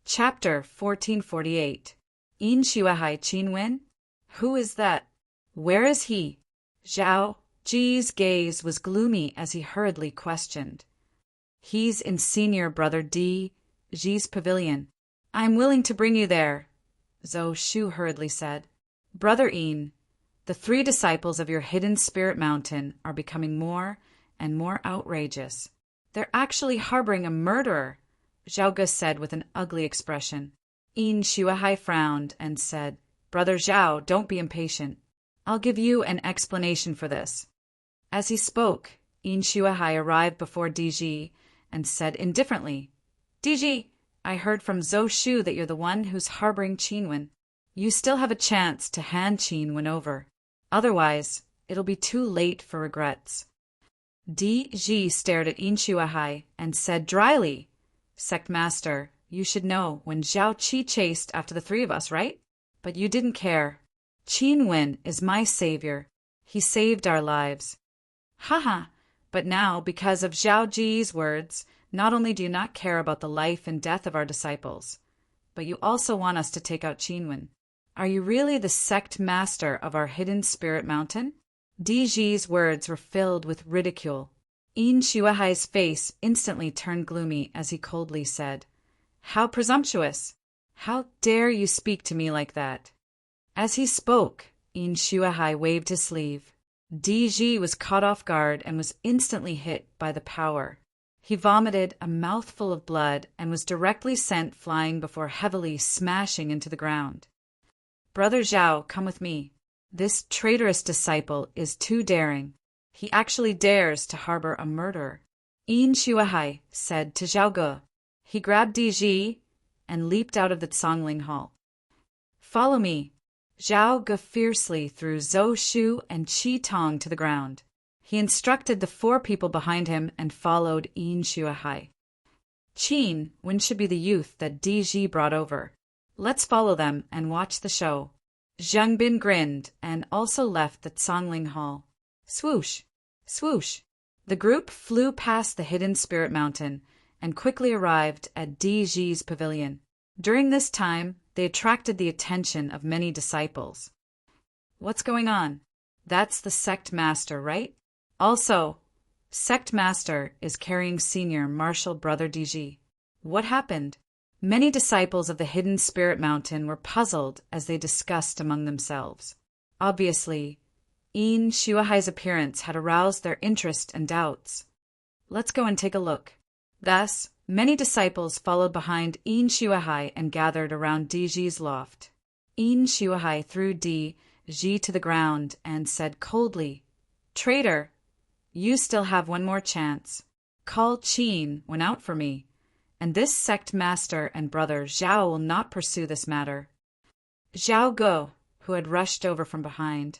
Chapter 1448. In Shuahai Qinwen? Who is that? Where is he? Zhao Ji's gaze was gloomy as he hurriedly questioned. He's in senior brother Di Ji's pavilion. I'm willing to bring you there, Zhou Shu hurriedly said. Brother Yin, the 3 disciples of your hidden spirit mountain are becoming more and more outrageous. They're actually harboring a murderer, Zhao Ge said with an ugly expression. Yin Shuahai frowned and said, Brother Zhao, don't be impatient. I'll give you an explanation for this. As he spoke, Yin Shuahai arrived before Di Ji and said indifferently, Di Ji, I heard from Zhou Shu that you're the one who's harboring Qinwen. You still have a chance to hand Qinwen over. Otherwise, it'll be too late for regrets. Di Ji stared at Yin Shuahai and said dryly, Sect Master, you should know when Zhao Qi chased after the 3 of us, right? But you didn't care. Qinwen is my savior. He saved our lives. Haha, but now, because of Zhao Ji's words, not only do you not care about the life and death of our disciples, but you also want us to take out Qinwen. Are you really the sect master of our hidden spirit mountain? Di Ji's words were filled with ridicule. Yin Shuahai's face instantly turned gloomy as he coldly said, How presumptuous! How dare you speak to me like that? As he spoke, Yin Shuahai waved his sleeve. Di Ji was caught off guard and was instantly hit by the power. He vomited a mouthful of blood and was directly sent flying before heavily smashing into the ground. Brother Zhao, come with me. This traitorous disciple is too daring. He actually dares to harbor a murderer. Yin Shuahai said to Zhao Ge. He grabbed Di Ji and leaped out of the Songling Hall. Follow me. Zhao Ge fiercely threw Zhou Shu and Qi Tong to the ground. He instructed the 4 people behind him and followed Yin Shuahai. Qinwen should be the youth that Di Ji brought over. Let's follow them and watch the show. Zhang Bin grinned and also left the Songling Hall. Swoosh! Swoosh! The group flew past the hidden spirit mountain and quickly arrived at Di Ji's pavilion. During this time, they attracted the attention of many disciples. What's going on? That's the sect master, right? Also, sect master is carrying senior martial brother Di Ji. What happened? Many disciples of the hidden spirit mountain were puzzled as they discussed among themselves. Obviously, Yin Shuahai's appearance had aroused their interest and doubts. Let's go and take a look. Thus, many disciples followed behind Yin Shuahai and gathered around Di Ji's loft. Yin Shuahai threw Di Ji to the ground and said coldly, Traitor, you still have one more chance. Call Qinwen out for me, and this sect master and brother Zhao will not pursue this matter. Zhao Ge, who had rushed over from behind,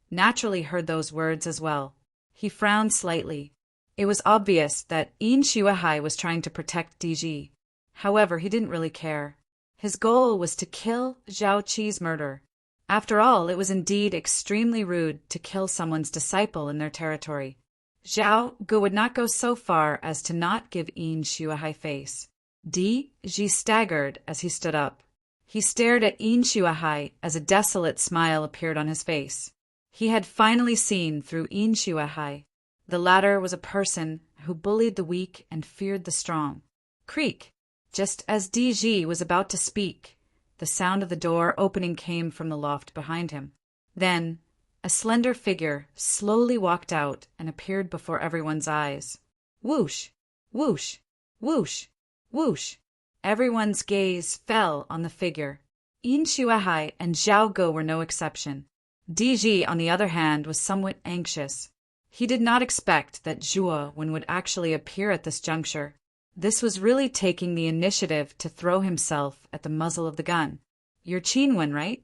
naturally heard those words as well. He frowned slightly. It was obvious that Yin Shuahai was trying to protect Di Ji. However, he didn't really care. His goal was to kill Zhao Qi's murder. After all, it was indeed extremely rude to kill someone's disciple in their territory. Zhao Ge would not go so far as to not give Yin Shuahai face. Di Ji staggered as he stood up. He stared at Yin Shuahai as a desolate smile appeared on his face. He had finally seen through Yin Shuahai. The latter was a person who bullied the weak and feared the strong. Creak! Just as Di Ji was about to speak, the sound of the door opening came from the loft behind him. Then, a slender figure slowly walked out and appeared before everyone's eyes. Whoosh! Whoosh! Whoosh! Whoosh! Everyone's gaze fell on the figure. Yin Shuahai and Zhao Ge were no exception. Di Ji, on the other hand, was somewhat anxious. He did not expect that Zhuowen would actually appear at this juncture. This was really taking the initiative to throw himself at the muzzle of the gun. You're Qinwen, right?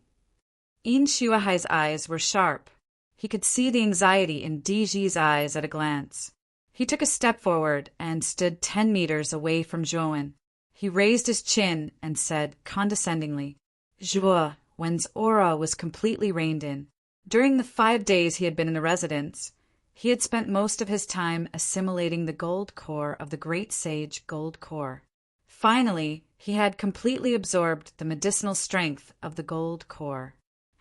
Yin Shuahai's eyes were sharp. He could see the anxiety in Di Ji's eyes at a glance. He took a step forward and stood 10 meters away from Zhuowen. He raised his chin and said condescendingly, Zhuowen's aura was completely reined in. During the 5 days he had been in the residence, he had spent most of his time assimilating the gold core of the great sage gold core. Finally, he had completely absorbed the medicinal strength of the gold core.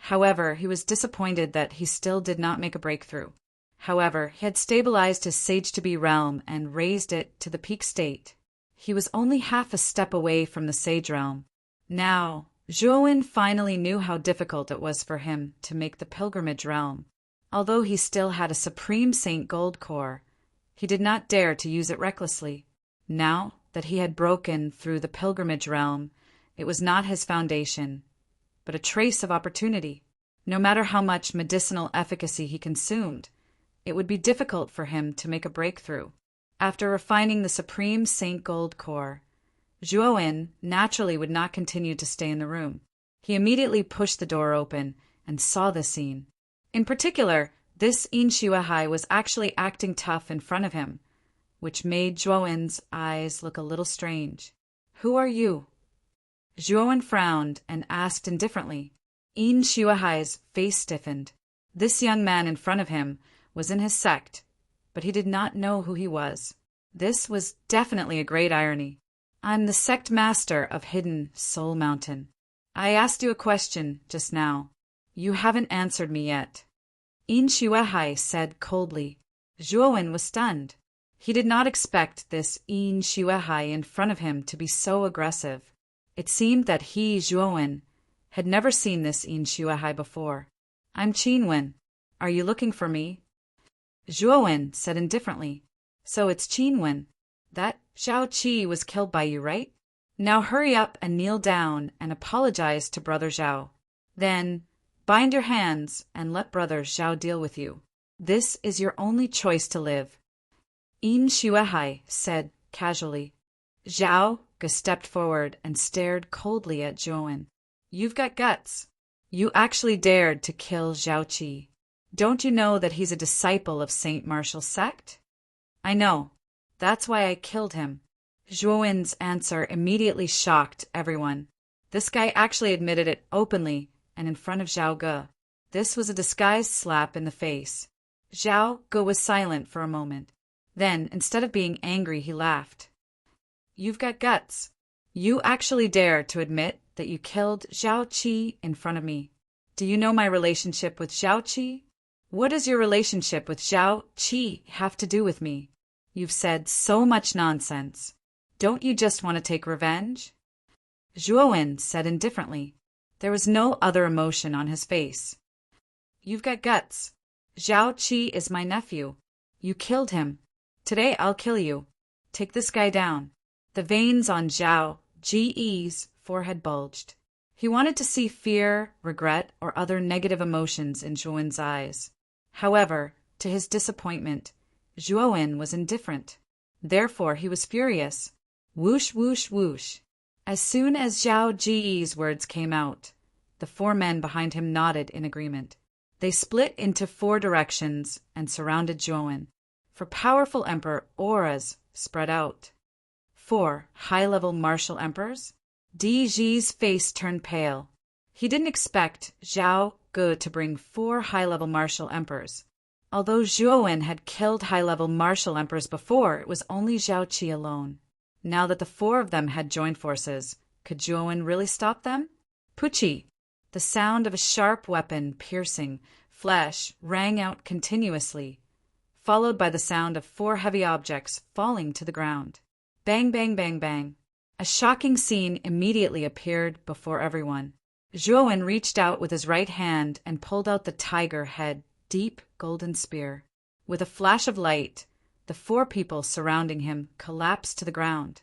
However, he was disappointed that he still did not make a breakthrough. However, he had stabilized his sage-to-be realm and raised it to the peak state. He was only half a step away from the sage realm. Now, Zhuowen finally knew how difficult it was for him to make the pilgrimage realm. Although he still had a Supreme Saint gold core, he did not dare to use it recklessly. Now that he had broken through the pilgrimage realm, it was not his foundation, but a trace of opportunity. No matter how much medicinal efficacy he consumed, it would be difficult for him to make a breakthrough. After refining the Supreme Saint gold core, Zhuowen naturally would not continue to stay in the room. He immediately pushed the door open and saw the scene. In particular, this Yin Shuahai was actually acting tough in front of him, which made Zhuowen's eyes look a little strange. "Who are you?" Zhuowen frowned and asked indifferently. Yin Shuahai's face stiffened. This young man in front of him was in his sect, but he did not know who he was. This was definitely a great irony. "I'm the sect master of Hidden Soul Mountain. I asked you a question just now. You haven't answered me yet." Yin Shuahai said coldly. Zhuowen was stunned. He did not expect this Yin Shuahai in front of him to be so aggressive. It seemed that he, Zhuowen, had never seen this Yin Shuahai before. "I'm Qinwen. Are you looking for me?" Zhuowen said indifferently. "So it's Qinwen. That Zhao Qi was killed by you, right? Now hurry up and kneel down and apologize to Brother Zhao. Then bind your hands and let Brother Zhao deal with you. This is your only choice to live." Yin Shuahai said casually. Zhao Ge stepped forward and stared coldly at Zhuowen. "You've got guts. You actually dared to kill Zhao Qi. Don't you know that he's a disciple of Saint Martial's sect?" "I know. That's why I killed him." Zhuowen's answer immediately shocked everyone. This guy actually admitted it openly and in front of Zhao Ge. This was a disguised slap in the face. Zhao Ge was silent for a moment. Then, instead of being angry, he laughed. "You've got guts. You actually dare to admit that you killed Zhao Qi in front of me. Do you know my relationship with Zhao Qi? What does your relationship with Zhao Qi have to do with me? You've said so much nonsense. Don't you just want to take revenge?" Zhuowen said indifferently. There was no other emotion on his face. "You've got guts. Zhao Qi is my nephew. You killed him. Today I'll kill you. Take this guy down." The veins on Zhao Ji's forehead bulged. He wanted to see fear, regret, or other negative emotions in Zhuowen's eyes. However, to his disappointment, Zhuowen was indifferent. Therefore, he was furious. Whoosh, whoosh, whoosh. As soon as Zhao Ji's words came out, the four men behind him nodded in agreement. They split into four directions and surrounded Zhuowen. For powerful emperor auras spread out. 4 high-level martial emperors? Di Ji's face turned pale. He didn't expect Zhao Ge to bring 4 high-level martial emperors. Although Zhuowen had killed high-level martial emperors before, it was only Zhao Qi alone. Now that the 4 of them had joined forces, could Zhuowen really stop them? Puchi! The sound of a sharp weapon piercing flesh rang out continuously, followed by the sound of 4 heavy objects falling to the ground. Bang, bang, bang, bang. A shocking scene immediately appeared before everyone. Zhuowen reached out with his right hand and pulled out the tiger head, deep golden spear. With a flash of light, the 4 people surrounding him collapsed to the ground.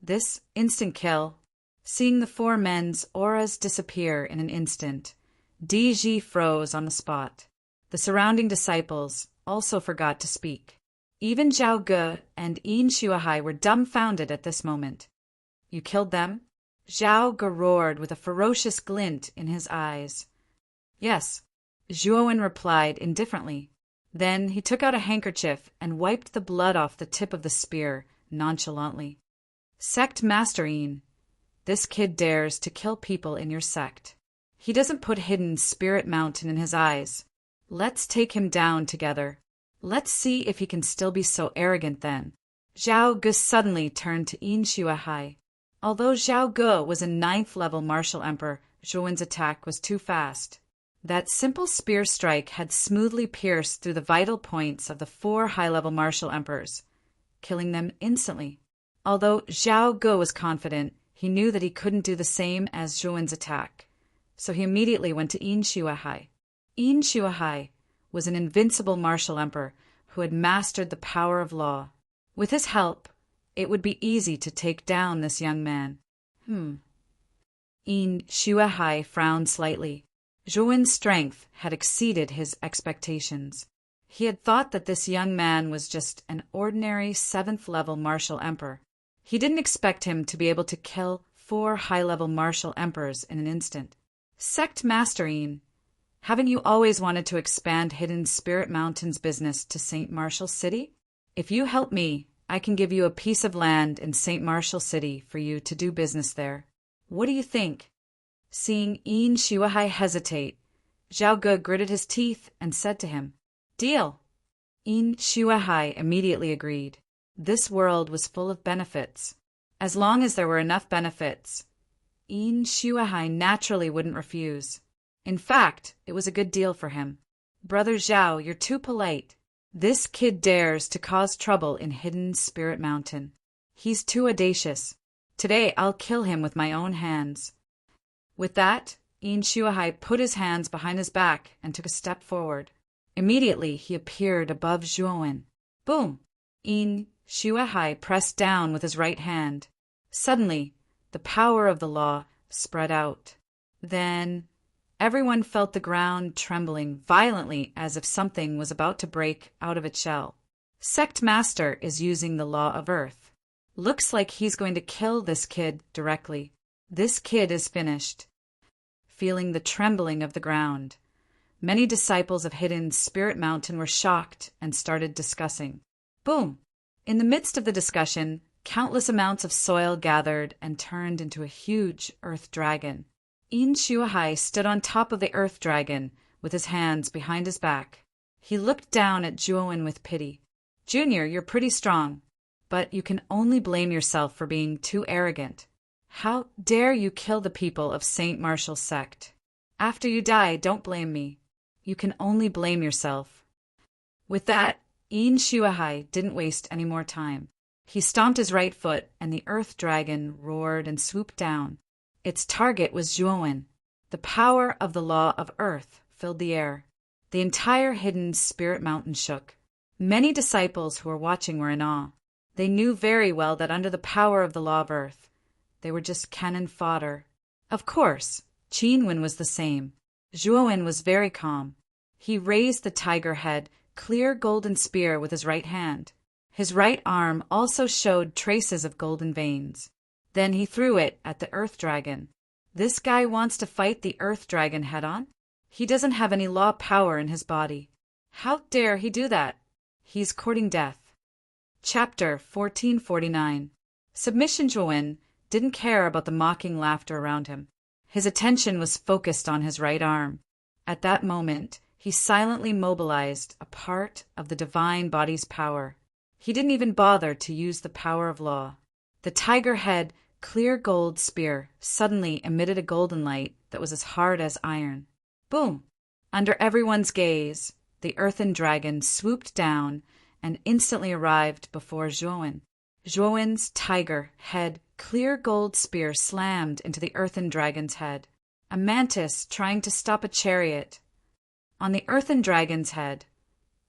This instant kill, seeing the 4 men's auras disappear in an instant, Di Ji froze on the spot. The surrounding disciples also forgot to speak. Even Zhao Ge and Yin Shuahai were dumbfounded at this moment. "You killed them?" Zhao Ge roared with a ferocious glint in his eyes. "Yes," Zhuowen replied indifferently. Then he took out a handkerchief and wiped the blood off the tip of the spear nonchalantly. "Sect Master Yin, this kid dares to kill people in your sect. He doesn't put Hidden Spirit Mountain in his eyes. Let's take him down together. Let's see if he can still be so arrogant then." Zhao Ge suddenly turned to Yin Shuahai. Although Zhao Ge was a ninth-level martial emperor, Zhou attack was too fast. That simple spear strike had smoothly pierced through the vital points of the 4 high-level martial emperors, killing them instantly. Although Zhao Ge was confident, he knew that he couldn't do the same as Zhou attack, so he immediately went to Yin Shuahai. Yin Shuahai was an invincible martial emperor who had mastered the power of law. With his help, it would be easy to take down this young man. Yin Shuahai frowned slightly. Zhou's strength had exceeded his expectations. He had thought that this young man was just an ordinary 7th-level martial emperor. He didn't expect him to be able to kill 4 high-level martial emperors in an instant. Sect Master Yin, haven't you always wanted to expand Hidden Spirit Mountain's business to St. Martial City? If you help me, I can give you a piece of land in St. Martial City for you to do business there. What do you think? Seeing Yin Shuahai hesitate, Zhao Ge gritted his teeth and said to him, "Deal." Yin Shuahai immediately agreed. This world was full of benefits. As long as there were enough benefits, Yin Shuahai naturally wouldn't refuse. In fact, it was a good deal for him. "Brother Zhao, you're too polite. This kid dares to cause trouble in Hidden Spirit Mountain. He's too audacious. Today I'll kill him with my own hands." With that, Yin Shuahai put his hands behind his back and took a step forward. Immediately, he appeared above Zhou. Boom! Yin Shuahai pressed down with his right hand. Suddenly, the power of the law spread out. Then, everyone felt the ground trembling violently as if something was about to break out of its shell. Sect Master is using the law of Earth. Looks like he's going to kill this kid directly. This kid is finished. Feeling the trembling of the ground, many disciples of Hidden Spirit Mountain were shocked and started discussing. Boom! In the midst of the discussion, countless amounts of soil gathered and turned into a huge earth dragon. Yin Shuahai stood on top of the earth dragon with his hands behind his back. He looked down at Zhou with pity. "Junior, you're pretty strong, but you can only blame yourself for being too arrogant. How dare you kill the people of St. Martial's sect? After you die, don't blame me. You can only blame yourself." With that, Yin Shuahai didn't waste any more time. He stomped his right foot, and the earth dragon roared and swooped down. Its target was Zhou. The power of the law of Earth filled the air. The entire Hidden Spirit Mountain shook. Many disciples who were watching were in awe. They knew very well that under the power of the law of Earth, they were just cannon fodder. Of course, Qinwen was the same. Zhou was very calm. He raised the tiger head, clear golden spear with his right hand. His right arm also showed traces of golden veins. Then he threw it at the earth dragon. This guy wants to fight the earth dragon head-on? He doesn't have any law power in his body. How dare he do that? He's courting death. Chapter 1449. Submission Zhou didn't care about the mocking laughter around him. His attention was focused on his right arm. At that moment, he silently mobilized a part of the divine body's power. He didn't even bother to use the power of law. The tiger head, clear gold spear suddenly emitted a golden light that was as hard as iron. Boom! Under everyone's gaze, the earthen dragon swooped down and instantly arrived before Zhou. Zhou's tiger head, clear gold spear slammed into the earthen dragon's head. A mantis trying to stop a chariot. On the earthen dragon's head,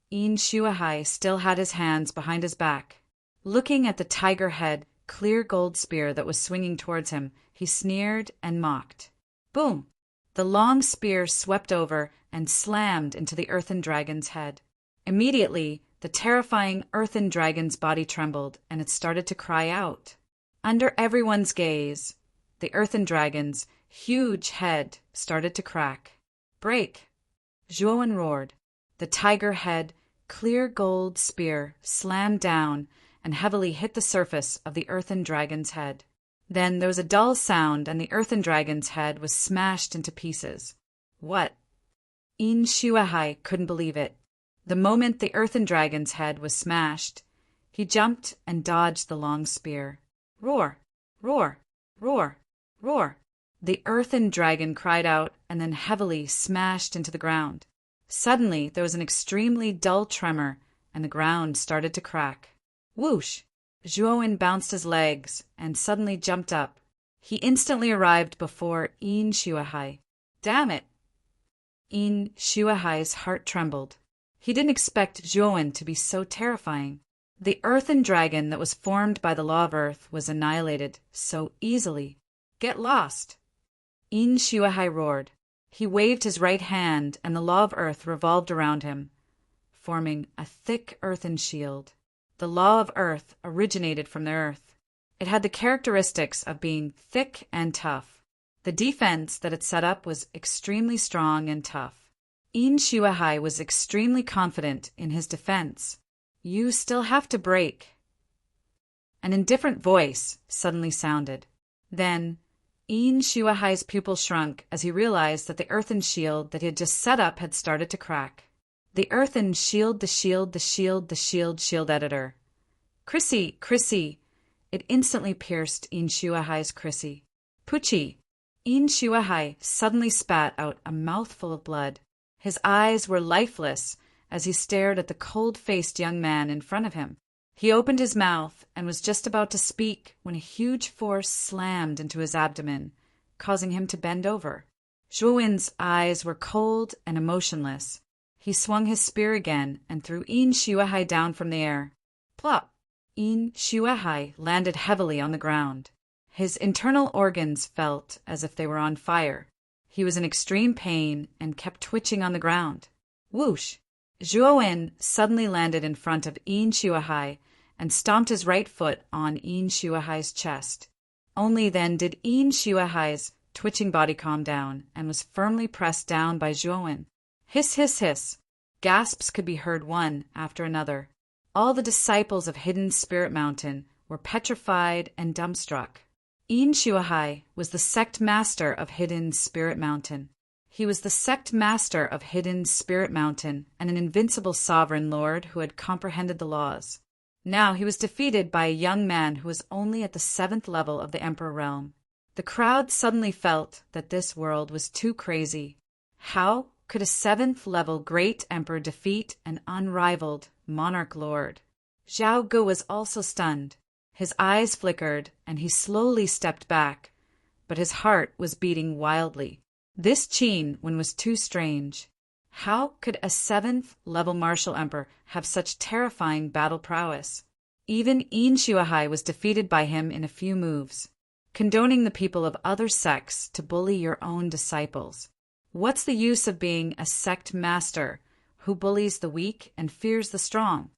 Yin Shuahai still had his hands behind his back. Looking at the tiger head, clear gold spear that was swinging towards him, he sneered and mocked. Boom! The long spear swept over and slammed into the earthen dragon's head. Immediately, the terrifying earthen dragon's body trembled and it started to cry out. Under everyone's gaze, the earthen dragon's huge head started to crack. Break! Zhou roared. The tiger head, clear gold spear slammed down and heavily hit the surface of the earthen dragon's head. Then there was a dull sound and the earthen dragon's head was smashed into pieces. What? Yin Shuahai couldn't believe it. The moment the earthen dragon's head was smashed, he jumped and dodged the long spear. Roar! Roar! Roar! Roar! The earthen dragon cried out and then heavily smashed into the ground. Suddenly there was an extremely dull tremor, and the ground started to crack. Whoosh! Zhuowen bounced his legs and suddenly jumped up. He instantly arrived before Yin Shuahai. Damn it! Yin Shuahai's heart trembled. He didn't expect Zhuowen to be so terrifying. The earthen dragon that was formed by the law of earth was annihilated so easily. Get lost! Yin Shuahai roared. He waved his right hand, and the law of earth revolved around him, forming a thick earthen shield. The law of earth originated from the earth. It had the characteristics of being thick and tough. The defense that it set up was extremely strong and tough. Yin Shuahai was extremely confident in his defense. You still have to break. An indifferent voice suddenly sounded. Then, Yin Shuahai's pupil shrunk as he realized that the earthen shield that he had just set up had started to crack. The earthen shield, the shield, the shield, the shield editor. Chrissy, Chrissy! It instantly pierced Yin Shuahai's Chrissy. Pucci! Yin Shuahai suddenly spat out a mouthful of blood. His eyes were lifeless as he stared at the cold-faced young man in front of him. He opened his mouth and was just about to speak when a huge force slammed into his abdomen, causing him to bend over. Zhuowen's eyes were cold and emotionless. He swung his spear again and threw Yin Shuahai down from the air. Plop! Yin Shuahai landed heavily on the ground. His internal organs felt as if they were on fire. He was in extreme pain and kept twitching on the ground. Whoosh! Zhuowen suddenly landed in front of Yin Shuahai and stomped his right foot on Yin Shuahai's chest. Only then did Yin Shuahai's twitching body calm down and was firmly pressed down by Zhuowen. Hiss, hiss, hiss! Gasps could be heard one after another. All the disciples of Hidden Spirit Mountain were petrified and dumbstruck. Yin Shuahai was the sect master of Hidden Spirit Mountain. He was the sect master of Hidden Spirit Mountain and an invincible sovereign lord who had comprehended the laws. Now he was defeated by a young man who was only at the 7th level of the Emperor realm. The crowd suddenly felt that this world was too crazy. How could a 7th level great emperor defeat an unrivaled monarch lord? Zhao Gu was also stunned. His eyes flickered and he slowly stepped back, but his heart was beating wildly. This Qin Wen was too strange. How could a 7th level martial emperor have such terrifying battle prowess? Even Yin Shuahai was defeated by him in a few moves. Condoning the people of other sects to bully your own disciples. What's the use of being a sect master who bullies the weak and fears the strong?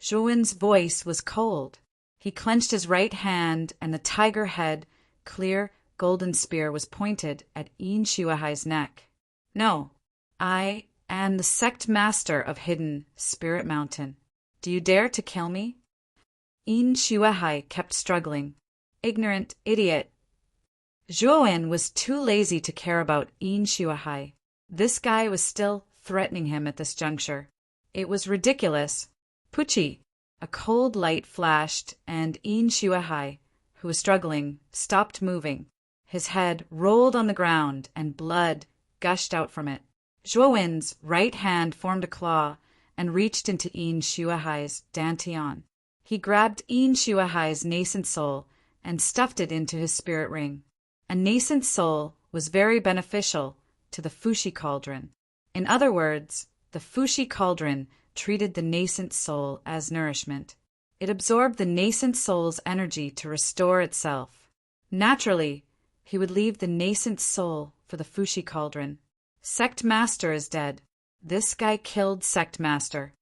Zhuowen's voice was cold. He clenched his right hand and the tiger head, clear golden spear was pointed at Yin Shuahai's neck. No, I am the sect master of Hidden Spirit Mountain. Do you dare to kill me? Yin Shuahai kept struggling. Ignorant idiot. Zhuowen was too lazy to care about Yin Shuahai. This guy was still threatening him at this juncture. It was ridiculous. Pucci! A cold light flashed, and Yin Shuahai, who was struggling, stopped moving. His head rolled on the ground, and blood gushed out from it. Zhuowen's right hand formed a claw and reached into Yin Shuahai's dantian. He grabbed Yin Shuahai's nascent soul and stuffed it into his spirit ring. A nascent soul was very beneficial to the Fushi cauldron. In other words, the Fushi cauldron treated the nascent soul as nourishment. It absorbed the nascent soul's energy to restore itself. Naturally, he would leave the nascent soul for the Fushi cauldron. Sect Master is dead. This guy killed Sect Master.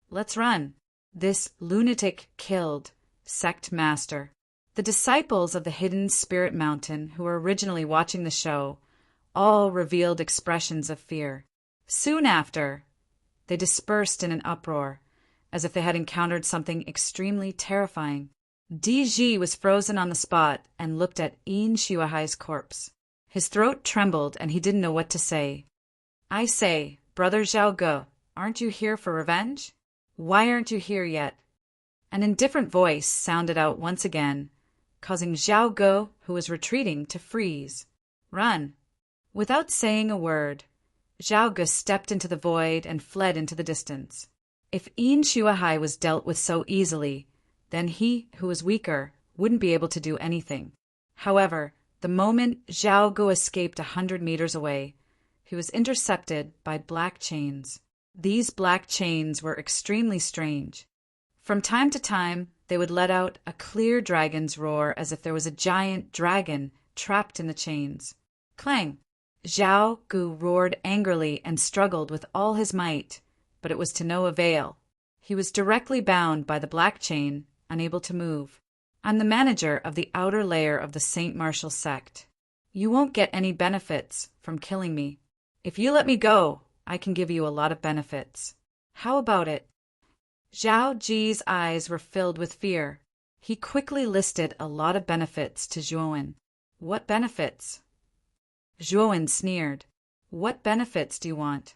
Let's run. This lunatic killed Sect Master. The disciples of the Hidden Spirit Mountain who were originally watching the show all revealed expressions of fear. Soon after, they dispersed in an uproar, as if they had encountered something extremely terrifying. DG was frozen on the spot and looked at Yin Shuahai's corpse. His throat trembled and he didn't know what to say. I say, Brother Zhao Ge, aren't you here for revenge? Why aren't you here yet? An indifferent voice sounded out once again, causing Zhao Ge, who was retreating, to freeze. Run! Without saying a word, Zhao Ge stepped into the void and fled into the distance. If Yin Shuahai was dealt with so easily, then he, who was weaker, wouldn't be able to do anything. However, the moment Zhao Ge escaped 100 meters away, he was intercepted by black chains. These black chains were extremely strange. From time to time, they would let out a clear dragon's roar as if there was a giant dragon trapped in the chains. Clang! Zhao Ge roared angrily and struggled with all his might, but it was to no avail. He was directly bound by the black chain, unable to move. I'm the manager of the outer layer of the Saint Martial sect. You won't get any benefits from killing me. If you let me go, I can give you a lot of benefits. How about it? Zhao Ji's eyes were filled with fear. He quickly listed a lot of benefits to Zhuowen. What benefits? Zhuowen sneered. What benefits do you want?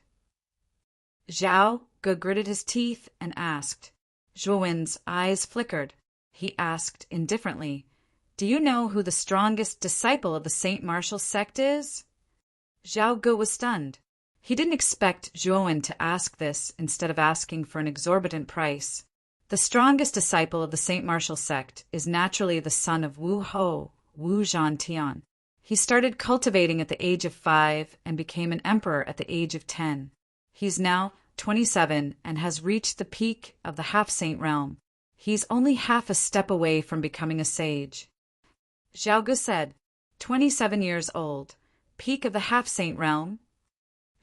Zhao Ge gritted his teeth and asked. Zhuowen's eyes flickered. He asked indifferently, Do you know who the strongest disciple of the Saint Martial sect is? Zhao Ge was stunned. He didn't expect Zhuowen to ask this instead of asking for an exorbitant price. The strongest disciple of the Saint Martial sect is naturally the son of Wu Ho, Wu Zhantian. He started cultivating at the age of 5 and became an emperor at the age of 10. He's now 27 and has reached the peak of the half-saint realm. He's only half a step away from becoming a sage. Zhao Ge said, 27 years old, peak of the half-saint realm?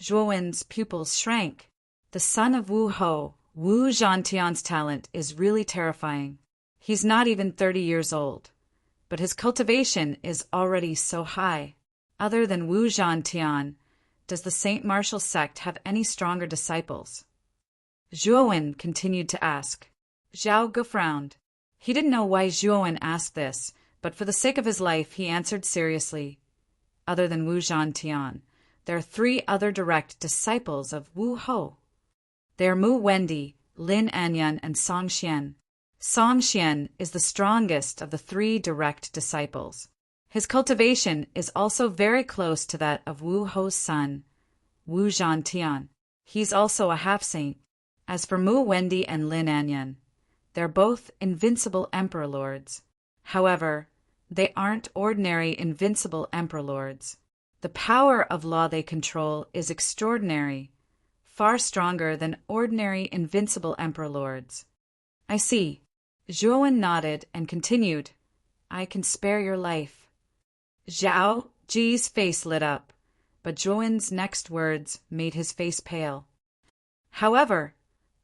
Zhuowen's pupils shrank. The son of Wu Ho, Wu Zhantian's talent is really terrifying. He's not even 30 years old, but his cultivation is already so high. Other than Wu Zhantian, does the Saint Martial sect have any stronger disciples? Zhuowen continued to ask. Zhao Ge frowned. He didn't know why Zhuowen asked this, but for the sake of his life he answered seriously. Other than Wu Zhantian, there are 3 other direct disciples of Wu Ho. They are Mu Wendi, Lin Anyan, and Song Xian. Song Xian is the strongest of the 3 direct disciples. His cultivation is also very close to that of Wu Ho's son, Wu Zhantian. He's also a half-saint. As for Mu Wendi and Lin Anyan, they're both invincible emperor lords. However, they aren't ordinary invincible emperor lords. The power of law they control is extraordinary, far stronger than ordinary invincible emperor lords. I see. Zhuowen nodded and continued, I can spare your life. Zhao Ji's face lit up, but Zhuowen's next words made his face pale. However,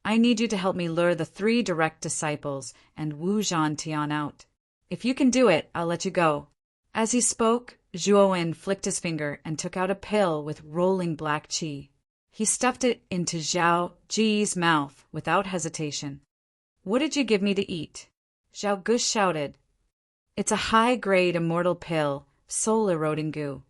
I need you to help me lure the 3 direct disciples and Wu Zhantian out. If you can do it, I'll let you go. As he spoke, Zhuowen flicked his finger and took out a pill with rolling black qi. He stuffed it into Zhao Ji's mouth without hesitation. What did you give me to eat? Zhao Ge shouted. It's a high-grade immortal pill, soul-eroding goo.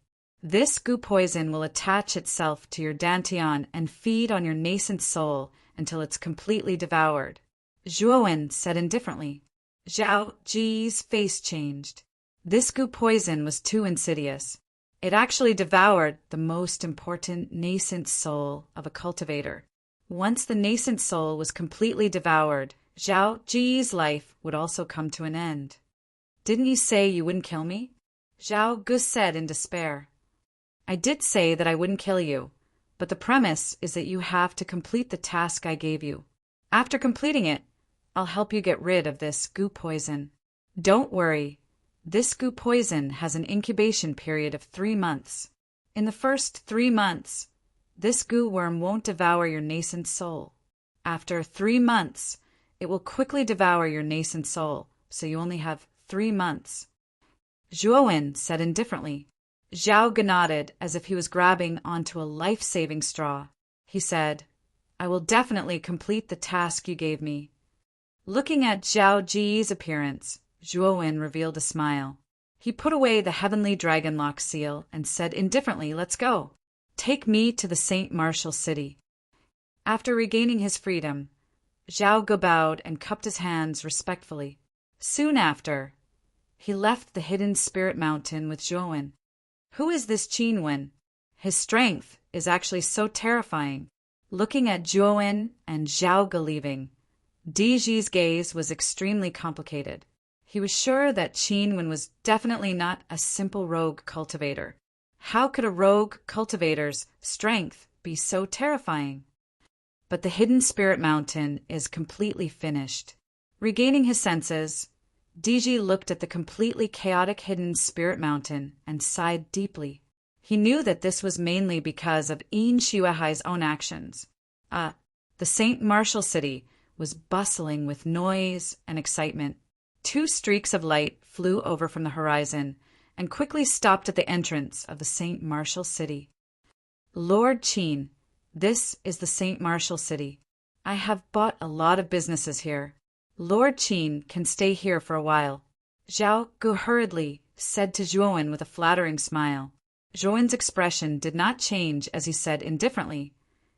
This goo poison will attach itself to your dantian and feed on your nascent soul until it's completely devoured. Zhuowen said indifferently. Zhao Ji's face changed. This goo poison was too insidious. It actually devoured the most important nascent soul of a cultivator. Once the nascent soul was completely devoured, Zhao Ji's life would also come to an end. Didn't you say you wouldn't kill me? Zhao Ge said in despair. I did say that I wouldn't kill you, but the premise is that you have to complete the task I gave you. After completing it, I'll help you get rid of this goo poison. Don't worry. This goo poison has an incubation period of 3 months. In the first 3 months, this goo worm won't devour your nascent soul. After 3 months, it will quickly devour your nascent soul, so you only have 3 months. Zhuowen said indifferently. Zhao Ge nodded as if he was grabbing onto a life-saving straw. He said, I will definitely complete the task you gave me. Looking at Zhao Ji's appearance, Zhuowen revealed a smile. He put away the heavenly dragon lock seal and said indifferently, Let's go. Take me to the Saint Martial city. After regaining his freedom, Zhao Ge bowed and cupped his hands respectfully. Soon after, He left the hidden spirit mountain with Zhuowen. Who is this Qin Wen? His strength is actually so terrifying. Looking at Zhuowen and Zhao Ge leaving, Diji's gaze was extremely complicated. He was sure that Qin Wen was definitely not a simple rogue cultivator. How could a rogue cultivator's strength be so terrifying? But the hidden spirit mountain is completely finished. Regaining his senses, Diji looked at the completely chaotic hidden spirit mountain and sighed deeply. He knew that this was mainly because of Yin Xuehai's own actions. The Saint Martial City was bustling with noise and excitement. 2 streaks of light flew over from the horizon and quickly stopped at the entrance of the Saint Martial City. Lord Qin, this is the Saint Martial City. I have bought a lot of businesses here. Lord Qin can stay here for a while. Zhao Gu hurriedly said to Zhuowen with a flattering smile. Zhuowen's expression did not change as he said indifferently,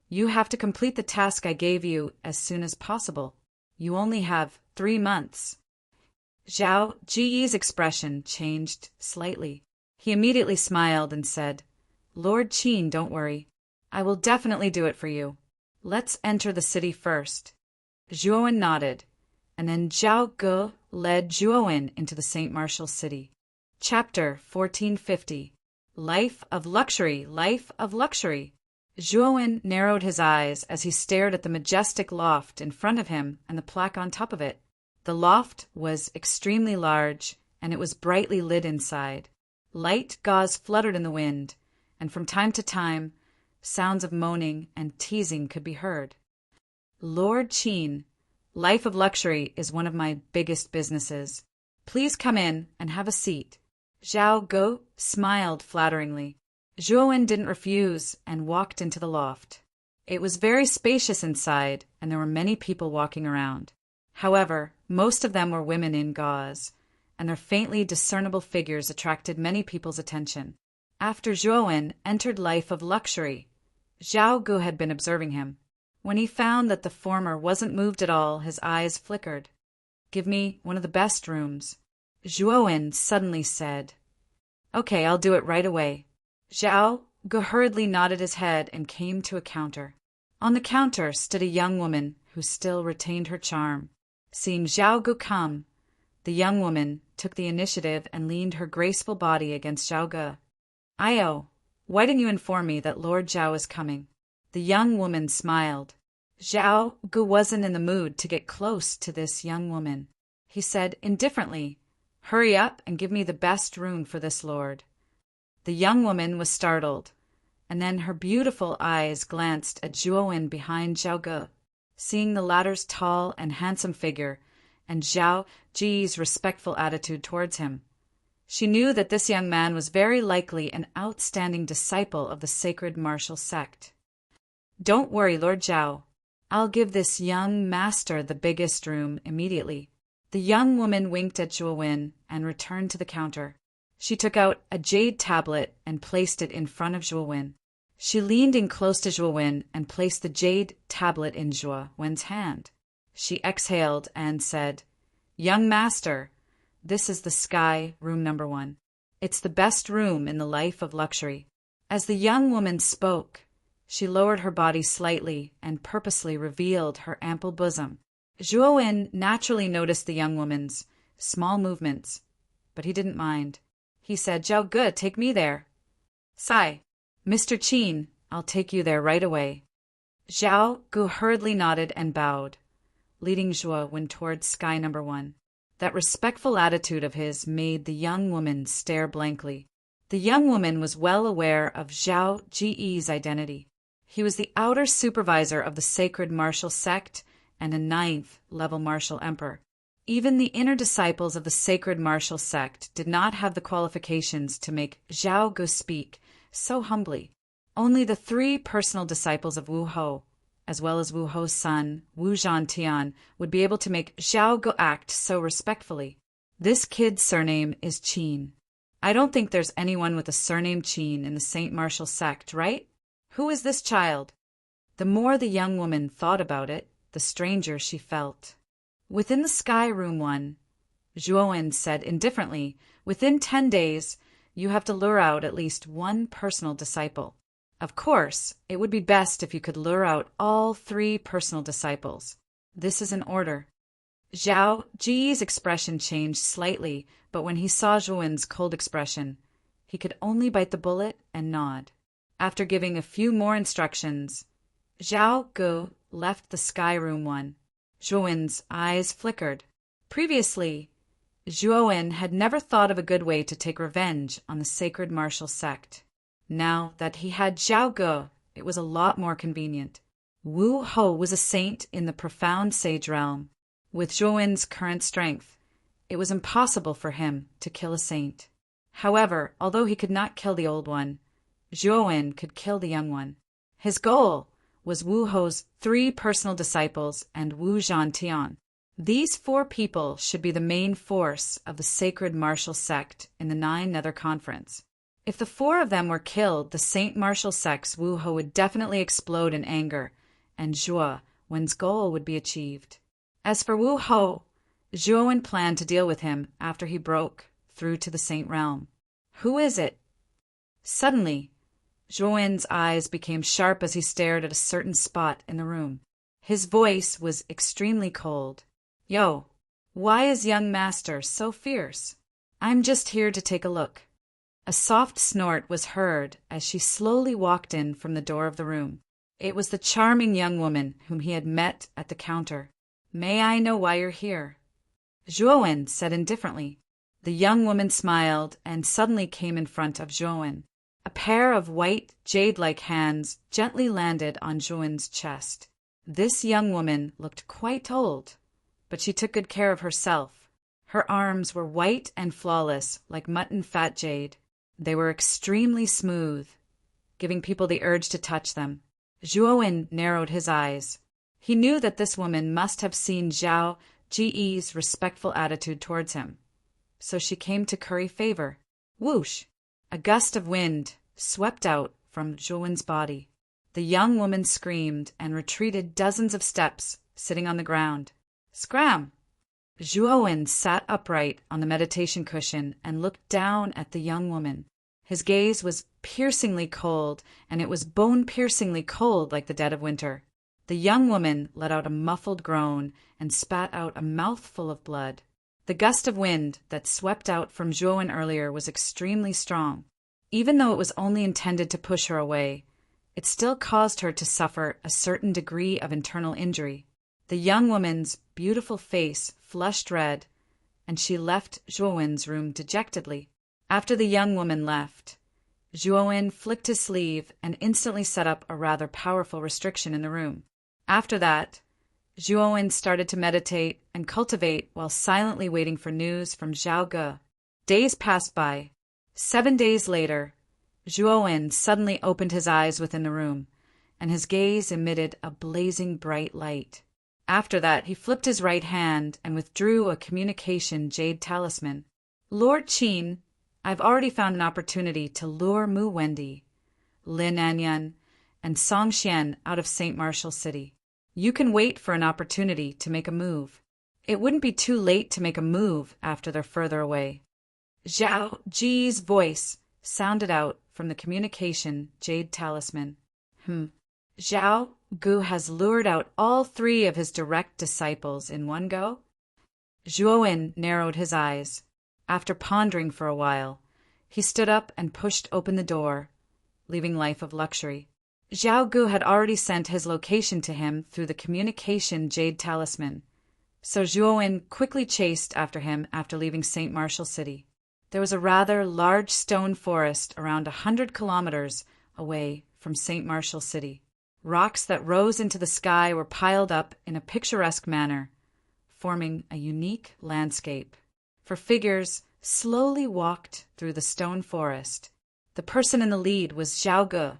"You have to complete the task I gave you as soon as possible. You only have 3 months." Zhao Jiyi's expression changed slightly. He immediately smiled and said, "Lord Qin, don't worry. I will definitely do it for you. Let's enter the city first." Zhuowen nodded, and then Zhao Ge led Zhuowen into the Saint Martial City. Chapter 1450. Life of Luxury, Life of Luxury. Zhuowen narrowed his eyes as he stared at the majestic loft in front of him and the plaque on top of it. The loft was extremely large, and it was brightly lit inside. Light gauze fluttered in the wind, and from time to time, sounds of moaning and teasing could be heard. "Lord Qin, Life of Luxury is one of my biggest businesses. Please come in and have a seat." Zhao Ge smiled flatteringly. Zhuowen didn't refuse and walked into the loft. It was very spacious inside, and there were many people walking around. However, most of them were women in gauze, and their faintly discernible figures attracted many people's attention. After Zhuowen entered Life of Luxury, Zhao Gu had been observing him. When he found that the former wasn't moved at all, his eyes flickered. "Give me one of the best rooms." Zhuowen suddenly said, "Okay, I'll do it right away." Zhao Gu hurriedly nodded his head and came to a counter. On the counter stood a young woman who still retained her charm. Seeing Zhao Gu come, the young woman took the initiative and leaned her graceful body against Zhao Gu. "Io, why didn't you inform me that Lord Zhao is coming?" The young woman smiled. Zhao Gu wasn't in the mood to get close to this young woman. He said indifferently, "Hurry up and give me the best room for this lord." The young woman was startled, and then her beautiful eyes glanced at Zhuowen behind Zhao Ge. Seeing the latter's tall and handsome figure and Zhao Ji's respectful attitude towards him, she knew that this young man was very likely an outstanding disciple of the sacred martial sect. "Don't worry, Lord Zhao. I'll give this young master the biggest room immediately." The young woman winked at Zhuowen and returned to the counter. She took out a jade tablet and placed it in front of Zhuowen. She leaned in close to Zhuowen and placed the jade tablet in Zhuowen's hand. She exhaled and said, "Young master, this is the Sky Room number 1. It's the best room in the Life of Luxury." As the young woman spoke, she lowered her body slightly and purposely revealed her ample bosom. Zhuowen naturally noticed the young woman's small movements, but he didn't mind. He said, "Zhao Ge, take me there." "Sai, Mr. Qin, I'll take you there right away." Zhao Gu hurriedly nodded and bowed, leading Zhuowen towards Sky number 1. That respectful attitude of his made the young woman stare blankly. The young woman was well aware of Zhao Ji's identity. He was the outer supervisor of the sacred martial sect and a 9th-level martial emperor. Even the inner disciples of the sacred martial sect did not have the qualifications to make Zhao Gu speak so humbly. Only the 3 personal disciples of Wu Hou, as well as Wu Hou's son, Wu Zhantian, would be able to make Zhao Gu act so respectfully. "This kid's surname is Qin. I don't think there's anyone with a surname Qin in the Saint Martial sect, right? Who is this child?" The more the young woman thought about it, the stranger she felt. Within the Sky Room 1, Zhuowen said indifferently. Within 10 days, you have to lure out at least one personal disciple. Of course, it would be best if you could lure out all 3 personal disciples. This is an order. Zhao Ji's expression changed slightly, but when he saw Zhuowen's cold expression, he could only bite the bullet and nod. After giving a few more instructions, Zhao Gu left the Sky Room 1. Zhuowen's eyes flickered. Previously, Zhuowen had never thought of a good way to take revenge on the sacred martial sect. Now that he had Zhao Gu, it was a lot more convenient. Wu Ho was a saint in the profound sage realm. With Zhuowen's current strength, it was impossible for him to kill a saint. However, although he could not kill the old one, Zhuowen could kill the young one. His goal was Wu Ho's 3 personal disciples and Wu Zhantian. These 4 people should be the main force of the sacred martial sect in the 9 Nether Conference. If the 4 of them were killed, the Saint Martial Sect's Wu Ho would definitely explode in anger, and Zhuowen's goal would be achieved. As for Wu Ho, Zhuowen planned to deal with him after he broke through to the Saint Realm. Who is it? Suddenly, Zhuowen's eyes became sharp as he stared at a certain spot in the room. His voice was extremely cold. Yo, why is young master so fierce? I'm just here to take a look. A soft snort was heard as she slowly walked in from the door of the room. It was the charming young woman whom he had met at the counter. May I know why you're here? Zhuowen said indifferently. The young woman smiled and suddenly came in front of Zhuowen. A pair of white, jade-like hands gently landed on Zhuowen's chest. This young woman looked quite old, but she took good care of herself. Her arms were white and flawless, like mutton fat jade. They were extremely smooth, giving people the urge to touch them. Zhuowen narrowed his eyes. He knew that this woman must have seen Zhao Ji's respectful attitude towards him, so she came to curry favor. Whoosh! A gust of wind swept out from Zhuowen's body. The young woman screamed and retreated dozens of steps, sitting on the ground. Scram! Zhuowen sat upright on the meditation cushion and looked down at the young woman. His gaze was piercingly cold, and it was bone-piercingly cold like the dead of winter. The young woman let out a muffled groan and spat out a mouthful of blood. The gust of wind that swept out from Zhuowen earlier was extremely strong. Even though it was only intended to push her away, it still caused her to suffer a certain degree of internal injury. The young woman's beautiful face flushed red, and she left Zhuowen's room dejectedly. After the young woman left, Zhuowen flicked his sleeve and instantly set up a rather powerful restriction in the room. After that, Zhuowen started to meditate and cultivate while silently waiting for news from Zhao Ge. Days passed by. 7 days later, Zhuowen suddenly opened his eyes within the room, and his gaze emitted a blazing bright light. After that, he flipped his right hand and withdrew a communication jade talisman. Lord Qin, I've already found an opportunity to lure Mu Wendi, Lin Anyan, and Song Xian out of St. Martial City. You can wait for an opportunity to make a move. It wouldn't be too late to make a move after they're further away. Zhao Ji's voice sounded out from the communication jade talisman. Zhao Gu has lured out all 3 of his direct disciples in one go? Zhuowen narrowed his eyes. After pondering for a while, he stood up and pushed open the door, leaving life of luxury. Zhao Gu had already sent his location to him through the communication jade talisman, so Zhuowen quickly chased after him after leaving St. Martial City. There was a rather large stone forest around 100 kilometers away from St. Martial City. Rocks that rose into the sky were piled up in a picturesque manner, forming a unique landscape. For figures slowly walked through the stone forest. The person in the lead was Zhao Ge.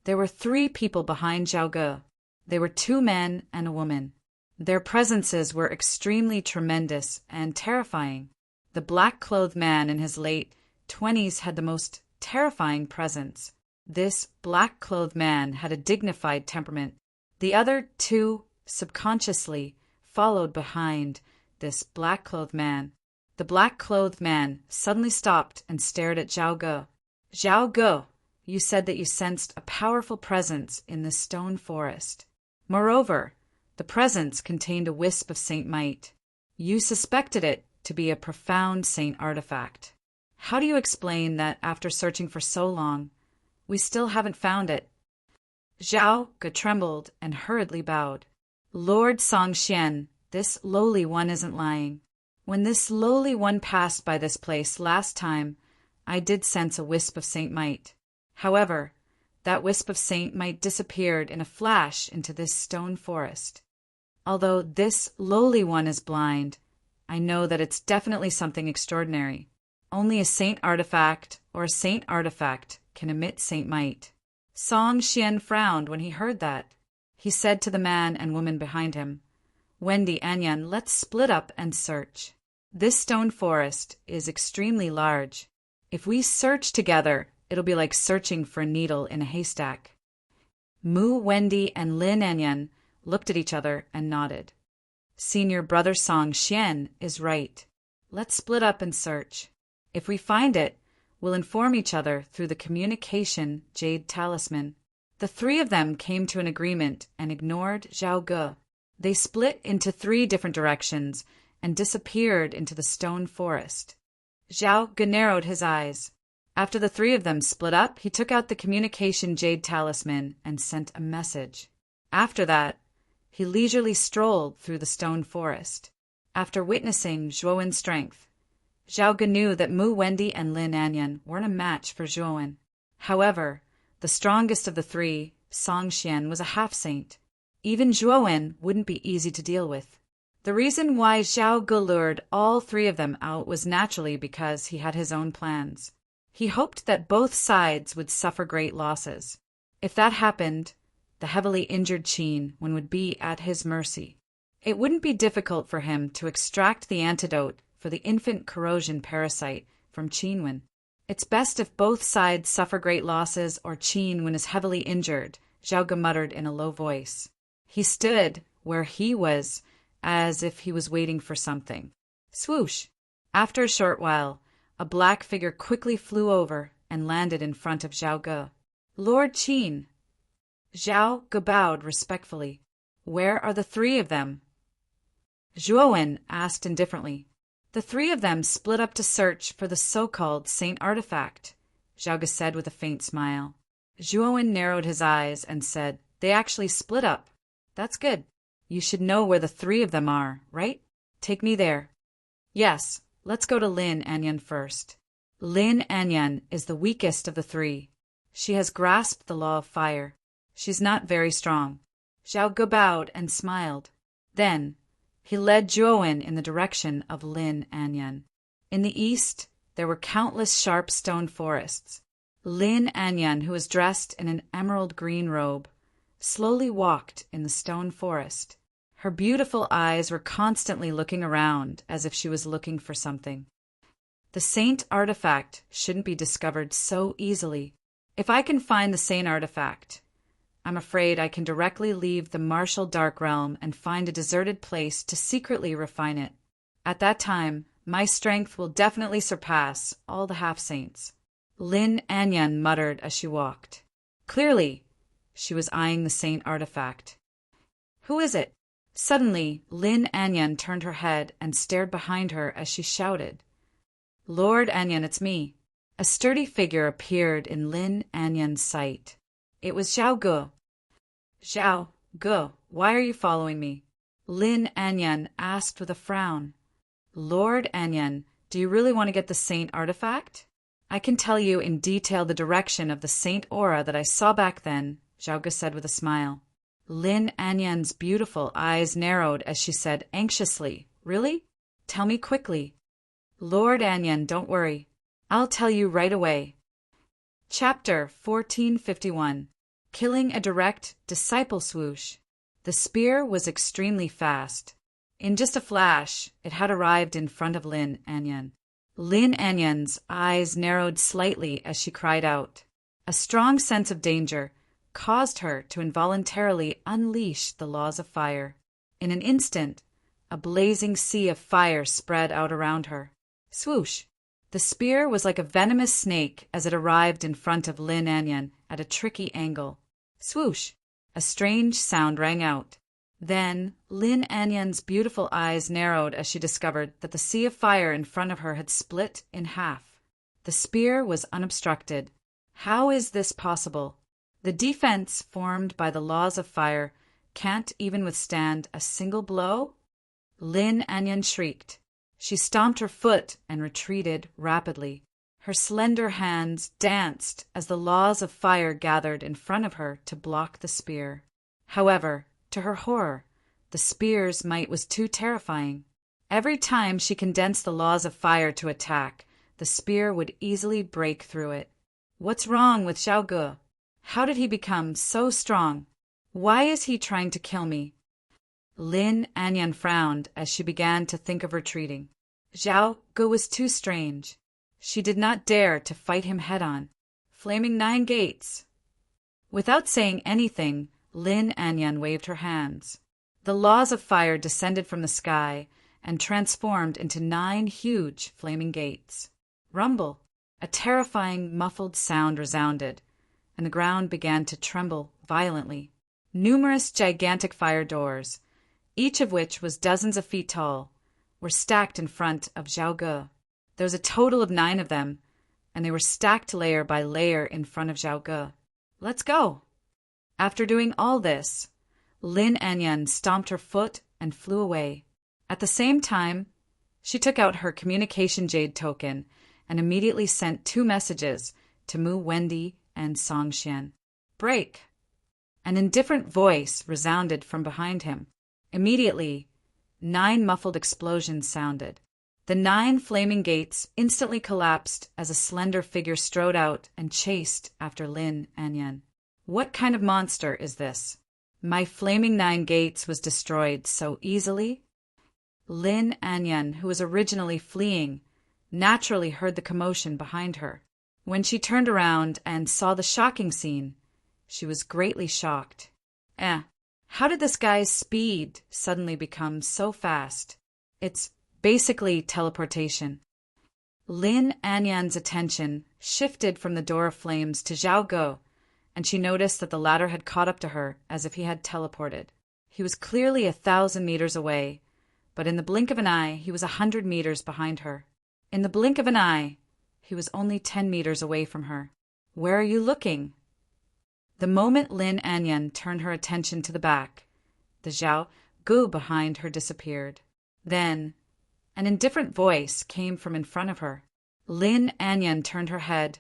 There were 3 people behind Zhao Ge. They were 2 men and a woman. Their presences were extremely tremendous and terrifying. The black-clothed man in his late 20s had the most terrifying presence. This black-clothed man had a dignified temperament. The other 2 subconsciously followed behind this black-clothed man. The black-clothed man suddenly stopped and stared at Zhao Ge. Zhao Ge, you said that you sensed a powerful presence in this stone forest. Moreover, the presence contained a wisp of Saint Might. You suspected it to be a profound saint artifact. How do you explain that after searching for so long, we still haven't found it? Zhao Ge trembled and hurriedly bowed. Lord Songxian, this lowly one isn't lying. When this lowly one passed by this place last time, I did sense a wisp of Saint Might. However, that wisp of Saint Might disappeared in a flash into this stone forest. Although this lowly one is blind, I know that it's definitely something extraordinary. Only a saint artifact or a saint artifact can emit Saint Might. Song Xian frowned when he heard that. He said to the man and woman behind him, Wendy, Anyan, let's split up and search. This stone forest is extremely large. If we search together, it'll be like searching for a needle in a haystack. Mu Wendy and Lin Anyan looked at each other and nodded. Senior brother Song Xian is right. Let's split up and search. If we find it, we'll inform each other through the communication jade talisman. The three of them came to an agreement and ignored Zhao Ge. They split into 3 different directions and disappeared into the stone forest. Zhao Ge narrowed his eyes. After the 3 of them split up, he took out the communication jade talisman and sent a message. After that, he leisurely strolled through the stone forest. After witnessing Zhuowen's strength, Zhao Ge knew that Mu Wendy and Lin Anyan weren't a match for Zhuowen. However, the strongest of the 3, Song Xian, was a half-saint. Even Zhuowen wouldn't be easy to deal with. The reason why Zhao Ge lured all 3 of them out was naturally because he had his own plans. He hoped that both sides would suffer great losses. If that happened, the heavily injured Qin Wen would be at his mercy. It wouldn't be difficult for him to extract the antidote for the infant corrosion parasite from Qin Wen. It's best if both sides suffer great losses or Qin Wen is heavily injured, Zhao Ge muttered in a low voice. He stood where he was, as if he was waiting for something. Swoosh! After a short while, a black figure quickly flew over and landed in front of Zhao Ge. Lord Qin. Zhao Ge bowed respectfully. Where are the 3 of them? Zhuowen asked indifferently. The 3 of them split up to search for the so-called saint artifact, Zhao Ge said with a faint smile. Zhuowen narrowed his eyes and said, They actually split up. That's good. You should know where the 3 of them are, right? Take me there. Yes, let's go to Lin Anyan first. Lin Anyan is the weakest of the 3. She has grasped the law of fire. She's not very strong. Zhao Ge bowed and smiled. Then, he led Zhuowen in the direction of Lin Anyan. In the east, there were countless sharp stone forests. Lin Anyan, who was dressed in an emerald green robe, slowly walked in the stone forest. Her beautiful eyes were constantly looking around as if she was looking for something. The saint artifact shouldn't be discovered so easily. If I can find the saint artifact, I'm afraid I can directly leave the martial dark realm and find a deserted place to secretly refine it. At that time, my strength will definitely surpass all the half-saints. Lin Anyan muttered as she walked. Clearly, she was eyeing the saint artifact. Who is it? Suddenly, Lin Anyan turned her head and stared behind her as she shouted. Lord Anyan, it's me. A sturdy figure appeared in Lin Anyan's sight. It was Zhao Ge. Zhao Ge, why are you following me? Lin Anyan asked with a frown. Lord Anyan, do you really want to get the saint artifact? I can tell you in detail the direction of the saint aura that I saw back then, Zhao Ge said with a smile. Lin Anyan's beautiful eyes narrowed as she said anxiously, Really? Tell me quickly. Lord Anyan, don't worry. I'll tell you right away. Chapter 1451. Killing a direct disciple swoosh. The spear was extremely fast. In just a flash, it had arrived in front of Lin Anyan. Lin Anyan's eyes narrowed slightly as she cried out. A strong sense of danger caused her to involuntarily unleash the laws of fire. In an instant, a blazing sea of fire spread out around her. Swoosh! The spear was like a venomous snake as it arrived in front of Lin Anyan at a tricky angle. Swoosh! A strange sound rang out. Then Lin Anyan's beautiful eyes narrowed as she discovered that the sea of fire in front of her had split in half. The spear was unobstructed. How is this possible? The defense formed by the laws of fire can't even withstand a single blow? Lin Anyan shrieked. She stomped her foot and retreated rapidly. Her slender hands danced as the laws of fire gathered in front of her to block the spear. However, to her horror, the spear's might was too terrifying. Every time she condensed the laws of fire to attack, the spear would easily break through it. What's wrong with Zhao Ge? How did he become so strong? Why is he trying to kill me? Lin Anyan frowned as she began to think of retreating. Zhao Ge was too strange. She did not dare to fight him head-on. Flaming 9 gates. Without saying anything, Lin Anyan waved her hands. The laws of fire descended from the sky and transformed into 9 huge flaming gates. Rumble! A terrifying, muffled sound resounded, and the ground began to tremble violently. Numerous gigantic fire doors, each of which was dozens of feet tall, were stacked in front of Zhao Ge. There was a total of 9 of them, and they were stacked layer by layer in front of Zhao Ge. Let's go! After doing all this, Lin Anyan stomped her foot and flew away. At the same time, she took out her communication jade token and immediately sent 2 messages to Mu Wendy and Song Xian. Break! An indifferent voice resounded from behind him. Immediately, 9 muffled explosions sounded. The 9 flaming gates instantly collapsed as a slender figure strode out and chased after Lin Anyan. What kind of monster is this? My flaming 9 gates was destroyed so easily? Lin Anyan, who was originally fleeing, naturally heard the commotion behind her. When she turned around and saw the shocking scene, she was greatly shocked. How did this guy's speed suddenly become so fast? It's basically teleportation. Lin Anyan's attention shifted from the door of flames to Zhao Ge, and she noticed that the latter had caught up to her as if he had teleported. He was clearly 1,000 meters away, but in the blink of an eye, he was 100 meters behind her. In the blink of an eye, he was only 10 meters away from her. Where are you looking? The moment Lin Anyan turned her attention to the back, the Zhao Ge behind her disappeared. Then, an indifferent voice came from in front of her. Lin Anyan turned her head,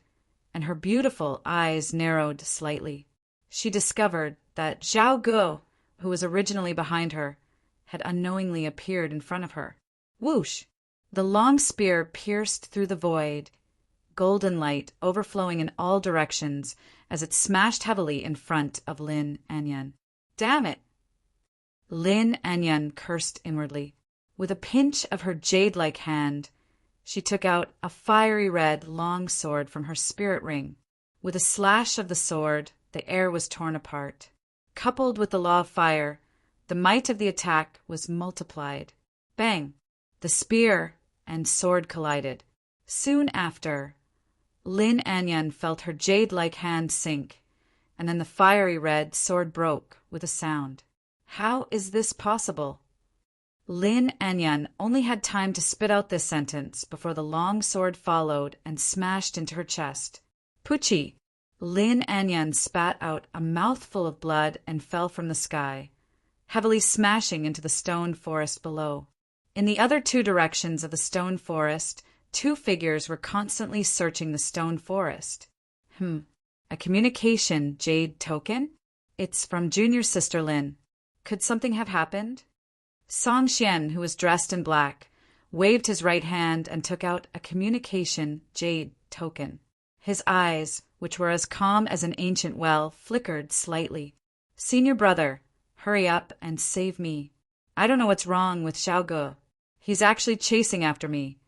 and her beautiful eyes narrowed slightly. She discovered that Zhao Ge, who was originally behind her, had unknowingly appeared in front of her. Whoosh! The long spear pierced through the void, golden light overflowing in all directions as it smashed heavily in front of Lin Anyan. Damn it! Lin Anyan cursed inwardly. With a pinch of her jade-like hand, she took out a fiery red long sword from her spirit ring. With a slash of the sword, the air was torn apart. Coupled with the law of fire, the might of the attack was multiplied. Bang! The spear and sword collided. Soon after, Lin Anyan felt her jade-like hand sink, and then the fiery red sword broke with a sound. How is this possible? Lin Anyan only had time to spit out this sentence before the long sword followed and smashed into her chest. Poochie! Lin Anyan spat out a mouthful of blood and fell from the sky, heavily smashing into the stone forest below. In the other 2 directions of the stone forest, 2 figures were constantly searching the stone forest. A communication jade token? It's from junior sister Lin. Could something have happened? Song Xian, who was dressed in black, waved his right hand and took out a communication jade token. His eyes, which were as calm as an ancient well, flickered slightly. Senior brother, hurry up and save me. I don't know what's wrong with Zhao Ge. He's actually chasing after me,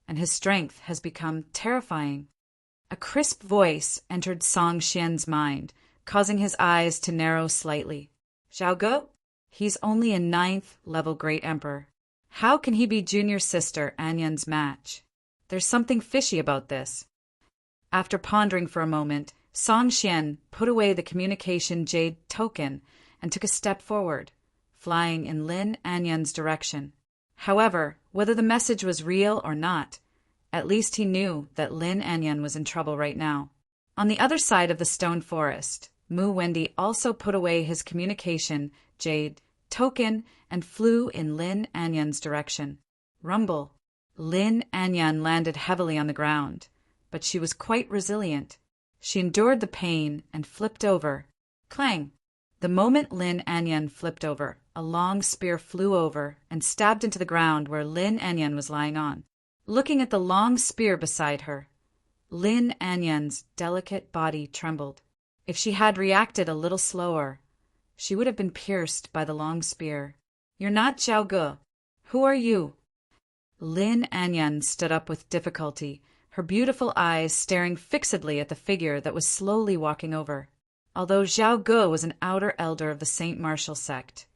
and his strength has become terrifying. A crisp voice entered Song Xian's mind, causing his eyes to narrow slightly. Zhao Ge? He's only a 9th level Great Emperor. How can he be junior sister Anyan's match? There's something fishy about this. After pondering for a moment, Song Xian put away the communication jade token and took a step forward, flying in Lin Anyan's direction. However, whether the message was real or not, at least he knew that Lin Anyan was in trouble right now. On the other side of the stone forest, Mu Wendy also put away his communication jade token and flew in Lin Anyan's direction. Rumble. Lin Anyan landed heavily on the ground, but she was quite resilient. She endured the pain and flipped over. Clang! The moment Lin Anyan flipped over, a long spear flew over and stabbed into the ground where Lin Anyan was lying on. Looking at the long spear beside her, Lin Anyan's delicate body trembled. If she had reacted a little slower, she would have been pierced by the long spear. You're not Zhao Ge. Who are you? Lin Anyan stood up with difficulty, her beautiful eyes staring fixedly at the figure that was slowly walking over. Although Zhao Ge was an outer elder of the Saint Martial sect,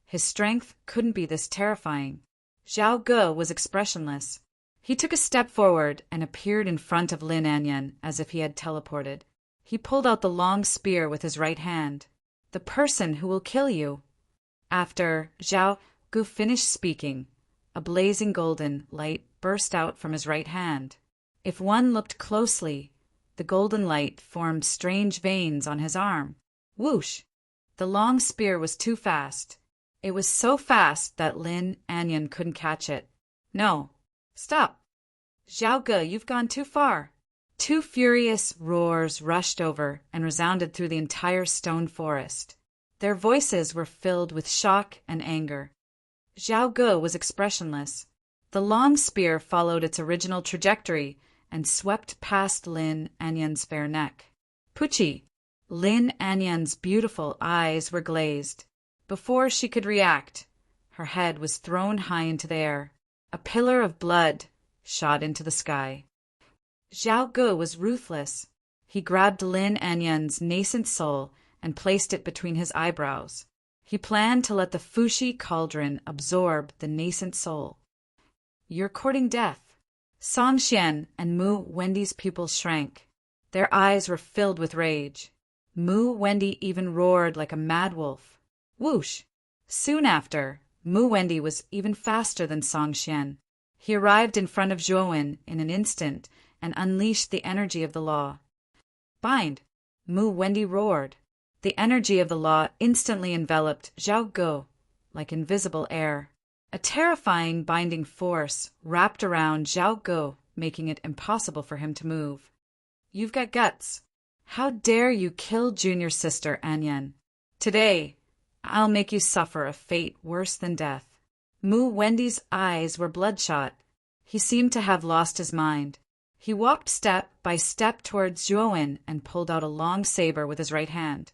his strength couldn't be this terrifying. Zhao Ge was expressionless. He took a step forward and appeared in front of Lin Anyan as if he had teleported. He pulled out the long spear with his right hand. The person who will kill you. After Zhao Ge finished speaking, a blazing golden light burst out from his right hand. If one looked closely, the golden light formed strange veins on his arm. Whoosh! The long spear was too fast. It was so fast that Lin Anyan couldn't catch it. No. Stop! Zhao Ge, you've gone too far. Two furious roars rushed over and resounded through the entire stone forest. Their voices were filled with shock and anger. Zhao Ge was expressionless. The long spear followed its original trajectory and swept past Lin Anyan's fair neck. Pucci! Lin Anyan's beautiful eyes were glazed. Before she could react, her head was thrown high into the air. A pillar of blood shot into the sky. Zhao Ge was ruthless. He grabbed Lin Anyan's nascent soul and placed it between his eyebrows. He planned to let the Fushi cauldron absorb the nascent soul. You're courting death. Song Xian and Mu Wendy's pupils shrank. Their eyes were filled with rage. Mu Wendy even roared like a mad wolf. Whoosh! Soon after, Mu Wendy was even faster than Song Xian. He arrived in front of Zhuowen in an instant and unleashed the energy of the law. Bind! Mu Wendy roared. The energy of the law instantly enveloped Zhao Ge like invisible air. A terrifying binding force wrapped around Zhao Ge, making it impossible for him to move. You've got guts. How dare you kill junior sister Anyan? Today, I'll make you suffer a fate worse than death. Mu Wendy's eyes were bloodshot. He seemed to have lost his mind. He walked step by step towards Zhuowen and pulled out a long saber with his right hand.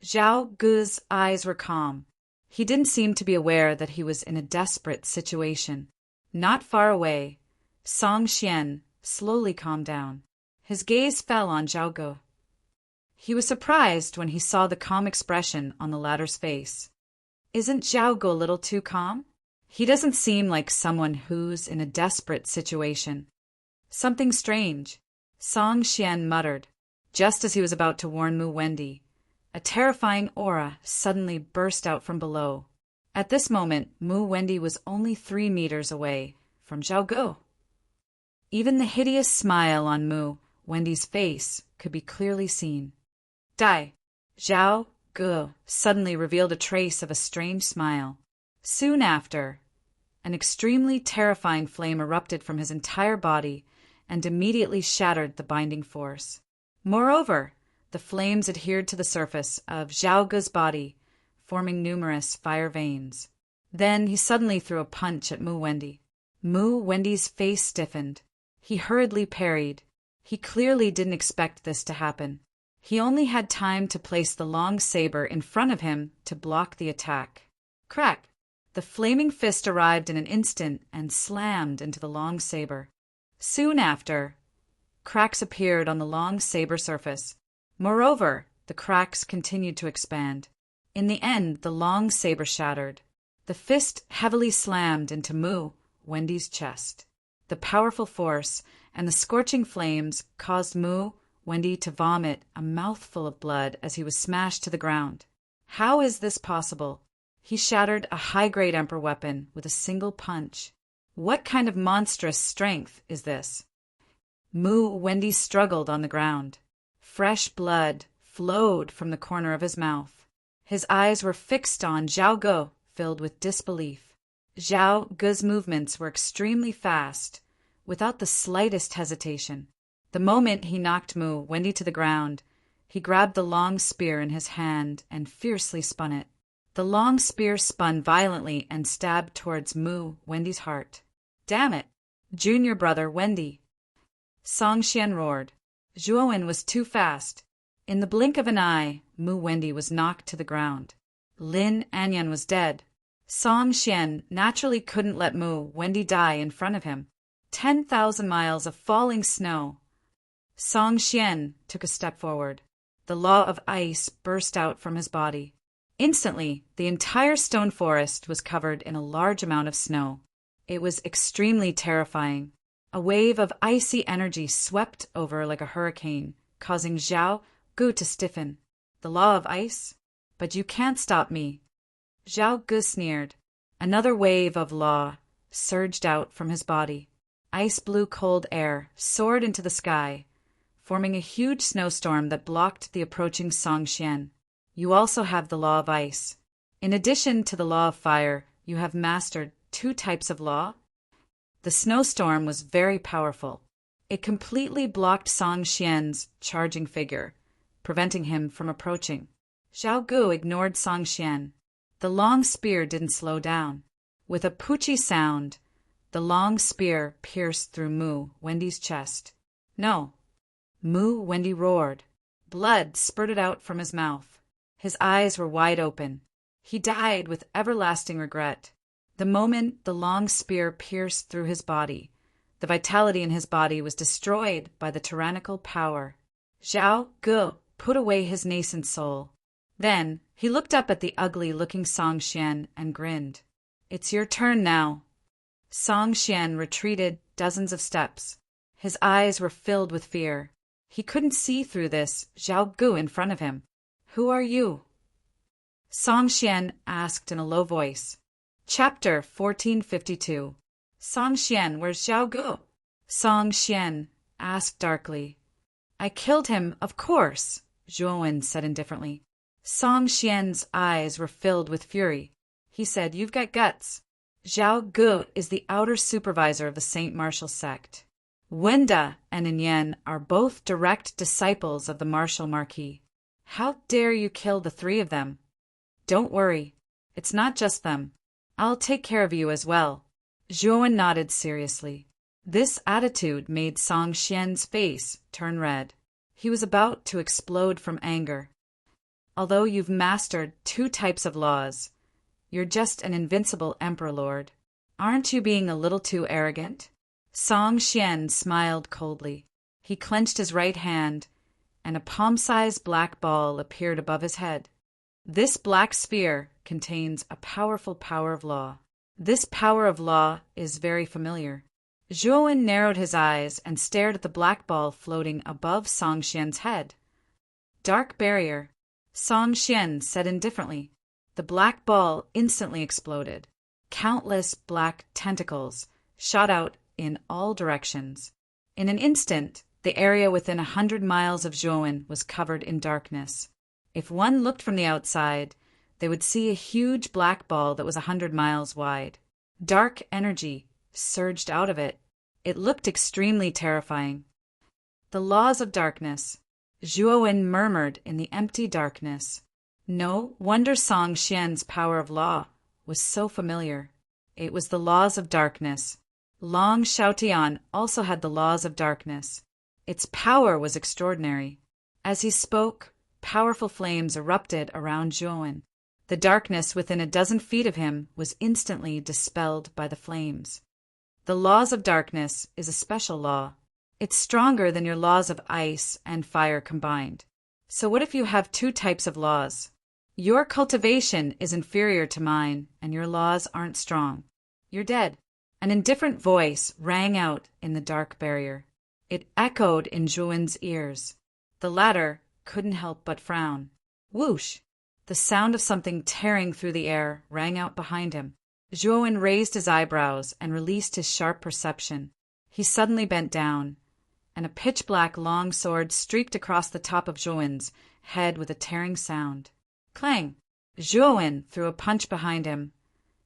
Zhao Ge's eyes were calm. He didn't seem to be aware that he was in a desperate situation. Not far away, Song Xian slowly calmed down. His gaze fell on Zhao Ge. He was surprised when he saw the calm expression on the latter's face. Isn't Zhao Ge a little too calm? He doesn't seem like someone who's in a desperate situation. Something strange, Song Xian muttered, just as he was about to warn Mu Wendy. A terrifying aura suddenly burst out from below. At this moment, Mu Wendy was only 3 meters away from Zhao Ge. Even the hideous smile on Mu Wendy's face could be clearly seen. Die! Zhao Ge suddenly revealed a trace of a strange smile. Soon after, an extremely terrifying flame erupted from his entire body and immediately shattered the binding force. Moreover, the flames adhered to the surface of Zhao Ge's body, forming numerous fire veins. Then he suddenly threw a punch at Mu Wendy. Mu Wendy's face stiffened. He hurriedly parried. He clearly didn't expect this to happen. He only had time to place the long saber in front of him to block the attack. Crack! The flaming fist arrived in an instant and slammed into the long saber. Soon after, cracks appeared on the long saber surface. Moreover, the cracks continued to expand. In the end, the long saber shattered. The fist heavily slammed into Mu Wendy's chest. The powerful force and the scorching flames caused Mu Wendy to vomit a mouthful of blood as he was smashed to the ground. How is this possible? He shattered a high-grade Emperor weapon with a single punch. What kind of monstrous strength is this? Mu Wendy struggled on the ground. Fresh blood flowed from the corner of his mouth. His eyes were fixed on Zhao Ge, filled with disbelief. Zhao Ge's movements were extremely fast, without the slightest hesitation. The moment he knocked Mu Wendy to the ground, he grabbed the long spear in his hand and fiercely spun it. The long spear spun violently and stabbed towards Mu Wendy's heart. "Damn it! Junior brother Wendy!" Song Xian roared. Zhuowen was too fast. In the blink of an eye, Mu Wendy was knocked to the ground. Lin Anyan was dead. Song Xian naturally couldn't let Mu Wendy die in front of him. 10,000 miles of falling snow. Song Xian took a step forward. The law of ice burst out from his body. Instantly, the entire stone forest was covered in a large amount of snow. It was extremely terrifying. A wave of icy energy swept over like a hurricane, causing Zhao Ge to stiffen. The law of ice? But you can't stop me. Zhao Ge sneered. Another wave of law surged out from his body. Ice blue cold air soared into the sky, forming a huge snowstorm that blocked the approaching Song Xian. You also have the law of ice. In addition to the law of fire, you have mastered 2 types of law. The snowstorm was very powerful. It completely blocked Song Xian's charging figure, preventing him from approaching. Zhao Ge ignored Song Xian. The long spear didn't slow down. With a poochie sound, the long spear pierced through Mu Wendy's chest. No. Mu Wendy roared. Blood spurted out from his mouth. His eyes were wide open. He died with everlasting regret. The moment the long spear pierced through his body, the vitality in his body was destroyed by the tyrannical power. Zhao Ge put away his nascent soul. Then he looked up at the ugly-looking Song Xian and grinned. "It's your turn now." Song Xian retreated dozens of steps. His eyes were filled with fear. He couldn't see through this Zhao Ge in front of him. "Who are you?" Song Xian asked in a low voice. Chapter 1452. Song Xian, where's Zhao Ge? Song Xian asked darkly. "I killed him, of course," Zhuowen said indifferently. Song Xian's eyes were filled with fury. He said, "You've got guts. Zhao Ge is the outer supervisor of the Saint Martial sect. Wenda and Inyen are both direct disciples of the Martial Marquis. How dare you kill the 3 of them? Don't worry. It's not just them. I'll take care of you as well." Zhuowen nodded seriously. This attitude made Song Xian's face turn red. He was about to explode from anger. "Although you've mastered 2 types of laws, you're just an invincible Emperor Lord. Aren't you being a little too arrogant?" Song Xian smiled coldly. He clenched his right hand, and a palm-sized black ball appeared above his head. This black sphere contains a powerful power of law. This power of law is very familiar. Zhuowen narrowed his eyes and stared at the black ball floating above Song Xian's head. "Dark barrier," Song Xian said indifferently. The black ball instantly exploded. Countless black tentacles shot out in all directions. In an instant, the area within 100 miles of Zhuowen was covered in darkness. If one looked from the outside, they would see a huge black ball that was 100 miles wide. Dark energy surged out of it. It looked extremely terrifying. "The laws of darkness," Zhuowen murmured in the empty darkness. No wonder Song Xian's power of law was so familiar. It was the laws of darkness. Long Xiaotian also had the laws of darkness. Its power was extraordinary. As he spoke, powerful flames erupted around Zhuowen. The darkness within a dozen feet of him was instantly dispelled by the flames. The laws of darkness is a special law. It's stronger than your laws of ice and fire combined. So what if you have 2 types of laws? Your cultivation is inferior to mine, and your laws aren't strong. You're dead. An indifferent voice rang out in the dark barrier. It echoed in Zhuowen's ears. The latter couldn't help but frown. Whoosh! The sound of something tearing through the air rang out behind him. Zhuowen raised his eyebrows and released his sharp perception. He suddenly bent down, and a pitch-black long sword streaked across the top of Zhuowen's head with a tearing sound. Clang! Zhuowen threw a punch behind him,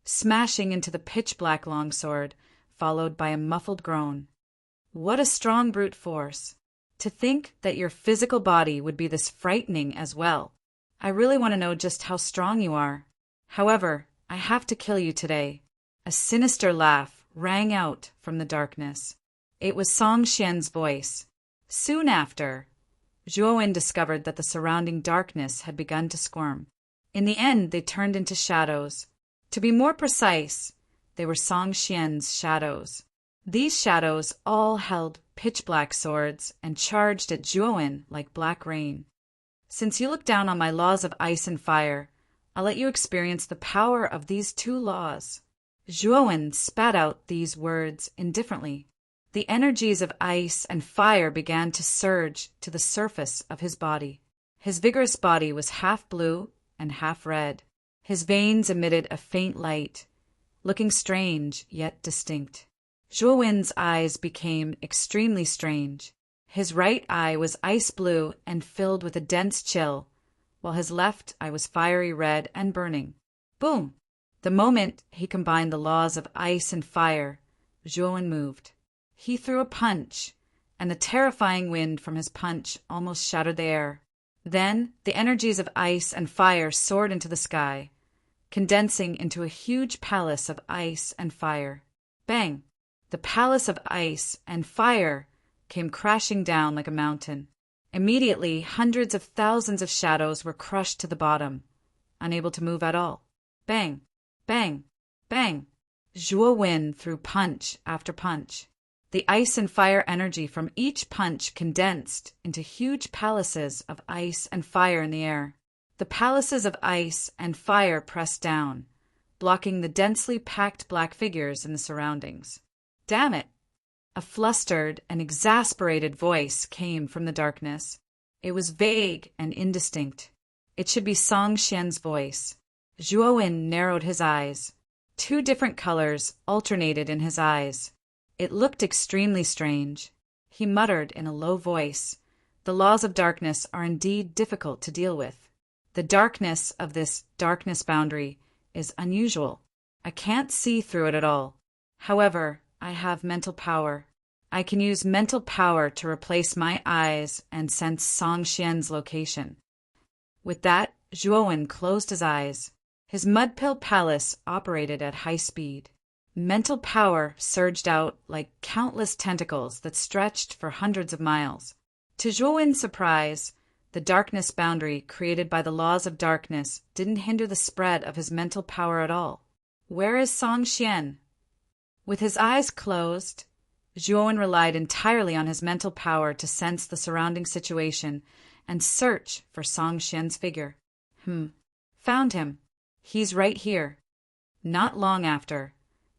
smashing into the pitch-black longsword, followed by a muffled groan. What a strong brute force! To think that your physical body would be this frightening as well. I really want to know just how strong you are. However, I have to kill you today. A sinister laugh rang out from the darkness. It was Song Xian's voice. Soon after, Zhuowen discovered that the surrounding darkness had begun to squirm. In the end, they turned into shadows. To be more precise, they were Song Xian's shadows. These shadows all held pitch-black swords and charged at Zhuowen like black rain. Since you look down on my laws of ice and fire, I'll let you experience the power of these two laws. Zhuowen spat out these words indifferently. The energies of ice and fire began to surge to the surface of his body. His vigorous body was half blue and half red. His veins emitted a faint light, looking strange yet distinct. Zhuowen's eyes became extremely strange. His right eye was ice blue and filled with a dense chill, while his left eye was fiery red and burning. Boom! The moment he combined the laws of ice and fire, Zhuowen moved. He threw a punch, and the terrifying wind from his punch almost shattered the air. Then the energies of ice and fire soared into the sky, condensing into a huge palace of ice and fire. Bang! The palace of ice and fire came crashing down like a mountain. Immediately, hundreds of thousands of shadows were crushed to the bottom, unable to move at all. Bang! Bang! Bang! Zhuowen threw punch after punch. The ice and fire energy from each punch condensed into huge palaces of ice and fire in the air. The palaces of ice and fire pressed down, blocking the densely packed black figures in the surroundings. Damn it! A flustered and exasperated voice came from the darkness. It was vague and indistinct. It should be Song Xian's voice. Zhuowen narrowed his eyes. Two different colors alternated in his eyes. It looked extremely strange. He muttered in a low voice, "The laws of darkness are indeed difficult to deal with. The darkness of this darkness boundary is unusual. I can't see through it at all. However, I have mental power. I can use mental power to replace my eyes and sense Song Xian's location." With that, Zhuowen closed his eyes. His mud-pill palace operated at high speed. Mental power surged out like countless tentacles that stretched for hundreds of miles. To Zhuowen's surprise, the darkness boundary created by the laws of darkness didn't hinder the spread of his mental power at all. Where is Song Xian? With his eyes closed, Zhuowen relied entirely on his mental power to sense the surrounding situation and search for Song Xian's figure. Found him. He's right here. Not long after,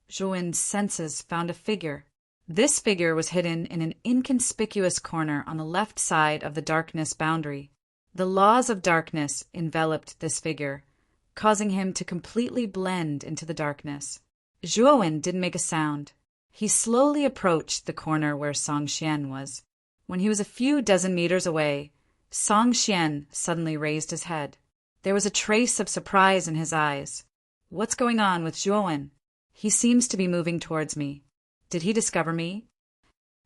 Zhuowen's senses found a figure. This figure was hidden in an inconspicuous corner on the left side of the darkness boundary. The laws of darkness enveloped this figure, causing him to completely blend into the darkness. Zhuowen didn't make a sound. He slowly approached the corner where Song Xian was. When he was a few dozen meters away, Song Xian suddenly raised his head. There was a trace of surprise in his eyes. "What's going on with Zhuowen? He seems to be moving towards me. Did he discover me?"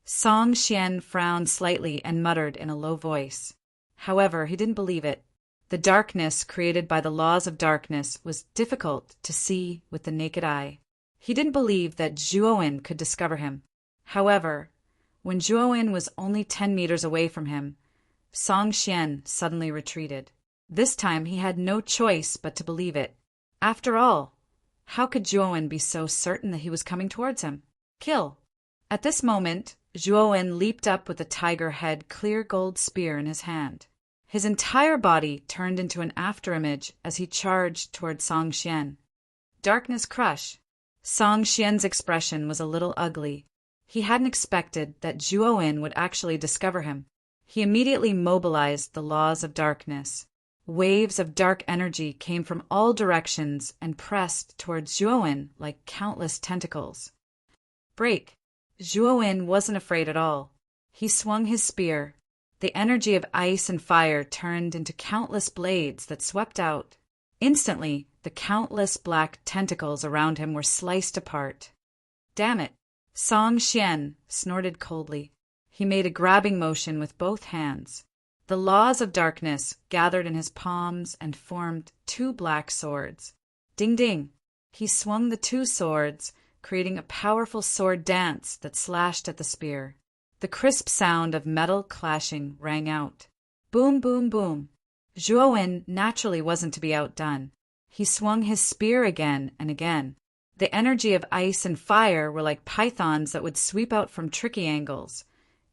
Song Xian frowned slightly and muttered in a low voice. However, he didn't believe it. The darkness created by the laws of darkness was difficult to see with the naked eye. He didn't believe that Zhuowen could discover him. However, when Zhuowen was only 10 meters away from him, Song Xian suddenly retreated. This time he had no choice but to believe it. After all, how could Zhuowen be so certain that he was coming towards him? Kill! At this moment, Zhuowen leaped up with the tiger head clear gold spear in his hand. His entire body turned into an afterimage as he charged toward Song Xian. Darkness crush. Song Xian's expression was a little ugly. He hadn't expected that Zhuowen would actually discover him. He immediately mobilized the laws of darkness. Waves of dark energy came from all directions and pressed towards Zhuowen like countless tentacles. Break! Zhuowen wasn't afraid at all. He swung his spear. The energy of ice and fire turned into countless blades that swept out. Instantly, the countless black tentacles around him were sliced apart. Damn it! Song Xian snorted coldly. He made a grabbing motion with both hands. The laws of darkness gathered in his palms and formed two black swords. Ding ding! He swung the two swords, creating a powerful sword dance that slashed at the spear. The crisp sound of metal clashing rang out. Boom, boom, boom. Zhuowen naturally wasn't to be outdone. He swung his spear again and again. The energy of ice and fire were like pythons that would sweep out from tricky angles,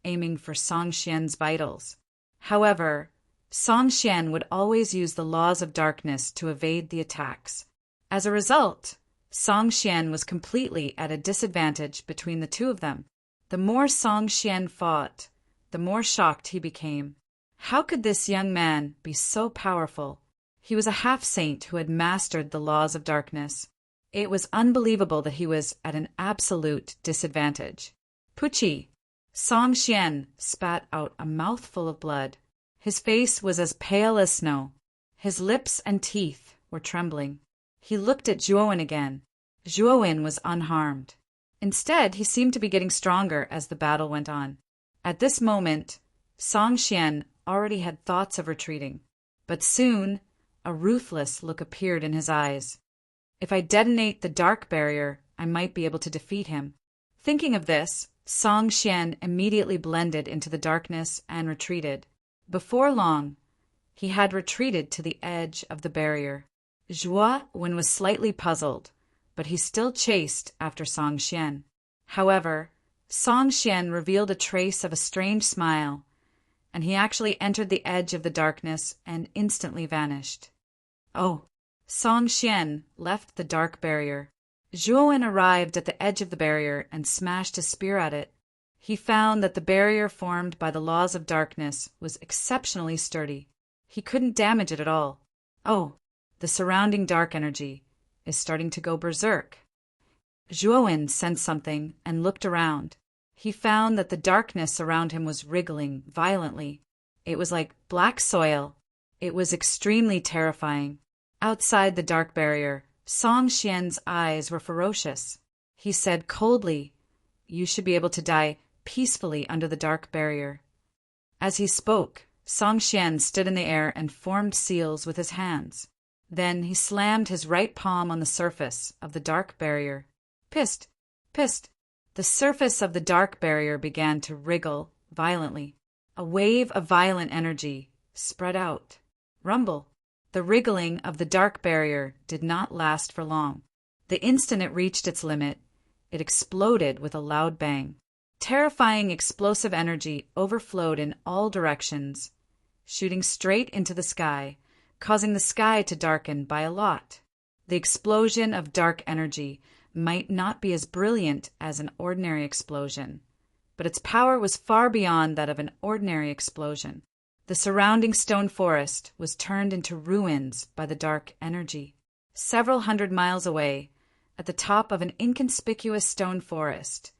aiming for Song Xian's vitals. However, Song Xian would always use the laws of darkness to evade the attacks. As a result, Song Xian was completely at a disadvantage between the two of them. The more Song Xian fought, the more shocked he became. How could this young man be so powerful? He was a half-saint who had mastered the laws of darkness. It was unbelievable that he was at an absolute disadvantage. Puchi! Song Xian spat out a mouthful of blood. His face was as pale as snow. His lips and teeth were trembling. He looked at Zhuowen again. Zhuowen was unharmed. Instead, he seemed to be getting stronger as the battle went on. At this moment, Song Xian already had thoughts of retreating. But soon, a ruthless look appeared in his eyes. If I detonate the dark barrier, I might be able to defeat him. Thinking of this, Song Xian immediately blended into the darkness and retreated. Before long, he had retreated to the edge of the barrier. Zhuowen was slightly puzzled, but he still chased after Song Xian. However, Song Xian revealed a trace of a strange smile, and he actually entered the edge of the darkness and instantly vanished. Oh! Song Xian left the dark barrier. Zhuowen arrived at the edge of the barrier and smashed his spear at it. He found that the barrier formed by the laws of darkness was exceptionally sturdy. He couldn't damage it at all. Oh, the surrounding dark energy is starting to go berserk. Zhuowen sensed something and looked around. He found that the darkness around him was wriggling violently. It was like black soil. It was extremely terrifying. Outside the dark barrier, Song Xian's eyes were ferocious. He said coldly, "You should be able to die peacefully under the dark barrier." As he spoke, Song Xian stood in the air and formed seals with his hands. Then he slammed his right palm on the surface of the dark barrier. Pist! Pist! The surface of the dark barrier began to wriggle violently. A wave of violent energy spread out. Rumble! The wriggling of the dark barrier did not last for long. The instant it reached its limit, it exploded with a loud bang. Terrifying explosive energy overflowed in all directions, shooting straight into the sky, causing the sky to darken by a lot. The explosion of dark energy might not be as brilliant as an ordinary explosion, but its power was far beyond that of an ordinary explosion. The surrounding stone forest was turned into ruins by the dark energy. Several hundred miles away, at the top of an inconspicuous stone forest,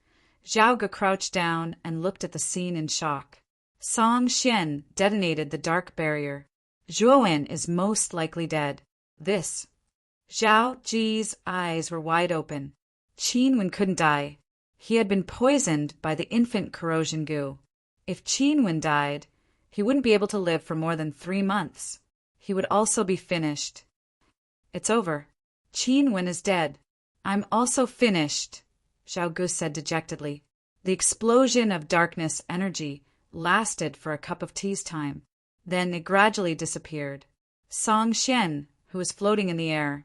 Zhao Ge crouched down and looked at the scene in shock. Song Xian detonated the dark barrier. Zhuowen is most likely dead. This. Zhao Ji's eyes were wide open. Qin Wen couldn't die. He had been poisoned by the infant corrosion goo. If Qin Wen died, he wouldn't be able to live for more than 3 months. He would also be finished. It's over. Qin Wen is dead. I'm also finished, Zhao Ge said dejectedly. The explosion of darkness energy lasted for a cup of tea's time. Then it gradually disappeared. Song Xian, who was floating in the air,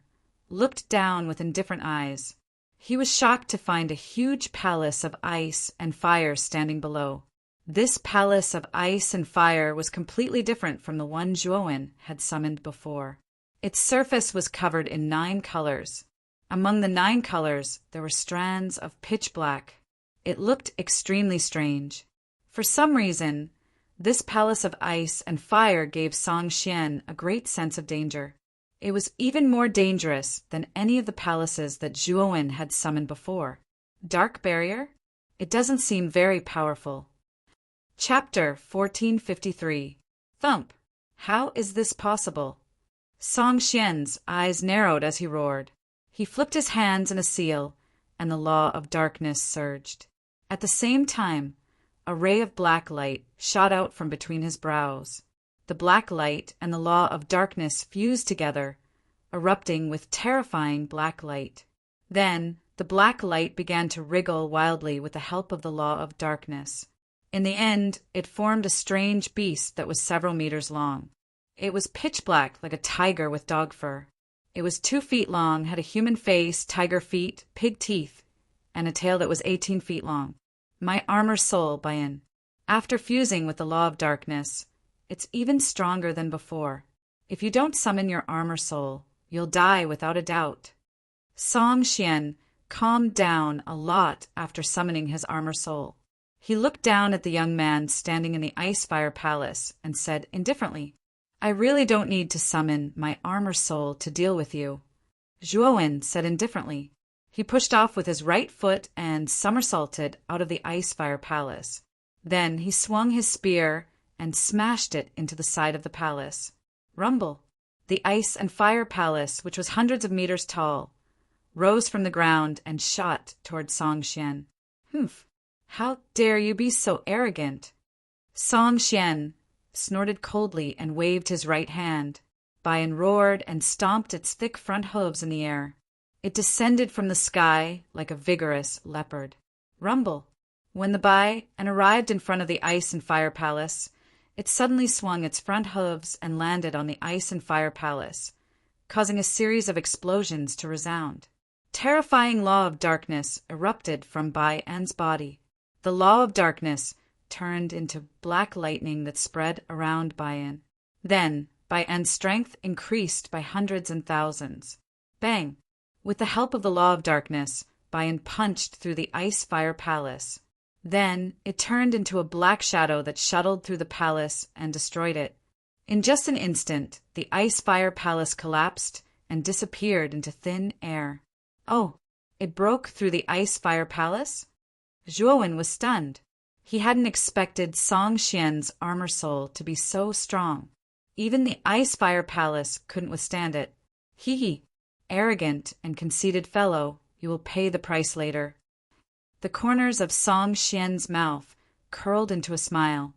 looked down with indifferent eyes. He was shocked to find a huge palace of ice and fire standing below. This palace of ice and fire was completely different from the one Zhuowen had summoned before. Its surface was covered in 9 colors. Among the 9 colors, there were strands of pitch black. It looked extremely strange. For some reason, this palace of ice and fire gave Song Xian a great sense of danger. It was even more dangerous than any of the palaces that Zhuowen had summoned before. Dark barrier? It doesn't seem very powerful. Chapter 1453. Thump! How is this possible? Song Xian's eyes narrowed as he roared. He flipped his hands in a seal, and the law of darkness surged. At the same time, a ray of black light shot out from between his brows. The black light and the law of darkness fused together, erupting with terrifying black light. Then, the black light began to wriggle wildly with the help of the law of darkness. In the end, it formed a strange beast that was several meters long. It was pitch black like a tiger with dog fur. It was 2 feet long, had a human face, tiger feet, pig teeth, and a tail that was 18 feet long. My armor soul, Bayan. After fusing with the law of darkness, it's even stronger than before. If you don't summon your armor soul, you'll die without a doubt. Song Xian calmed down a lot after summoning his armor soul. He looked down at the young man standing in the ice fire palace and said indifferently, I really don't need to summon my armor soul to deal with you. Zhuowen said indifferently. He pushed off with his right foot and somersaulted out of the ice fire palace. Then he swung his spear and smashed it into the side of the palace. Rumble! The ice and fire palace, which was hundreds of meters tall, rose from the ground and shot toward Song Xian. Humph! How dare you be so arrogant? Song Xian snorted coldly and waved his right hand. Bayan roared and stomped its thick front hooves in the air. It descended from the sky like a vigorous leopard. Rumble! When the Bayan arrived in front of the ice and fire palace, it suddenly swung its front hooves and landed on the ice and fire palace, causing a series of explosions to resound. Terrifying law of darkness erupted from Bayan's body. The law of darkness turned into black lightning that spread around Bayan. Then, Bayan's strength increased by hundreds and thousands. Bang! With the help of the law of darkness, Bayan punched through the ice-fire palace. Then, it turned into a black shadow that shuttled through the palace and destroyed it. In just an instant, the ice-fire palace collapsed and disappeared into thin air. Oh, it broke through the ice-fire palace? Zhuowen was stunned. He hadn't expected Song Xian's armor soul to be so strong. Even the ice-fire palace couldn't withstand it. Hee. Arrogant and conceited fellow, you will pay the price later. The corners of Song Xian's mouth curled into a smile,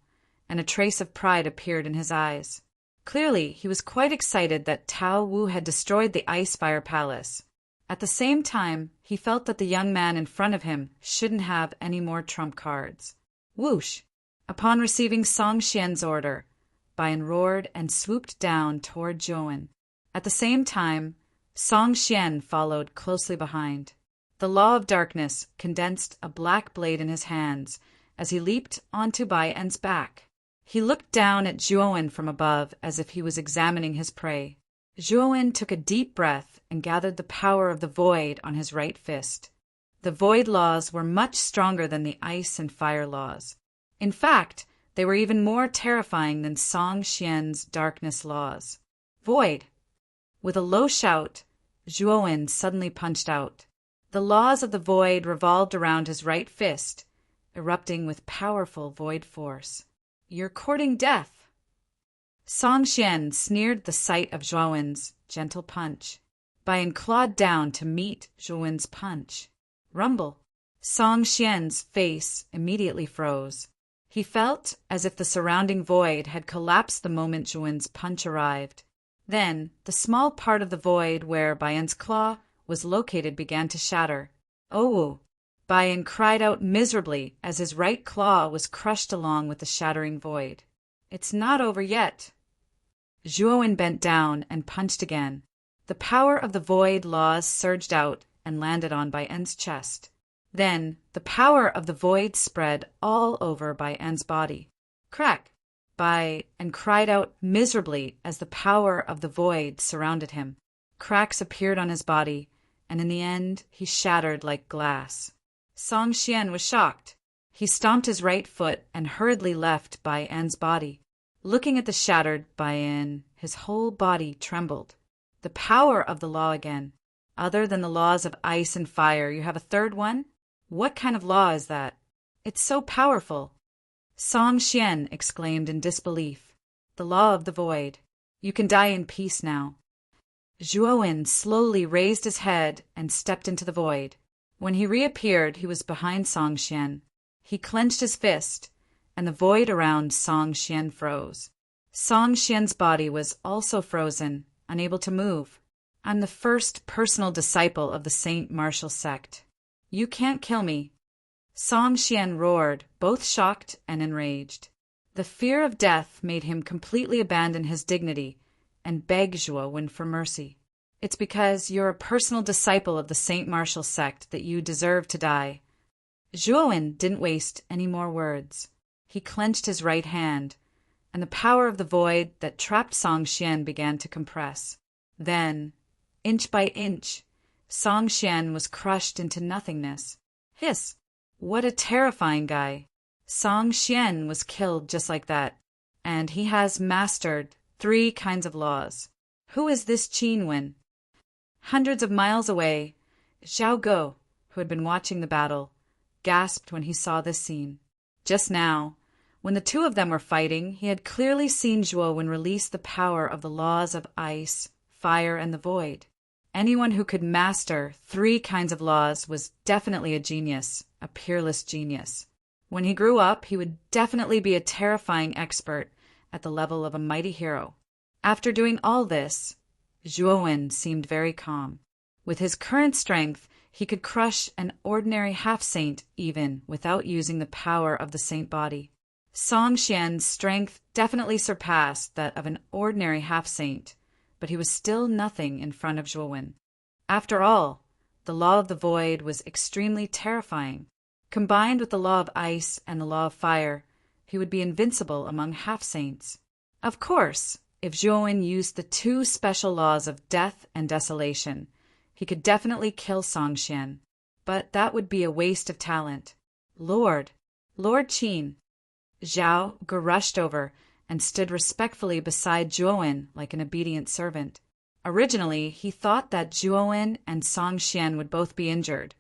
and a trace of pride appeared in his eyes. Clearly, he was quite excited that Tao Wu had destroyed the ice-fire palace. At the same time, he felt that the young man in front of him shouldn't have any more trump cards. Whoosh! Upon receiving Song Xian's order, Bayan roared and swooped down toward Zhuowen. At the same time, Song Xian followed closely behind. The law of darkness condensed a black blade in his hands as he leaped onto Bayan's back. He looked down at Zhuowen from above as if he was examining his prey. Zhuowen took a deep breath and gathered the power of the void on his right fist. The void laws were much stronger than the ice and fire laws. In fact, they were even more terrifying than Song Xian's darkness laws. Void! With a low shout, Zhuowen suddenly punched out. The laws of the void revolved around his right fist, erupting with powerful void force. You're courting death! Song Xian sneered the sight of Zhuowen's gentle punch. Bayan clawed down to meet Zhuowen's punch. Rumble! Song Xian's face immediately froze. He felt as if the surrounding void had collapsed the moment Zhuowen's punch arrived. Then, the small part of the void where Bayan's claw was located began to shatter. Oh! Bayan cried out miserably as his right claw was crushed along with the shattering void. It's not over yet. Zhuowen bent down and punched again. The power of the void laws surged out and landed on Bayan's chest. Then, the power of the void spread all over Bayan's body. Crack! Bayan cried out miserably as the power of the void surrounded him. Cracks appeared on his body, and in the end he shattered like glass. Song Xian was shocked. He stomped his right foot and hurriedly left Bai An's body. Looking at the shattered Bai An, his whole body trembled. The power of the law again. Other than the laws of ice and fire, you have a third one? What kind of law is that? It's so powerful. Song Xian exclaimed in disbelief. The law of the void. You can die in peace now. Zhuowen slowly raised his head and stepped into the void. When he reappeared, he was behind Song Xian. He clenched his fist, and the void around Song Xian froze. Song Xian's body was also frozen, unable to move. I'm the first personal disciple of the Saint Martial sect. You can't kill me. Song Xian roared, both shocked and enraged. The fear of death made him completely abandon his dignity and beg Zhuowen for mercy. It's because you're a personal disciple of the Saint Martial sect that you deserve to die. Zhuowen didn't waste any more words. He clenched his right hand, and the power of the void that trapped Song Xian began to compress. Then, inch by inch, Song Xian was crushed into nothingness. Hiss! What a terrifying guy! Song Xian was killed just like that, and he has mastered 3 kinds of laws. Who is this Qin Wen? Hundreds of miles away, Xiao Ge, who had been watching the battle, gasped when he saw this scene. Just now, when the two of them were fighting, he had clearly seen Zhuowen release the power of the laws of ice, fire, and the void. Anyone who could master 3 kinds of laws was definitely a genius, a peerless genius. When he grew up, he would definitely be a terrifying expert at the level of a mighty hero. After doing all this, Zhuowen seemed very calm. With his current strength, he could crush an ordinary half-saint even without using the power of the saint body. Song Xian's strength definitely surpassed that of an ordinary half-saint, but he was still nothing in front of Zhuowen. After all, the law of the void was extremely terrifying. Combined with the law of ice and the law of fire, he would be invincible among half-saints. Of course, if Zhuowen used the 2 special laws of death and desolation, he could definitely kill Song Xian, but that would be a waste of talent. Lord Qin. Zhao Ge rushed over and stood respectfully beside Zhuowen like an obedient servant. Originally, he thought that Zhuowen and Song Xian would both be injured,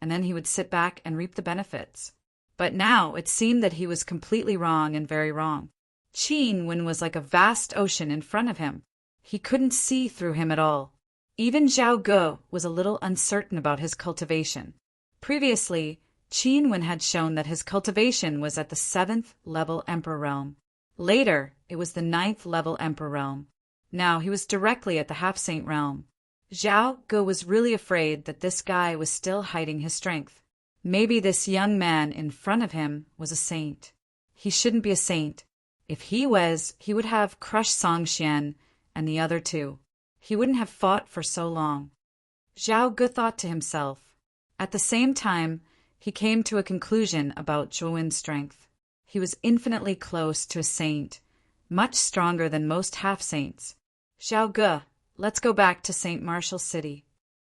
and then he would sit back and reap the benefits. But now it seemed that he was completely wrong and very wrong. Qin Wen was like a vast ocean in front of him. He couldn't see through him at all. Even Zhao Ge was a little uncertain about his cultivation. Previously, Qin Wen had shown that his cultivation was at the 7th level Emperor realm. Later, it was the 9th level Emperor realm. Now he was directly at the half-saint realm. Zhao Ge was really afraid that this guy was still hiding his strength. Maybe this young man in front of him was a saint. He shouldn't be a saint. If he was, he would have crushed Song Xian and the other 2. He wouldn't have fought for so long. Zhao Ge thought to himself. At the same time, he came to a conclusion about Zhuowen's strength. He was infinitely close to a saint, much stronger than most half-saints. Zhao Ge, let's go back to Saint Martial City.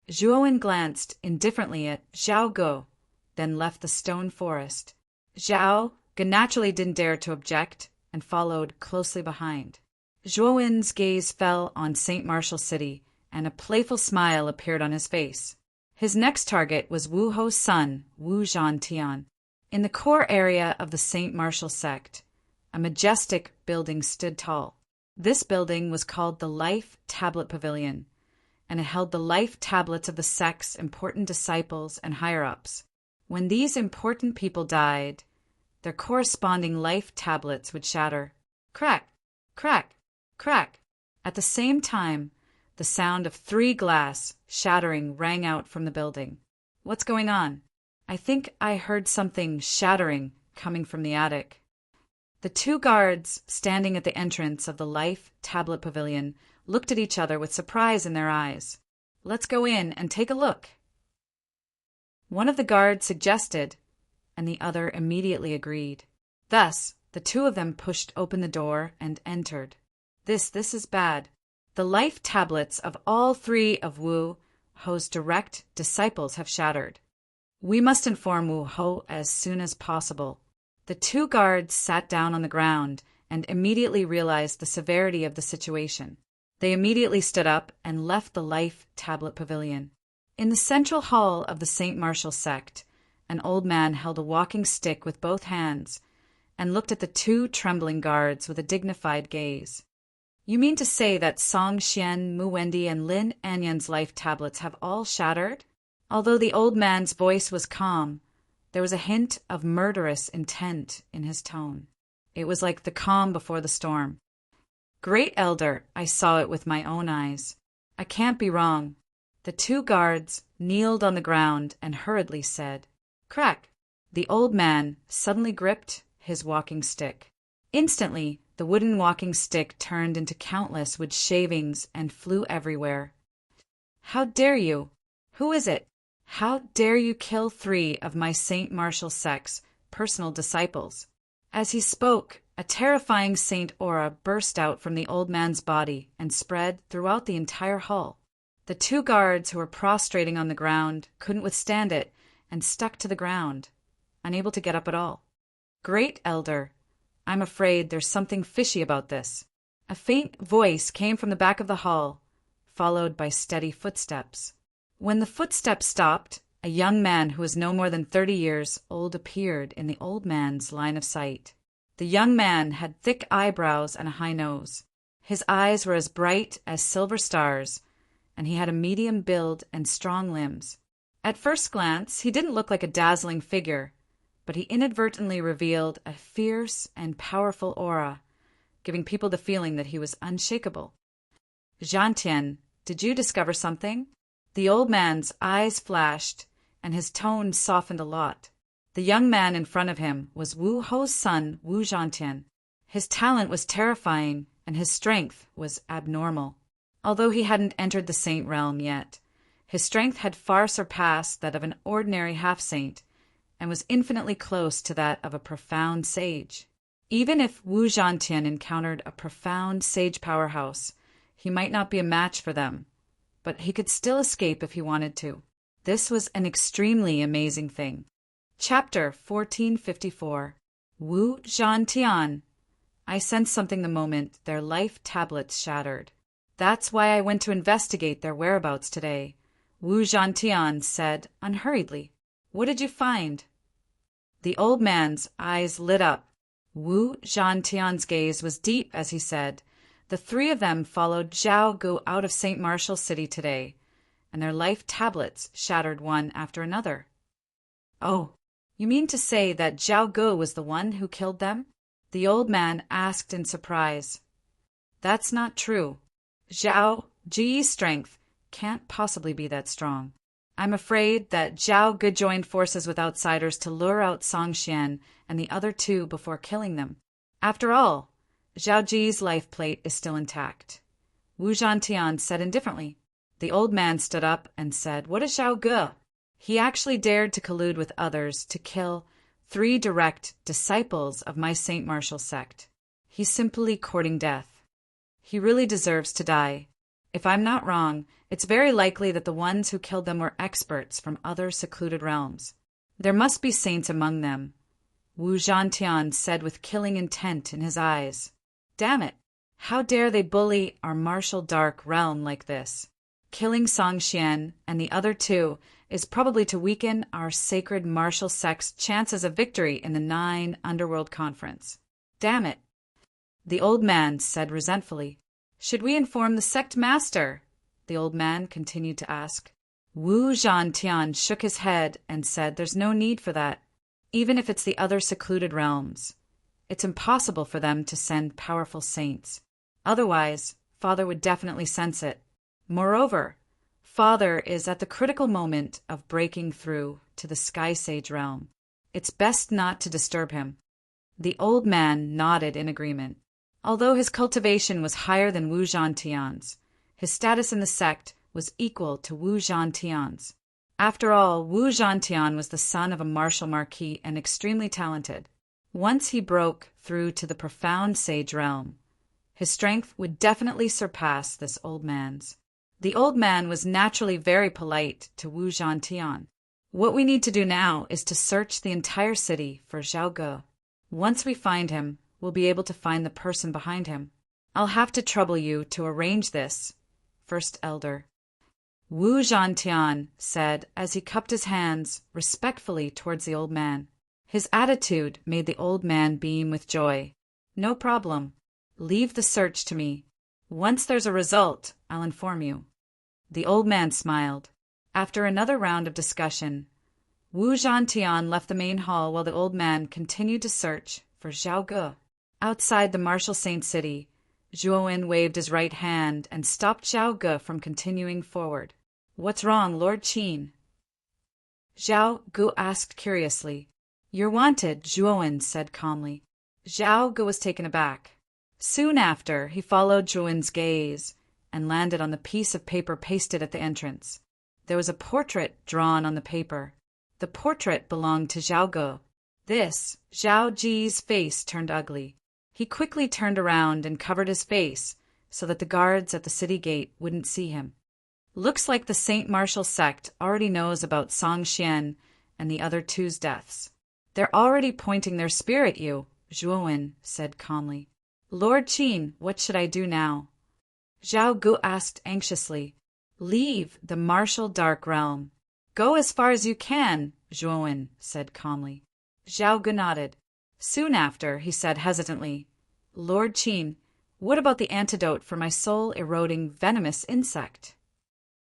Zhuowen glanced indifferently at Zhao Ge, then left the stone forest. Zhao Ge naturally didn't dare to object and followed closely behind. Zhuowen's gaze fell on Saint Martial City, and a playful smile appeared on his face. His next target was Wu Ho's son, Wu Zhantian. In the core area of the Saint Martial sect, a majestic building stood tall. This building was called the Life Tablet Pavilion, and it held the life tablets of the sect's important disciples and higher-ups. When these important people died, their corresponding life tablets would shatter. Crack, crack, crack. At the same time, the sound of 3 glass shattering rang out from the building. What's going on? I think I heard something shattering coming from the attic. The 2 guards standing at the entrance of the Life Tablet Pavilion looked at each other with surprise in their eyes. Let's go in and take a look. One of the guards suggested, and the other immediately agreed. Thus, the 2 of them pushed open the door and entered. This is bad. The life tablets of all 3 of Wu, Ho's direct disciples have shattered. We must inform Wu Ho as soon as possible. The two guards sat down on the ground and immediately realized the severity of the situation. They immediately stood up and left the Life Tablet Pavilion. In the central hall of the St. Martial sect, an old man held a walking stick with both hands and looked at the two trembling guards with a dignified gaze. You mean to say that Song Xian, Mu Wendi, and Lin Anyan's life tablets have all shattered? Although the old man's voice was calm, there was a hint of murderous intent in his tone. It was like the calm before the storm. Great Elder, I saw it with my own eyes. I can't be wrong. The two guards kneeled on the ground and hurriedly said, Crack! The old man suddenly gripped his walking stick. Instantly, the wooden walking stick turned into countless wood shavings and flew everywhere. How dare you? Who is it? How dare you kill 3 of my St. Martial sect's personal disciples? As he spoke, a terrifying saint aura burst out from the old man's body and spread throughout the entire hall. The two guards who were prostrating on the ground couldn't withstand it and stuck to the ground, unable to get up at all. Great Elder, I'm afraid there's something fishy about this. A faint voice came from the back of the hall, followed by steady footsteps. When the footsteps stopped, a young man who was no more than 30 years old appeared in the old man's line of sight. The young man had thick eyebrows and a high nose. His eyes were as bright as silver stars, and he had a medium build and strong limbs. At first glance, he didn't look like a dazzling figure, but he inadvertently revealed a fierce and powerful aura, giving people the feeling that he was unshakable. Zhantian, did you discover something? The old man's eyes flashed, and his tone softened a lot. The young man in front of him was Wu Ho's son, Wu Zhantian. His talent was terrifying, and his strength was abnormal. Although he hadn't entered the saint realm yet, his strength had far surpassed that of an ordinary half-saint, and was infinitely close to that of a profound sage. Even if Wu Zhantian encountered a profound sage powerhouse, he might not be a match for them, but he could still escape if he wanted to. This was an extremely amazing thing. Chapter 1454. Wu Zhantian. I sensed something the moment their life tablets shattered. That's why I went to investigate their whereabouts today, Wu Zhantian said unhurriedly. What did you find? The old man's eyes lit up. Wu Zhantian's gaze was deep as he said, The 3 of them followed Zhao Gu out of St. Martial City today, and their life tablets shattered one after another. Oh, you mean to say that Zhao Gu was the one who killed them? The old man asked in surprise. That's not true. Zhao Ji's strength can't possibly be that strong. I'm afraid that Zhao Gu joined forces with outsiders to lure out Song Xian and the other 2 before killing them. After all, Zhao Ji's life plate is still intact. Wu Zhantian said indifferently. The old man stood up and said, What is Zhao Gu? He actually dared to collude with others to kill 3 direct disciples of my St. Martial sect. He's simply courting death. He really deserves to die. If I'm not wrong, it's very likely that the ones who killed them were experts from other secluded realms. There must be saints among them, Wu Zhantian said with killing intent in his eyes. Damn it! How dare they bully our martial dark realm like this? Killing Song Xian and the other 2 is probably to weaken our sacred martial sect's chances of victory in the 9 Underworld Conference. Damn it! The old man said resentfully. Should we inform the sect master? The old man continued to ask. Wu Zhantian shook his head and said there's no need for that. Even if it's the other secluded realms, it's impossible for them to send powerful saints. Otherwise, Father would definitely sense it. Moreover, Father is at the critical moment of breaking through to the Sky Sage realm. It's best not to disturb him. The old man nodded in agreement. Although his cultivation was higher than Wu Zhantian's, his status in the sect was equal to Wu Zhantian's. After all, Wu Zhantian was the son of a martial marquis and extremely talented. Once he broke through to the profound sage realm, his strength would definitely surpass this old man's. The old man was naturally very polite to Wu Zhantian. What we need to do now is to search the entire city for Zhao Ge. Once we find him, we'll be able to find the person behind him. I'll have to trouble you to arrange this, First Elder. Wu Zhantian said as he cupped his hands respectfully towards the old man. His attitude made the old man beam with joy. No problem. Leave the search to me. Once there's a result, I'll inform you. The old man smiled. After another round of discussion, Wu Zhantian left the main hall while the old man continued to search for Zhao Ge. Outside the martial saint city, Zhuowen waved his right hand and stopped Zhao Ge from continuing forward. What's wrong, Lord Qin? Zhao Ge asked curiously. You're wanted, Zhuowen said calmly. Zhao Ge was taken aback. Soon after, he followed Zhuowen's gaze and landed on the piece of paper pasted at the entrance. There was a portrait drawn on the paper. The portrait belonged to Zhao Ge. Zhao Ji's face turned ugly. He quickly turned around and covered his face so that the guards at the city gate wouldn't see him. Looks like the Saint Martial sect already knows about Song Xian and the other two's deaths. They're already pointing their spear at you, Zhuowen said calmly. Lord Qin, what should I do now? Zhao Ge asked anxiously. Leave the martial dark realm. Go as far as you can, Zhuowen said calmly. Zhao Ge nodded. Soon after, he said hesitantly, Lord Qin, what about the antidote for my soul-eroding venomous insect?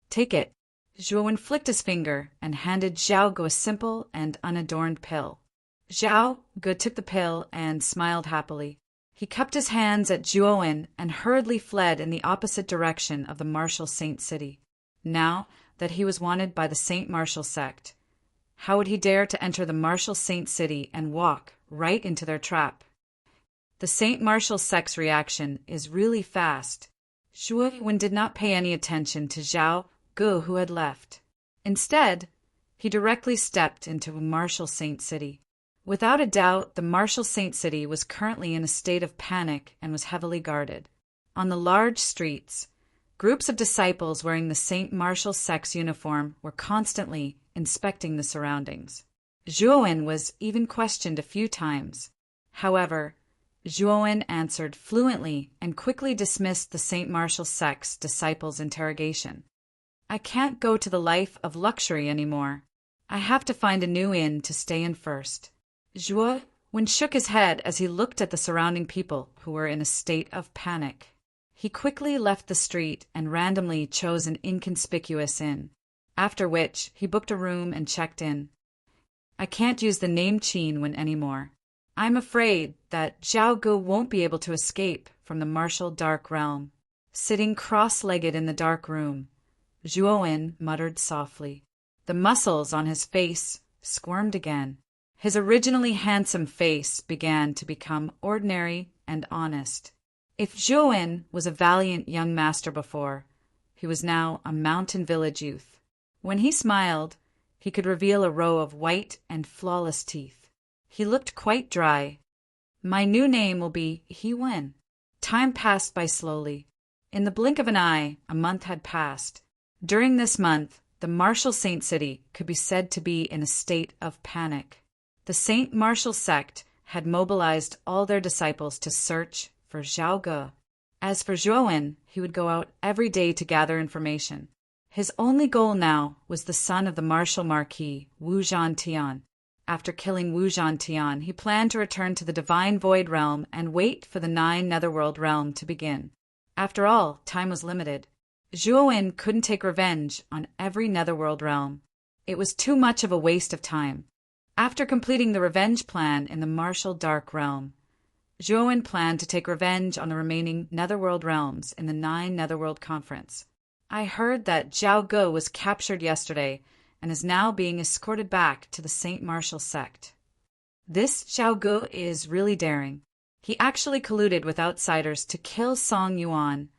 Take it. Zhuowen flicked his finger and handed Zhao Ge a simple and unadorned pill. Zhao Ge took the pill and smiled happily. He cupped his hands at Zhuowen and hurriedly fled in the opposite direction of the martial saint city. Now that he was wanted by the Saint Martial sect, how would he dare to enter the martial saint city and walk right into their trap? The Saint Martial sect's reaction is really fast. Zhuowen did not pay any attention to Zhao Ge, who had left. Instead, he directly stepped into a martial saint city. Without a doubt, the martial saint city was currently in a state of panic and was heavily guarded. On the large streets, groups of disciples wearing the Saint Martial sect's uniform were constantly inspecting the surroundings. Zhuowen was even questioned a few times. However, Zhuowen answered fluently and quickly dismissed the Saint Martial sect's disciples' interrogation. I can't go to the life of luxury anymore. I have to find a new inn to stay in first. Zhuowen shook his head as he looked at the surrounding people who were in a state of panic. He quickly left the street and randomly chose an inconspicuous inn, after which he booked a room and checked in. I can't use the name Qin anymore. I'm afraid that Zhao Ge won't be able to escape from the martial dark realm. Sitting cross-legged in the dark room, Zhuowen muttered softly. The muscles on his face squirmed again. His originally handsome face began to become ordinary and honest. If Zhuowen was a valiant young master before, he was now a mountain village youth. When he smiled, he could reveal a row of white and flawless teeth. He looked quite dry. My new name will be He Wen. Time passed by slowly. In the blink of an eye, a month had passed. During this month, the martial saint city could be said to be in a state of panic. The Saint Martial sect had mobilized all their disciples to search for Zhao Ge. As for Zhuowen, he would go out every day to gather information. His only goal now was the son of the martial marquis, Wu Zhantian. After killing Wu Zhantian, he planned to return to the Divine Void Realm and wait for the 9 Netherworld realm to begin. After all, time was limited. Zhuowen couldn't take revenge on every Netherworld realm. It was too much of a waste of time. After completing the revenge plan in the martial dark realm, Zhuowen planned to take revenge on the remaining Netherworld realms in the 9 Netherworld Conference. I heard that Zhao Ge was captured yesterday and is now being escorted back to the Saint Martial sect. This Zhao Ge is really daring. He actually colluded with outsiders to kill Song Yuan,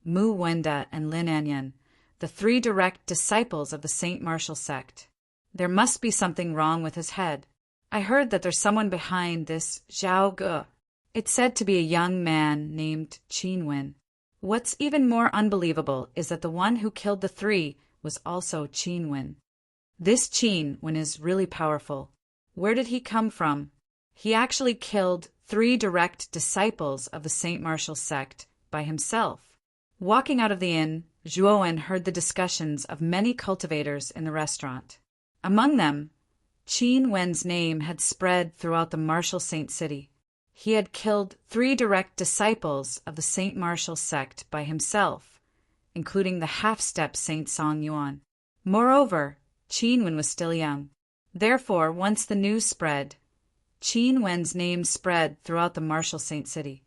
Mu Wenda, and Lin Anyan, the 3 direct disciples of the Saint Martial sect. There must be something wrong with his head. I heard that there's someone behind this Zhao Ge. It's said to be a young man named Qin Wen. What's even more unbelievable is that the one who killed the three was also Qin Wen. This Qin Wen is really powerful. Where did he come from? He actually killed 3 direct disciples of the Saint Martial sect by himself. Walking out of the inn, Zhuowen heard the discussions of many cultivators in the restaurant. Among them, Qin Wen's name had spread throughout the Martial Saint city. He had killed 3 direct disciples of the Saint Martial sect by himself, including the half-step Saint Song Yuan. Moreover, Qin Wen was still young. Therefore, once the news spread, Qin Wen's name spread throughout the Martial Saint city.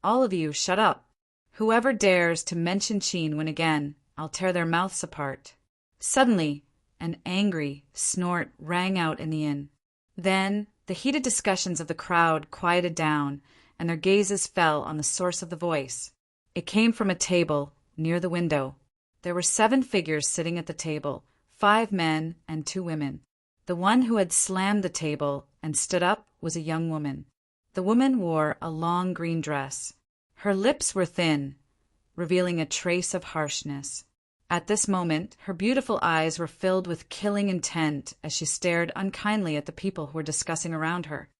All of you, shut up. Whoever dares to mention Qin Wen again, I'll tear their mouths apart. Suddenly, an angry snort rang out in the inn. Then, the heated discussions of the crowd quieted down, and their gazes fell on the source of the voice. It came from a table near the window. There were 7 figures sitting at the table, 5 men and 2 women. The one who had slammed the table and stood up was a young woman. The woman wore a long green dress. Her lips were thin, revealing a trace of harshness. At this moment, her beautiful eyes were filled with killing intent as she stared unkindly at the people who were discussing around her.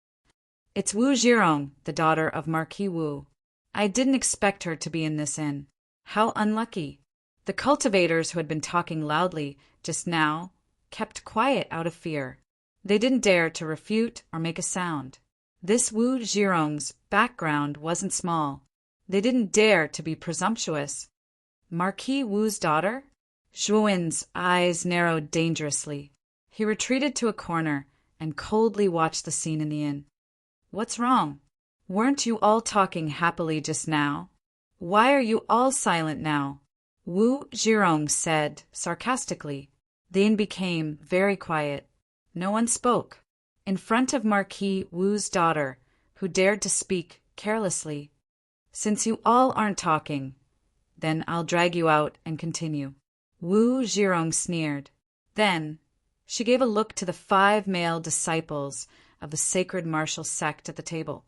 It's Wu Zhirong, the daughter of Marquis Wu. I didn't expect her to be in this inn. How unlucky. The cultivators who had been talking loudly just now kept quiet out of fear. They didn't dare to refute or make a sound. This Wu Zhirong's background wasn't small. They didn't dare to be presumptuous. Marquis Wu's daughter? Zhuowen's eyes narrowed dangerously. He retreated to a corner and coldly watched the scene in the inn. What's wrong? Weren't you all talking happily just now? Why are you all silent now? Wu Zhirong said sarcastically. The inn became very quiet. No one spoke. In front of Marquis Wu's daughter, who dared to speak carelessly. Since you all aren't talking, then I'll drag you out and continue. Wu Zhirong sneered. Then she gave a look to the 5 male disciples of the sacred martial sect at the table.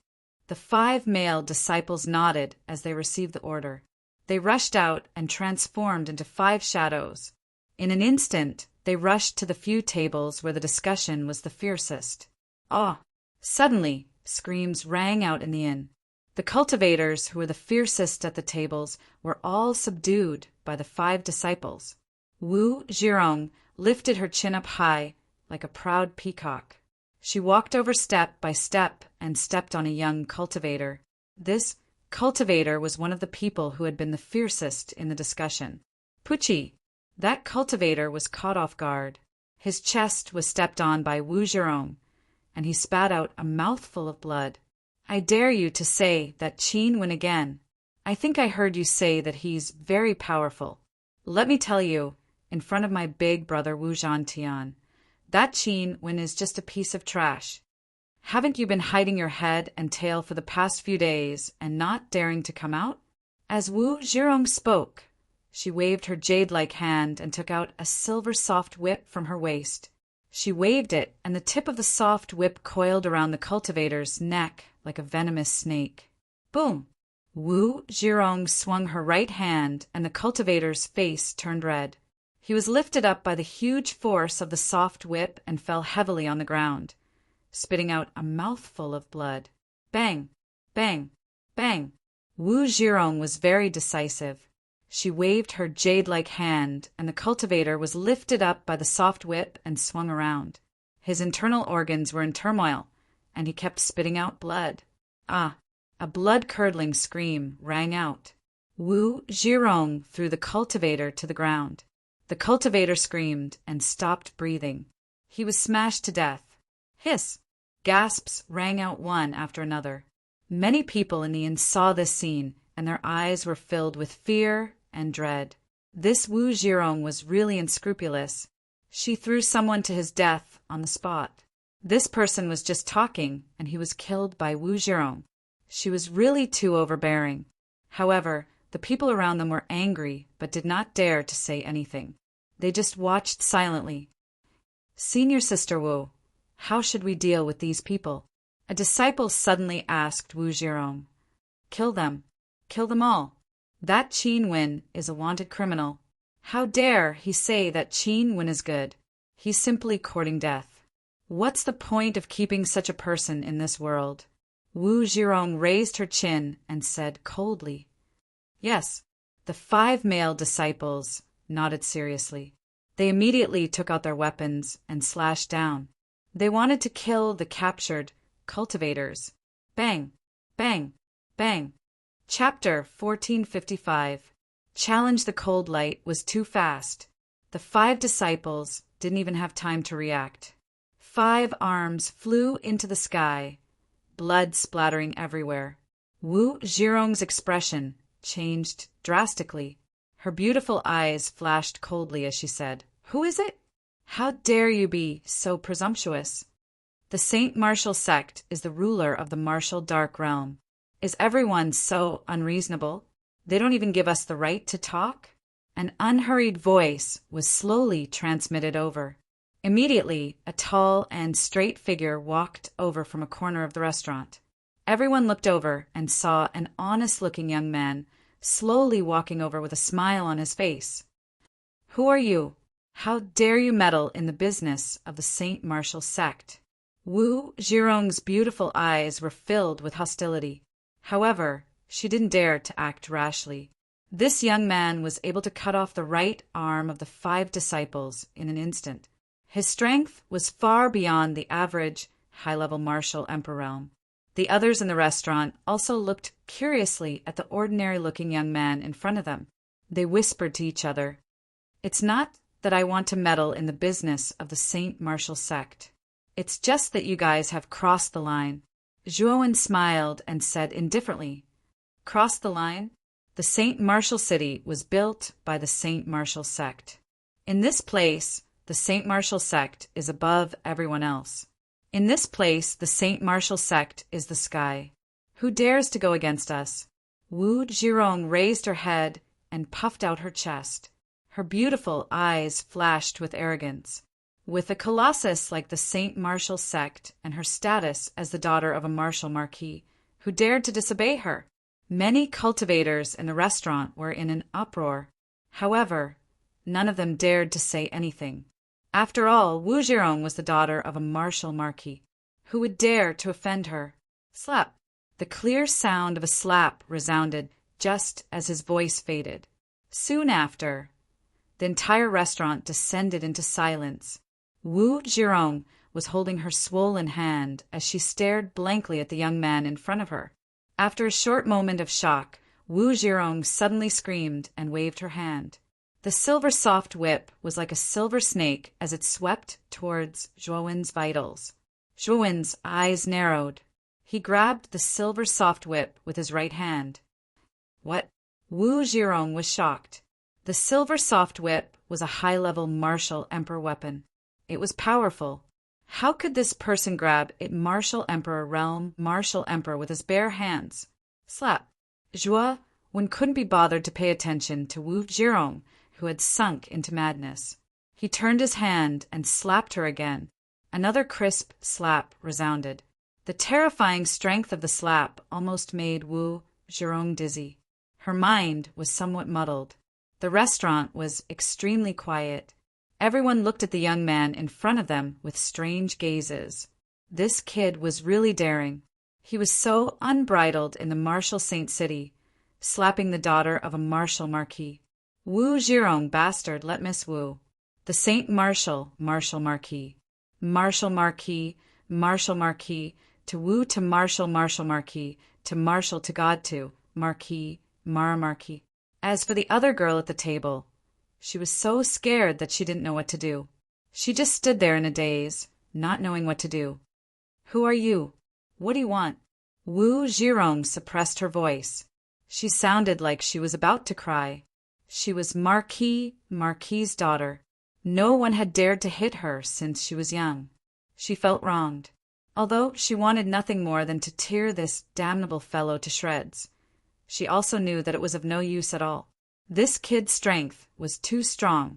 The 5 male disciples nodded as they received the order. They rushed out and transformed into 5 shadows. In an instant, they rushed to the few tables where the discussion was the fiercest. Ah! Suddenly, screams rang out in the inn. The cultivators, who were the fiercest at the tables, were all subdued by the 5 disciples. Wu Zhirong lifted her chin up high, like a proud peacock. She walked over step by step and stepped on a young cultivator. This cultivator was one of the people who had been the fiercest in the discussion. Puchi! That cultivator was caught off guard. His chest was stepped on by Wu Zhirong, and he spat out a mouthful of blood. I dare you to say that Qin Wen again. I think I heard you say that he's very powerful. Let me tell you, in front of my big brother Wu Zhantian, that Qin Wen is just a piece of trash. Haven't you been hiding your head and tail for the past few days and not daring to come out? As Wu Zhirong spoke, she waved her jade-like hand and took out a silver soft whip from her waist. She waved it, and the tip of the soft whip coiled around the cultivator's neck like a venomous snake. Boom! Wu Zhirong swung her right hand, and the cultivator's face turned red. He was lifted up by the huge force of the soft whip and fell heavily on the ground, spitting out a mouthful of blood. Bang! Bang! Bang! Wu Zhirong was very decisive. She waved her jade-like hand, and the cultivator was lifted up by the soft whip and swung around. His internal organs were in turmoil, and he kept spitting out blood. Ah! A blood-curdling scream rang out. Wu Zhirong threw the cultivator to the ground. The cultivator screamed and stopped breathing. He was smashed to death. Hiss! Gasps rang out one after another. Many people in the inn saw this scene, and their eyes were filled with fear and dread. This Wu Zhirong was really unscrupulous. She threw someone to his death on the spot. This person was just talking, and he was killed by Wu Zhirong. She was really too overbearing. However, the people around them were angry, but did not dare to say anything. They just watched silently. Senior Sister Wu, how should we deal with these people? A disciple suddenly asked Wu Zhirong. Kill them. Kill them all. That Qin Wen is a wanted criminal. How dare he say that Qin Wen is good? He's simply courting death. What's the point of keeping such a person in this world? Wu Zhirong raised her chin and said coldly. Yes, the 5 male disciples nodded seriously. They immediately took out their weapons and slashed down. They wanted to kill the captured cultivators. Bang, bang, bang. Chapter 1455. Challenge the cold light was too fast. The 5 disciples didn't even have time to react. 5 arms flew into the sky, blood splattering everywhere. Wu Zhirong's expression changed drastically. Her beautiful eyes flashed coldly as she said, "Who is it? How dare you be so presumptuous? The Saint Martial sect is the ruler of the martial dark realm. Is everyone so unreasonable? They don't even give us the right to talk?" An unhurried voice was slowly transmitted over. Immediately, a tall and straight figure walked over from a corner of the restaurant. Everyone looked over and saw an honest-looking young man slowly walking over with a smile on his face. "Who are you? How dare you meddle in the business of the Saint Martial sect?" Wu Zhirong's beautiful eyes were filled with hostility. However, she didn't dare to act rashly. This young man was able to cut off the right arm of the 5 disciples in an instant. His strength was far beyond the average high-level martial emperor realm. The others in the restaurant also looked curiously at the ordinary-looking young man in front of them. They whispered to each other, "It's not that I want to meddle in the business of the Saint Martial sect. It's just that you guys have crossed the line." Zhuowen smiled and said indifferently, "Crossed the line? The Saint Martial city was built by the Saint Martial sect. In this place, the Saint Martial sect is above everyone else. In this place, the Saint Martial sect is the sky. Who dares to go against us?" Wu Zhirong raised her head and puffed out her chest. Her beautiful eyes flashed with arrogance. With a colossus like the Saint Martial sect and her status as the daughter of a martial marquis, who dared to disobey her? Many cultivators in the restaurant were in an uproar. However, none of them dared to say anything. After all, Wu Zhirong was the daughter of a martial marquis. Who would dare to offend her? Slap! The clear sound of a slap resounded just as his voice faded. Soon after, the entire restaurant descended into silence. Wu Zhirong was holding her swollen hand as she stared blankly at the young man in front of her. After a short moment of shock, Wu Zhirong suddenly screamed and waved her hand. The silver soft whip was like a silver snake as it swept towards Zhuowen's vitals. Zhuowen's eyes narrowed. He grabbed the silver soft whip with his right hand. What? Wu Zhirong was shocked. The silver soft whip was a high-level martial emperor weapon. It was powerful. How could this person grab a martial emperor realm martial emperor with his bare hands? Slap! Zhuowen couldn't be bothered to pay attention to Wu Zhirong, who had sunk into madness. He turned his hand and slapped her again. Another crisp slap resounded. The terrifying strength of the slap almost made Wu Zhirong dizzy. Her mind was somewhat muddled. The restaurant was extremely quiet. Everyone looked at the young man in front of them with strange gazes. This kid was really daring. He was so unbridled in the martial Saint City, slapping the daughter of a martial marquis. Wu Zhirong bastard let Miss Wu. The Saint Martial Marquis. Martial Marquis, Martial Marquis, to Wu to Martial Marquis, to Martial to God to, Marquis, Marquis. As for the other girl at the table, she was so scared that she didn't know what to do. She just stood there in a daze, not knowing what to do. Who are you? What do you want? Wu Zhirong suppressed her voice. She sounded like she was about to cry. She was Marquis's daughter. No one had dared to hit her since she was young. She felt wronged. Although she wanted nothing more than to tear this damnable fellow to shreds, she also knew that it was of no use at all. This kid's strength was too strong.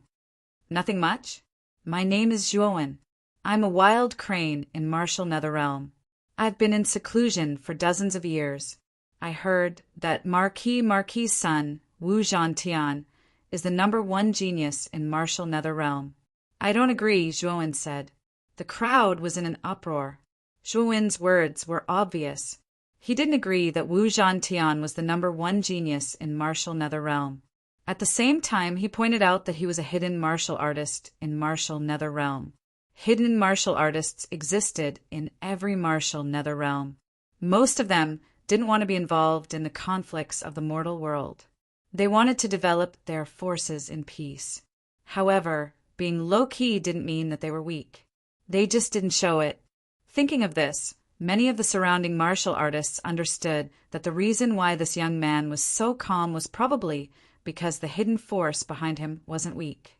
Nothing much? My name is Zhuowen. I'm a wild crane in martial Netherrealm. I've been in seclusion for dozens of years. I heard that Marquis's son Wu Zhantian, is the #1 genius in martial Netherrealm. I don't agree, Zhuowen said. The crowd was in an uproar. Zhuowen's words were obvious. He didn't agree that Wu Zhantian was the #1 genius in martial Netherrealm. At the same time, he pointed out that he was a hidden martial artist in martial Netherrealm. Hidden martial artists existed in every martial Netherrealm. Most of them didn't want to be involved in the conflicts of the mortal world. They wanted to develop their forces in peace. However, being low-key didn't mean that they were weak. They just didn't show it. Thinking of this, many of the surrounding martial artists understood that the reason why this young man was so calm was probably because the hidden force behind him wasn't weak.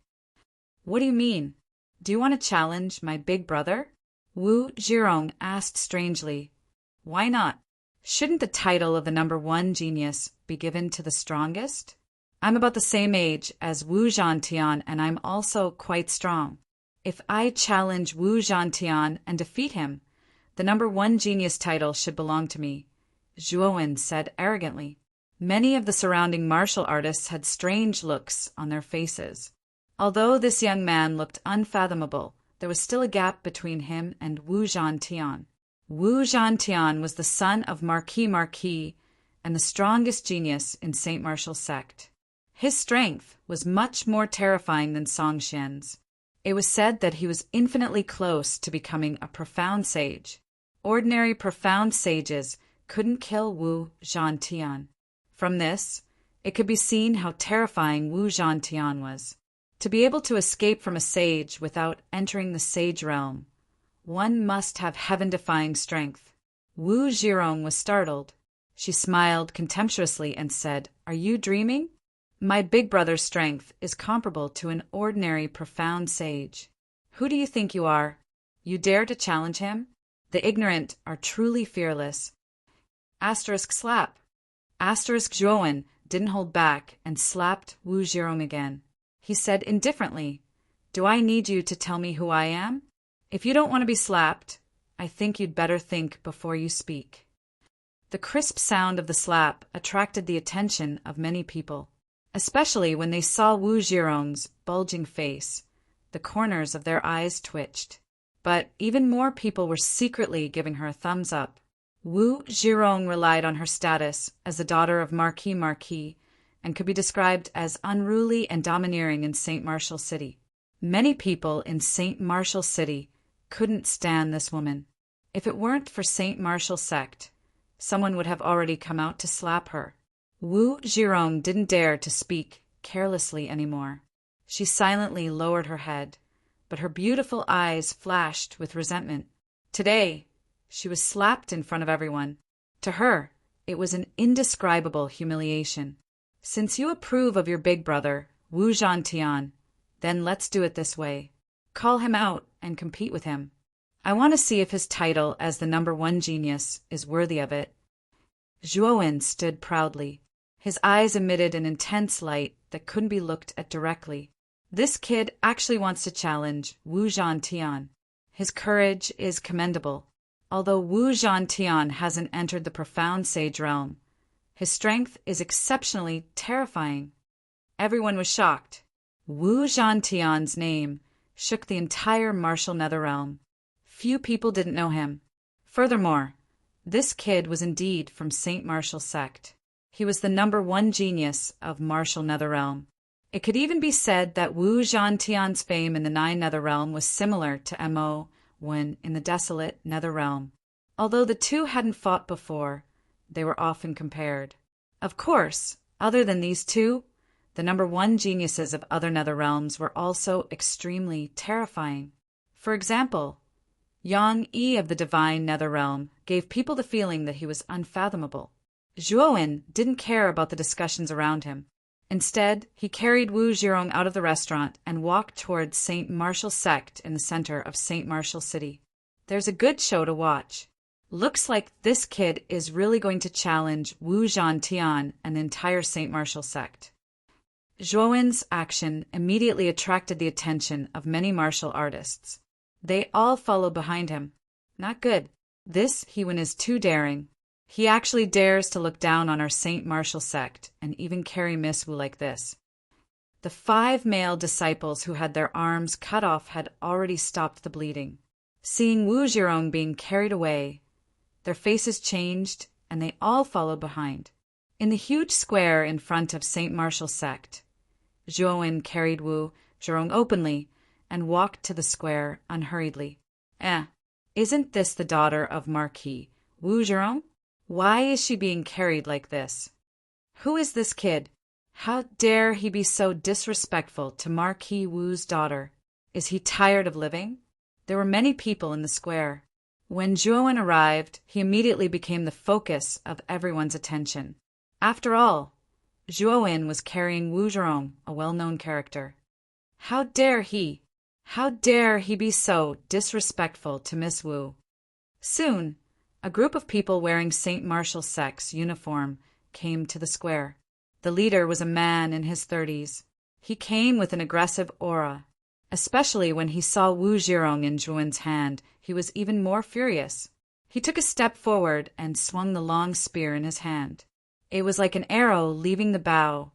What do you mean? Do you want to challenge my big brother? Wu Zhirong asked strangely. Why not? Shouldn't the title of the #1 genius be given to the strongest? I'm about the same age as Wu Zhantian, and I'm also quite strong. If I challenge Wu Zhantian and defeat him, the #1 genius title should belong to me, Zhuowen said arrogantly. Many of the surrounding martial artists had strange looks on their faces. Although this young man looked unfathomable, there was still a gap between him and Wu Zhantian. Wu Zhantian was the son of Marquis and the strongest genius in Saint Martial's sect. His strength was much more terrifying than Song Xian's. It was said that he was infinitely close to becoming a profound sage. Ordinary profound sages couldn't kill Wu Zhantian. From this, it could be seen how terrifying Wu Zhantian was. To be able to escape from a sage without entering the sage realm, one must have heaven-defying strength. Wu Zhirong was startled. She smiled contemptuously and said, Are you dreaming? My big brother's strength is comparable to an ordinary profound sage. Who do you think you are? You dare to challenge him? The ignorant are truly fearless. Slap. Zhuowen didn't hold back and slapped Wu Zhirong again. He said indifferently, Do I need you to tell me who I am? If you don't want to be slapped, I think you'd better think before you speak. The crisp sound of the slap attracted the attention of many people, especially when they saw Wu Zhirong's bulging face. The corners of their eyes twitched. But even more people were secretly giving her a thumbs up. Wu Zhirong relied on her status as the daughter of Marquis and could be described as unruly and domineering in Saint Martial City. Many people in Saint Martial City couldn't stand this woman. If it weren't for Saint Martial sect, someone would have already come out to slap her. Wu Zhirong didn't dare to speak carelessly anymore. She silently lowered her head, but her beautiful eyes flashed with resentment. Today, she was slapped in front of everyone. To her, it was an indescribable humiliation. Since you approve of your big brother, Wu Zhantian, then let's do it this way. Call him out and compete with him. I want to see if his title as the #1 genius is worthy of it. Zhuowen stood proudly. His eyes emitted an intense light that couldn't be looked at directly. This kid actually wants to challenge Wu Zhantian. His courage is commendable. Although Wu Zhantian hasn't entered the profound sage realm, his strength is exceptionally terrifying. Everyone was shocked. Wu Zhantian's name shook the entire martial Netherrealm. Few people didn't know him. Furthermore, this kid was indeed from Saint Martial sect. He was the #1 genius of martial Netherrealm. It could even be said that Wu Zhantian's fame in the 9 Netherrealm was similar to Mo when in the desolate Netherrealm. Although the two hadn't fought before, they were often compared. Of course, other than these two, the #1 geniuses of other Netherrealms were also extremely terrifying. For example, Yang Yi of the divine Netherrealm gave people the feeling that he was unfathomable. Zhuowen didn't care about the discussions around him. Instead, he carried Wu Zhirong out of the restaurant and walked towards Saint Martial sect in the center of Saint Martial City. There's a good show to watch. Looks like this kid is really going to challenge Wu Zhantian and the entire Saint Martial sect. Zhuowen's action immediately attracted the attention of many martial artists. They all followed behind him. Not good. This Hewen is too daring. He actually dares to look down on our Saint Martial sect and even carry Miss Wu like this. The 5 male disciples who had their arms cut off had already stopped the bleeding. Seeing Wu Zhirong being carried away, their faces changed and they all followed behind. In the huge square in front of Saint Martial sect, Zhuowen carried Wu Zhirong openly and walked to the square unhurriedly. Isn't this the daughter of Marquis Wu Zhirong? Why is she being carried like this? Who is this kid? How dare he be so disrespectful to Marquis Wu's daughter? Is he tired of living? There were many people in the square. When Zhuowen arrived, he immediately became the focus of everyone's attention. After all, Zhuowen was carrying Wu Zhirong, a well-known character. How dare he be so disrespectful to Miss Wu? Soon, a group of people wearing Saint Martial sect's uniform came to the square. The leader was a man in his 30s. He came with an aggressive aura. Especially when he saw Wu Zhirong in Zhuowen's hand, he was even more furious. He took a step forward and swung the long spear in his hand. It was like an arrow leaving the bow,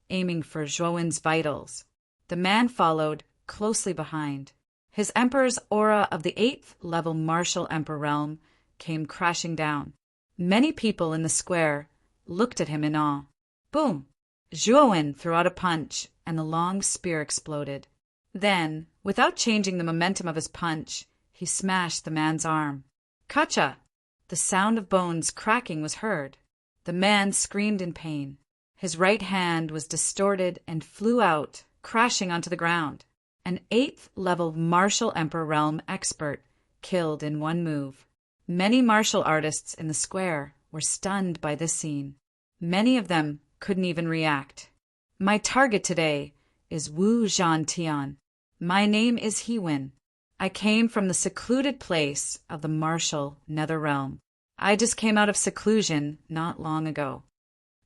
aiming for Zhuowen's vitals. The man followed closely behind. His emperor's aura of the 8th level martial emperor realm came crashing down. Many people in the square looked at him in awe. Boom! Zhuowen threw out a punch, and the long spear exploded. Then, without changing the momentum of his punch, he smashed the man's arm. Kacha! The sound of bones cracking was heard. The man screamed in pain. His right hand was distorted and flew out, crashing onto the ground. An 8th level martial emperor realm expert killed in one move. Many martial artists in the square were stunned by this scene. Many of them couldn't even react. My target today is Wu Zhantian. My name is Hewen. I came from the secluded place of the martial nether realm. I just came out of seclusion not long ago.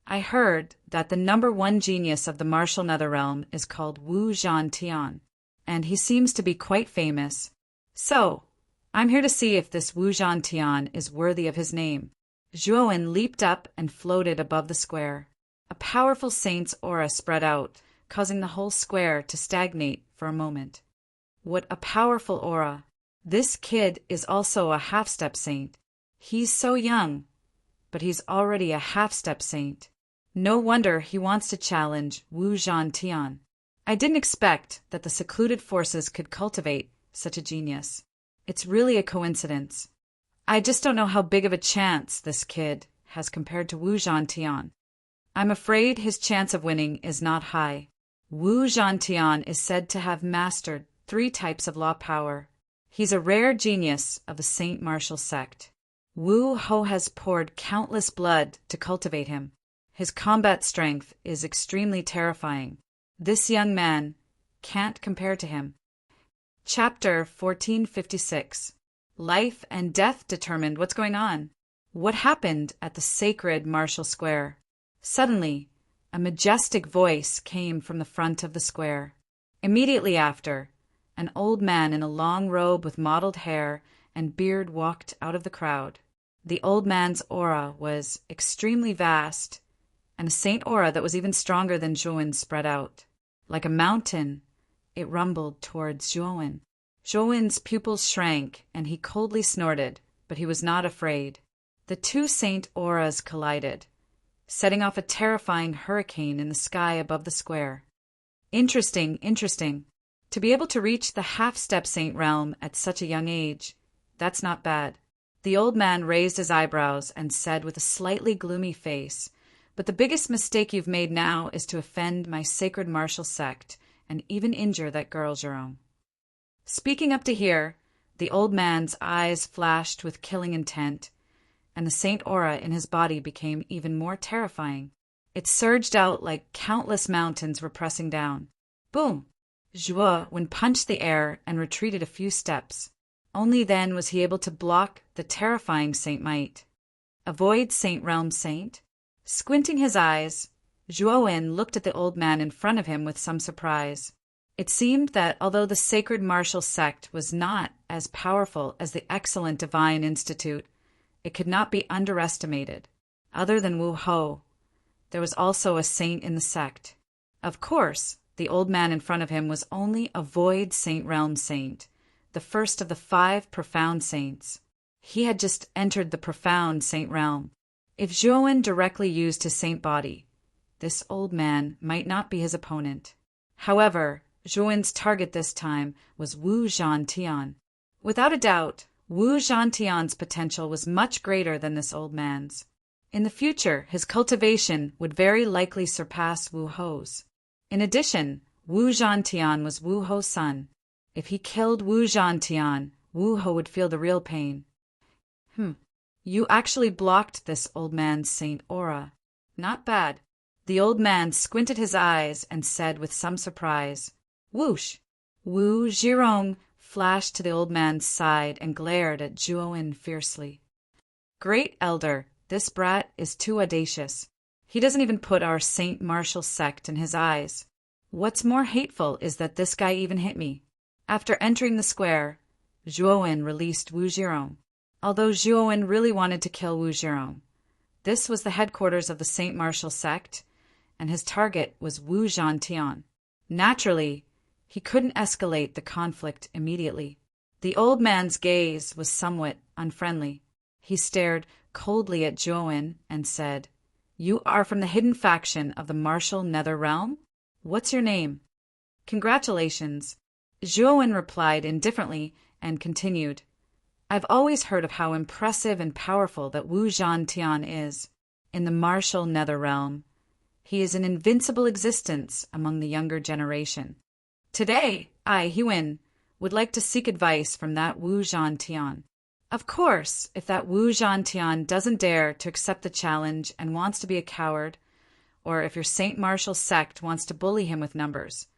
I heard that the #1 genius of the martial nether realm is called Wu Zhantian, and he seems to be quite famous. So, I'm here to see if this Wu Zhantian is worthy of his name. Zhuowen leaped up and floated above the square. A powerful saint's aura spread out, causing the whole square to stagnate for a moment. What a powerful aura! This kid is also a half-step saint. He's so young, but he's already a half-step saint. No wonder he wants to challenge Wu Zhantian. I didn't expect that the secluded forces could cultivate such a genius. It's really a coincidence. I just don't know how big of a chance this kid has compared to Wu Zhantian. I'm afraid his chance of winning is not high. Wu Zhantian is said to have mastered 3 types of law power. He's a rare genius of the Saint Martial sect. Wu Ho has poured countless blood to cultivate him. His combat strength is extremely terrifying. This young man can't compare to him. Chapter 1456. Life and death determined what's going on. What happened at the sacred martial square? Suddenly, a majestic voice came from the front of the square. Immediately after, an old man in a long robe with mottled hair and beard walked out of the crowd. The old man's aura was extremely vast, and a saint aura that was even stronger than Zhuowen's spread out. Like a mountain, it rumbled towards Zhuowen. Zhuowen's pupils shrank, and he coldly snorted, but he was not afraid. The 2 saint auras collided, setting off a terrifying hurricane in the sky above the square. Interesting. To be able to reach the half-step saint realm at such a young age, that's not bad. The old man raised his eyebrows and said with a slightly gloomy face, "But the biggest mistake you've made now is to offend my sacred martial sect and even injure that girl Zhirong." Speaking up to here, the old man's eyes flashed with killing intent, and the saint aura in his body became even more terrifying. It surged out like countless mountains were pressing down. Boom! Zhuowen punched the air and retreated a few steps. Only then was he able to block the terrifying saint might. Avoid Saint Realm Saint? Squinting his eyes, Zhuowen looked at the old man in front of him with some surprise. It seemed that although the sacred martial sect was not as powerful as the excellent Divine Institute, It could not be underestimated. Other than Wu Ho, there was also a saint in the sect. Of course, the old man in front of him was only a void Saint Realm saint, the first of the 5 profound saints. He had just entered the profound Saint Realm. If Zhuowen directly used his saint body, this old man might not be his opponent. However, Zhuowen's target this time was Wu Zhantian. Without a doubt, Wu Zhantian's potential was much greater than this old man's. In the future, his cultivation would very likely surpass Wu Ho's. In addition, Wu Zhantian was Wu Ho's son. If he killed Wu Zhantian, Wu Ho would feel the real pain. You actually blocked this old man's saint aura. Not bad. The old man squinted his eyes and said with some surprise, "Whoosh!" Wu Zhirong flashed to the old man's side and glared at Zhuowen fiercely. "Great Elder, this brat is too audacious. He doesn't even put our Saint Martial sect in his eyes. What's more hateful is that this guy even hit me." After entering the square, Zhuowen released Wu Zhirong. Although Zhuowen really wanted to kill Wu Zhirong, this was the headquarters of the Saint Martial sect, and his target was Wu Zhantian. Naturally, he couldn't escalate the conflict immediately. The old man's gaze was somewhat unfriendly. He stared coldly at Zhuowen and said, "You are from the hidden faction of the Martial Nether Realm? What's your name?" "Congratulations," Zhuowen replied indifferently and continued, "I've always heard of how impressive and powerful that Wu Zhantian is. In the Martial Nether Realm, he is an invincible existence among the younger generation. Today, I, Huin, would like to seek advice from that Wu Zhantian. Of course, if that Wu Zhantian doesn't dare to accept the challenge and wants to be a coward, or if your Saint Martial sect wants to bully him with numbers,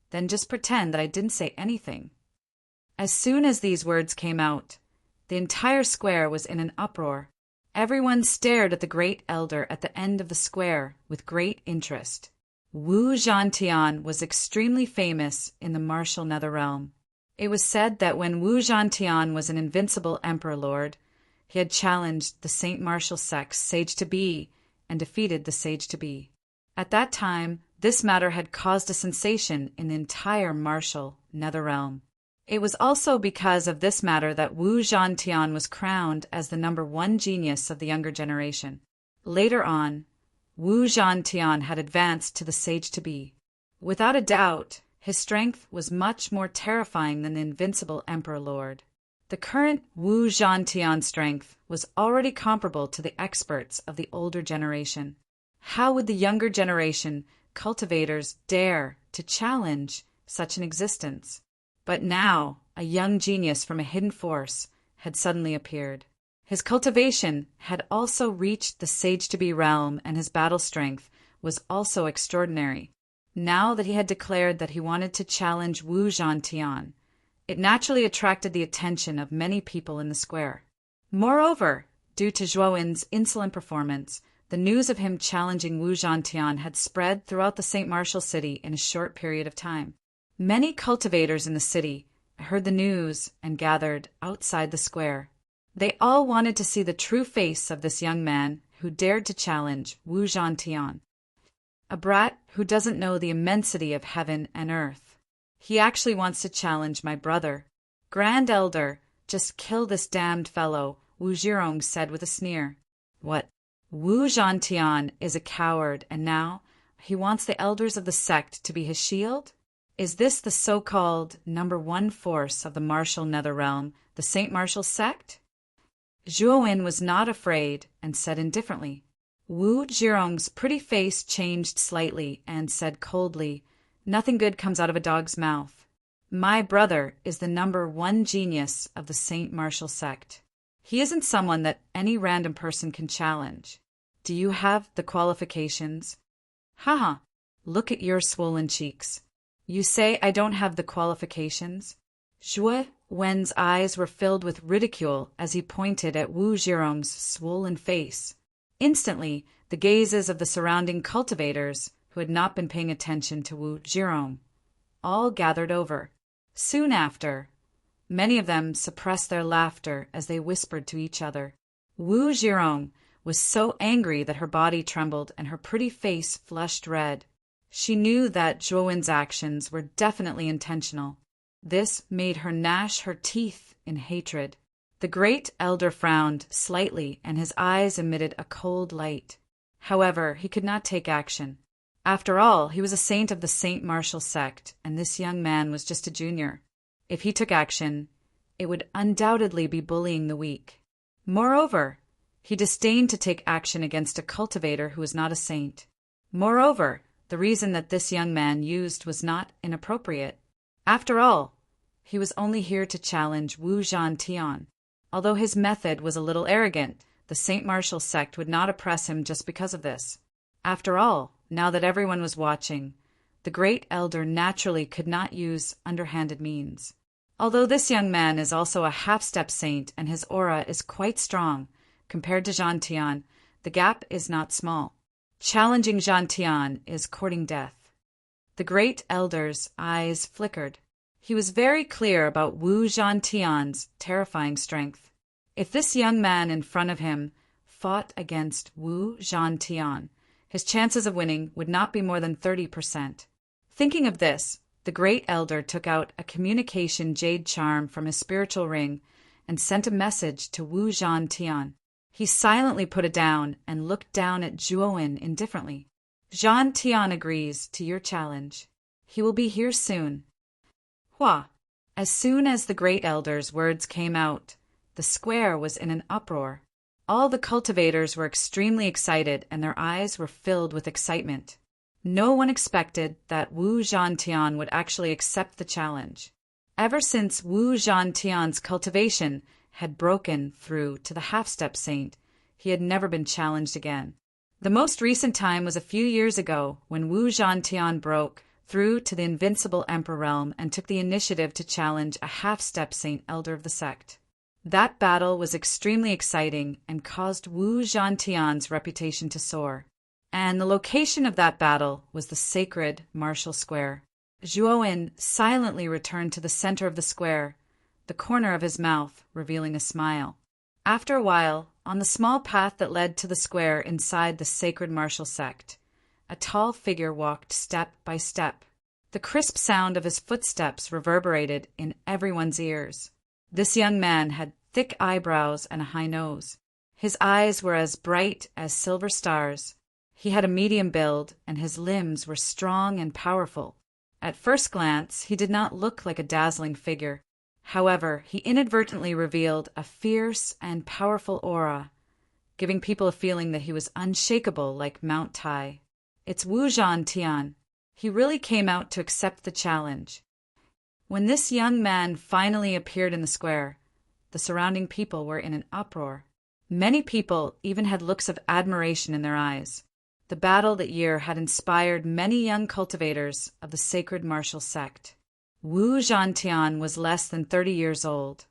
then just pretend that I didn't say anything." As soon as these words came out, the entire square was in an uproar. Everyone stared at the great elder at the end of the square with great interest. Wu Zhantian was extremely famous in the Martial Nether Realm. It was said that when Wu Zhantian was an invincible emperor lord, he had challenged the Saint Martial sect's sage-to-be and defeated the sage-to-be. At that time, this matter had caused a sensation in the entire Martial Nether Realm. It was also because of this matter that Wu Zhantian was crowned as the #1 genius of the younger generation. Later on, Wu Zhantian had advanced to the sage-to-be. Without a doubt, his strength was much more terrifying than the invincible Emperor Lord. The current Wu Zhantian strength was already comparable to the experts of the older generation. How would the younger generation cultivators dare to challenge such an existence? But now, a young genius from a hidden force had suddenly appeared. His cultivation had also reached the sage-to-be realm, and his battle strength was also extraordinary. Now that he had declared that he wanted to challenge Wu Zhantian, it naturally attracted the attention of many people in the square. Moreover, due to Zhuowen's insolent performance, the news of him challenging Wu Zhantian had spread throughout the Saint Martial city in a short period of time. Many cultivators in the city heard the news and gathered outside the square. They all wanted to see the true face of this young man who dared to challenge Wu Zhantian. A brat who doesn't know the immensity of heaven and earth. He actually wants to challenge my brother. "Grand Elder, just kill this damned fellow," Wu Zhirong said with a sneer. "What? Wu Zhantian is a coward, and now he wants the elders of the sect to be his shield? Is this the so-called #1 force of the Martial Nether Realm, the Saint Martial sect?" Zhuowen was not afraid and said indifferently. Wu Zhirong's pretty face changed slightly and said coldly, "Nothing good comes out of a dog's mouth. My brother is the #1 genius of the Saint Martial sect. He isn't someone that any random person can challenge. Do you have the qualifications?" "Haha, look at your swollen cheeks. You say I don't have the qualifications?" Zhuo Wen's eyes were filled with ridicule as he pointed at Wu Zhirong's swollen face. Instantly, the gazes of the surrounding cultivators, who had not been paying attention to Wu Zhirong, all gathered over. Soon after, many of them suppressed their laughter as they whispered to each other, Wu Zhirong was so angry that her body trembled and her pretty face flushed red. She knew that Zhuowen's actions were definitely intentional. This made her gnash her teeth in hatred. The great elder frowned slightly and his eyes emitted a cold light. However, he could not take action. After all, he was a saint of the Saint Martial sect, and this young man was just a junior. If he took action, it would undoubtedly be bullying the weak. Moreover, he disdained to take action against a cultivator who was not a saint. Moreover, the reason that this young man used was not inappropriate. After all, he was only here to challenge Wu Zhantian. Although his method was a little arrogant, the Saint Martial sect would not oppress him just because of this. After all, now that everyone was watching, the great elder naturally could not use underhanded means. Although this young man is also a half-step saint and his aura is quite strong, compared to Zhantian, the gap is not small. Challenging Zhantian is courting death. The great elder's eyes flickered. He was very clear about Wu Zhantian's terrifying strength. If this young man in front of him fought against Wu Zhantian, his chances of winning would not be more than 30%. Thinking of this, the great elder took out a communication jade charm from his spiritual ring and sent a message to Wu Zhantian. He silently put it down and looked down at Zhuowen indifferently. Zhantian agrees to your challenge. He will be here soon. Hua! As soon as the great elder's words came out, the square was in an uproar. All the cultivators were extremely excited and their eyes were filled with excitement. No one expected that Wu Zhantian would actually accept the challenge. Ever since Wu Zhantian's cultivation had broken through to the half-step saint, he had never been challenged again. The most recent time was a few years ago when Wu Zhantian broke through to the invincible emperor realm and took the initiative to challenge a half-step saint elder of the sect. That battle was extremely exciting and caused Wu Zhantian's reputation to soar. And the location of that battle was the sacred martial square. Zhuowen silently returned to the center of the square, the corner of his mouth revealing a smile. After a while, on the small path that led to the square inside the sacred martial sect, a tall figure walked step by step. The crisp sound of his footsteps reverberated in everyone's ears. This young man had thick eyebrows and a high nose. His eyes were as bright as silver stars. He had a medium build, and his limbs were strong and powerful. At first glance, he did not look like a dazzling figure. However, he inadvertently revealed a fierce and powerful aura, giving people a feeling that he was unshakable like Mount Tai. It's Wu Zhantian. He really came out to accept the challenge. When this young man finally appeared in the square, the surrounding people were in an uproar. Many people even had looks of admiration in their eyes. The battle that year had inspired many young cultivators of the sacred martial sect. Wu Zhantian was less than 30 years old,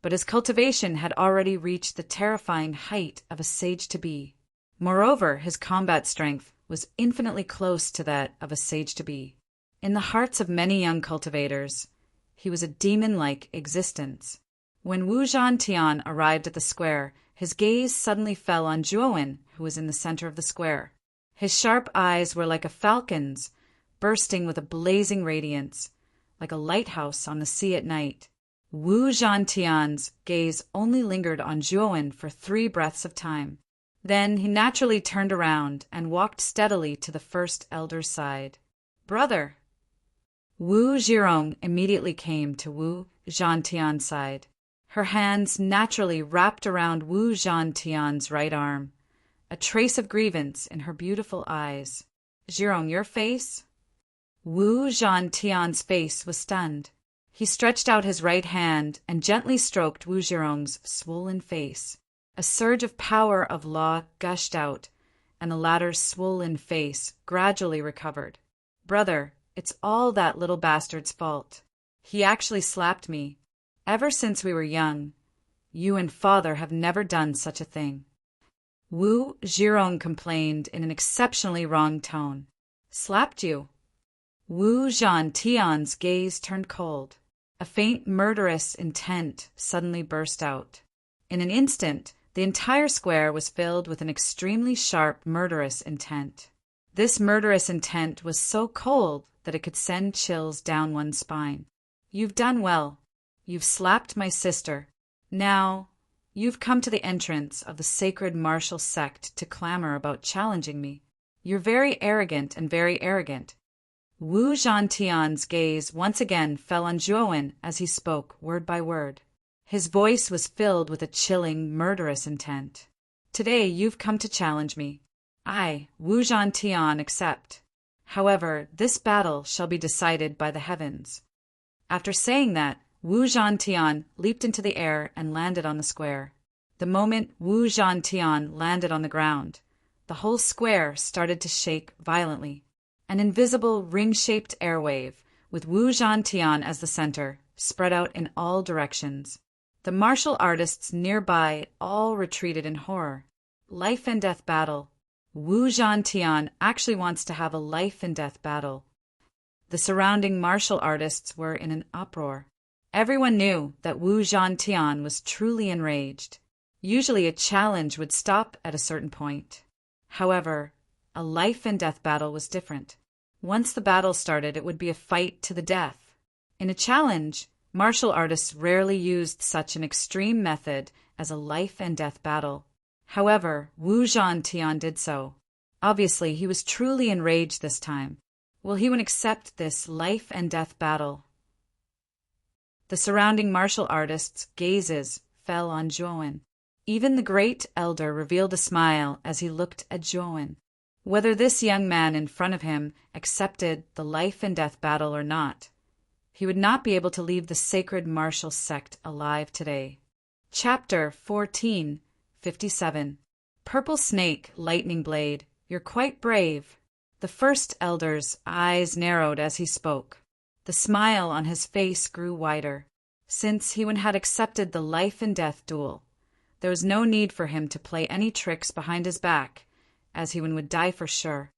but his cultivation had already reached the terrifying height of a sage-to-be. Moreover, his combat strength was infinitely close to that of a sage-to-be. In the hearts of many young cultivators, he was a demon-like existence. When Wu Zhantian arrived at the square, his gaze suddenly fell on Zhuowen, who was in the center of the square. His sharp eyes were like a falcon's, bursting with a blazing radiance, like a lighthouse on the sea at night. Wu Zhantian's gaze only lingered on Zhuowen for 3 breaths of time. Then he naturally turned around and walked steadily to the first elder's side. "Brother!" Wu Zhirong immediately came to Wu Zhantian's side. Her hands naturally wrapped around Wu Zhantian's right arm, a trace of grievance in her beautiful eyes. "Zhirong, your face?" Wu Zhantian's face was stunned. He stretched out his right hand and gently stroked Wu Zhirong's swollen face. A surge of power of law gushed out, and the latter's swollen face gradually recovered. "Brother, it's all that little bastard's fault. He actually slapped me. Ever since we were young, you and father have never done such a thing." Wu Zhirong complained in an exceptionally wrong tone. "Slapped you?" Wu Zhantian's gaze turned cold. A faint murderous intent suddenly burst out. In an instant, The entire square was filled with an extremely sharp, murderous intent. This murderous intent was so cold that it could send chills down one's spine. You've done well. You've slapped my sister. Now, you've come to the entrance of the sacred martial sect to clamor about challenging me. You're very arrogant and very arrogant. Wu Zhantian's gaze once again fell on Zhuowen as he spoke word by word. His voice was filled with a chilling, murderous intent. Today you've come to challenge me. I, Wu Zhantian, accept. However, this battle shall be decided by the heavens. After saying that, Wu Zhantian leaped into the air and landed on the square. The moment Wu Zhantian landed on the ground, the whole square started to shake violently. An invisible ring-shaped airwave, with Wu Zhantian as the center, spread out in all directions. The martial artists nearby all retreated in horror. Life and death battle. Wu Zhantian actually wants to have a life and death battle. The surrounding martial artists were in an uproar. Everyone knew that Wu Zhantian was truly enraged. Usually a challenge would stop at a certain point. However, a life and death battle was different. Once the battle started, it would be a fight to the death. In a challenge, martial artists rarely used such an extreme method as a life and death battle. However, Wu Zhantian did so. Obviously, he was truly enraged this time. Will he accept this life and death battle? The surrounding martial artists' gazes fell on Zhuowen. Even the great elder revealed a smile as he looked at Zhuowen. Whether this young man in front of him accepted the life and death battle or not, he would not be able to leave the sacred martial sect alive today. Chapter 14:57. Purple Snake, Lightning Blade, you're quite brave. The first elder's eyes narrowed as he spoke. The smile on his face grew wider. Since he had accepted the life and death duel, there was no need for him to play any tricks behind his back, as he would die for sure.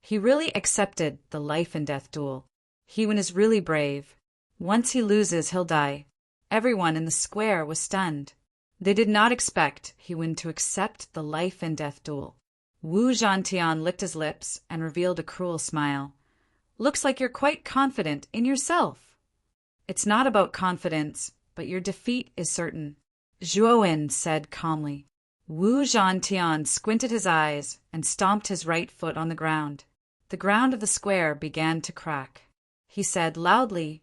He really accepted the life and death duel. He is really brave. Once he loses, he'll die. Everyone in the square was stunned. They did not expect he to accept the life and death duel. Wu Zhantian licked his lips and revealed a cruel smile. Looks like you're quite confident in yourself. It's not about confidence, but your defeat is certain, Zhuowen said calmly. Wu Zhantian squinted his eyes and stomped his right foot on the ground. The ground of the square began to crack. He said loudly,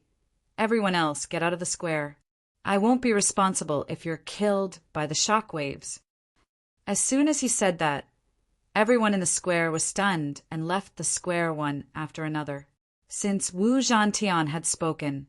"Everyone else, get out of the square. I won't be responsible if you're killed by the shock waves." As soon as he said that, everyone in the square was stunned and left the square one after another. Since Wu Zhantian had spoken,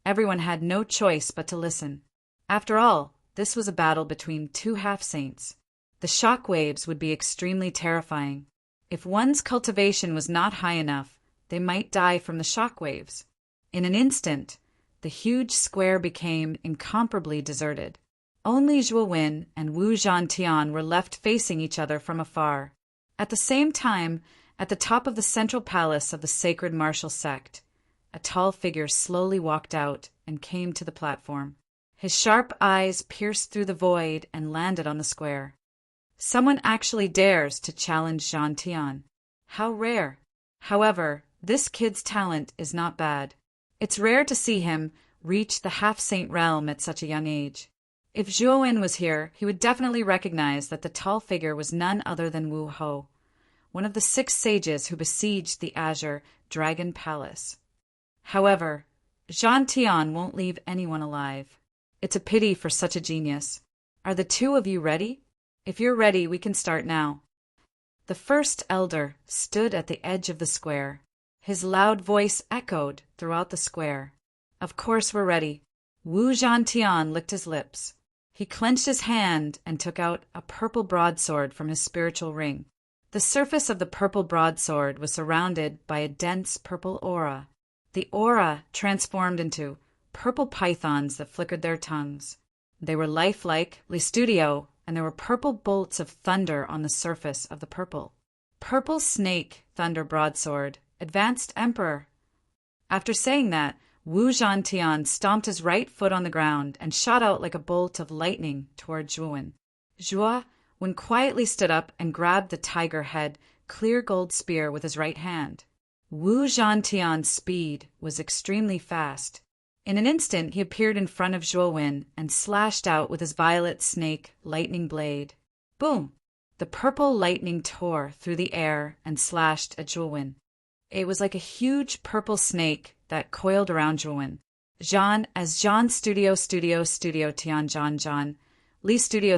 everyone had no choice but to listen. After all, this was a battle between two half-saints. The shock waves would be extremely terrifying. If one's cultivation was not high enough, they might die from the shock waves. In an instant, the huge square became incomparably deserted. Only Zhuowen and Wu Zhantian were left facing each other from afar. At the same time, at the top of the central palace of the sacred martial sect, a tall figure slowly walked out and came to the platform. His sharp eyes pierced through the void and landed on the square. Someone actually dares to challenge Zhantian. How rare. However, this kid's talent is not bad. It's rare to see him reach the half-saint realm at such a young age. If Zhuowen was here, he would definitely recognize that the tall figure was none other than Wu Ho, one of the 6 sages who besieged the Azure Dragon Palace. However, Zhantian won't leave anyone alive. It's a pity for such a genius. Are the two of you ready? If you're ready, we can start now. The first elder stood at the edge of the square. His loud voice echoed throughout the square. Of course we're ready. Wu Zhantian licked his lips. He clenched his hand and took out a purple broadsword from his spiritual ring. The surface of the purple broadsword was surrounded by a dense purple aura. The aura transformed into purple pythons that flickered their tongues. They were lifelike, Studio, and there were purple bolts of thunder on the surface of the purple. Purple Snake, Thunder Broadsword, Advanced Emperor. After saying that, Wu Zhantian stomped his right foot on the ground and shot out like a bolt of lightning toward Zhuowen. Zhuo Wen quietly stood up and grabbed the tiger head, clear gold spear with his right hand. Wu Zhantian's speed was extremely fast. In an instant, he appeared in front of Zhuo Wen and slashed out with his violet snake lightning blade. Boom! The purple lightning tore through the air and slashed at Zhuo Wen. It was like a huge purple snake that coiled around Zhuo Wen. Zhan, as Zhan Studio Tian Zhan. Li Studio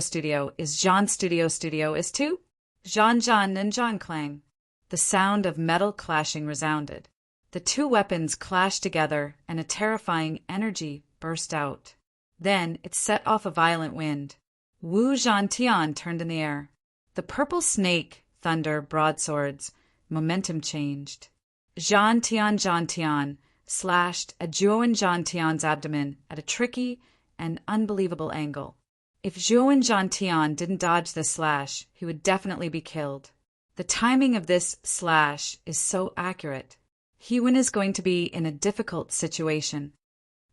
is Zhan Studio is too? Zhan and Zhan clang. The sound of metal clashing resounded. The two weapons clashed together and a terrifying energy burst out. Then it set off a violent wind. Wu Zhantian turned in the air. The purple snake, thunder, broadswords, momentum changed. Zhantian slashed at Zhuo Zhantian's abdomen at a tricky and unbelievable angle. If Zhuo Zhantian didn't dodge this slash, he would definitely be killed. The timing of this slash is so accurate. He-Wen is going to be in a difficult situation.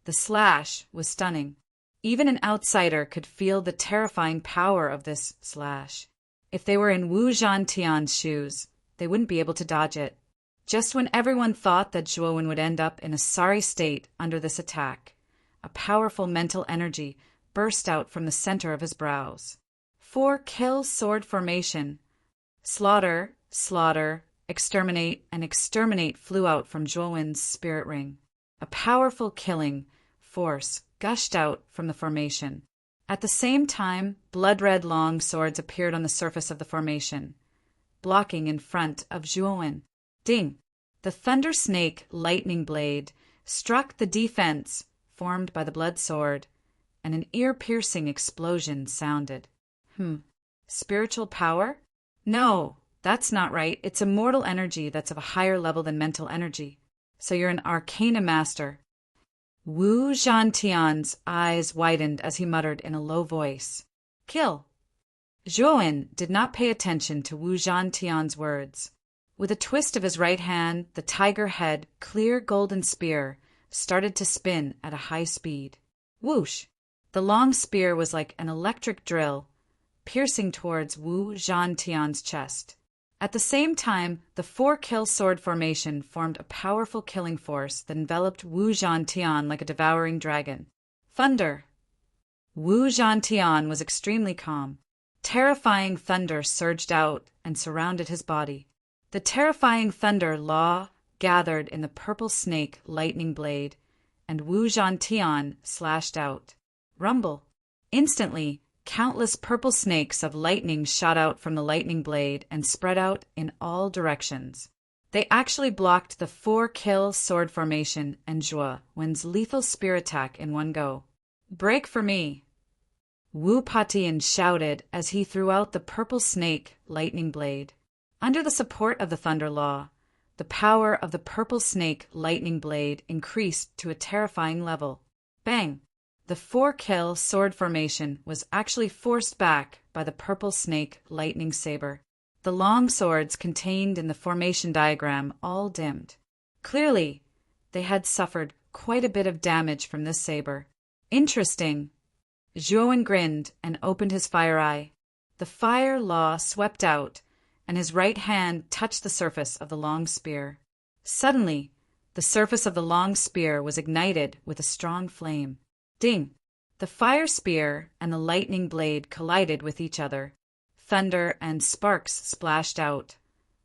The slash was stunning. Even an outsider could feel the terrifying power of this slash. If they were in Wu Zhantian's shoes, they wouldn't be able to dodge it. Just when everyone thought that Zhuo Wen would end up in a sorry state under this attack, a powerful mental energy burst out from the center of his brows. 4 kill sword formation. Slaughter, exterminate, and exterminate flew out from Zhuo Wen's spirit ring. A powerful killing force gushed out from the formation. At the same time, blood-red long swords appeared on the surface of the formation, blocking in front of Zhuo Wen. Ding! The thunder snake lightning blade struck the defense formed by the blood sword, and an ear-piercing explosion sounded. Spiritual power? No, that's not right. It's immortal energy that's of a higher level than mental energy. So you're an arcana master. Wu Zhantian's eyes widened as he muttered in a low voice, "Kill." Zhuo Wen did not pay attention to Wu Zhantian's words. With a twist of his right hand, the tiger head, clear golden spear started to spin at a high speed. Whoosh! The long spear was like an electric drill, piercing towards Wu Zhantian's chest. At the same time, the 4-kill sword formation formed a powerful killing force that enveloped Wu Zhantian like a devouring dragon. Thunder! Wu Zhantian was extremely calm. Terrifying thunder surged out and surrounded his body. The terrifying thunder law gathered in the purple snake lightning blade, and Wu Zhantian slashed out. Rumble! Instantly, countless purple snakes of lightning shot out from the lightning blade and spread out in all directions. They actually blocked the 4-kill sword formation and Zhuo Wen's lethal spear attack in one go. Break for me! Wu Patian shouted as he threw out the purple snake lightning blade. Under the support of the thunder law, the power of the purple snake lightning blade increased to a terrifying level. Bang! The 4-kill sword formation was actually forced back by the purple snake lightning saber. The long swords contained in the formation diagram all dimmed. Clearly, they had suffered quite a bit of damage from this saber. Interesting. Zhuo Wen grinned and opened his fire eye. The fire law swept out, and his right hand touched the surface of the long spear. Suddenly, the surface of the long spear was ignited with a strong flame. Ding! The fire spear and the lightning blade collided with each other. Thunder and sparks splashed out,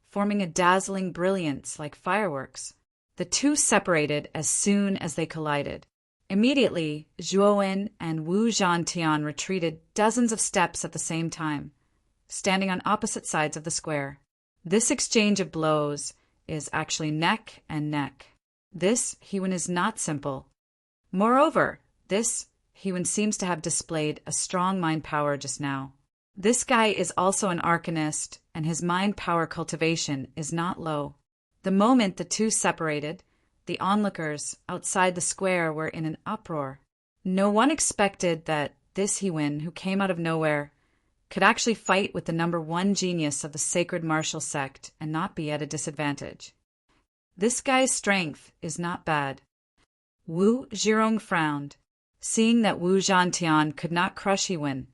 forming a dazzling brilliance like fireworks. The two separated as soon as they collided. Immediately, Zhuo Wen and Wu Zhantian retreated dozens of steps at the same time, standing on opposite sides of the square. This exchange of blows is actually neck and neck. This He-Wen is not simple. Moreover, this He-Wen seems to have displayed a strong mind power just now. This guy is also an arcanist, and his mind power cultivation is not low. The moment the two separated, the onlookers outside the square were in an uproar. No one expected that this He-Wen, who came out of nowhere, could actually fight with the #1 genius of the sacred martial sect and not be at a disadvantage. This guy's strength is not bad. Wu Zhirong frowned. Seeing that Wu Zhantian could not crush He-Wen,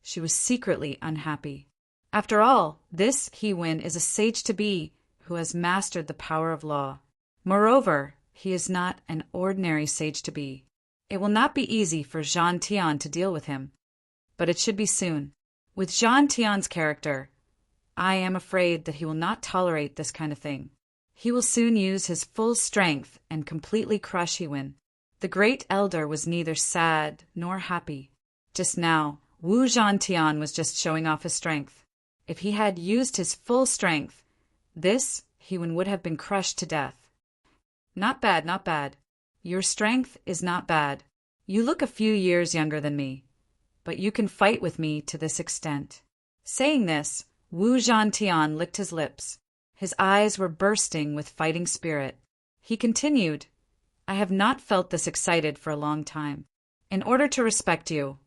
she was secretly unhappy. After all, this He-Win is a sage-to-be who has mastered the power of law. Moreover, he is not an ordinary sage-to-be. It will not be easy for Jean Tian to deal with him, but it should be soon. With Jean Tian's character, I am afraid that he will not tolerate this kind of thing. He will soon use his full strength and completely crush He-Win. The great elder was neither sad nor happy. Just now, Wu Zhantian was just showing off his strength. If he had used his full strength, this He-Win would have been crushed to death. Not bad, not bad. Your strength is not bad. You look a few years younger than me, but you can fight with me to this extent. Saying this, Wu Zhantian licked his lips. His eyes were bursting with fighting spirit. He continued, I have not felt this excited for a long time. In order to respect you,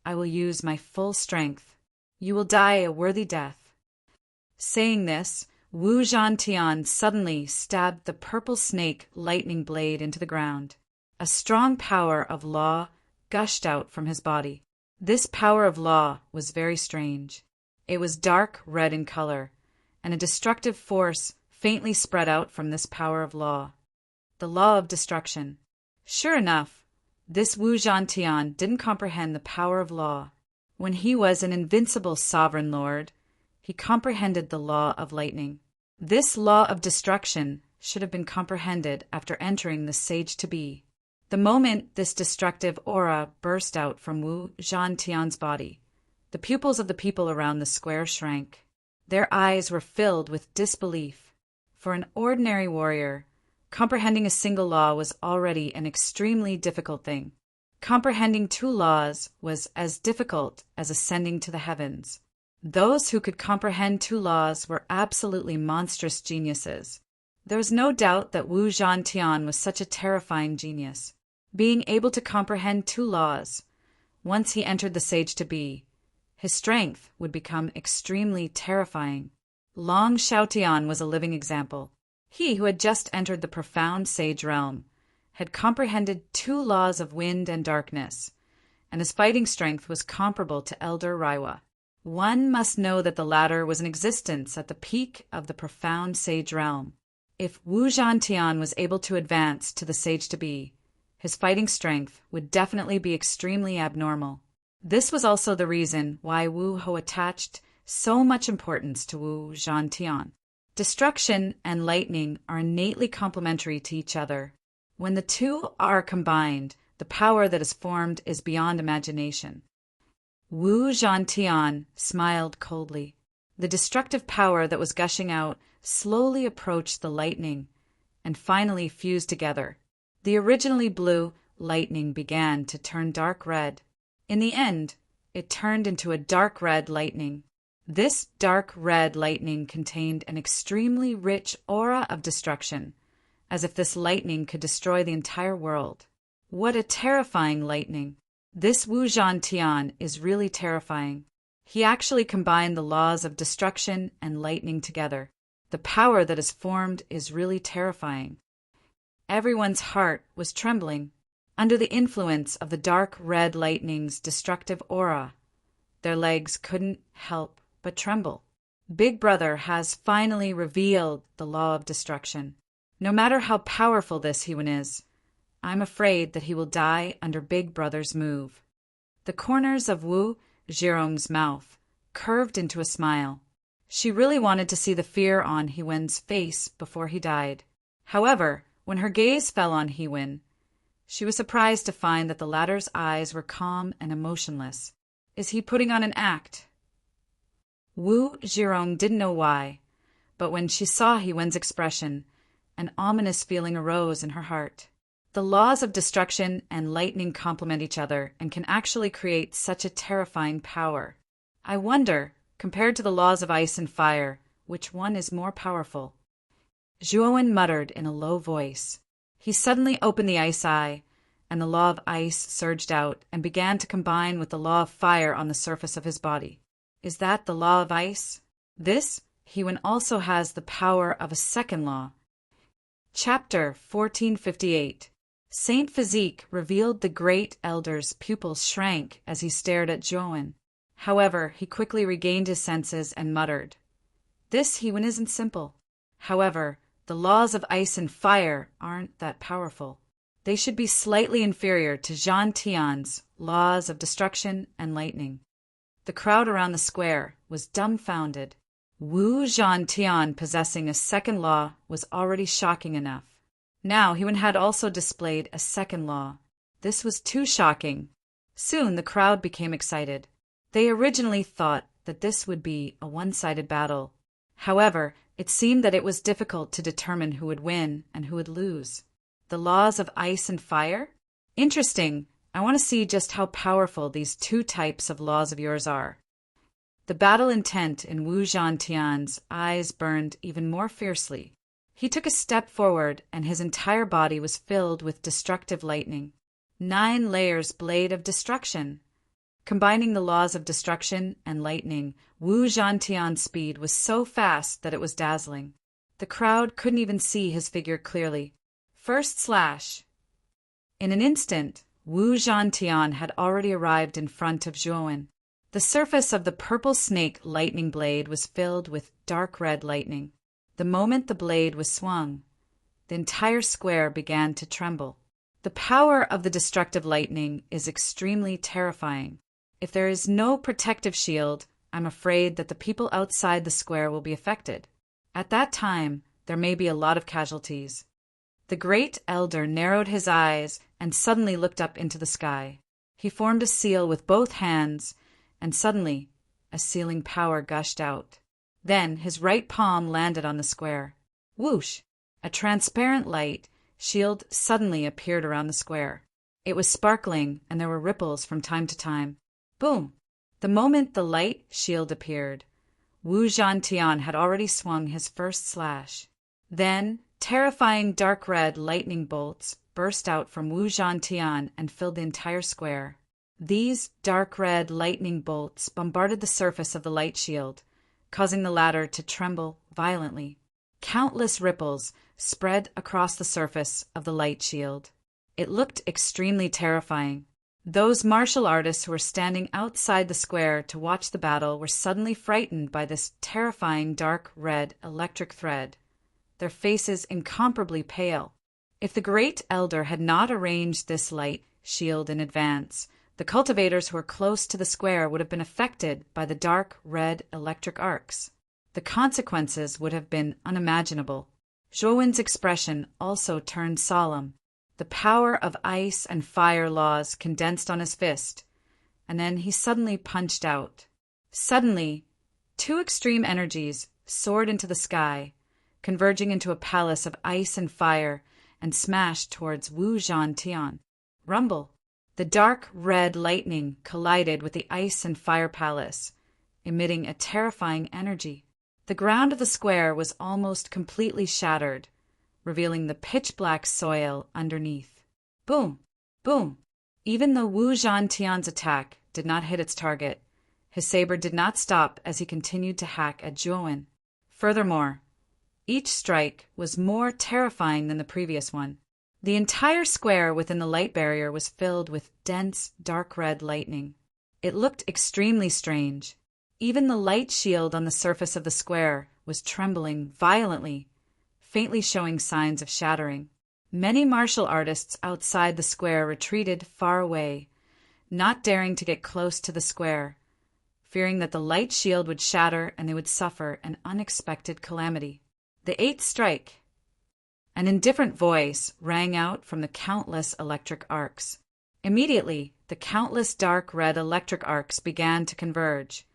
I will use my full strength. You will die a worthy death. Saying this, Wu Zhantian suddenly stabbed the purple snake lightning blade into the ground. A strong power of law gushed out from his body. This power of law was very strange. It was dark red in color, and a destructive force faintly spread out from this power of law. The law of destruction. Sure enough, this Wu Zhantian didn't comprehend the power of law. When he was an invincible sovereign lord, he comprehended the law of lightning. This law of destruction should have been comprehended after entering the sage-to-be. The moment this destructive aura burst out from Wu Zhantian's body, the pupils of the people around the square shrank. Their eyes were filled with disbelief. For an ordinary warrior, comprehending a single law was already an extremely difficult thing. Comprehending two laws was as difficult as ascending to the heavens. Those who could comprehend two laws were absolutely monstrous geniuses. There was no doubt that Wu Zhantian was such a terrifying genius. Being able to comprehend two laws, once he entered the sage-to-be, his strength would become extremely terrifying. Long Xiaotian was a living example. He who had just entered the profound sage realm had comprehended two laws of wind and darkness, and his fighting strength was comparable to Elder Raiwa. One must know that the latter was in existence at the peak of the profound sage realm. If Wu Zhantian was able to advance to the sage-to-be, his fighting strength would definitely be extremely abnormal. This was also the reason why Wu Ho attached so much importance to Wu Zhantian. Destruction and lightning are innately complementary to each other. When the two are combined, the power that is formed is beyond imagination. Wu Zhantian smiled coldly. The destructive power that was gushing out slowly approached the lightning and finally fused together. The originally blue lightning began to turn dark red. In the end, it turned into a dark red lightning. This dark red lightning contained an extremely rich aura of destruction, as if this lightning could destroy the entire world. What a terrifying lightning! This Wu Zhantian is really terrifying. He actually combined the laws of destruction and lightning together. The power that is formed is really terrifying. Everyone's heart was trembling. Under the influence of the dark red lightning's destructive aura, their legs couldn't help but tremble. Big Brother has finally revealed the law of destruction. No matter how powerful this He-Win is, I'm afraid that he will die under Big Brother's move. The corners of Wu Zhirong's mouth curved into a smile. She really wanted to see the fear on He-Win's face before he died. However, when her gaze fell on He-Win, she was surprised to find that the latter's eyes were calm and emotionless. Is he putting on an act? Wu Zhirong didn't know why, but when she saw He-Win's expression, an ominous feeling arose in her heart. The laws of destruction and lightning complement each other and can actually create such a terrifying power. I wonder, compared to the laws of ice and fire, which one is more powerful? Zhuowen muttered in a low voice. He suddenly opened the ice eye, and the law of ice surged out and began to combine with the law of fire on the surface of his body. Is that the law of ice? This, He-Win also has the power of a second law. Chapter 1458. Saint Physique revealed the great elder's pupils shrank as he stared at Zhuowen. However, he quickly regained his senses and muttered, "This Hewen isn't simple. However, the laws of ice and fire aren't that powerful. They should be slightly inferior to Zhan Tian's laws of destruction and lightning." The crowd around the square was dumbfounded. Wu Zhan Tian possessing a second law was already shocking enough. Now Hewen had also displayed a second law. This was too shocking. Soon the crowd became excited. They originally thought that this would be a one-sided battle. However, it seemed that it was difficult to determine who would win and who would lose. The laws of ice and fire? Interesting. I want to see just how powerful these two types of laws of yours are. The battle intent in Wu Zhantian's eyes burned even more fiercely. He took a step forward, and his entire body was filled with destructive lightning. 9 layers blade of destruction. Combining the laws of destruction and lightning, Wu Zhantian's speed was so fast that it was dazzling. The crowd couldn't even see his figure clearly. First slash. In an instant, Wu Zhantian had already arrived in front of Zhuowen. The surface of the purple snake lightning blade was filled with dark red lightning. The moment the blade was swung, the entire square began to tremble. The power of the destructive lightning is extremely terrifying. If there is no protective shield, I'm afraid that the people outside the square will be affected. At that time, there may be a lot of casualties. The great elder narrowed his eyes and suddenly looked up into the sky. He formed a seal with both hands, and suddenly a sealing power gushed out. Then his right palm landed on the square. Whoosh! A transparent light shield suddenly appeared around the square. It was sparkling, and there were ripples from time to time. Boom! The moment the light shield appeared, Wu Zhantian had already swung his first slash. Then, terrifying dark red lightning bolts burst out from Wu Zhantian and filled the entire square. These dark red lightning bolts bombarded the surface of the light shield, causing the latter to tremble violently. Countless ripples spread across the surface of the light shield. It looked extremely terrifying. Those martial artists who were standing outside the square to watch the battle were suddenly frightened by this terrifying dark red electric thread, their faces incomparably pale. If the great elder had not arranged this light shield in advance, the cultivators who were close to the square would have been affected by the dark red electric arcs. The consequences would have been unimaginable. Zhuowen's expression also turned solemn. The power of ice and fire laws condensed on his fist, and then he suddenly punched out. Suddenly, 2 extreme energies soared into the sky, converging into a palace of ice and fire, and smashed towards Wu Zhantian. Rumble! The dark red lightning collided with the ice and fire palace, emitting a terrifying energy. The ground of the square was almost completely shattered, revealing the pitch-black soil underneath. Boom! Boom! Even though Wu Zhantian's attack did not hit its target, his saber did not stop as he continued to hack at Zhuowen. Furthermore, each strike was more terrifying than the previous one. The entire square within the light barrier was filled with dense, dark red lightning. It looked extremely strange. Even the light shield on the surface of the square was trembling violently, faintly showing signs of shattering. Many martial artists outside the square retreated far away, not daring to get close to the square, fearing that the light shield would shatter and they would suffer an unexpected calamity. The 8th strike! An indifferent voice rang out from the countless electric arcs. Immediately, the countless dark red electric arcs began to converge,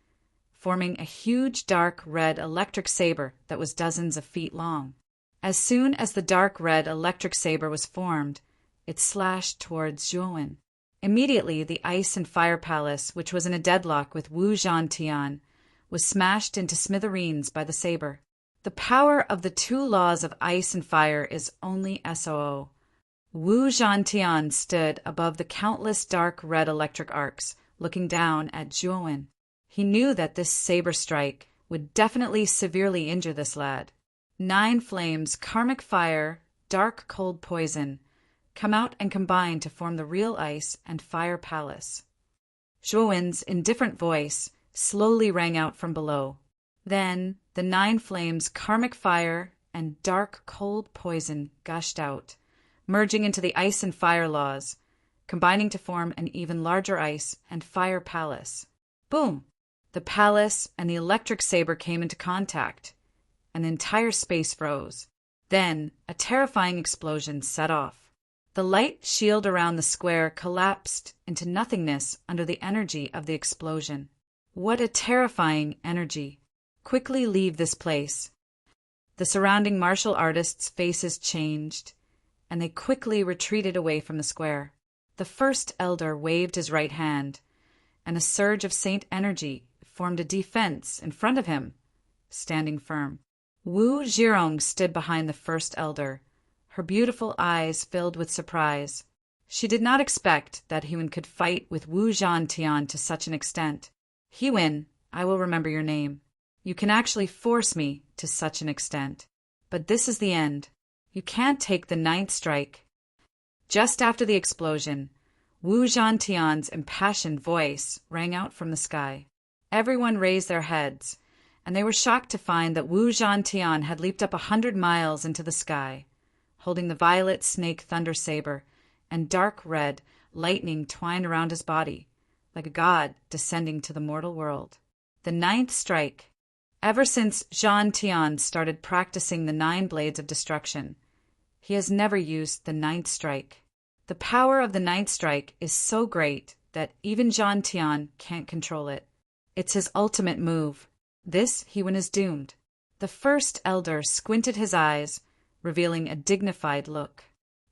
forming a huge dark red electric saber that was dozens of feet long. As soon as the dark red electric saber was formed, it slashed towards Zhuowen. Immediately, the ice and fire palace, which was in a deadlock with Wu Zhantian, was smashed into smithereens by the saber. The power of the 2 laws of ice and fire is only SOO. Wu Zhantian stood above the countless dark red electric arcs, looking down at Zhuowen. He knew that this saber strike would definitely severely injure this lad. 9 flames, karmic fire, dark cold poison, come out and combine to form the real ice and fire palace. Zhuowen's indifferent voice slowly rang out from below. Then the 9 flames, karmic fire, and dark, cold poison gushed out, merging into the ice and fire laws, combining to form an even larger ice and fire palace. Boom! The palace and the electric saber came into contact, and the entire space froze. Then a terrifying explosion set off. The light shield around the square collapsed into nothingness under the energy of the explosion. What a terrifying energy! Quickly leave this place. The surrounding martial artists' faces changed, and they quickly retreated away from the square. The first elder waved his right hand, and a surge of saint energy formed a defense in front of him, standing firm. Wu Zhirong stood behind the first elder, her beautiful eyes filled with surprise. She did not expect that Hewen could fight with Wu Zhantian to such an extent. Hewen, I will remember your name. You can actually force me to such an extent. But this is the end. You can't take the 9th strike. Just after the explosion, Wu Zhantian's impassioned voice rang out from the sky. Everyone raised their heads, and they were shocked to find that Wu Zhantian had leaped up 100 miles into the sky, holding the violet snake thunder saber and dark red lightning twined around his body, like a god descending to the mortal world. The 9th strike. Ever since Zhantian started practicing the 9 blades of destruction, he has never used the 9th strike. The power of the 9th strike is so great that even Zhantian can't control it. It's his ultimate move. This, Hewen is doomed. The first elder squinted his eyes, revealing a dignified look.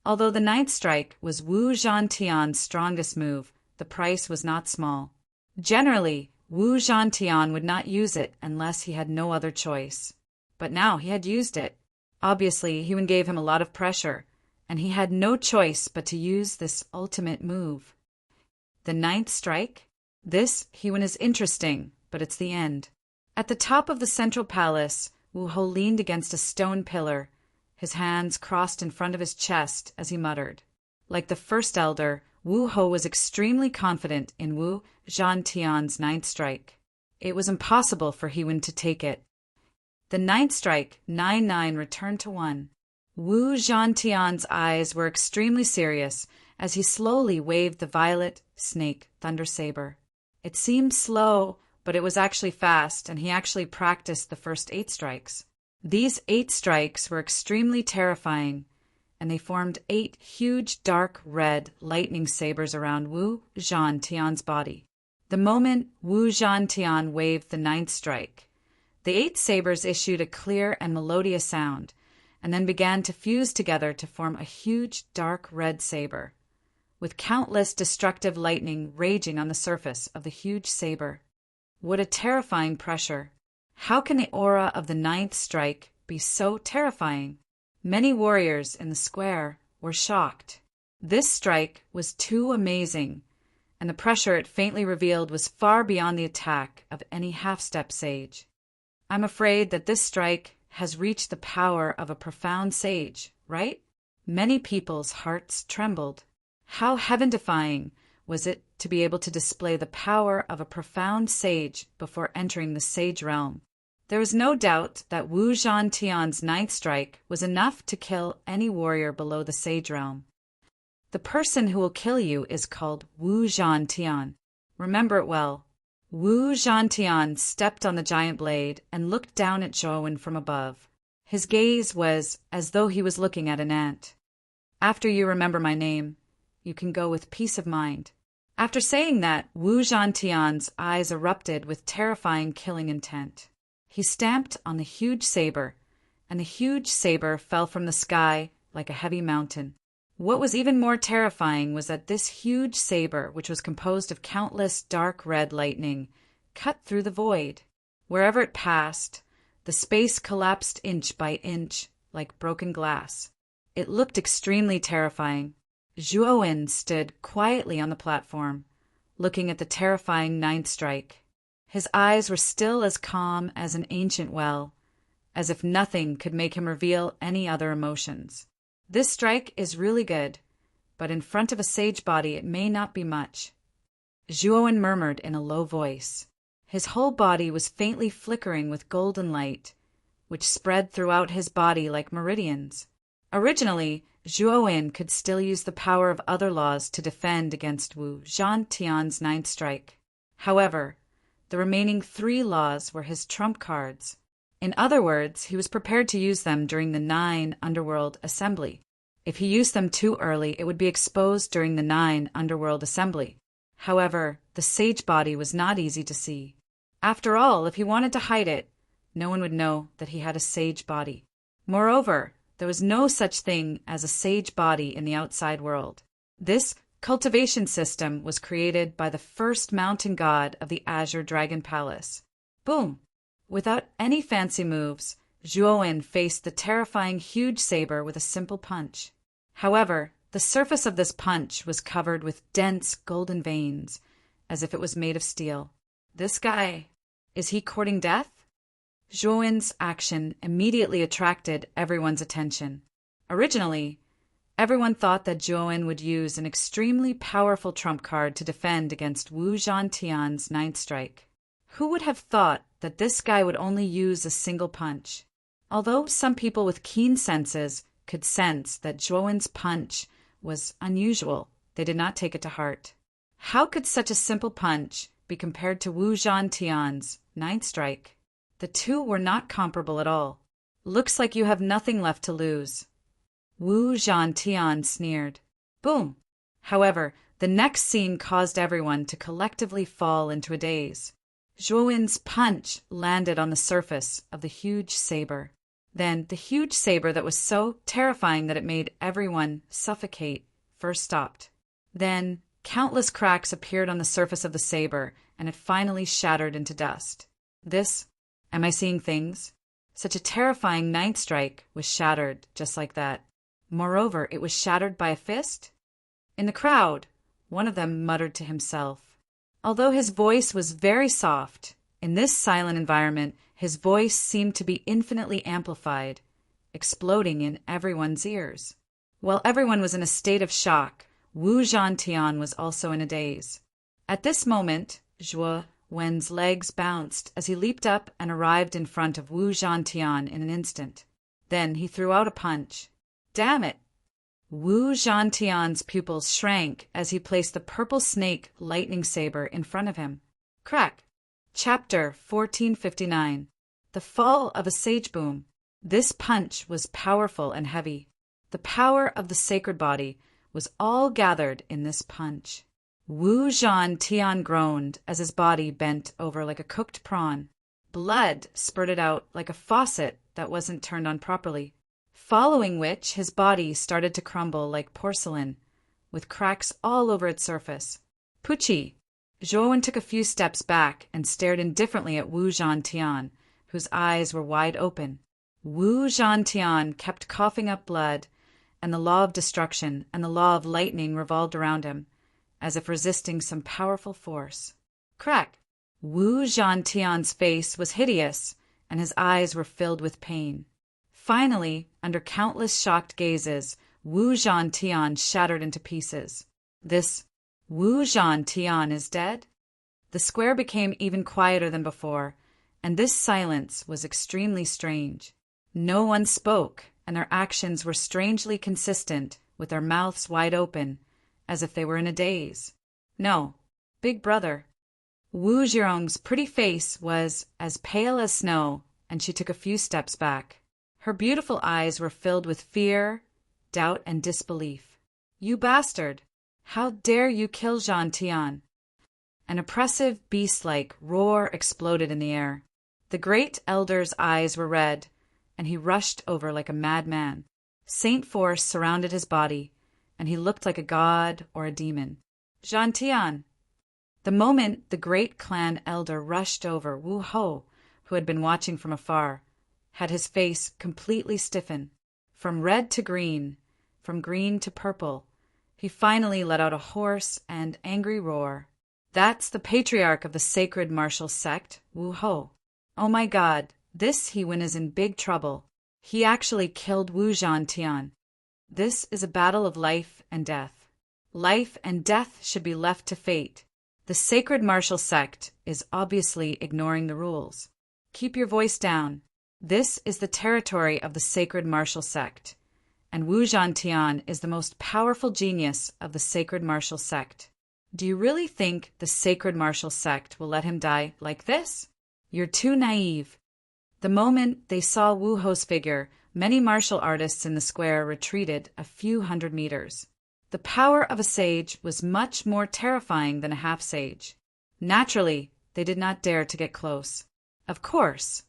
Although the 9th strike was Wu Zhantian's strongest move, the price was not small. Generally, Wu Zhantian would not use it unless he had no other choice. But now he had used it. Obviously, Hewen gave him a lot of pressure, and he had no choice but to use this ultimate move. The 9th strike? This, Hewen, is interesting, but it's the end. At the top of the central palace, Wu Ho leaned against a stone pillar, his hands crossed in front of his chest as he muttered. Like the first elder, Wu Ho was extremely confident in Wu Zhantian's 9th strike. It was impossible for Hewen to take it. The 9th strike, 9-9, returned to 1. Wu Zhantian's eyes were extremely serious as he slowly waved the violet snake thunder saber. It seemed slow, but it was actually fast, and he actually practiced the first 8 strikes. These 8 strikes were extremely terrifying, and they formed 8 huge dark red lightning sabers around Wu Zhantian's body. The moment Wu Zhantian waved the 9th strike, the 8 sabers issued a clear and melodious sound, and then began to fuse together to form a huge dark red saber, with countless destructive lightning raging on the surface of the huge saber. What a terrifying pressure! How can the aura of the 9th strike be so terrifying? Many warriors in the square were shocked. This strike was too amazing, and the pressure it faintly revealed was far beyond the attack of any half-step sage. I'm afraid that this strike has reached the power of a profound sage, right? Many people's hearts trembled. How heaven-defying was it to be able to display the power of a profound sage before entering the sage realm. There was no doubt that Wu Zhantian's 9th strike was enough to kill any warrior below the sage realm. The person who will kill you is called Wu Zhantian. Remember it well. Wu Zhantian stepped on the giant blade and looked down at Zhou from above. His gaze was as though he was looking at an ant. After you remember my name, you can go with peace of mind. After saying that, Wu Zhantian's eyes erupted with terrifying killing intent. He stamped on the huge saber, and the huge saber fell from the sky like a heavy mountain. What was even more terrifying was that this huge saber, which was composed of countless dark red lightning, cut through the void. Wherever it passed, the space collapsed inch by inch like broken glass. It looked extremely terrifying. Zhuowen stood quietly on the platform, looking at the terrifying 9th strike. His eyes were still as calm as an ancient well, as if nothing could make him reveal any other emotions. This strike is really good, but in front of a sage body it may not be much. Zhuowen murmured in a low voice. His whole body was faintly flickering with golden light, which spread throughout his body like meridians. Originally, Zhuowen could still use the power of other laws to defend against Wu Zhantian's ninth strike. However, the remaining 3 laws were his trump cards. In other words, he was prepared to use them during the 9 Underworld Assembly. If he used them too early, it would be exposed during the 9 Underworld Assembly. However, the sage body was not easy to see. After all, if he wanted to hide it, no one would know that he had a sage body. Moreover, there was no such thing as a sage body in the outside world. This cultivation system was created by the first mountain god of the Azure Dragon Palace. Boom! Without any fancy moves, Zhuowen faced the terrifying huge saber with a simple punch. However, the surface of this punch was covered with dense golden veins, as if it was made of steel. This guy, is he courting death? Zhuowen's action immediately attracted everyone's attention. Originally, everyone thought that Zhuowen would use an extremely powerful trump card to defend against Wu Zhantian's ninth strike. Who would have thought that this guy would only use a single punch? Although some people with keen senses could sense that Zhuowen's punch was unusual, they did not take it to heart. How could such a simple punch be compared to Wu Zhantian's ninth strike? The two were not comparable at all. Looks like you have nothing left to lose. Wu Zhantian sneered. Boom! However, the next scene caused everyone to collectively fall into a daze. Zhuowen's punch landed on the surface of the huge saber. Then the huge saber that was so terrifying that it made everyone suffocate first stopped. Then countless cracks appeared on the surface of the saber, and it finally shattered into dust. Am I seeing things? Such a terrifying ninth strike was shattered just like that. Moreover, it was shattered by a fist? In the crowd, one of them muttered to himself. Although his voice was very soft, in this silent environment, his voice seemed to be infinitely amplified, exploding in everyone's ears. While everyone was in a state of shock, Wu Zhantian was also in a daze. At this moment, Zhuowen's legs bounced as he leaped up and arrived in front of Wu Zhantian in an instant. Then he threw out a punch. Damn it! Wu Zhantian's pupils shrank as he placed the purple snake lightning saber in front of him. Crack! Chapter 1459. The Fall of a Sage Boom. This punch was powerful and heavy. The power of the sacred body was all gathered in this punch. Wu Zhantian groaned as his body bent over like a cooked prawn. Blood spurted out like a faucet that wasn't turned on properly, following which his body started to crumble like porcelain, with cracks all over its surface. Pucci! Zhuowen took a few steps back and stared indifferently at Wu Zhantian, whose eyes were wide open. Wu Zhantian kept coughing up blood, and the law of destruction and the law of lightning revolved around him, as if resisting some powerful force. Crack! Wu Zhantian's face was hideous, and his eyes were filled with pain. Finally, under countless shocked gazes, Wu Zhantian shattered into pieces. This Wu Zhantian is dead? The square became even quieter than before, and this silence was extremely strange. No one spoke, and their actions were strangely consistent, with their mouths wide open, as if they were in a daze. No, big brother. Wu Zhirong's pretty face was as pale as snow, and she took a few steps back. Her beautiful eyes were filled with fear, doubt, and disbelief. You bastard! How dare you kill Zhantian? An oppressive, beast-like roar exploded in the air. The great elder's eyes were red, and he rushed over like a madman. Saint force surrounded his body, and he looked like a god or a demon. Zhantian! The moment the great clan elder rushed over, Wu Ho, who had been watching from afar, had his face completely stiffen. From red to green, from green to purple, he finally let out a hoarse and angry roar. That's the patriarch of the sacred martial sect, Wu Ho. Oh my god, this He-Wen is in big trouble. He actually killed Wu Zhantian. This is a battle of life and death. Life and death should be left to fate. The sacred martial sect is obviously ignoring the rules. Keep your voice down. This is the territory of the sacred martial sect, and Wu Zhantian is the most powerful genius of the sacred martial sect. Do you really think the sacred martial sect will let him die like this? You're too naive. The moment they saw Wu Ho's figure, many martial artists in the square retreated a few hundred meters. The power of a sage was much more terrifying than a half-sage. Naturally, they did not dare to get close. Of course,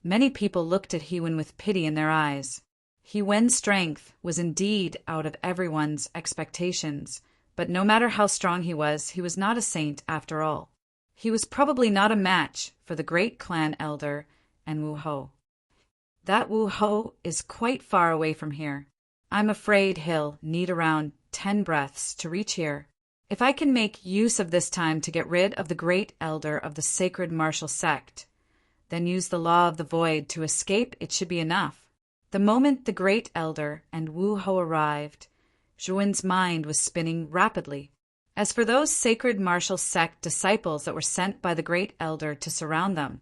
many people looked at Hewen with pity in their eyes. Hewen's strength was indeed out of everyone's expectations, but no matter how strong he was not a saint after all. He was probably not a match for the great clan elder and Wu Ho. That Wu Ho is quite far away from here. I'm afraid he'll need around 10 breaths to reach here. If I can make use of this time to get rid of the great elder of the sacred martial sect, then use the law of the void to escape, it should be enough. The moment the great elder and Wu Ho arrived, Zhuan's mind was spinning rapidly. As for those sacred martial sect disciples that were sent by the great elder to surround them,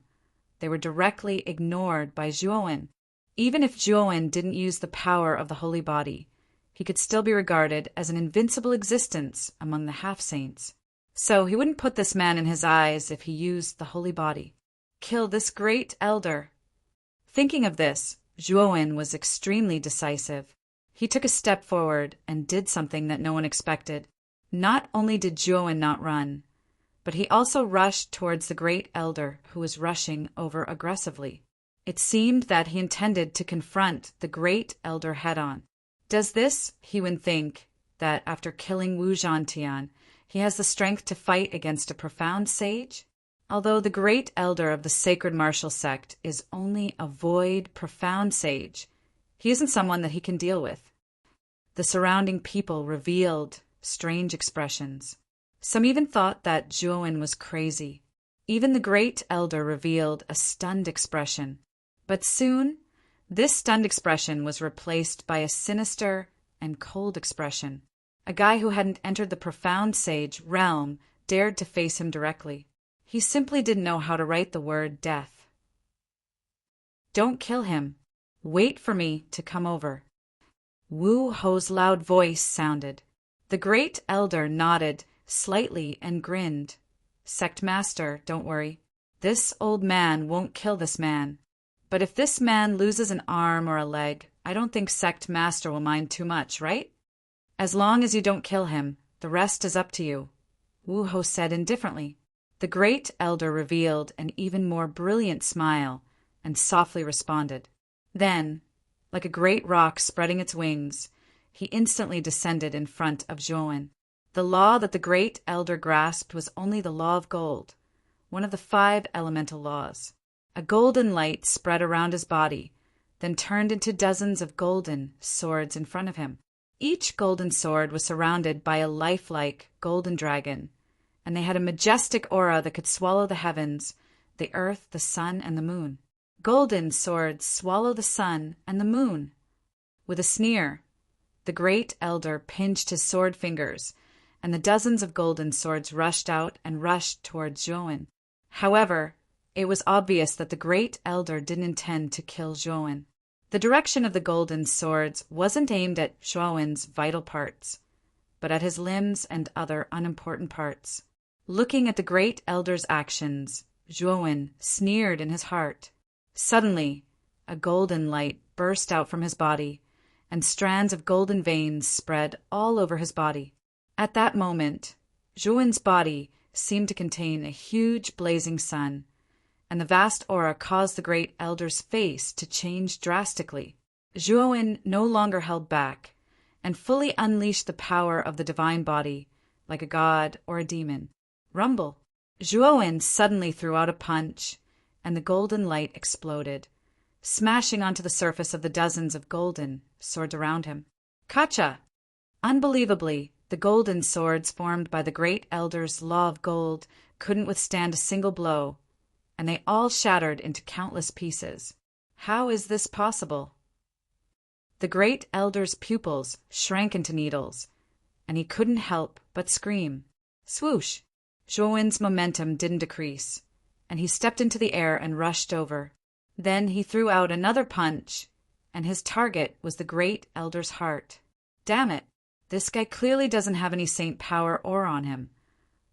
they were directly ignored by Zhuan. Even if Zhuan didn't use the power of the holy body, he could still be regarded as an invincible existence among the half-saints. So he wouldn't put this man in his eyes if he used the holy body. Kill this great elder. Thinking of this, Zhuan was extremely decisive. He took a step forward and did something that no one expected. Not only did Zhuan not run, but he also rushed towards the great elder who was rushing over aggressively. It seemed that he intended to confront the great elder head-on. Does this, Hewen think, that after killing Wu Zhantian, he has the strength to fight against a profound sage? Although the great elder of the sacred martial sect is only a void, profound sage, he isn't someone that he can deal with. The surrounding people revealed strange expressions. Some even thought that Zhuan was crazy. Even the great elder revealed a stunned expression. But soon, this stunned expression was replaced by a sinister and cold expression. A guy who hadn't entered the profound sage realm dared to face him directly. He simply didn't know how to write the word death. Don't kill him. Wait for me to come over. Wu Ho's loud voice sounded. The great elder nodded slightly and grinned. Sect master, don't worry. This old man won't kill this man. But if this man loses an arm or a leg, I don't think sect master will mind too much, right? As long as you don't kill him, the rest is up to you, Wu Ho said indifferently. The great elder revealed an even more brilliant smile and softly responded. Then, like a great rock spreading its wings, he instantly descended in front of Zhuan. The law that the great elder grasped was only the law of gold, one of the 5 elemental laws. A golden light spread around his body, then turned into dozens of golden swords in front of him. Each golden sword was surrounded by a lifelike golden dragon, and they had a majestic aura that could swallow the heavens, the earth, the sun, and the moon. Golden swords swallow the sun and the moon. With a sneer, the great elder pinched his sword fingers, and the dozens of golden swords rushed out and rushed towards Zhuan. However, it was obvious that the great elder didn't intend to kill Zhuan. The direction of the golden swords wasn't aimed at Zhuan's vital parts, but at his limbs and other unimportant parts. Looking at the great elder's actions, Zhuan sneered in his heart. Suddenly, a golden light burst out from his body, and strands of golden veins spread all over his body. At that moment, Zhuan's body seemed to contain a huge blazing sun, and the vast aura caused the great elder's face to change drastically. Zhuan no longer held back, and fully unleashed the power of the divine body, like a god or a demon. Rumble! Zhuan suddenly threw out a punch, and the golden light exploded, smashing onto the surface of the dozens of golden swords around him. Kacha! Unbelievably, the golden swords formed by the great elder's law of gold couldn't withstand a single blow, and they all shattered into countless pieces. How is this possible? The great elder's pupils shrank into needles, and he couldn't help but scream. Swoosh! Zhuowen's momentum didn't decrease, and he stepped into the air and rushed over. Then he threw out another punch, and his target was the great elder's heart. Damn it, this guy clearly doesn't have any saint power or on him.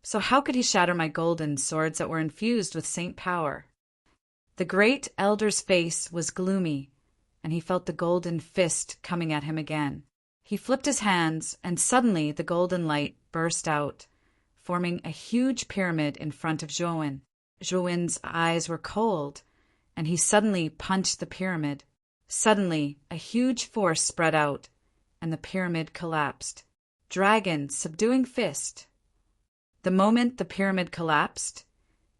So how could he shatter my golden swords that were infused with saint power? The great elder's face was gloomy, and he felt the golden fist coming at him again. He flipped his hands, and suddenly the golden light burst out, forming a huge pyramid in front of Zhuowen. Zhuowen's eyes were cold, and he suddenly punched the pyramid. Suddenly, a huge force spread out, and the pyramid collapsed. Dragon, subduing fist. The moment the pyramid collapsed,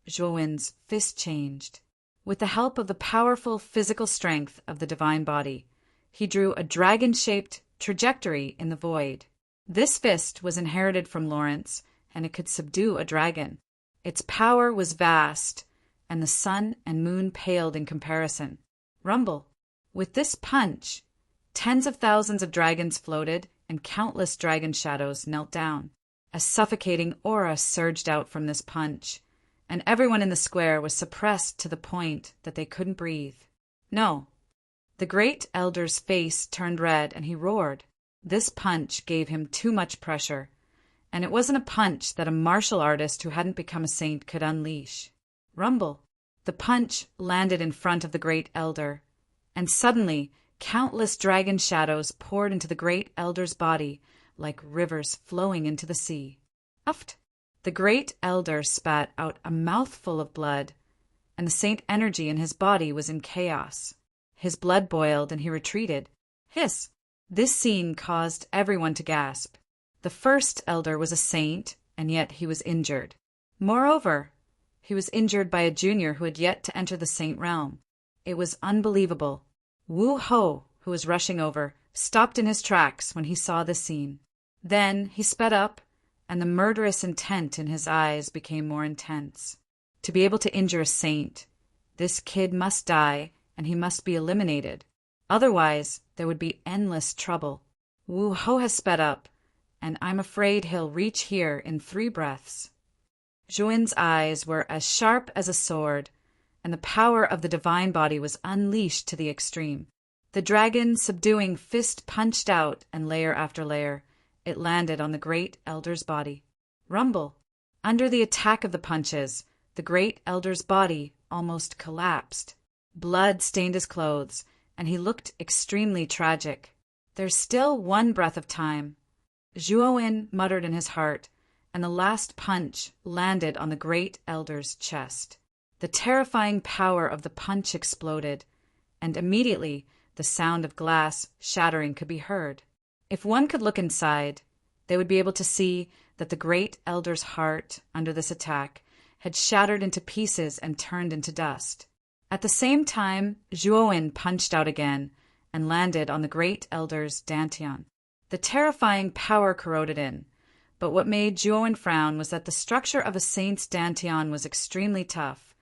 Zhuowen's fist changed. With the help of the powerful physical strength of the divine body, he drew a dragon-shaped trajectory in the void. This fist was inherited from Lawrence, and it could subdue a dragon. Its power was vast, and the sun and moon paled in comparison. Rumble. With this punch, tens of thousands of dragons floated, and countless dragon shadows knelt down. A suffocating aura surged out from this punch, and everyone in the square was suppressed to the point that they couldn't breathe. No. The great elder's face turned red, and he roared. This punch gave him too much pressure, and it wasn't a punch that a martial artist who hadn't become a saint could unleash. Rumble. The punch landed in front of the great elder, and suddenly countless dragon shadows poured into the great elder's body like rivers flowing into the sea. Uft! The great elder spat out a mouthful of blood, and the saint energy in his body was in chaos. His blood boiled, and he retreated. Hiss! This scene caused everyone to gasp. The first elder was a saint, and yet he was injured. Moreover, he was injured by a junior who had yet to enter the saint realm. It was unbelievable. Wu Ho, who was rushing over, stopped in his tracks when he saw this scene. Then he sped up, and the murderous intent in his eyes became more intense. To be able to injure a saint, this kid must die, and he must be eliminated. Otherwise, there would be endless trouble. Wu Ho has sped up, and I'm afraid he'll reach here in 3 breaths. Zhuowen's eyes were as sharp as a sword, and the power of the divine body was unleashed to the extreme. The dragon subduing fist punched out, and layer after layer, it landed on the great elder's body. Rumble. Under the attack of the punches, the great elder's body almost collapsed. Blood stained his clothes, and he looked extremely tragic. There's still 1 breath of time. Zhuowen muttered in his heart, and the last punch landed on the great elder's chest. The terrifying power of the punch exploded, and immediately the sound of glass shattering could be heard. If one could look inside, they would be able to see that the great elder's heart, under this attack, had shattered into pieces and turned into dust. At the same time, Zhuowen punched out again and landed on the great elder's dantian. The terrifying power corroded in, but what made Zhuowen frown was that the structure of a saint's dantian was extremely tough,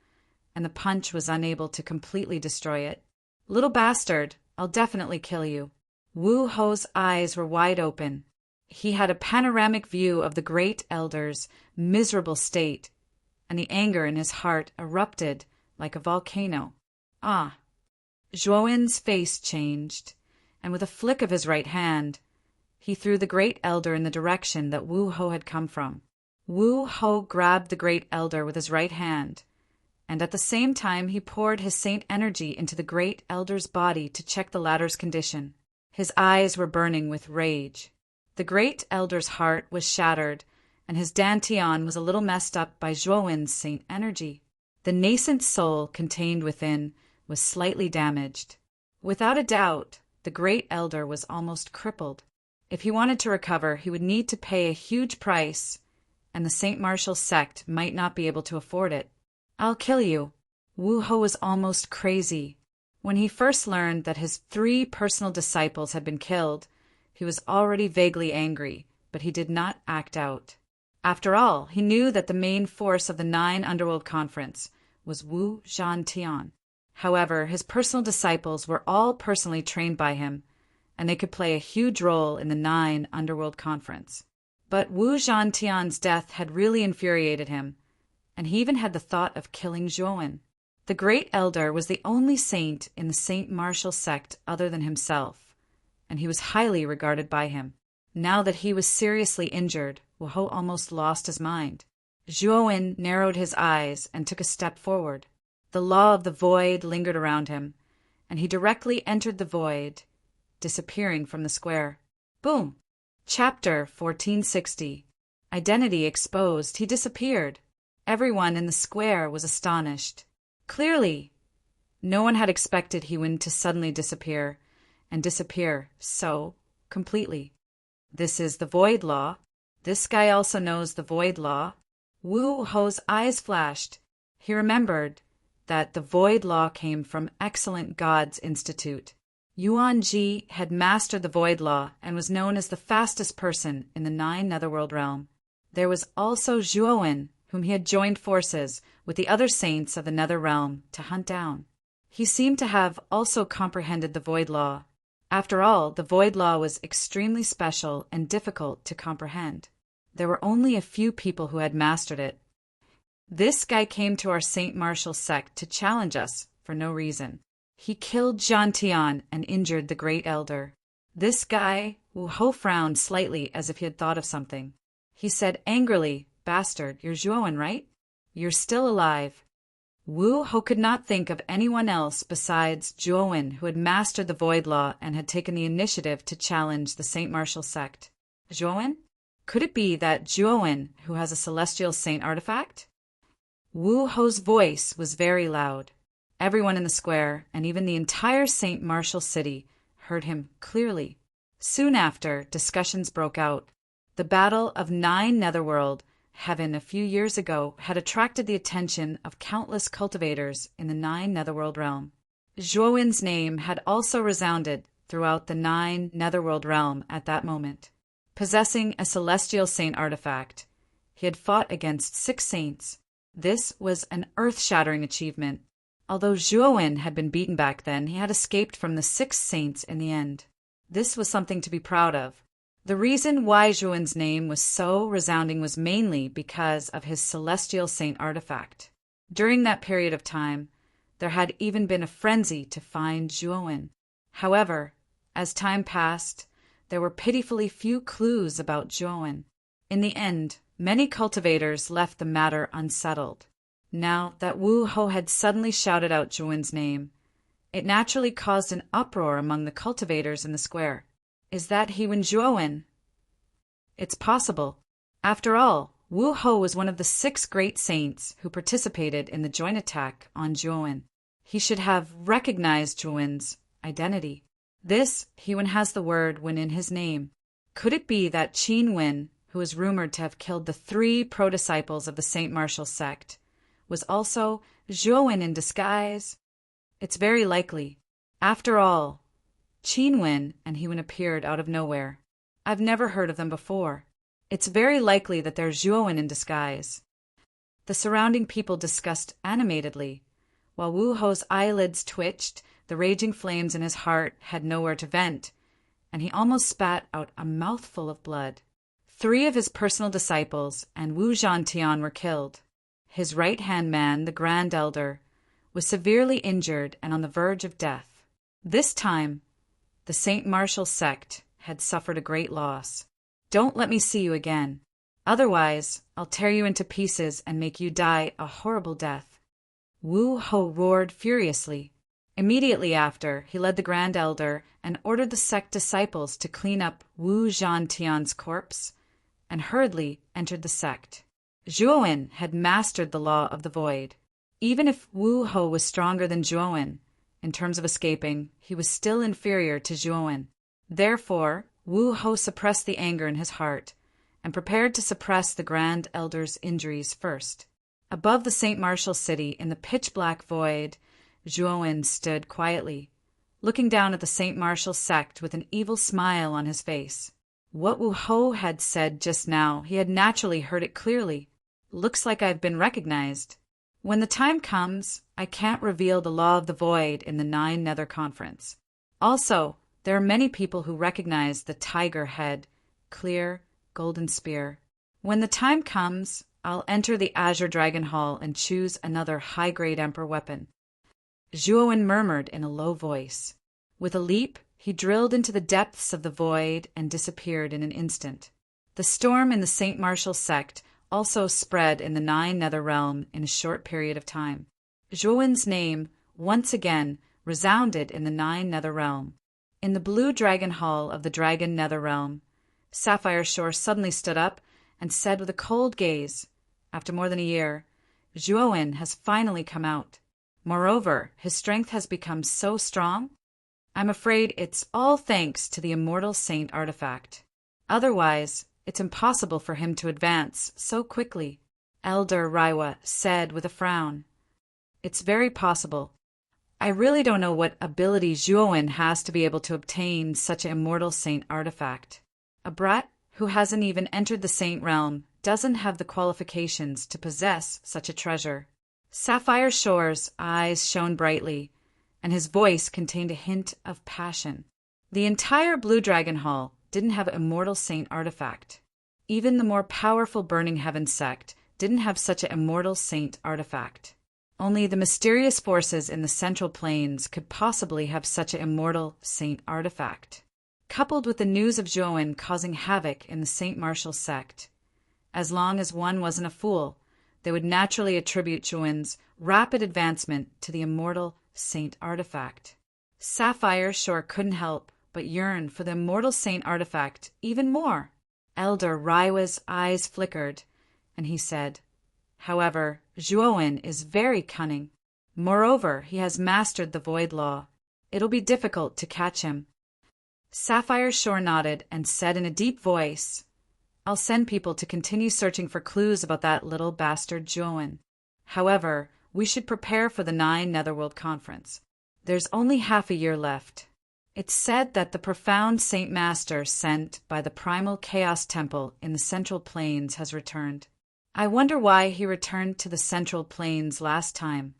and the punch was unable to completely destroy it. Little bastard, I'll definitely kill you. Wu Ho's eyes were wide open. He had a panoramic view of the great elder's miserable state, and the anger in his heart erupted like a volcano. Ah! Zhuowen's face changed, and with a flick of his right hand, he threw the great elder in the direction that Wu Ho had come from. Wu Ho grabbed the great elder with his right hand, and at the same time he poured his saint energy into the great elder's body to check the latter's condition. His eyes were burning with rage. The great elder's heart was shattered, and his dantian was a little messed up by Zhuowen's saint energy. The nascent soul contained within was slightly damaged. Without a doubt, the great elder was almost crippled. If he wanted to recover, he would need to pay a huge price, and the St. Martial sect might not be able to afford it. I'll kill you. Wu Ho was almost crazy. When he first learned that his 3 personal disciples had been killed, he was already vaguely angry, but he did not act out. After all, he knew that the main force of the 9 Underworld Conference was Wu Zhantian. However, his personal disciples were all personally trained by him, and they could play a huge role in the 9 Underworld Conference. But Wu Zhantian's death had really infuriated him, and he even had the thought of killing Zhuowen. The Great Elder was the only saint in the Saint Martial sect other than himself, and he was highly regarded by him. Now that he was seriously injured, Wu Hou almost lost his mind. Zhuowen narrowed his eyes and took a step forward. The law of the void lingered around him, and he directly entered the void, disappearing from the square. Boom! Chapter 1460. Identity exposed. He disappeared. Everyone in the square was astonished. Clearly, no one had expected He-Wen to suddenly disappear, and disappear so completely. This is the void law. This guy also knows the void law. Wu Hou's eyes flashed. He remembered that the void law came from Excellent Gods Institute. Yuan Ji had mastered the void law and was known as the fastest person in the 9 Netherworld realm. There was also Zhuowen, whom he had joined forces with the other saints of the Nether realm to hunt down. He seemed to have also comprehended the void law. After all, the void law was extremely special and difficult to comprehend. There were only a few people who had mastered it. This guy came to our Saint Martial sect to challenge us for no reason. He killed Zhantian and injured the Great Elder. This guy, Wu Hou frowned slightly as if he had thought of something. He said angrily, "Bastard, you're Zhuowen, right? You're still alive." Wu Hou could not think of anyone else besides Zhuowen who had mastered the void law and had taken the initiative to challenge the Saint Martial sect. Zhuowen? Could it be that Zhuowen who has a celestial saint artifact? Wu Hou's voice was very loud. Everyone in the square, and even the entire Saint Martial city, heard him clearly. Soon after, discussions broke out. The Battle of 9 Netherworld Heaven a few years ago had attracted the attention of countless cultivators in the 9 Netherworld realm. Zhuowen's name had also resounded throughout the 9 Netherworld realm at that moment. Possessing a celestial saint artifact, he had fought against 6 saints. This was an earth-shattering achievement. Although Zhuowen had been beaten back then, he had escaped from the 6 saints in the end. This was something to be proud of. The reason why Zhuowen's name was so resounding was mainly because of his celestial saint artifact. During that period of time, there had even been a frenzy to find Zhuowen. However, as time passed, there were pitifully few clues about Zhuowen. In the end, many cultivators left the matter unsettled. Now that Wu Hou had suddenly shouted out Zhuowen's name, it naturally caused an uproar among the cultivators in the square. Is that He-Wen Zhuowen? It's possible. After all, Wu Hou was one of the 6 great saints who participated in the joint attack on Zhuowen. He should have recognized Zhuowen's identity. This He-Wen has the word Wen in his name. Could it be that Qin Wen, who is rumored to have killed the 3 pro-disciples of the Saint Martial sect, was also Zhuowen in disguise? It's very likely. After all, Qin Wen and He-Wen appeared out of nowhere. I've never heard of them before. It's very likely that they're Zhuowen in disguise. The surrounding people discussed animatedly. While Wu Hou's eyelids twitched, the raging flames in his heart had nowhere to vent, and he almost spat out a mouthful of blood. 3 of his personal disciples and Wu Zhantian were killed. His right-hand man, the Grand Elder, was severely injured and on the verge of death. This time, the Saint Martial sect had suffered a great loss. Don't let me see you again. Otherwise, I'll tear you into pieces and make you die a horrible death. Wu Hou roared furiously. Immediately after, he led the Grand Elder and ordered the sect disciples to clean up Wu Zhantian's corpse and hurriedly entered the sect. Zhuowen had mastered the law of the void. Even if Wu Hou was stronger than Zhuowen, in terms of escaping, he was still inferior to Zhuowen. Therefore, Wu Hou suppressed the anger in his heart and prepared to suppress the Grand Elder's injuries first. Above the Saint Martial city, in the pitch-black void, Zhuowen stood quietly, looking down at the Saint Martial sect with an evil smile on his face. What Wu Hou had said just now, he had naturally heard it clearly. Looks like I've been recognized. When the time comes, I can't reveal the law of the void in the 9 Nether Conference. Also, there are many people who recognize the tiger head, clear, golden spear. When the time comes, I'll enter the Azure Dragon Hall and choose another high-grade Emperor weapon. Zhuowen murmured in a low voice. With a leap, he drilled into the depths of the void and disappeared in an instant. The storm in the Saint Martial sect also spread in the 9 Nether Realm in a short period of time. Zhuowen's name, once again, resounded in the 9 Nether Realm. In the Blue Dragon Hall of the Dragon Nether Realm, Sapphire Shore suddenly stood up and said with a cold gaze, "After more than a year, Zhuowen has finally come out. Moreover, his strength has become so strong. I'm afraid it's all thanks to the Immortal Saint artifact. Otherwise, it's impossible for him to advance so quickly." Elder Raiwa said with a frown. "It's very possible. I really don't know what ability Zhuowen has to be able to obtain such an Immortal Saint artifact. A brat who hasn't even entered the Saint Realm doesn't have the qualifications to possess such a treasure." Sapphire Shore's eyes shone brightly, and his voice contained a hint of passion. The entire Blue Dragon Hall didn't have an Immortal Saint artifact. Even the more powerful Burning Heaven sect didn't have such an Immortal Saint artifact. Only the mysterious forces in the Central Plains could possibly have such an Immortal Saint artifact. Coupled with the news of Zhuowen causing havoc in the Saint Martial sect, as long as one wasn't a fool, they would naturally attribute Zhuowen's rapid advancement to the Immortal Saint artifact. Sapphire Shore couldn't help but yearn for the Immortal Saint artifact even more. Elder Raiwa's eyes flickered, and he said, "However, Zhuowen is very cunning. Moreover, he has mastered the Void Law. It'll be difficult to catch him." Sapphire Shore nodded and said in a deep voice, "I'll send people to continue searching for clues about that little bastard Zhuowen. However, we should prepare for the 9 Netherworld Conference. There's only half a year left. It's said that the profound Saint Master sent by the Primal Chaos Temple in the Central Plains has returned. I wonder why he returned to the Central Plains last time."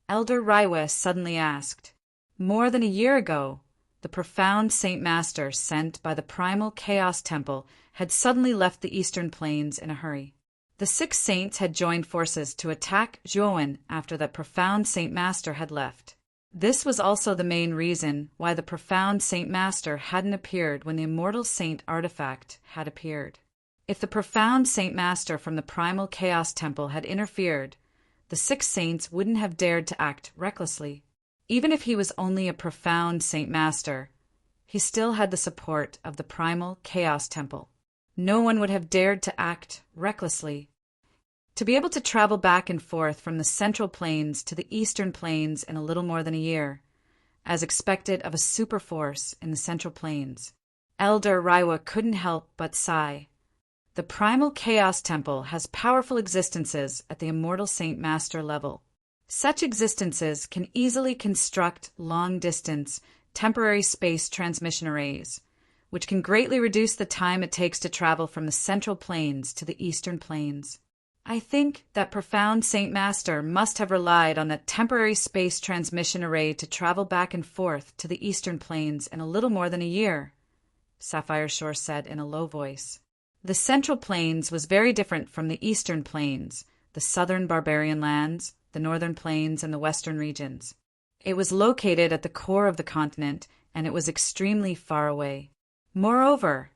Elder Raiwa suddenly asked. More than a year ago, the profound Saint Master sent by the Primal Chaos Temple had suddenly left the Eastern Plains in a hurry. The 6 saints had joined forces to attack Zhuowen after that profound Saint Master had left. This was also the main reason why the profound Saint Master hadn't appeared when the Immortal Saint artifact had appeared. If the profound Saint Master from the Primal Chaos Temple had interfered, the 6 saints wouldn't have dared to act recklessly. Even if he was only a profound Saint Master, he still had the support of the Primal Chaos Temple. No one would have dared to act recklessly. To be able to travel back and forth from the Central Plains to the Eastern Plains in a little more than a year, as expected of a superforce in the Central Plains, Elder Raiwa couldn't help but sigh. The Primal Chaos Temple has powerful existences at the Immortal Saint Master level. Such existences can easily construct long-distance, temporary space transmission arrays, which can greatly reduce the time it takes to travel from the Central Plains to the Eastern Plains. I think that profound Saint Master must have relied on that temporary space transmission array to travel back and forth to the Eastern Plains in a little more than a year," Sapphire Shore said in a low voice. The Central Plains was very different from the Eastern Plains, the southern barbarian lands, the northern plains, and the western regions. It was located at the core of the continent, and it was extremely far away. Moreover,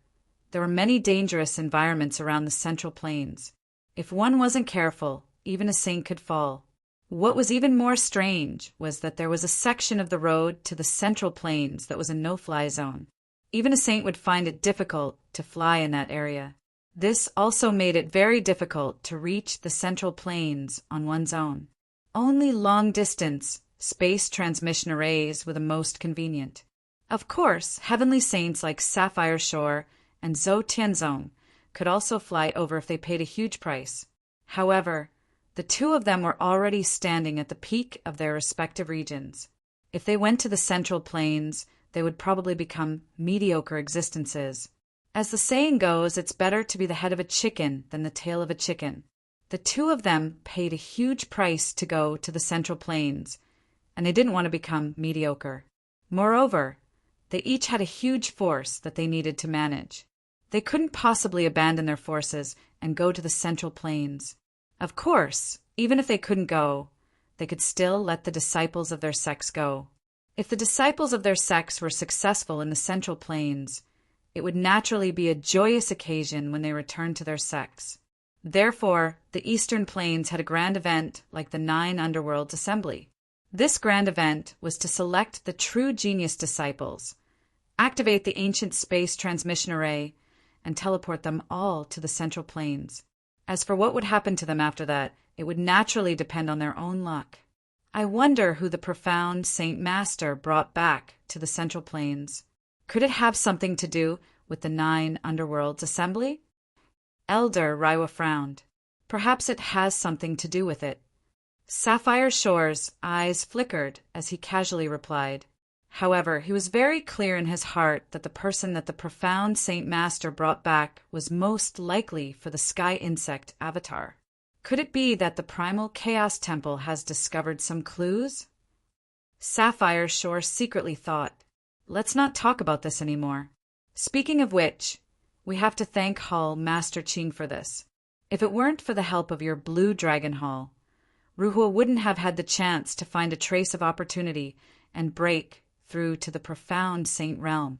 there were many dangerous environments around the Central Plains. If one wasn't careful, even a saint could fall. What was even more strange was that there was a section of the road to the Central Plains that was a no-fly zone. Even a saint would find it difficult to fly in that area. This also made it very difficult to reach the Central Plains on one's own. Only long-distance, space transmission arrays were the most convenient. Of course, heavenly saints like Sapphire Shore and Zhou Tianzong could also fly over if they paid a huge price. However, the 2 of them were already standing at the peak of their respective regions. If they went to the Central Plains, they would probably become mediocre existences. As the saying goes, it's better to be the head of a chicken than the tail of a chicken. The 2 of them paid a huge price to go to the Central Plains, and they didn't want to become mediocre. Moreover, they each had a huge force that they needed to manage. They couldn't possibly abandon their forces and go to the Central Plains. Of course, even if they couldn't go, they could still let the disciples of their sects go. If the disciples of their sects were successful in the Central Plains, it would naturally be a joyous occasion when they returned to their sects. Therefore, the Eastern Plains had a grand event like the 9 Underworlds Assembly. This grand event was to select the true genius disciples, activate the ancient space transmission array, and teleport them all to the Central Plains. As for what would happen to them after that, it would naturally depend on their own luck. I wonder who the profound Saint Master brought back to the Central Plains. Could it have something to do with the 9 Underworlds Assembly? Elder Raiwa frowned. Perhaps it has something to do with it. Sapphire Shore's eyes flickered as he casually replied. However, he was very clear in his heart that the person that the profound Saint Master brought back was most likely for the sky insect avatar. Could it be that the primal chaos temple has discovered some clues? Sapphire Shore secretly thought, let's not talk about this anymore. Speaking of which, we have to thank Hall Master Qing for this. If it weren't for the help of your Blue Dragon Hall, Ruhua wouldn't have had the chance to find a trace of opportunity and break through to the profound Saint Realm.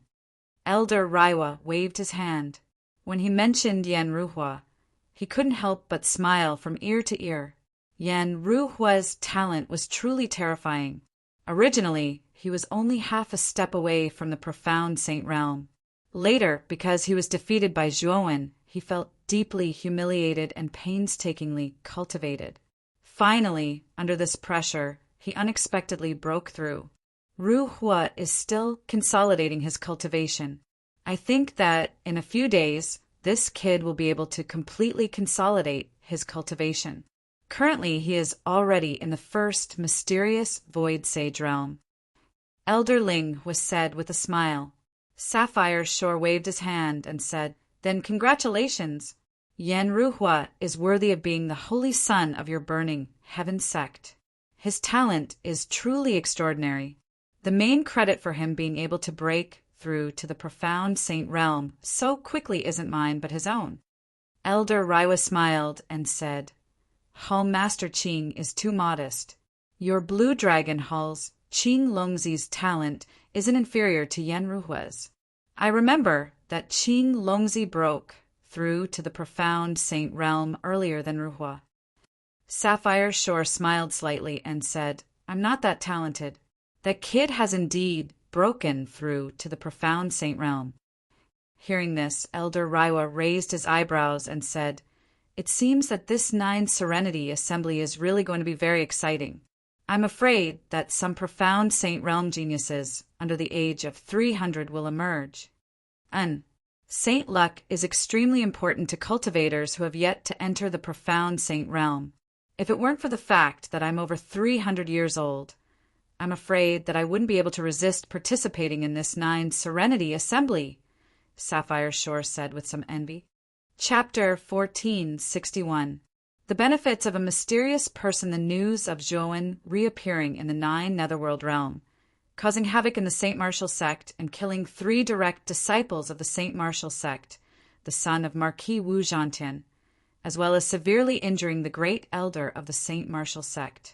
Elder Raiwa waved his hand. When he mentioned Yen Ruhua, he couldn't help but smile from ear to ear. Yen Ruhua's talent was truly terrifying. Originally, he was only half a step away from the profound Saint Realm. Later, because he was defeated by Zhuowen, he felt deeply humiliated and painstakingly cultivated. Finally, under this pressure, he unexpectedly broke through. Ruhua is still consolidating his cultivation. I think that in a few days, this kid will be able to completely consolidate his cultivation. Currently, he is already in the first mysterious Void Sage realm. Elder Ling was said with a smile. Sapphire Shore waved his hand and said, Then congratulations. Yen Ruhua is worthy of being the holy son of your burning heaven sect. His talent is truly extraordinary. The main credit for him being able to break through to the profound Saint Realm so quickly isn't mine but his own. Elder Raiwa smiled and said, Hall Master Qing is too modest. Your Blue Dragon Hall's Qing Longzi's talent isn't inferior to Yen Ruhua's. I remember that Qing Longzi broke through to the profound Saint Realm earlier than Ruhua. Sapphire Shore smiled slightly and said, I'm not that talented. That kid has indeed broken through to the profound Saint Realm. Hearing this, Elder Raiwa raised his eyebrows and said, It seems that this 9 Serenity Assembly is really going to be very exciting. I'm afraid that some profound Saint Realm geniuses under the age of 300 will emerge. Saint Luck is extremely important to cultivators who have yet to enter the profound Saint Realm. If it weren't for the fact that I'm over 300 years old, I'm afraid that I wouldn't be able to resist participating in this 9 Serenity Assembly, Sapphire Shore said with some envy. Chapter 1461. The benefits of a mysterious person. The news of Zhuowen reappearing in the 9 Netherworld realm, causing havoc in the Saint Martial sect and killing 3 direct disciples of the Saint Martial sect, the son of Marquis Wu Zhantian, as well as severely injuring the great elder of the Saint Martial sect.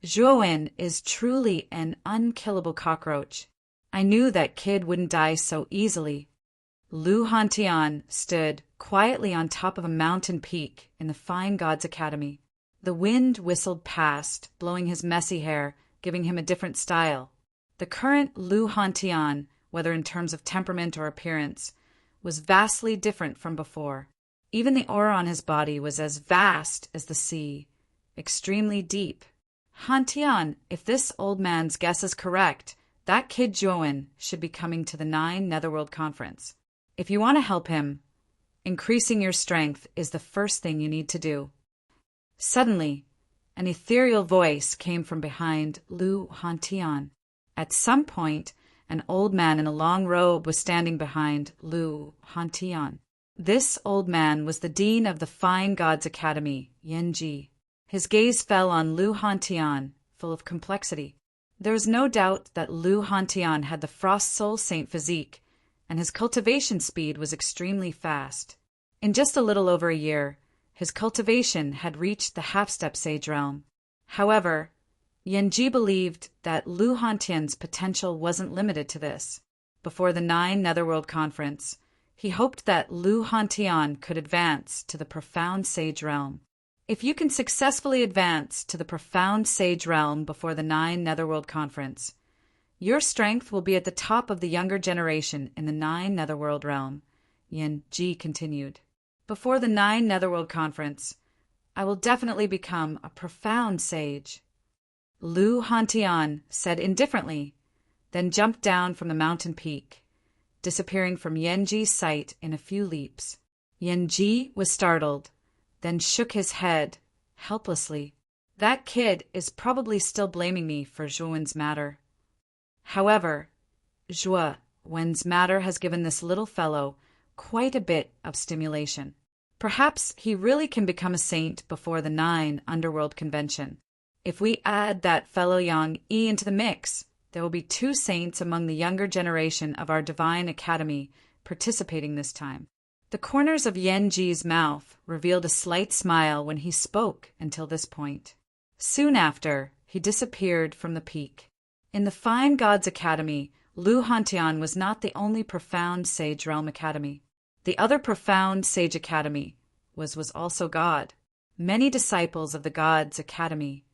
Zhuowen is truly an unkillable cockroach. I knew that kid wouldn't die so easily. Lu Hantian stood quietly on top of a mountain peak in the Fine Gods Academy. The wind whistled past, blowing his messy hair, giving him a different style. The current Lu Hantian, whether in terms of temperament or appearance, was vastly different from before. Even the aura on his body was as vast as the sea, extremely deep. Hantian, if this old man's guess is correct, that kid Zhuowen should be coming to the 9 Netherworld Conference. If you want to help him, increasing your strength is the first thing you need to do. Suddenly, an ethereal voice came from behind Lu Hantian. At some point, an old man in a long robe was standing behind Lu Hantian. This old man was the dean of the Fine Gods Academy, Yanji. His gaze fell on Lu Hantian, full of complexity. There was no doubt that Lu Hantian had the Frost Soul Saint physique, and his cultivation speed was extremely fast. In just a little over a year, his cultivation had reached the half-step sage realm. However, Yanji believed that Lu Hantian's potential wasn't limited to this. Before the 9 Netherworld Conference, he hoped that Lu Hantian could advance to the profound sage realm. If you can successfully advance to the profound sage realm before the 9 Netherworld Conference, your strength will be at the top of the younger generation in the 9 Netherworld realm, Yanji continued. Before the 9 Netherworld Conference, I will definitely become a profound sage. Lu Hantian said indifferently, then jumped down from the mountain peak, disappearing from Yanji's sight in a few leaps. Yanji was startled, then shook his head, helplessly. That kid is probably still blaming me for Zhuowen's matter. However, Zhuowen's matter has given this little fellow quite a bit of stimulation. Perhaps he really can become a saint before the 9 Underworld Convention. If we add that fellow Yang Yi into the mix, there will be 2 saints among the younger generation of our Divine Academy participating this time. The corners of Yanji's mouth revealed a slight smile when he spoke until this point. Soon after, he disappeared from the peak. In the Fine Gods Academy, Lu Hantian was not the only profound Sage Realm Academy. The other profound Sage Academy was also God. Many disciples of the Gods Academy.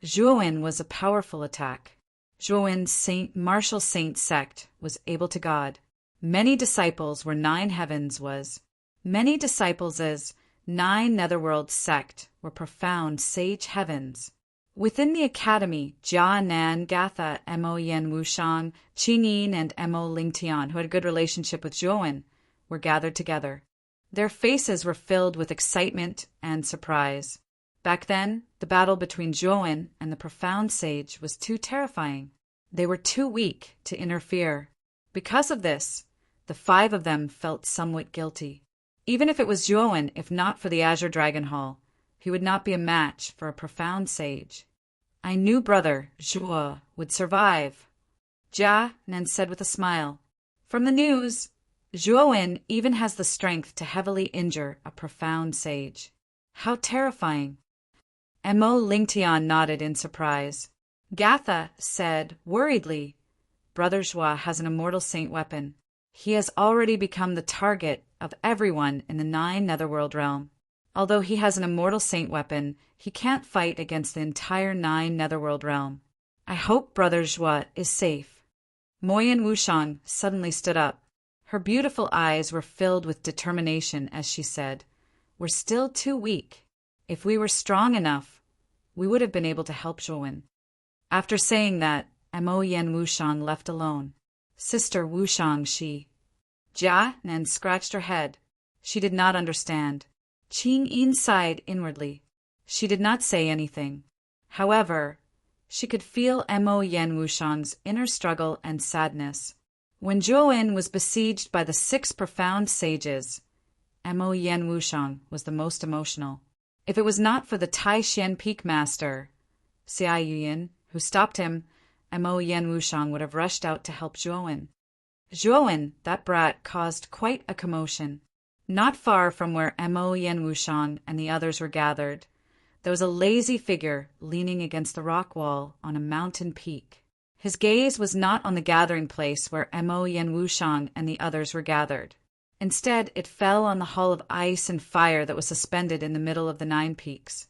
Zhuowen was a powerful attack. Zhuowen's martial saint sect was able to God. Many disciples were 9 heavens was. Many disciples as 9 netherworld sect were profound sage heavens. Within the academy, Jia Nan, Gatha, Mo Yen Wushang, Qing Yin, and Mo Lingtian, who had a good relationship with Zhuowen, were gathered together. Their faces were filled with excitement and surprise. Back then, the battle between Zhuowen and the profound sage was too terrifying. They were too weak to interfere. Because of this, the 5 of them felt somewhat guilty. Even if it was Zhuowen, if not for the Azure Dragon Hall, he would not be a match for a profound sage. I knew brother Zhuo would survive, Jia Nan said with a smile. From the news, Zhuowen even has the strength to heavily injure a profound sage. How terrifying. Mo Lingtian nodded in surprise. Gatha said worriedly, Brother Zhuo has an immortal saint weapon. He has already become the target of everyone in the 9 Netherworld realm. Although he has an immortal saint weapon, he can't fight against the entire 9 Netherworld realm. I hope Brother Zhuo is safe. Moyen Wushang suddenly stood up. Her beautiful eyes were filled with determination as she said, We're still too weak. If we were strong enough, we would have been able to help Zhuowen. After saying that, Mo Yen Wushang left alone. Sister Wushang, she. Jia Nan scratched her head. She did not understand. Qing Yin sighed inwardly. She did not say anything. However, she could feel Mo Yen Wushang's inner struggle and sadness. When Zhuowen was besieged by the 6 profound sages, Mo Yen Wushang was the most emotional. If it was not for the Tai Xian Peak Master, Xia Yuyin, who stopped him, Mo Yen Wushang would have rushed out to help Zhuowen. Zhuowen, that brat, caused quite a commotion. Not far from where Mo Yen Wushang and the others were gathered, there was a lazy figure leaning against the rock wall on a mountain peak. His gaze was not on the gathering place where Mo Yen Wushang and the others were gathered. Instead, it fell on the hall of ice and fire that was suspended in the middle of the 9 peaks.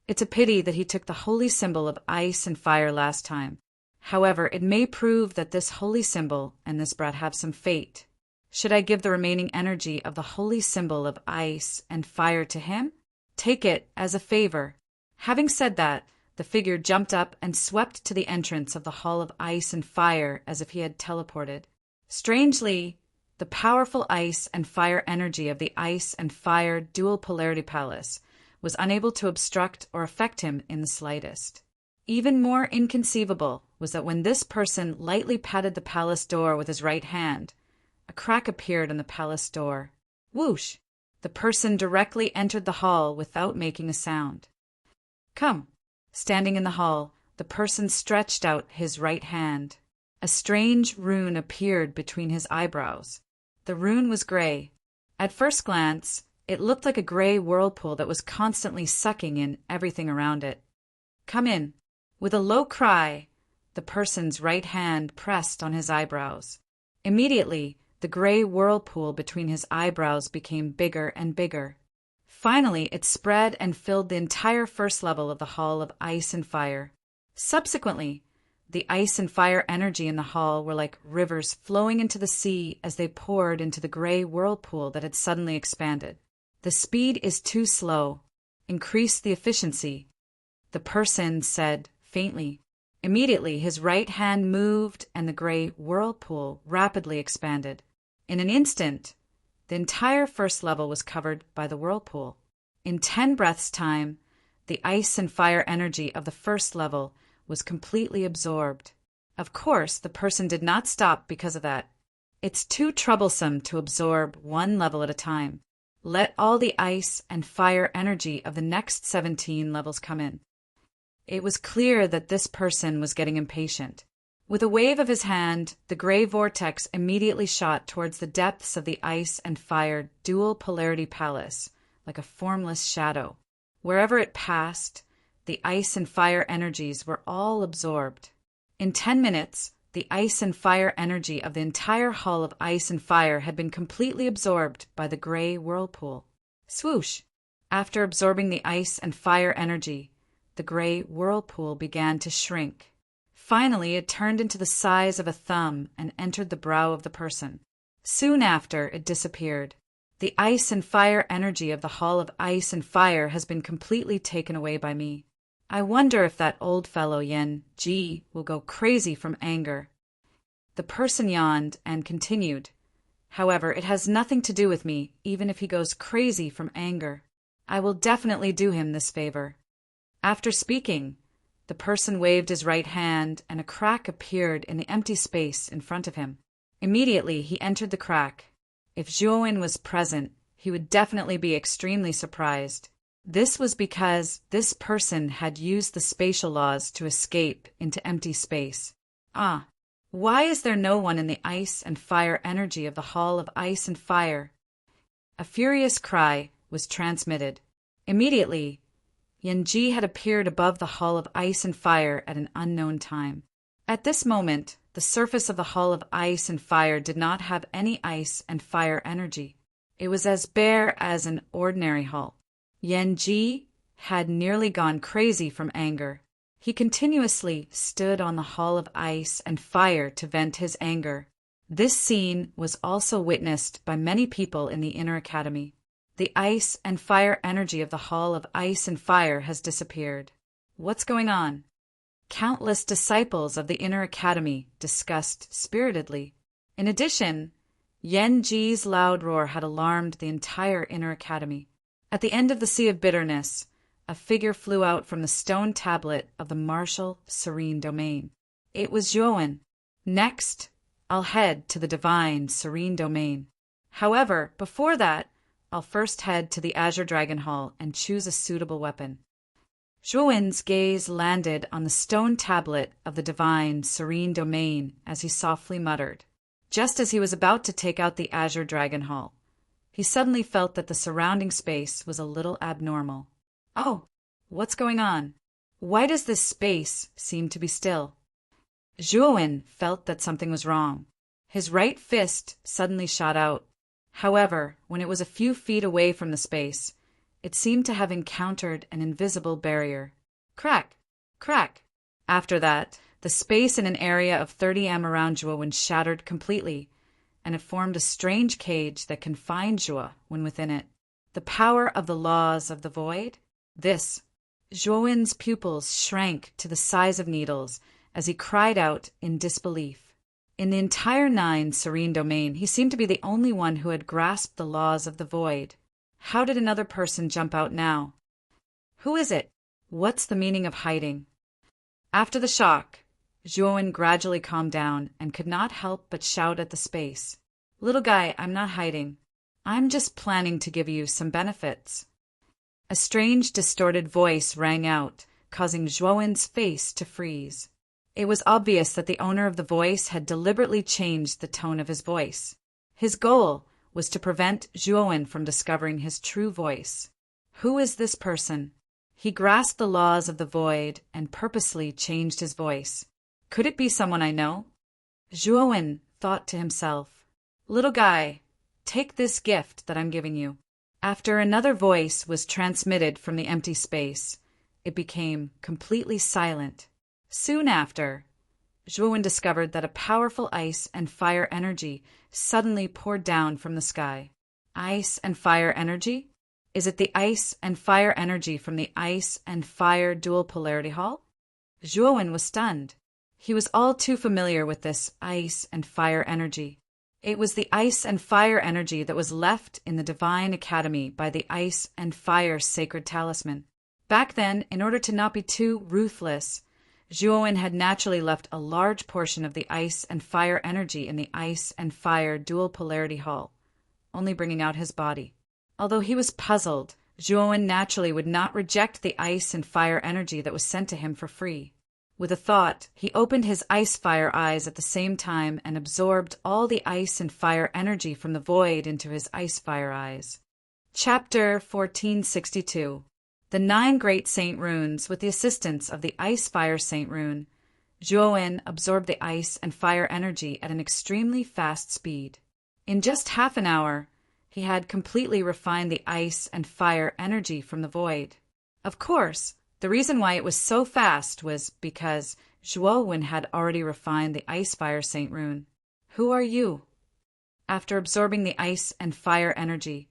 It's a pity that he took the holy symbol of ice and fire last time. However, it may prove that this holy symbol and this brat have some fate. Should I give the remaining energy of the holy symbol of ice and fire to him? Take it as a favor. Having said that, the figure jumped up and swept to the entrance of the hall of ice and fire as if he had teleported. Strangely, the powerful ice and fire energy of the ice and fire dual polarity palace was unable to obstruct or affect him in the slightest. Even more inconceivable was that when this person lightly patted the palace door with his right hand, a crack appeared on the palace door. Whoosh! The person directly entered the hall without making a sound. Come. Standing in the hall, the person stretched out his right hand. A A strange rune appeared between his eyebrows. The rune was gray. At first glance, it looked like a gray whirlpool that was constantly sucking in everything around it. "Come in." With a low cry, the person's right hand pressed on his eyebrows. Immediately, the gray whirlpool between his eyebrows became bigger and bigger. Finally, it spread and filled the entire first level of the Hall of Ice and Fire. Subsequently, the ice and fire energy in the hall were like rivers flowing into the sea as they poured into the gray whirlpool that had suddenly expanded. "The speed is too slow. Increase the efficiency," the person said faintly. Immediately, his right hand moved and the gray whirlpool rapidly expanded. In an instant, the entire first level was covered by the whirlpool. In 10 breaths' time, the ice and fire energy of the first level was completely absorbed. Of course, the person did not stop because of that. It's too troublesome to absorb one level at a time. Let all the ice and fire energy of the next 17 levels come in. It was clear that this person was getting impatient. With a wave of his hand, the gray vortex immediately shot towards the depths of the ice and fire dual polarity palace, like a formless shadow. Wherever it passed, the ice and fire energies were all absorbed. In 10 minutes, the ice and fire energy of the entire Hall of Ice and Fire had been completely absorbed by the gray whirlpool. Swoosh! After absorbing the ice and fire energy, the gray whirlpool began to shrink. Finally, it turned into the size of a thumb and entered the brow of the person. Soon after, it disappeared. The ice and fire energy of the Hall of Ice and Fire has been completely taken away by me. I wonder if that old fellow Yen Ji will go crazy from anger. The person yawned and continued. However, it has nothing to do with me, even if he goes crazy from anger. I will definitely do him this favor. After speaking, the person waved his right hand and a crack appeared in the empty space in front of him. Immediately, he entered the crack. If Zhuowen was present, he would definitely be extremely surprised. This was because this person had used the spatial laws to escape into empty space. Ah, why is there no one in the ice and fire energy of the Hall of Ice and Fire? A furious cry was transmitted. Immediately, Yanji had appeared above the Hall of Ice and Fire at an unknown time. At this moment, the surface of the Hall of Ice and Fire did not have any ice and fire energy. It was as bare as an ordinary hall. Yanji had nearly gone crazy from anger. He continuously stood on the Hall of Ice and Fire to vent his anger. This scene was also witnessed by many people in the Inner Academy. The ice and fire energy of the Hall of Ice and Fire has disappeared. What's going on? Countless disciples of the Inner Academy discussed spiritedly. In addition, Yen Ji's loud roar had alarmed the entire Inner Academy. At the end of the Sea of Bitterness, a figure flew out from the stone tablet of the martial, serene domain. It was Zhuowen. Next, I'll head to the divine, serene domain. However, before that, I'll first head to the Azure Dragon Hall and choose a suitable weapon. Zhuowen's gaze landed on the stone tablet of the divine, serene domain as he softly muttered. Just as he was about to take out the Azure Dragon Hall, he suddenly felt that the surrounding space was a little abnormal. Oh, what's going on? Why does this space seem to be still? Zhuowen felt that something was wrong. His right fist suddenly shot out. However, when it was a few feet away from the space, it seemed to have encountered an invisible barrier. Crack! Crack! After that, the space in an area of 30 m around Zhuowen shattered completely, and it formed a strange cage that confined Zhuo when within it. The power of the laws of the void? This. Zhuowen's pupils shrank to the size of needles as he cried out in disbelief. In the entire 9 serene domain, he seemed to be the only one who had grasped the laws of the void. How did another person jump out now? Who is it? What's the meaning of hiding? After the shock, Zhuowen gradually calmed down and could not help but shout at the space. Little guy, I'm not hiding. I'm just planning to give you some benefits. A strange, distorted voice rang out, causing Zhuowen's face to freeze. It was obvious that the owner of the voice had deliberately changed the tone of his voice. His goal was to prevent Zhuowen from discovering his true voice. Who is this person? He grasped the laws of the void and purposely changed his voice. Could it be someone I know? Zhuowen thought to himself, "Little guy, take this gift that I'm giving you." After another voice was transmitted from the empty space, it became completely silent. Soon after, Zhuowen discovered that a powerful ice and fire energy suddenly poured down from the sky. Ice and fire energy? Is it the ice and fire energy from the ice and fire dual polarity hall? Zhuowen was stunned. He was all too familiar with this ice and fire energy. It was the ice and fire energy that was left in the Divine Academy by the ice and fire sacred talisman. Back then, in order to not be too ruthless, Zhuowen had naturally left a large portion of the ice and fire energy in the ice and fire dual polarity hall, only bringing out his body. Although he was puzzled, Zhuowen naturally would not reject the ice and fire energy that was sent to him for free. With a thought, he opened his ice-fire eyes at the same time and absorbed all the ice and fire energy from the void into his ice-fire eyes. Chapter 1462. The 9 Great Saint Runes. With the assistance of the Ice-Fire Saint Rune, Zhuowen absorbed the ice and fire energy at an extremely fast speed. In just half an hour, he had completely refined the ice and fire energy from the void. Of course, the reason why it was so fast was because Zhuowen had already refined the Ice-Fire Saint Rune. Who are you? After absorbing the ice and fire energy,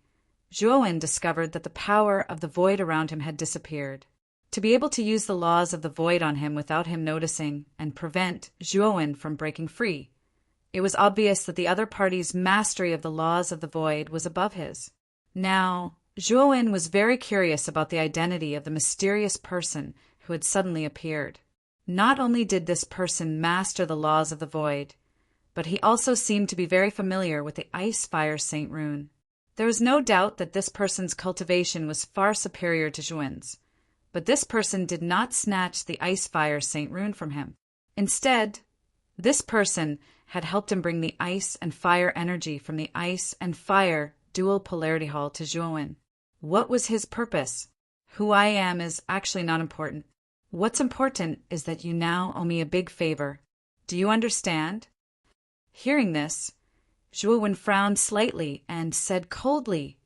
Zhuowen discovered that the power of the void around him had disappeared. To be able to use the laws of the void on him without him noticing and prevent Zhuowen from breaking free, it was obvious that the other party's mastery of the laws of the void was above his. Now, Zhuowen was very curious about the identity of the mysterious person who had suddenly appeared. Not only did this person master the laws of the void, but he also seemed to be very familiar with the Ice-Fire Saint Rune. There was no doubt that this person's cultivation was far superior to Zhuowen's, but this person did not snatch the Ice-Fire Saint Rune from him. Instead, this person had helped him bring the ice and fire energy from the ice and fire dual polarity hall to Zhuowen. What was his purpose? Who I am is actually not important. What's important is that you now owe me a big favor. Do you understand? Hearing this, Zhuowen frowned slightly and said coldly,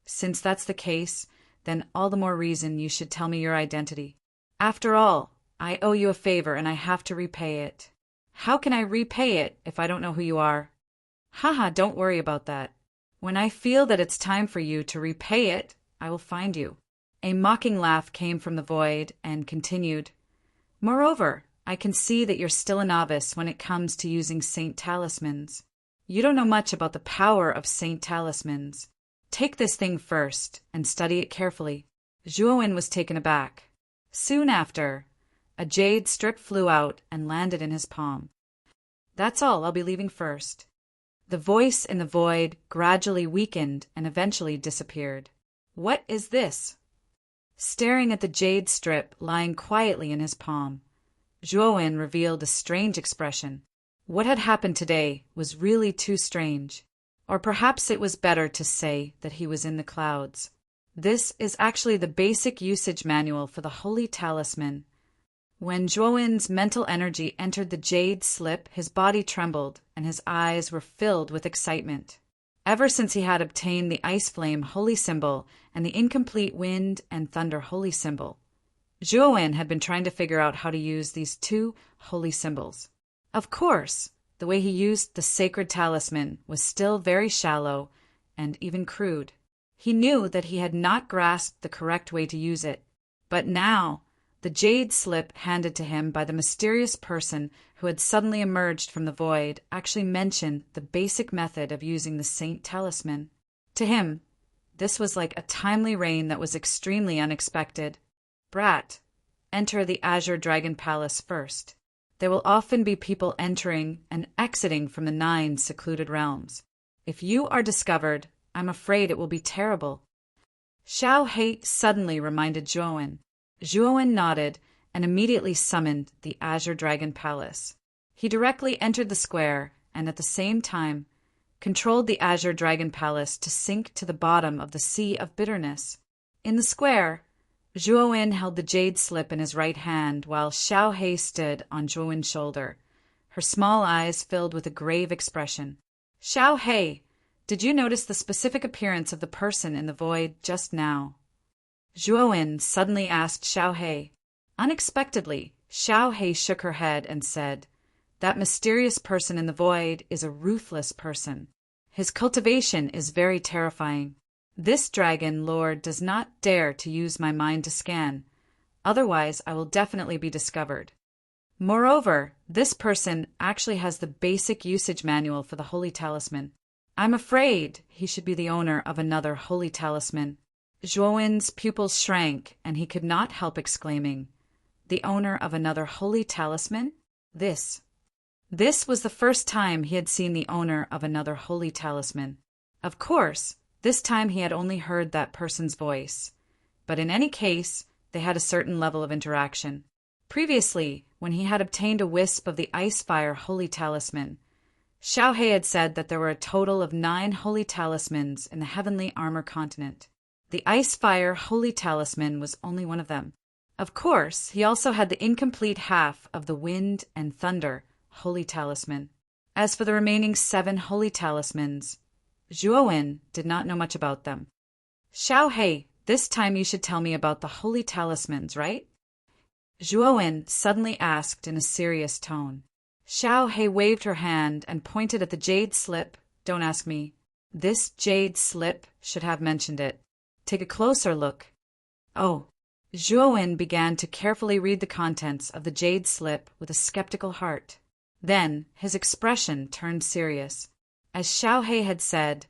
"Since that's the case, then all the more reason you should tell me your identity. After all, I owe you a favor and I have to repay it." "How can I repay it if I don't know who you are?" "Haha, don't worry about that. When I feel that it's time for you to repay it, I will find you." A mocking laugh came from the void and continued, "Moreover, I can see that you're still a novice when it comes to using saint talismans. You don't know much about the power of saint talismans. Take this thing first and study it carefully." Zhuowen was taken aback. Soon after, a jade strip flew out and landed in his palm. "That's all, I'll be leaving first." The voice in the void gradually weakened and eventually disappeared. "What is this?" Staring at the jade strip lying quietly in his palm, Zhuowen revealed a strange expression. What had happened today was really too strange. Or perhaps it was better to say that he was in the clouds. This is actually the basic usage manual for the holy talisman. When Zhuowen's mental energy entered the jade slip, his body trembled and his eyes were filled with excitement. Ever since he had obtained the ice flame holy symbol and the incomplete wind and thunder holy symbol, Zhuowen had been trying to figure out how to use these 2 holy symbols. Of course, the way he used the sacred talisman was still very shallow and even crude. He knew that he had not grasped the correct way to use it, but now the jade slip handed to him by the mysterious person who had suddenly emerged from the void actually mentioned the basic method of using the saint talisman. To him, this was like a timely rain that was extremely unexpected. "Brat, enter the Azure Dragon Palace first. There will often be people entering and exiting from the 9 secluded realms. If you are discovered, I'm afraid it will be terrible." Xiao He suddenly reminded Zhuowen. Zhuowen nodded and immediately summoned the Azure Dragon Palace. He directly entered the square and at the same time controlled the Azure Dragon Palace to sink to the bottom of the Sea of Bitterness. In the square, Zhuo held the jade slip in his right hand while Xiao He stood on Zhuo's shoulder, her small eyes filled with a grave expression. Xiao He, did you notice the specific appearance of the person in the void just now? Zhuo suddenly asked Xiao He. Unexpectedly, Xiao He shook her head and said, that mysterious person in the void is a ruthless person. His cultivation is very terrifying. This dragon lord does not dare to use my mind to scan, otherwise I will definitely be discovered. Moreover, this person actually has the basic usage manual for the holy talisman. I'm afraid he should be the owner of another holy talisman. Zhuo's pupils shrank, and he could not help exclaiming, the owner of another holy talisman? This was the first time he had seen the owner of another holy talisman. Of course, this time he had only heard that person's voice, but in any case, they had a certain level of interaction. Previously, when he had obtained a wisp of the Ice-Fire Holy Talisman, Xiao He had said that there were a total of 9 holy talismans in the Heavenly Armor Continent. The Ice-Fire Holy Talisman was only one of them. Of course, he also had the incomplete half of the Wind and Thunder Holy Talisman. As for the remaining 7 holy talismans, Zhuo did not know much about them. Xiao He, this time you should tell me about the holy talismans, right? Zhuo suddenly asked in a serious tone. Xiao He waved her hand and pointed at the jade slip. Don't ask me. This jade slip should have mentioned it. Take a closer look. Oh. Zhuo began to carefully read the contents of the jade slip with a skeptical heart. Then his expression turned serious. As Xiao He had said,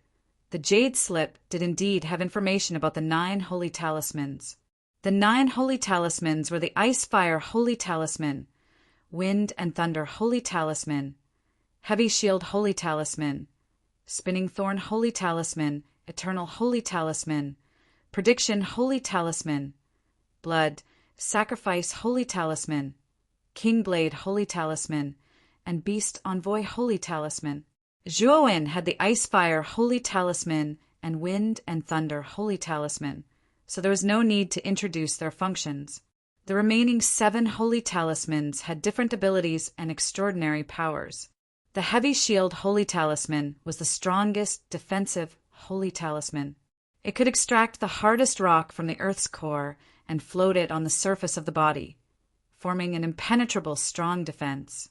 the jade slip did indeed have information about the 9 holy talismans. The 9 holy talismans were the Ice-Fire Holy Talisman, Wind and Thunder Holy Talisman, Heavy Shield Holy Talisman, Spinning Thorn Holy Talisman, Eternal Holy Talisman, Prediction Holy Talisman, Blood, Sacrifice Holy Talisman, King Blade Holy Talisman, and Beast Envoy Holy Talisman. Zhuo had the Ice-Fire Holy Talisman and Wind and Thunder Holy Talisman, so there was no need to introduce their functions. The remaining 7 holy talismans had different abilities and extraordinary powers. The Heavy Shield Holy Talisman was the strongest defensive holy talisman. It could extract the hardest rock from the Earth's core and float it on the surface of the body, forming an impenetrable strong defense.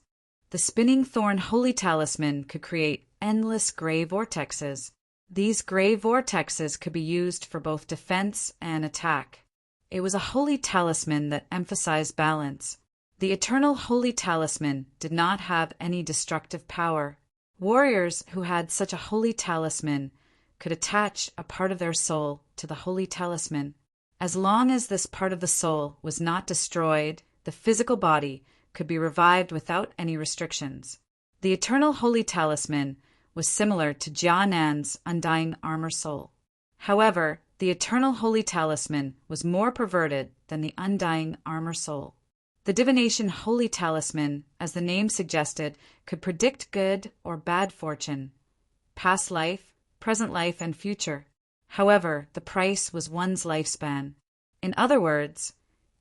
The Spinning Thorn Holy Talisman could create endless gray vortexes. These gray vortexes could be used for both defense and attack. It was a holy talisman that emphasized balance. The Eternal Holy Talisman did not have any destructive power. Warriors who had such a holy talisman could attach a part of their soul to the holy talisman. As long as this part of the soul was not destroyed, the physical body could be revived without any restrictions. The Eternal Holy Talisman was similar to Jianan's Undying Armor Soul. However, the Eternal Holy Talisman was more perverted than the Undying Armor Soul. The Divination Holy Talisman, as the name suggested, could predict good or bad fortune, past life, present life, and future. However, the price was one's lifespan. In other words,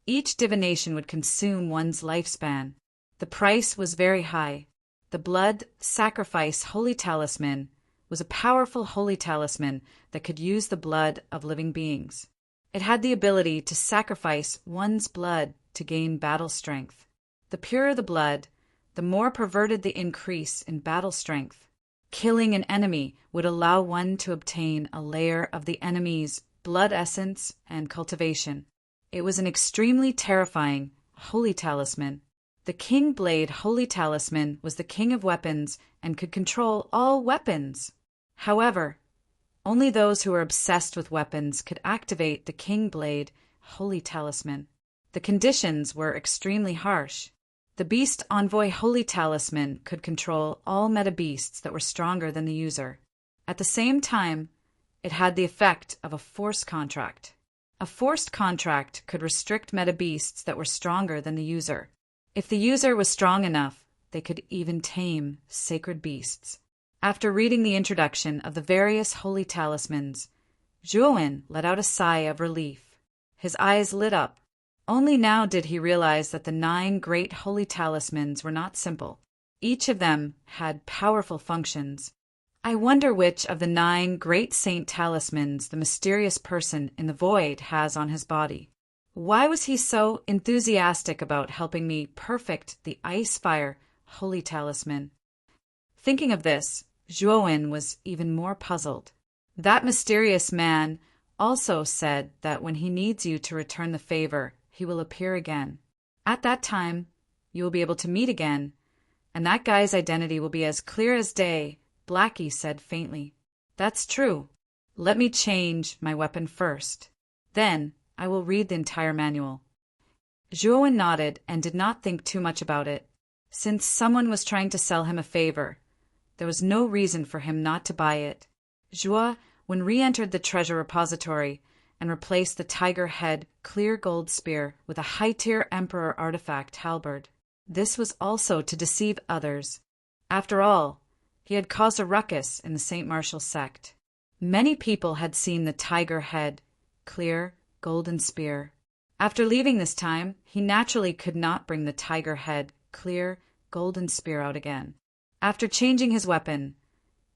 each divination would consume one's lifespan. The price was very high. The Blood Sacrifice Holy Talisman was a powerful holy talisman that could use the blood of living beings. It had the ability to sacrifice one's blood to gain battle strength. The purer the blood, the more perverted the increase in battle strength. Killing an enemy would allow one to obtain a layer of the enemy's blood essence and cultivation. It was an extremely terrifying holy talisman. The King Blade Holy Talisman was the king of weapons and could control all weapons. However, only those who were obsessed with weapons could activate the King Blade Holy Talisman. The conditions were extremely harsh. The Beast Envoy Holy Talisman could control all meta beasts that were stronger than the user. At the same time, it had the effect of a force contract. A forced contract could restrict meta-beasts that were stronger than the user. If the user was strong enough, they could even tame sacred beasts. After reading the introduction of the various holy talismans, Zhuowen let out a sigh of relief. His eyes lit up. Only now did he realize that the 9 great holy talismans were not simple. Each of them had powerful functions. I wonder which of the 9 great saint talismans the mysterious person in the void has on his body. Why was he so enthusiastic about helping me perfect the ice-fire holy talisman? Thinking of this, Zhuowen was even more puzzled. That mysterious man also said that when he needs you to return the favor, he will appear again. At that time, you will be able to meet again, and that guy's identity will be as clear as day, Blackie said faintly. That's true. Let me change my weapon first. Then I will read the entire manual. Zhuowen nodded and did not think too much about it. Since someone was trying to sell him a favor, there was no reason for him not to buy it. Zhuowen re-entered the treasure repository and replaced the tiger head clear gold spear with a high-tier emperor artifact halberd. This was also to deceive others. After all, he had caused a ruckus in the St. Martial sect. Many people had seen the tiger head, clear, golden spear. After leaving this time, he naturally could not bring the tiger head, clear, golden spear out again. After changing his weapon,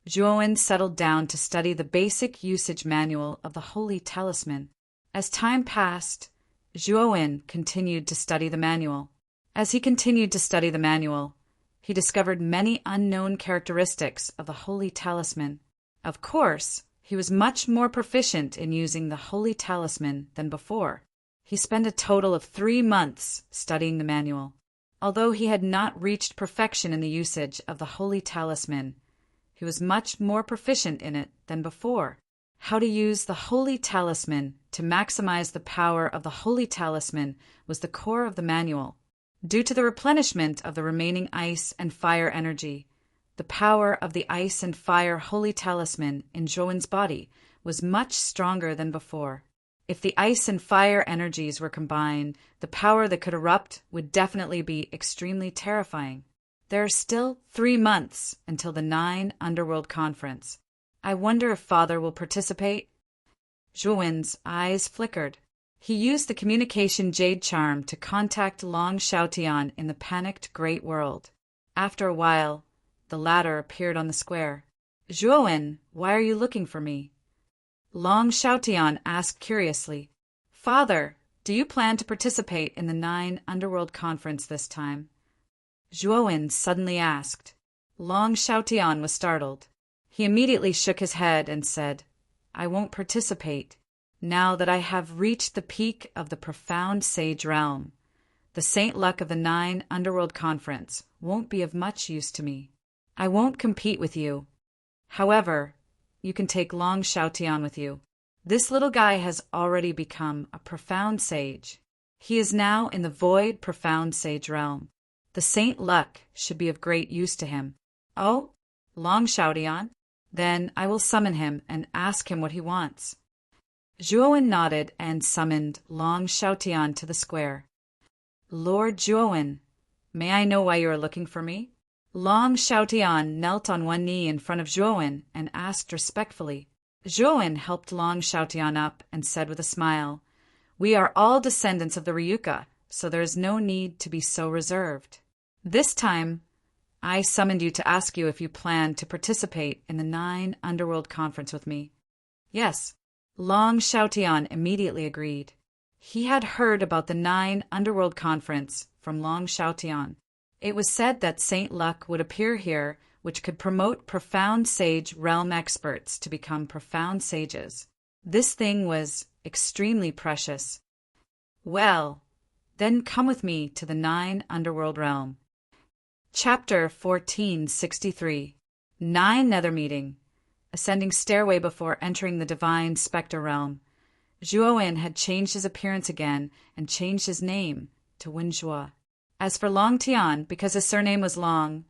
Zhuowen settled down to study the basic usage manual of the holy talisman. As time passed, Zhuowen continued to study the manual. As he continued to study the manual, he discovered many unknown characteristics of the holy talisman. Of course, he was much more proficient in using the holy talisman than before. He spent a total of 3 months studying the manual. Although he had not reached perfection in the usage of the holy talisman, he was much more proficient in it than before. How to use the holy talisman to maximize the power of the holy talisman was the core of the manual. Due to the replenishment of the remaining ice and fire energy, the power of the ice and fire holy talisman in Zhuowen's body was much stronger than before. If the ice and fire energies were combined, the power that could erupt would definitely be extremely terrifying. There are still 3 months until the 9 Underworld Conference. I wonder if Father will participate? Zhuowen's eyes flickered. He used the communication jade charm to contact Long Xiaotian in the panicked Great World. After a while, the latter appeared on the square. Zhuowen, why are you looking for me? Long Xiaotian asked curiously. Father, do you plan to participate in the 9 Underworld Conference this time? Zhuowen suddenly asked. Long Xiaotian was startled. He immediately shook his head and said, I won't participate. Now that I have reached the peak of the profound sage realm, the saint luck of the 9 Underworld Conference won't be of much use to me. I won't compete with you. However, you can take Long Xiaotian with you. This little guy has already become a profound sage. He is now in the void profound sage realm. The saint luck should be of great use to him. Oh, Long Xiaotian? Then I will summon him and ask him what he wants. Zhuowen nodded and summoned Long Xiaotian to the square. Lord Zhuowen, may I know why you are looking for me? Long Xiaotian knelt on one knee in front of Zhuowen and asked respectfully. Zhuowen helped Long Xiaotian up and said with a smile, We are all descendants of the Ryuka, so there is no need to be so reserved. This time, I summoned you to ask you if you plan to participate in the 9 Underworld Conference with me. Yes. Long Xiaotian immediately agreed. He had heard about the 9 Underworld Conference from Long Xiaotian. It was said that Saint Luck would appear here, which could promote profound sage realm experts to become profound sages. This thing was extremely precious. Well, then come with me to the 9 Underworld realm. Chapter 1463 9 Nether Meeting. Ascending stairway before entering the divine spectre realm, Zhuowen had changed his appearance again and changed his name to Wenjue. As for Long Tian, because his surname was Long,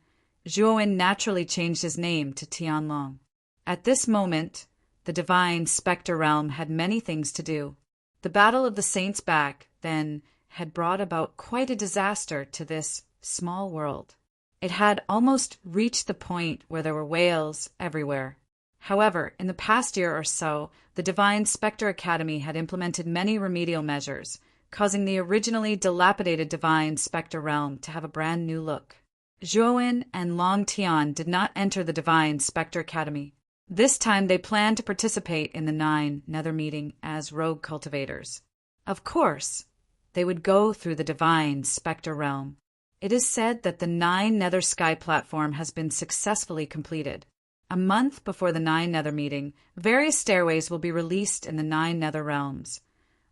Zhuowen naturally changed his name to Tianlong. At this moment, the divine spectre realm had many things to do. The Battle of the Saints back then had brought about quite a disaster to this small world. It had almost reached the point where there were whales everywhere. However, in the past year or so, the Divine Spectre Academy had implemented many remedial measures, causing the originally dilapidated Divine Spectre realm to have a brand new look. Zhuowen and Long Tian did not enter the Divine Spectre Academy. This time they planned to participate in the 9 Nether meeting as rogue cultivators. Of course, they would go through the Divine Spectre realm. It is said that the 9 Nether Sky platform has been successfully completed. A month before the 9 Nether meeting, various stairways will be released in the 9 Nether realms,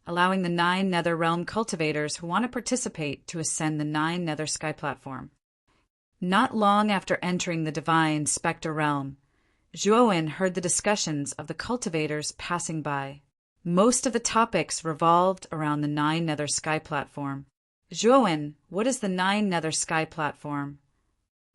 allowing the 9 Nether realm cultivators who want to participate to ascend the 9 Nether Sky platform. Not long after entering the Divine Spectre realm, Zhuowen heard the discussions of the cultivators passing by. Most of the topics revolved around the 9 Nether Sky platform. Zhuowen, what is the 9 Nether Sky platform?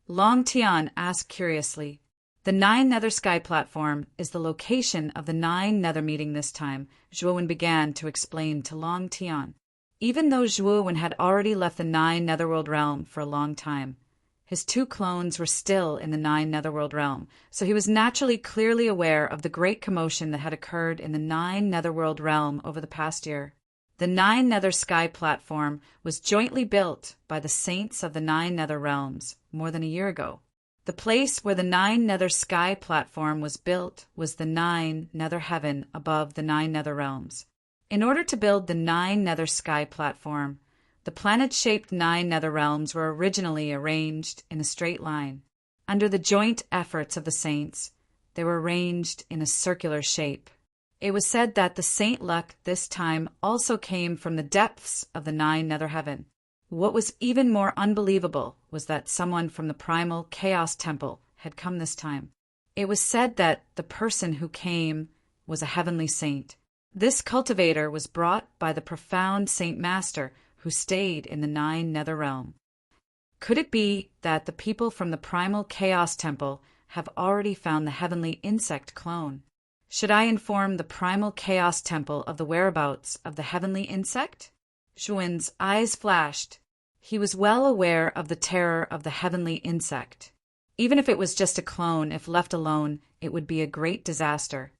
Long Tian asked curiously. The 9 Nether Sky platform is the location of the 9 Nether meeting this time, Zhuowen began to explain to Long Tian. Even though Zhuowen had already left the 9 Netherworld realm for a long time, his 2 clones were still in the 9 Netherworld realm, so he was naturally clearly aware of the great commotion that had occurred in the 9 Netherworld realm over the past year. The 9 Nether Sky platform was jointly built by the saints of the 9 Nether realms more than a year ago. The place where the 9 Nether Sky platform was built was the 9 Nether Heaven above the 9 Nether realms. In order to build the 9 Nether Sky platform, the planet-shaped 9 Nether realms were originally arranged in a straight line. Under the joint efforts of the saints, they were arranged in a circular shape. It was said that the saint luck this time also came from the depths of the 9 Nether Heaven. What was even more unbelievable was that someone from the primal Chaos Temple had come this time. It was said that the person who came was a heavenly saint. This cultivator was brought by the profound Saint Master who stayed in the 9 Nether realm. Could it be that the people from the primal Chaos Temple have already found the heavenly insect clone? Should I inform the primal Chaos Temple of the whereabouts of the heavenly insect? Zhuowen's eyes flashed. He was well aware of the terror of the heavenly insect. Even if it was just a clone, if left alone, it would be a great disaster.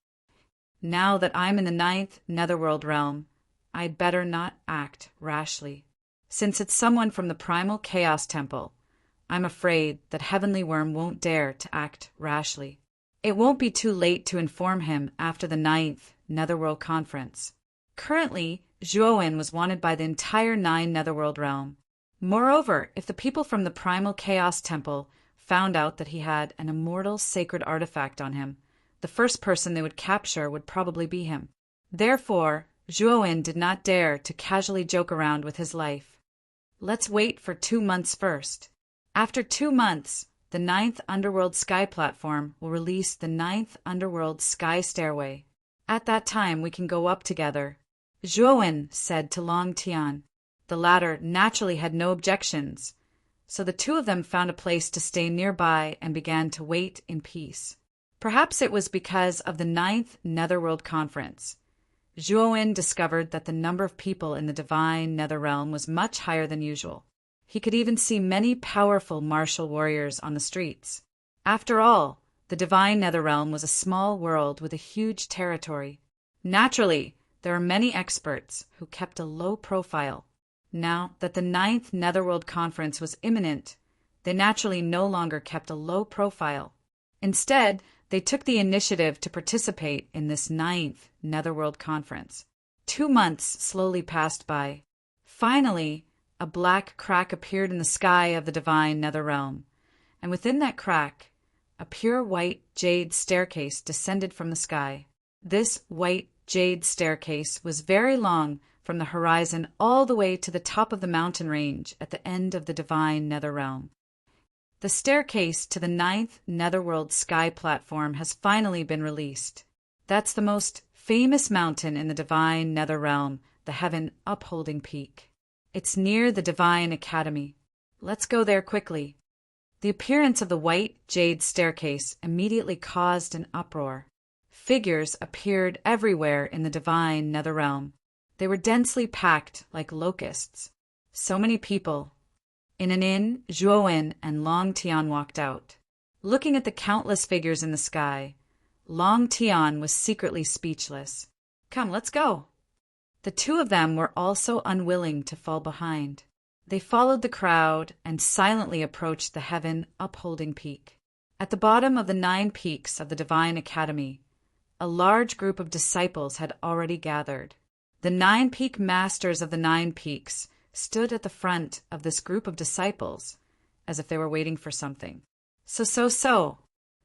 Now that I'm in the 9th Netherworld realm, I'd better not act rashly. Since it's someone from the primal Chaos Temple, I'm afraid that Heavenly Worm won't dare to act rashly. It won't be too late to inform him after the 9th Netherworld Conference. Currently, Zhuowen was wanted by the entire 9 Netherworld realm. Moreover, if the people from the primal Chaos Temple found out that he had an immortal sacred artifact on him, the first person they would capture would probably be him. Therefore, Zhuowen did not dare to casually joke around with his life. Let's wait for 2 months first. After 2 months, the 9th Underworld Sky platform will release the 9th Underworld Sky stairway. At that time, we can go up together. Zhuowen said to Long Tian. The latter naturally had no objections, so the 2 of them found a place to stay nearby and began to wait in peace. Perhaps it was because of the 9th Netherworld Conference. Zhuowen discovered that the number of people in the divine Nether realm was much higher than usual. He could even see many powerful martial warriors on the streets. After all, the divine Nether realm was a small world with a huge territory. Naturally, there are many experts who kept a low profile. Now that the 9th Netherworld Conference was imminent, they naturally no longer kept a low profile. Instead, they took the initiative to participate in this 9th Netherworld Conference. 2 months slowly passed by. Finally, a black crack appeared in the sky of the divine Nether realm, and within that crack, a pure white jade staircase descended from the sky. This white jade staircase was very long, from the horizon all the way to the top of the mountain range at the end of the divine Nether realm. The staircase to the 9th Netherworld Sky platform has finally been released. That's the most famous mountain in the divine Nether realm, the Heaven Upholding Peak. It's near the Divine Academy. Let's go there quickly. The appearance of the white jade staircase immediately caused an uproar. Figures appeared everywhere in the divine Nether realm. They were densely packed like locusts. So many people. In an inn, Zhuowen and Long Tian walked out. Looking at the countless figures in the sky, Long Tian was secretly speechless. Come, let's go. The two of them were also unwilling to fall behind. They followed the crowd and silently approached the heaven-upholding peak. At the bottom of the 9 peaks of the Divine Academy, a large group of disciples had already gathered. The 9-peak masters of the 9 peaks stood at the front of this group of disciples, as if they were waiting for something. So.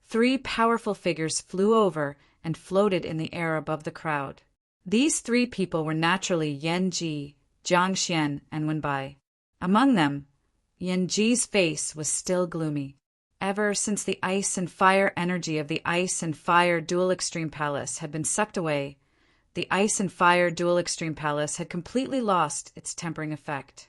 3 powerful figures flew over and floated in the air above the crowd. These 3 people were naturally Yan Ji, Jiang Xian, and Wenbai. Among them, Yan Ji's face was still gloomy. Ever since the ice and fire energy of the Ice and Fire Dual Extreme Palace had been sucked away, the Ice and Fire Dual Extreme Palace had completely lost its tempering effect.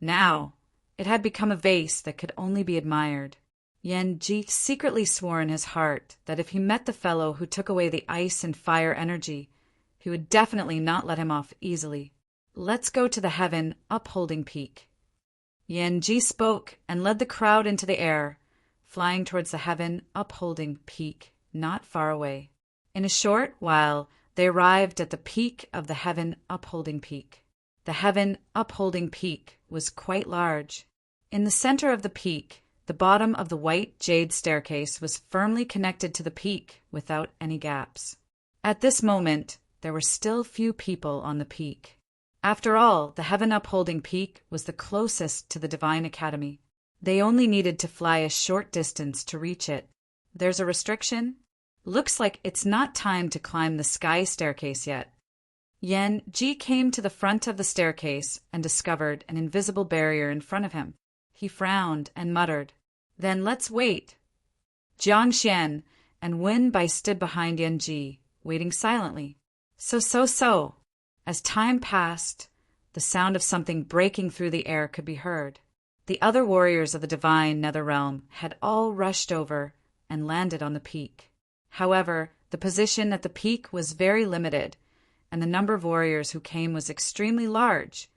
Now, it had become a vase that could only be admired. Yan Ji secretly swore in his heart that if he met the fellow who took away the ice and fire energy, he would definitely not let him off easily. Let's go to the heaven-upholding peak. Yan Ji spoke and led the crowd into the air, flying towards the heaven-upholding peak, not far away. In a short while, they arrived at the peak of the heaven-upholding peak. The heaven-upholding peak was quite large. In the center of the peak, the bottom of the white jade staircase was firmly connected to the peak without any gaps. At this moment, there were still few people on the peak. After all, the heaven-upholding peak was the closest to the Divine Academy. They only needed to fly a short distance to reach it. There's a restriction? Looks like it's not time to climb the sky staircase yet. Yan Ji came to the front of the staircase and discovered an invisible barrier in front of him. He frowned and muttered, "Then let's wait." Jiang Xian and Wenbai stood behind Yan Ji, waiting silently. So. As time passed, the sound of something breaking through the air could be heard. The other warriors of the divine nether realm had all rushed over and landed on the peak. However, the position at the peak was very limited, and the number of warriors who came was extremely large,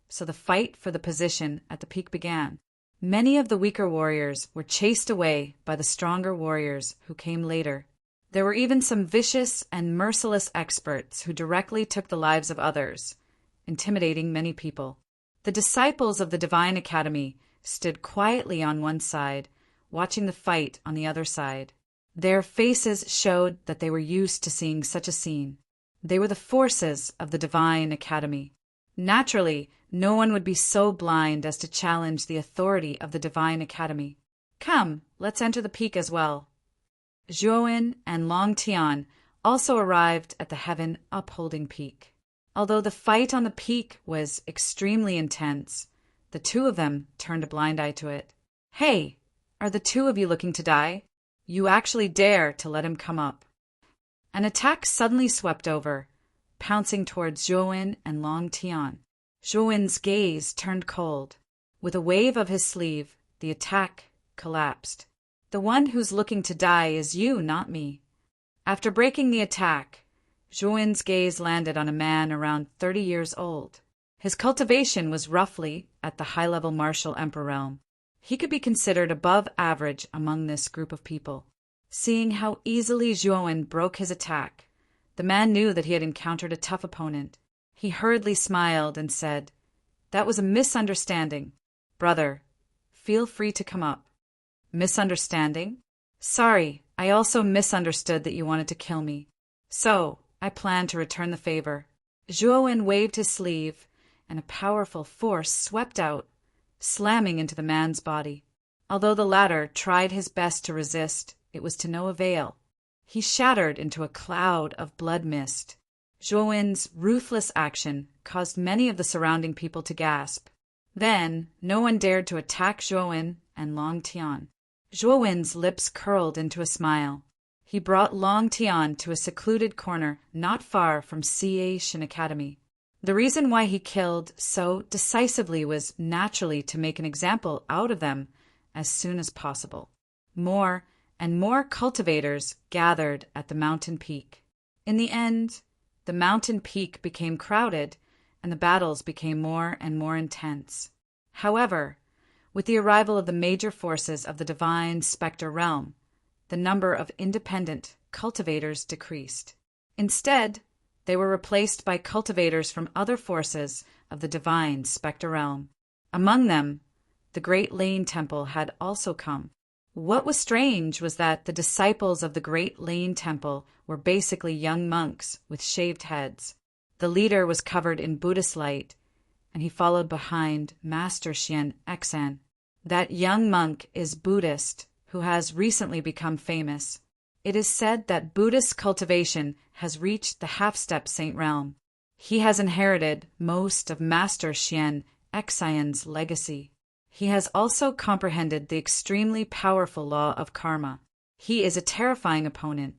so the fight for the position at the peak began. Many of the weaker warriors were chased away by the stronger warriors who came later. There were even some vicious and merciless experts who directly took the lives of others, intimidating many people. The disciples of the Divine Academy stood quietly on one side, watching the fight on the other side. Their faces showed that they were used to seeing such a scene. They were the forces of the Divine Academy. Naturally, no one would be so blind as to challenge the authority of the Divine Academy. Come, let's enter the peak as well. Zhuowen and Long Tian also arrived at the heaven-upholding peak. Although the fight on the peak was extremely intense, the two of them turned a blind eye to it. Hey, are the two of you looking to die? You actually dare to let him come up. An attack suddenly swept over, pouncing towards Zhuowen and Long Tian. Zhuowen's gaze turned cold. With a wave of his sleeve, the attack collapsed. The one who's looking to die is you, not me. After breaking the attack, Zhuowen's gaze landed on a man around 30 years old. His cultivation was roughly at the high-level martial emperor realm. He could be considered above average among this group of people. Seeing how easily Zhuowen broke his attack, the man knew that he had encountered a tough opponent. He hurriedly smiled and said, "That was a misunderstanding. Brother, feel free to come up." Misunderstanding? Sorry, I also misunderstood that you wanted to kill me. So, I plan to return the favor. Zhuowen waved his sleeve, and a powerful force swept out, slamming into the man's body. Although the latter tried his best to resist, it was to no avail. He shattered into a cloud of blood mist. Zhuowen's ruthless action caused many of the surrounding people to gasp. Then, no one dared to attack Zhuowen and Long Tian. Zhuowen's lips curled into a smile. He brought Long Tian to a secluded corner not far from CA Shin Academy. The reason why he killed so decisively was naturally to make an example out of them as soon as possible. More and more cultivators gathered at the mountain peak. In the end, the mountain peak became crowded, and the battles became more and more intense. However, with the arrival of the major forces of the divine specter realm, the number of independent cultivators decreased. Instead, they were replaced by cultivators from other forces of the divine specter realm. Among them, the Great Lane Temple had also come. What was strange was that the disciples of the Great Lane Temple were basically young monks with shaved heads. The leader was covered in Buddhist light, and he followed behind Master Xian Xan. That young monk is Buddhist, who has recently become famous. It is said that Buddhist cultivation has reached the half-step saint realm. He has inherited most of Master Xian Xan's legacy. He has also comprehended the extremely powerful law of karma. He is a terrifying opponent.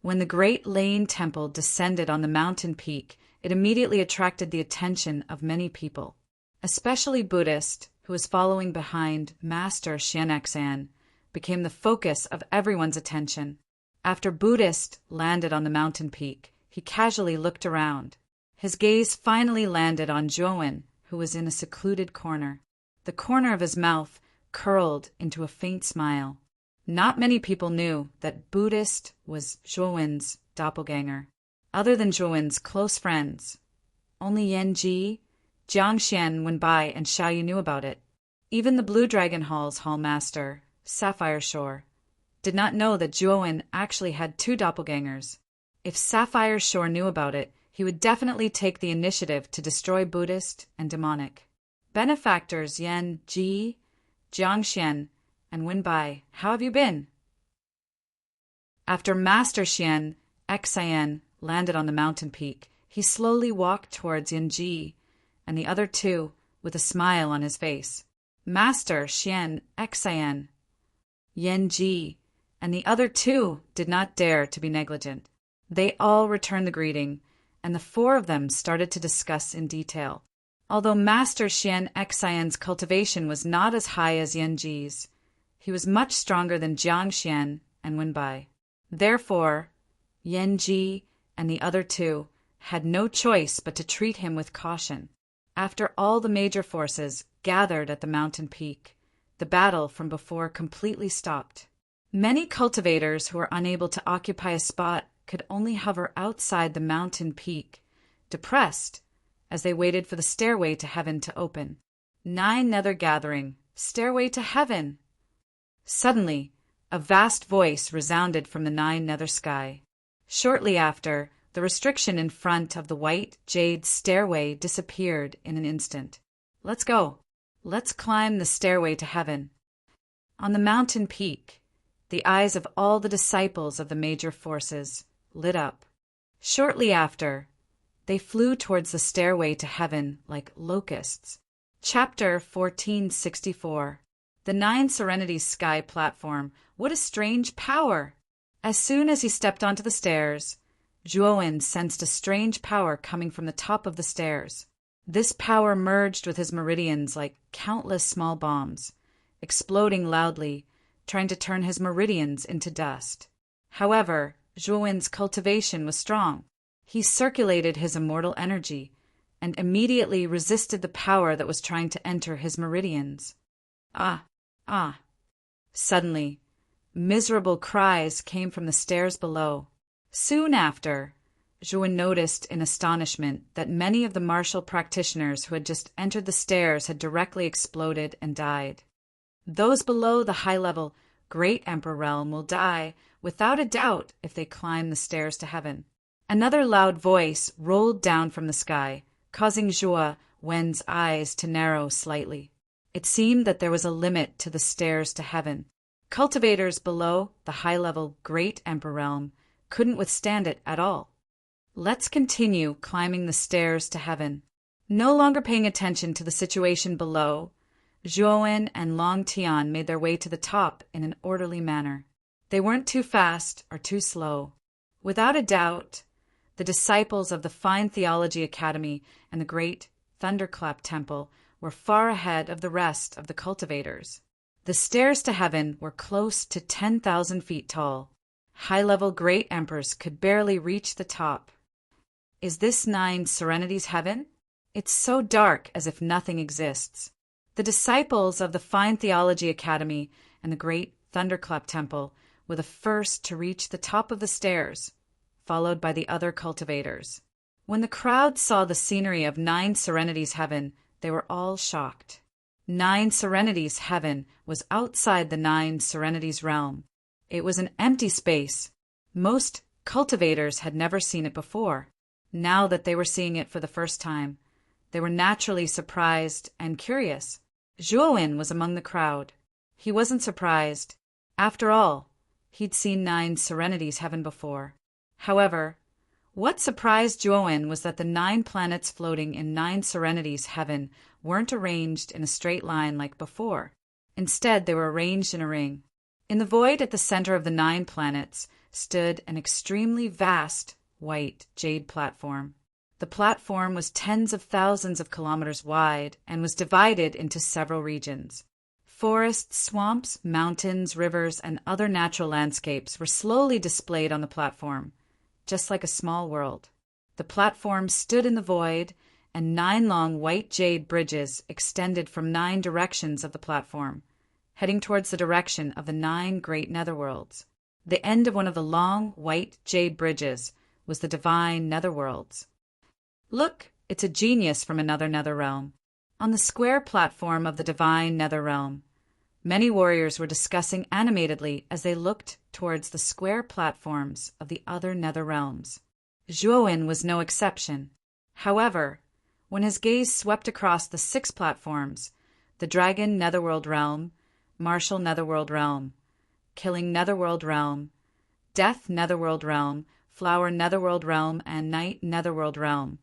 When the Great Lane Temple descended on the mountain peak, it immediately attracted the attention of many people, especially Buddhist, who was following behind Master Xianxan, became the focus of everyone's attention. After Buddhist landed on the mountain peak, he casually looked around. His gaze finally landed on Zhuowen, who was in a secluded corner. The corner of his mouth curled into a faint smile. Not many people knew that Buddhist was Zhuowen's doppelganger. Other than Zhuowen's close friends, only Yan Ji, Jiang Xian, Wenbai, and Xiaoyu knew about it. Even the Blue Dragon Hall's hallmaster, Sapphire Shore, did not know that Zhuowen actually had two doppelgangers. If Sapphire Shore knew about it, he would definitely take the initiative to destroy Buddhist and demonic. Benefactors Yan Ji, Jiang Xian, and Wenbai, how have you been? After Master Xian Xan landed on the mountain peak, he slowly walked towards Yan Ji and the other two with a smile on his face. Master Xian Xan, Yan Ji, and the other two did not dare to be negligent. They all returned the greeting, and the four of them started to discuss in detail. Although Master Xian Xan's cultivation was not as high as Yan Ji's, he was much stronger than Jiang Xian and Wenbai. Therefore, Yan Ji and the other two had no choice but to treat him with caution. After all the major forces gathered at the mountain peak, the battle from before completely stopped. Many cultivators who were unable to occupy a spot could only hover outside the mountain peak, depressed as they waited for the stairway to heaven to open. 9 Nether Gathering, Stairway to Heaven! Suddenly, a vast voice resounded from the 9 Nether sky. Shortly after, the restriction in front of the white jade stairway disappeared in an instant. Let's go. Let's climb the stairway to heaven. On the mountain peak, the eyes of all the disciples of the major forces lit up. Shortly after, they flew towards the stairway to heaven like locusts. Chapter 1464. The 9 Serenities Sky Platform. What a strange power! As soon as he stepped onto the stairs, Zhuowen sensed a strange power coming from the top of the stairs. This power merged with his meridians like countless small bombs, exploding loudly, trying to turn his meridians into dust. However, Zhuowen's cultivation was strong. He circulated his immortal energy and immediately resisted the power that was trying to enter his meridians. Ah! Suddenly, miserable cries came from the stairs below. Soon after, Zhuowen noticed in astonishment that many of the martial practitioners who had just entered the stairs had directly exploded and died. Those below the high-level Great Emperor realm will die without a doubt if they climb the stairs to heaven. Another loud voice rolled down from the sky, causing Zhuo Wen's eyes to narrow slightly. It seemed that there was a limit to the stairs to heaven. Cultivators below the high-level Great Emperor realm couldn't withstand it at all. Let's continue climbing the stairs to heaven. No longer paying attention to the situation below, Zhuowen and Long Tian made their way to the top in an orderly manner. They weren't too fast or too slow. Without a doubt, the disciples of the Fine Theology Academy and the Great Thunderclap Temple were far ahead of the rest of the cultivators. The stairs to heaven were close to 10,000 feet tall. High-level Great Emperors could barely reach the top. Is this 9 Serenities heaven? It's so dark as if nothing exists. The disciples of the Fine Theology Academy and the great Thunderclap Temple were the first to reach the top of the stairs, followed by the other cultivators. When the crowd saw the scenery of Nine Serenities Heaven, they were all shocked. Nine Serenities Heaven was outside the Nine Serenities realm. It was an empty space. Most cultivators had never seen it before. Now that they were seeing it for the first time, they were naturally surprised and curious. Zhuowen was among the crowd. He wasn't surprised. After all, he'd seen Nine Serenities Heaven before. However, what surprised Zhuowen was that the 9 planets floating in Nine Serenities Heaven weren't arranged in a straight line like before. Instead, they were arranged in a ring. In the void at the center of the 9 planets stood an extremely vast white jade platform. The platform was tens of thousands of kilometers wide and was divided into several regions. Forests, swamps, mountains, rivers, and other natural landscapes were slowly displayed on the platform, just like a small world. The platform stood in the void, and 9 long white jade bridges extended from 9 directions of the platform, heading towards the direction of the 9 great netherworlds. The end of one of the long white jade bridges was the divine netherworlds. Look, it's a genius from another nether realm. On the square platform of the divine nether realm, many warriors were discussing animatedly as they looked towards the square platforms of the other nether realms. Zhuowen was no exception. However, when his gaze swept across the 6 platforms, the Dragon Netherworld Realm, Martial Netherworld Realm, Killing Netherworld Realm, Death Netherworld Realm, Flower Netherworld Realm, and Night Netherworld Realm,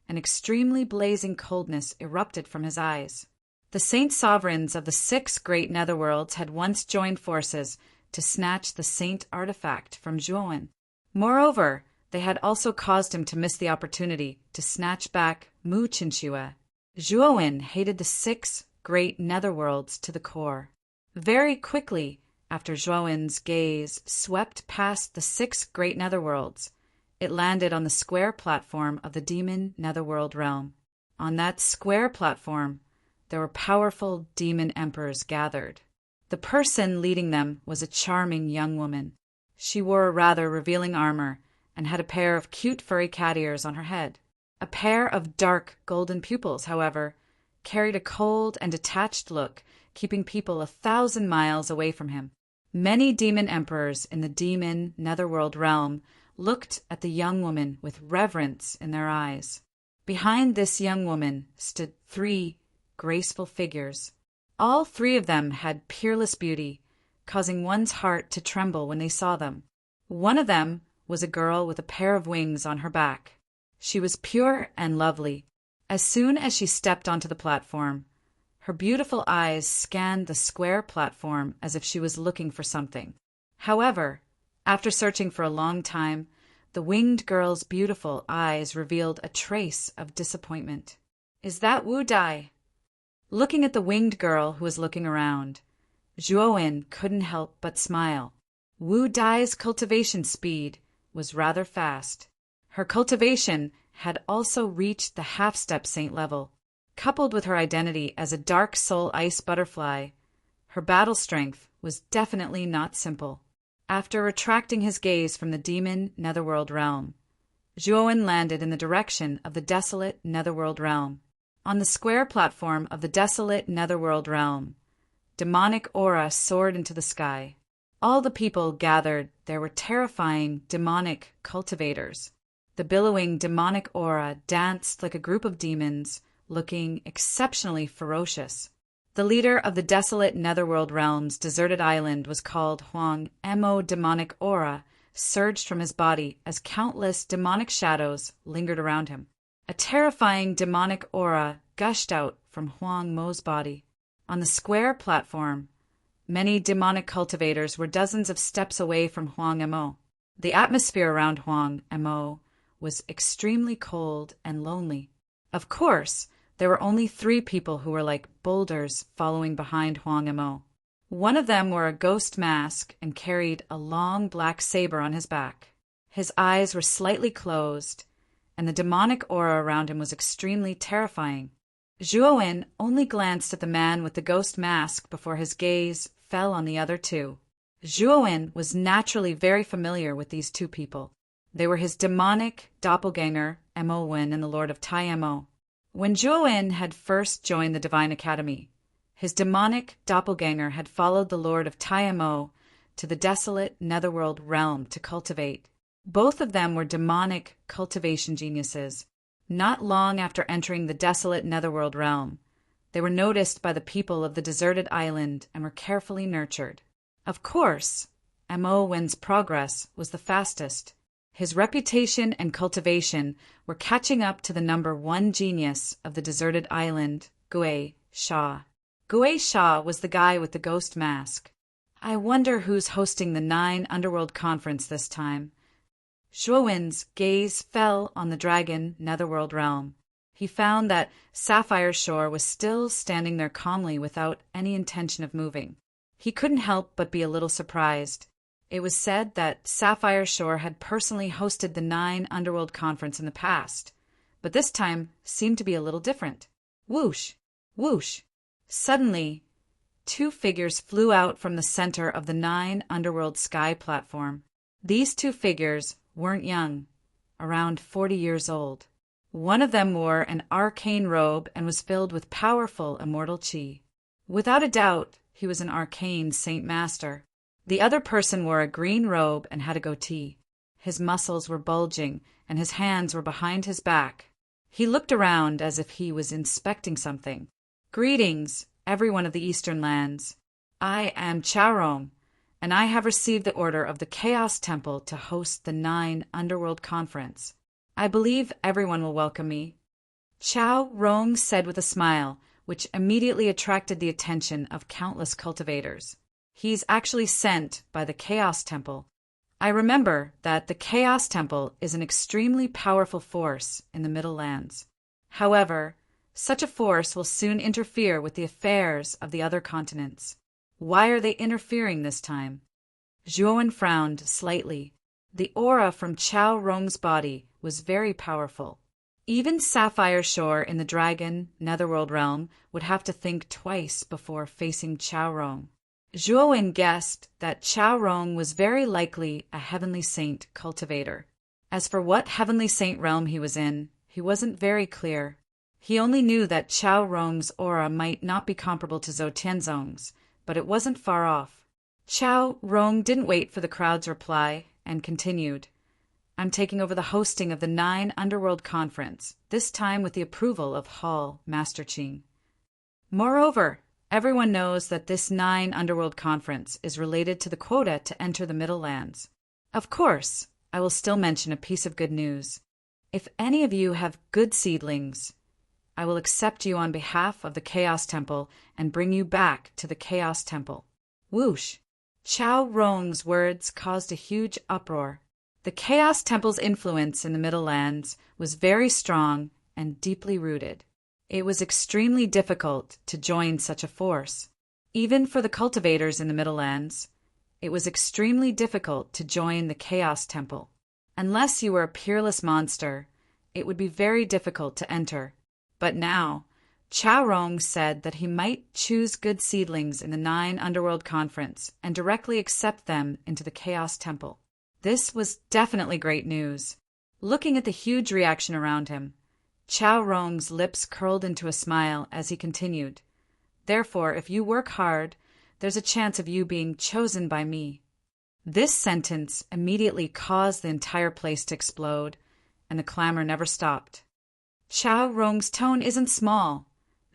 an extremely blazing coldness erupted from his eyes. The Saint Sovereigns of the 6 great netherworlds had once joined forces to snatch the Saint artifact from Zhuowen. Moreover, they had also caused him to miss the opportunity to snatch back Mu Qinxue. Zhuowen hated the 6 great netherworlds to the core. Very quickly, after Zhuowen's gaze swept past the 6 great netherworlds, it landed on the square platform of the demon netherworld realm. On that square platform, there were powerful demon emperors gathered. The person leading them was a charming young woman. She wore a rather revealing armor and had a pair of cute furry cat ears on her head. A pair of dark golden pupils, however, carried a cold and detached look, keeping people 1,000 miles away from him. Many demon emperors in the demon netherworld realm looked at the young woman with reverence in their eyes. Behind this young woman stood 3 graceful figures. All 3 of them had peerless beauty, causing one's heart to tremble when they saw them. One of them was a girl with a pair of wings on her back. She was pure and lovely. As soon as she stepped onto the platform, her beautiful eyes scanned the square platform as if she was looking for something. However, after searching for a long time, the winged girl's beautiful eyes revealed a trace of disappointment. "Is that Wu Dai?" Looking at the winged girl who was looking around, Zhuowen couldn't help but smile. Wu Dai's cultivation speed was rather fast. Her cultivation had also reached the half-step saint level. Coupled with her identity as a dark soul ice butterfly, her battle strength was definitely not simple. After retracting his gaze from the demon netherworld realm, Zhuowen landed in the direction of the desolate netherworld realm. On the square platform of the desolate netherworld realm, demonic aura soared into the sky. All the people gathered there were terrifying demonic cultivators. The billowing demonic aura danced like a group of demons, looking exceptionally ferocious. The leader of the desolate netherworld realm's deserted island was called Huang Mo. Demonic aura surged from his body as countless demonic shadows lingered around him. A terrifying demonic aura gushed out from Huang Mo's body. On the square platform, many demonic cultivators were dozens of steps away from Huang Mo. The atmosphere around Huang Mo was extremely cold and lonely. Of course, there were only 3 people who were like boulders following behind Huang Mo. One of them wore a ghost mask and carried a long black saber on his back. His eyes were slightly closed, and the demonic aura around him was extremely terrifying. Zhuowen only glanced at the man with the ghost mask before his gaze fell on the other two. Zhuowen was naturally very familiar with these two people. They were his demonic doppelganger, Mo Wen, and the Lord of Tai Mo. When Zhuowen had first joined the Divine Academy, his demonic doppelganger had followed the Lord of Tai Mo to the desolate netherworld realm to cultivate. Both of them were demonic cultivation geniuses. Not long after entering the desolate netherworld realm, they were noticed by the people of the deserted island and were carefully nurtured. Of course, Mo Wen's progress was the fastest. His reputation and cultivation were catching up to the number one genius of the deserted island, Gui Sha. Gui Sha was the guy with the ghost mask. I wonder who's hosting the 9 Underworld Conference this time. Zhuowen's gaze fell on the dragon netherworld realm. He found that Sapphire Shore was still standing there calmly without any intention of moving. He couldn't help but be a little surprised. It was said that Sapphire Shore had personally hosted the 9 Underworld Conference in the past, but this time seemed to be a little different. Whoosh! Whoosh! Suddenly, 2 figures flew out from the center of the 9 Underworld Sky platform. These 2 figures weren't young, around 40 years old. One of them wore an arcane robe and was filled with powerful immortal chi. Without a doubt, he was an arcane Saint Master. The other person wore a green robe and had a goatee. His muscles were bulging, and his hands were behind his back. He looked around as if he was inspecting something. Greetings, everyone of the Eastern lands. I am Chaorong, and I have received the order of the Chaos Temple to host the 9 Underworld Conference. I believe everyone will welcome me. Chaorong said with a smile, which immediately attracted the attention of countless cultivators. He's actually sent by the Chaos Temple. I remember that the Chaos Temple is an extremely powerful force in the Middle Lands. However, such a force will soon interfere with the affairs of the other continents. Why are they interfering this time? Zhuowen frowned slightly. The aura from Chaorong's body was very powerful. Even Sapphire Shore in the Dragon Netherworld realm would have to think twice before facing Chaorong. Zhuowen guessed that Chaorong was very likely a Heavenly Saint cultivator. As for what Heavenly Saint realm he was in, he wasn't very clear. He only knew that Chaorong's aura might not be comparable to Zhou Tianzong's, but it wasn't far off. Chaorong didn't wait for the crowd's reply and continued. I'm taking over the hosting of the 9 Underworld Conference, this time with the approval of Hall Master Qing. Moreover, everyone knows that this 9 Underworld Conference is related to the quota to enter the Middle Lands. Of course, I will still mention a piece of good news. If any of you have good seedlings, I will accept you on behalf of the Chaos Temple and bring you back to the Chaos Temple. Whoosh! Chaorong's words caused a huge uproar. The Chaos Temple's influence in the Middle Lands was very strong and deeply rooted. It was extremely difficult to join such a force. Even for the cultivators in the Middle Lands, it was extremely difficult to join the Chaos Temple. Unless you were a peerless monster, it would be very difficult to enter. But now, Chaorong said that he might choose good seedlings in the 9 Underworld Conference and directly accept them into the Chaos Temple. This was definitely great news. Looking at the huge reaction around him, Chaorong's lips curled into a smile as he continued. Therefore, if you work hard, there's a chance of you being chosen by me. This sentence immediately caused the entire place to explode, and the clamor never stopped. Chaorong's tone isn't small.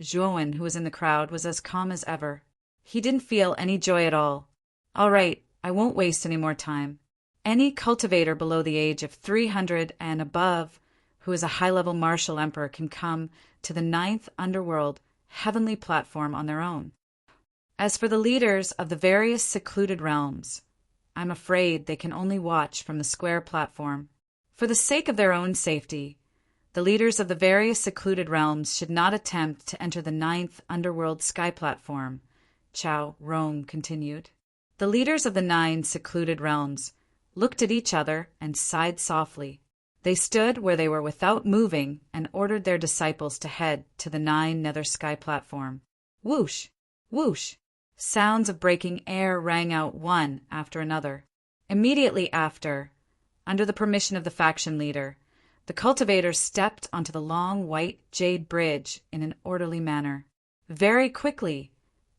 Zhuowen, who was in the crowd, was as calm as ever. He didn't feel any joy at all. All right, I won't waste any more time. Any cultivator below the age of 300 and above who is a high-level martial emperor can come to the 9th Underworld heavenly platform on their own. As for the leaders of the various secluded realms, I'm afraid they can only watch from the square platform. For the sake of their own safety, the leaders of the various secluded realms should not attempt to enter the 9th Underworld sky platform, Chaorong continued. The leaders of the 9 secluded realms looked at each other and sighed softly. They stood where they were without moving and ordered their disciples to head to the 9 nether sky platform. Whoosh! Whoosh! Sounds of breaking air rang out one after another. Immediately after, under the permission of the faction leader, the cultivators stepped onto the long white jade bridge in an orderly manner. Very quickly,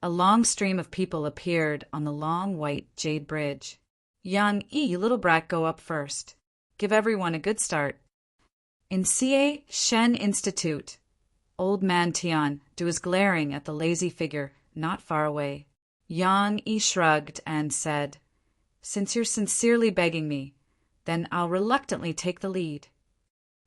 a long stream of people appeared on the long white jade bridge. Young E, little brat, go up first. Give everyone a good start. In CA Shen Institute, old man Tian was glaring at the lazy figure not far away. Yang Yi shrugged and said, "Since you're sincerely begging me, then I'll reluctantly take the lead."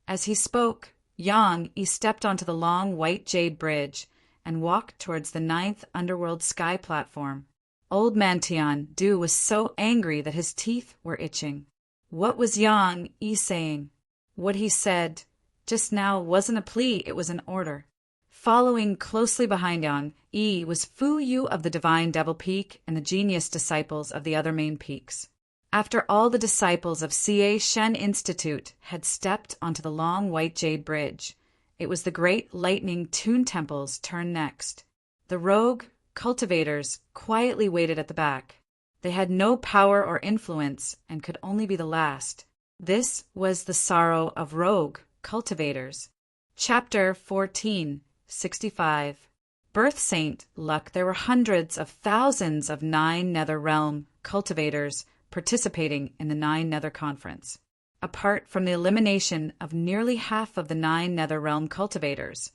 As he spoke, Yang Yi stepped onto the long white jade bridge and walked towards the 9th underworld sky platform. Old man Tian was so angry that his teeth were itching. What was Yang Yi saying? What he said just now wasn't a plea, it was an order. Following closely behind Yang Yi was Fu Yu of the Divine Devil Peak and the genius disciples of the other main peaks. After all the disciples of CA Shen Institute had stepped onto the long white jade bridge, it was the great lightning Toon Temple's turn next. The rogue cultivators quietly waited at the back. They had no power or influence and could only be the last. This was the sorrow of rogue cultivators. Chapter 14:65. Birth Saint Luck. There were hundreds of thousands of 9 Nether Realm cultivators participating in the 9 Nether Conference. Apart from the elimination of nearly half of the 9 Nether Realm cultivators,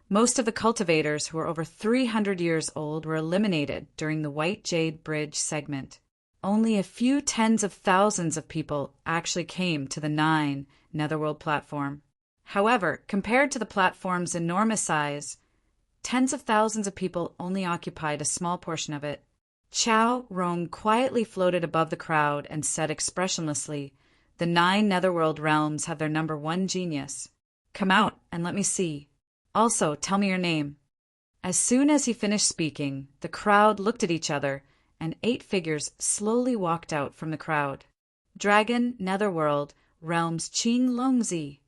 most of the cultivators who were over 300 years old were eliminated during the White Jade Bridge segment. Only a few tens of thousands of people actually came to the 9 Netherworld platform. However, compared to the platform's enormous size, tens of thousands of people only occupied a small portion of it. Chao Rong quietly floated above the crowd and said expressionlessly, "The 9 Netherworld realms have their number 1 genius. Come out and let me see. Also, tell me your name." As soon as he finished speaking, the crowd looked at each other, and 8 figures slowly walked out from the crowd. Dragon Netherworld Realms Qing Longzi.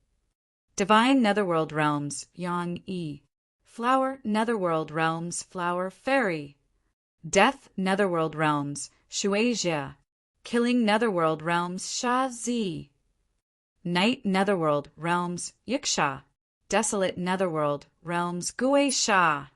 Divine Netherworld Realms Yang Yi. Flower Netherworld Realms Flower Fairy. Death Netherworld Realms Shuaijia. Killing Netherworld Realms Sha Zi. Night Netherworld Realms Yiksha. Desolate Netherworld Realms Gui Sha.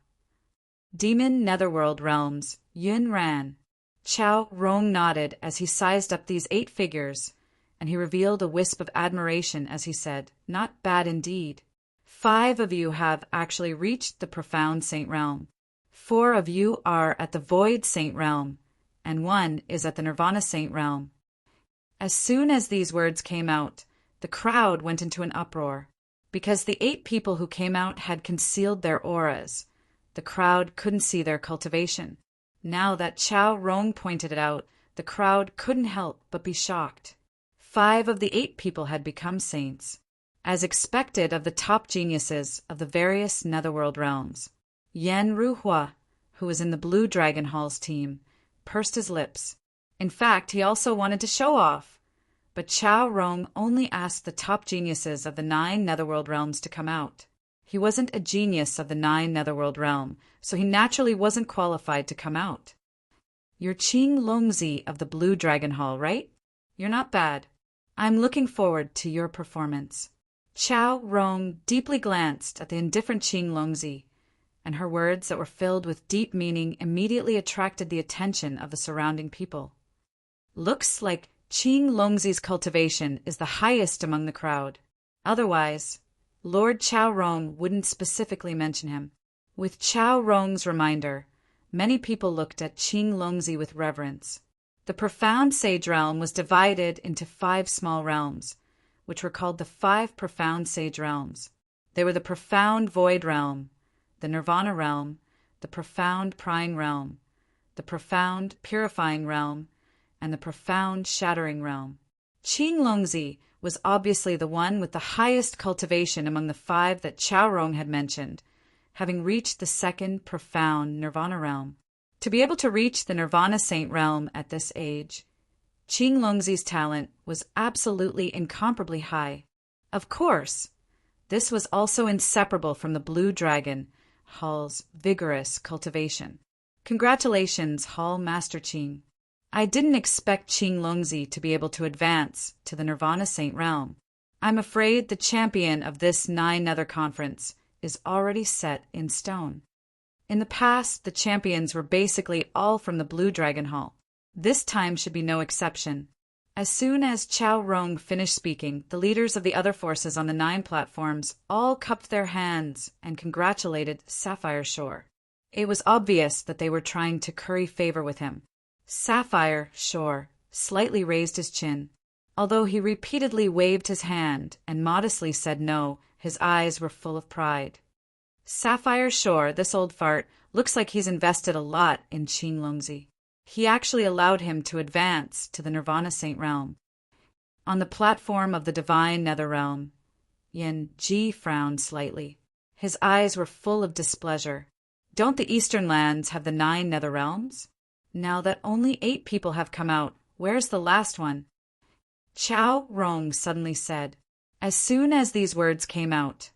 Demon Netherworld Realms Yun Ran. Chao Rong nodded as he sized up these 8 figures, and he revealed a wisp of admiration as he said, "Not bad indeed. 5 of you have actually reached the Profound Saint Realm. 4 of you are at the Void Saint Realm, and 1 is at the Nirvana Saint Realm." As soon as these words came out, the crowd went into an uproar. Because the 8 people who came out had concealed their auras, the crowd couldn't see their cultivation. Now that Chao Rong pointed it out, the crowd couldn't help but be shocked. 5 of the 8 people had become saints, as expected of the top geniuses of the various Netherworld realms. Yen Ruhua, who was in the Blue Dragon Hall's team, pursed his lips. In fact, he also wanted to show off. But Chao Rong only asked the top geniuses of the 9 Netherworld realms to come out. He wasn't a genius of the 9 Netherworld realm, so he naturally wasn't qualified to come out. "You're Qing Longzi of the Blue Dragon Hall, right? You're not bad. I'm looking forward to your performance." Chao Rong deeply glanced at the indifferent Qing Longzi, and her words that were filled with deep meaning immediately attracted the attention of the surrounding people. "Looks like Qing Longzi's cultivation is the highest among the crowd. Otherwise, Lord Chao Rong wouldn't specifically mention him." With Chao Rong's reminder, many people looked at Qing Longzi with reverence. The Profound Sage Realm was divided into 5 small realms, which were called the 5 Profound Sage Realms. They were the Profound Void Realm, the Nirvana Realm, the Profound Prying Realm, the Profound Purifying Realm, and the Profound Shattering Realm. Qing Longzi was obviously the one with the highest cultivation among the 5 that Chao Rong had mentioned, having reached the 2nd Profound Nirvana Realm. To be able to reach the Nirvana Saint Realm at this age, Qing Longzi's talent was absolutely incomparably high. Of course, this was also inseparable from the Blue Dragon Hall's vigorous cultivation. Congratulations, Hall Master Qing. I didn't expect Qing Longzi to be able to advance to the Nirvana Saint realm. I'm afraid the champion of this Nine Nether Conference is already set in stone. In the past, the champions were basically all from the Blue Dragon Hall. This time should be no exception. As soon as Chao Rong finished speaking, the leaders of the other forces on the 9 platforms all cupped their hands and congratulated Sapphire Shore. It was obvious that they were trying to curry favor with him. Sapphire Shore slightly raised his chin. Although he repeatedly waved his hand and modestly said no, his eyes were full of pride. Sapphire Shore, this old fart, looks like he's invested a lot in Qing Longzi. He actually allowed him to advance to the Nirvana Saint realm. On the platform of the divine Nether realm, Yin Ji frowned slightly. His eyes were full of displeasure. Don't the Eastern lands have the 9 Nether realms? Now that only 8 people have come out, where's the last one? Chao Rong suddenly said. As soon as these words came out,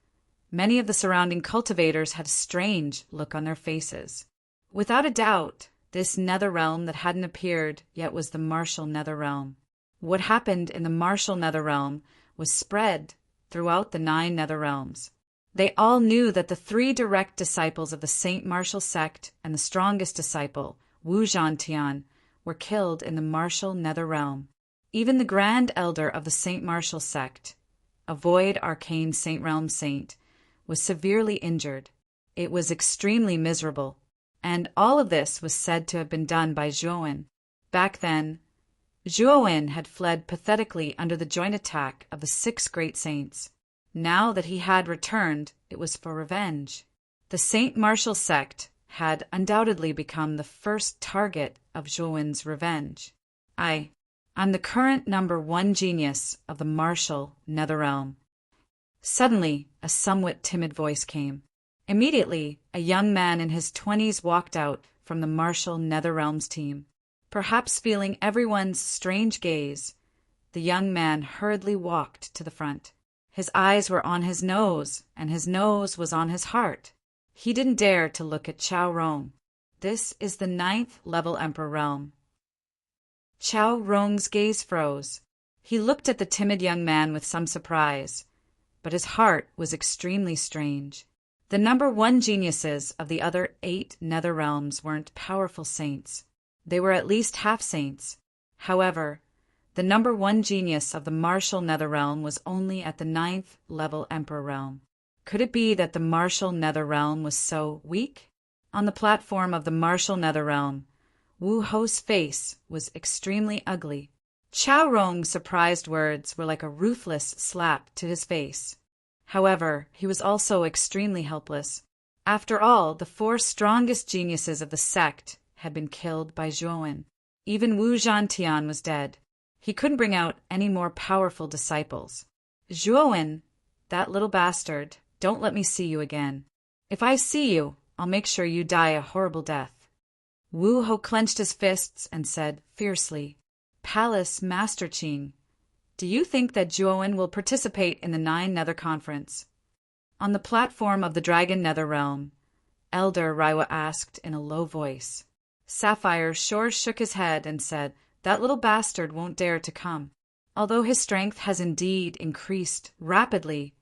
many of the surrounding cultivators had a strange look on their faces. Without a doubt, this nether realm that hadn't appeared yet was the martial nether realm. What happened in the martial nether realm was spread throughout the 9 nether realms. They all knew that the 3 direct disciples of the Saint Martial sect and the strongest disciple, Wu Zhantian, were killed in the martial nether realm. Even the Grand Elder of the Saint Martial sect, a void arcane Saint Realm saint, was severely injured. It was extremely miserable, and all of this was said to have been done by Zhuowen. Back then, Zhuowen had fled pathetically under the joint attack of the 6 great saints. Now that he had returned, it was for revenge. The Saint Martial sect had undoubtedly become the first target of Zhuowen's revenge. I'm the current number 1 genius of the martial Netherrealm. Suddenly, a somewhat timid voice came. Immediately, a young man in his 20s walked out from the martial Netherrealm's team. Perhaps feeling everyone's strange gaze, the young man hurriedly walked to the front. His eyes were on his nose, and his nose was on his heart. He didn't dare to look at Chao Rong. This is the 9th level Emperor realm. Chao Rong's gaze froze. He looked at the timid young man with some surprise, but his heart was extremely strange. The number 1 geniuses of the other 8 nether realms weren't powerful saints. They were at least half saints. However, the number 1 genius of the martial nether realm was only at the 9th level Emperor realm. Could it be that the martial nether realm was so weak? On the platform of the martial nether realm, Wu Ho's face was extremely ugly. Chao Rong's surprised words were like a ruthless slap to his face. However, he was also extremely helpless. After all, the 4 strongest geniuses of the sect had been killed by Zhuowen. Even Wu Zhantian was dead. He couldn't bring out any more powerful disciples. Zhuowen, that little bastard, don't let me see you again. If I see you, I'll make sure you die a horrible death. Wu Ho clenched his fists and said fiercely, Palace Master Qing, do you think that Zhuowen will participate in the 9 Nether Conference? On the platform of the Dragon Nether Realm, Elder Raiwa asked in a low voice. Sapphire Shore shook his head and said, that little bastard won't dare to come. Although his strength has indeed increased rapidly,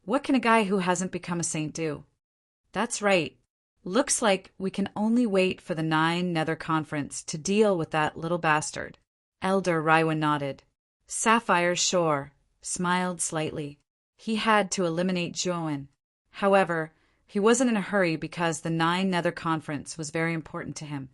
what can a guy who hasn't become a saint do? That's right. Looks like we can only wait for the 9 Nether Conference to deal with that little bastard. Elder Raiwa nodded. Sapphire Shore smiled slightly. He had to eliminate Zhuowen. However, he wasn't in a hurry because the 9 Nether Conference was very important to him.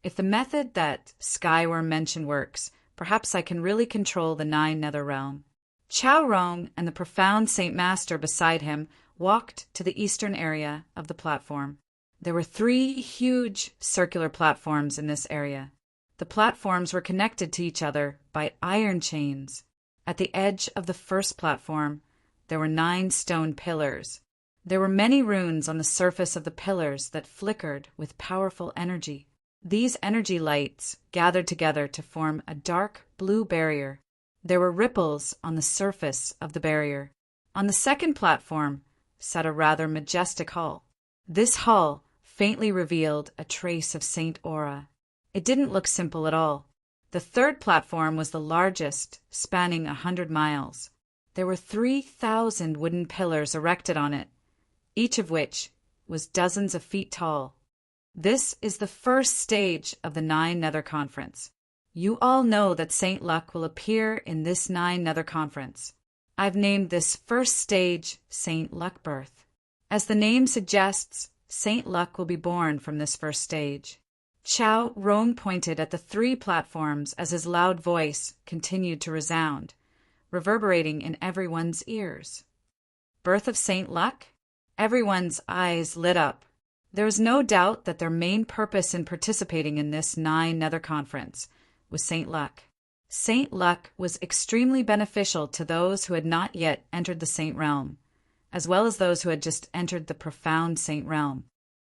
If the method that Skyworm mentioned works, perhaps I can really control the 9 Nether Realm. Chao Rong and the profound Saint Master beside him walked to the eastern area of the platform. There were 3 huge circular platforms in this area. The platforms were connected to each other by iron chains. At the edge of the first platform, there were 9 stone pillars. There were many runes on the surface of the pillars that flickered with powerful energy. These energy lights gathered together to form a dark blue barrier. There were ripples on the surface of the barrier. On the second platform sat a rather majestic hull. This hull faintly revealed a trace of Saint Aura. It didn't look simple at all. The third platform was the largest, spanning 100 miles. There were 3,000 wooden pillars erected on it, each of which was dozens of feet tall. This is the first stage of the Nine Nether Conference. You all know that Saint Luck will appear in this Nine Nether Conference. I've named this first stage Saint Luckbirth. As the name suggests, Saint Luck will be born from this first stage. Chow Rong pointed at the 3 platforms as his loud voice continued to resound, reverberating in everyone's ears. Birth of Saint Luck? Everyone's eyes lit up. There was no doubt that their main purpose in participating in this Nine Nether Conference was Saint Luck. Saint Luck was extremely beneficial to those who had not yet entered the Saint Realm, as well as those who had just entered the profound Saint Realm.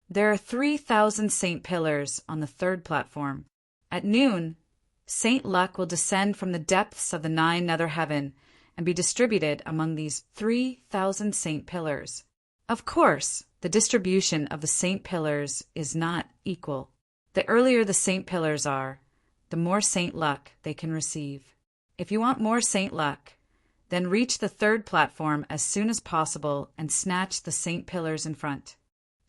There are 3,000 Saint Pillars on the third platform. At noon, Saint Luck will descend from the depths of the Nine Nether Heaven and be distributed among these 3,000 Saint Pillars. Of course, the distribution of the Saint Pillars is not equal. The earlier the Saint Pillars are, the more Saint Luck they can receive. If you want more Saint Luck, then reach the third platform as soon as possible and snatch the Saint Pillars in front.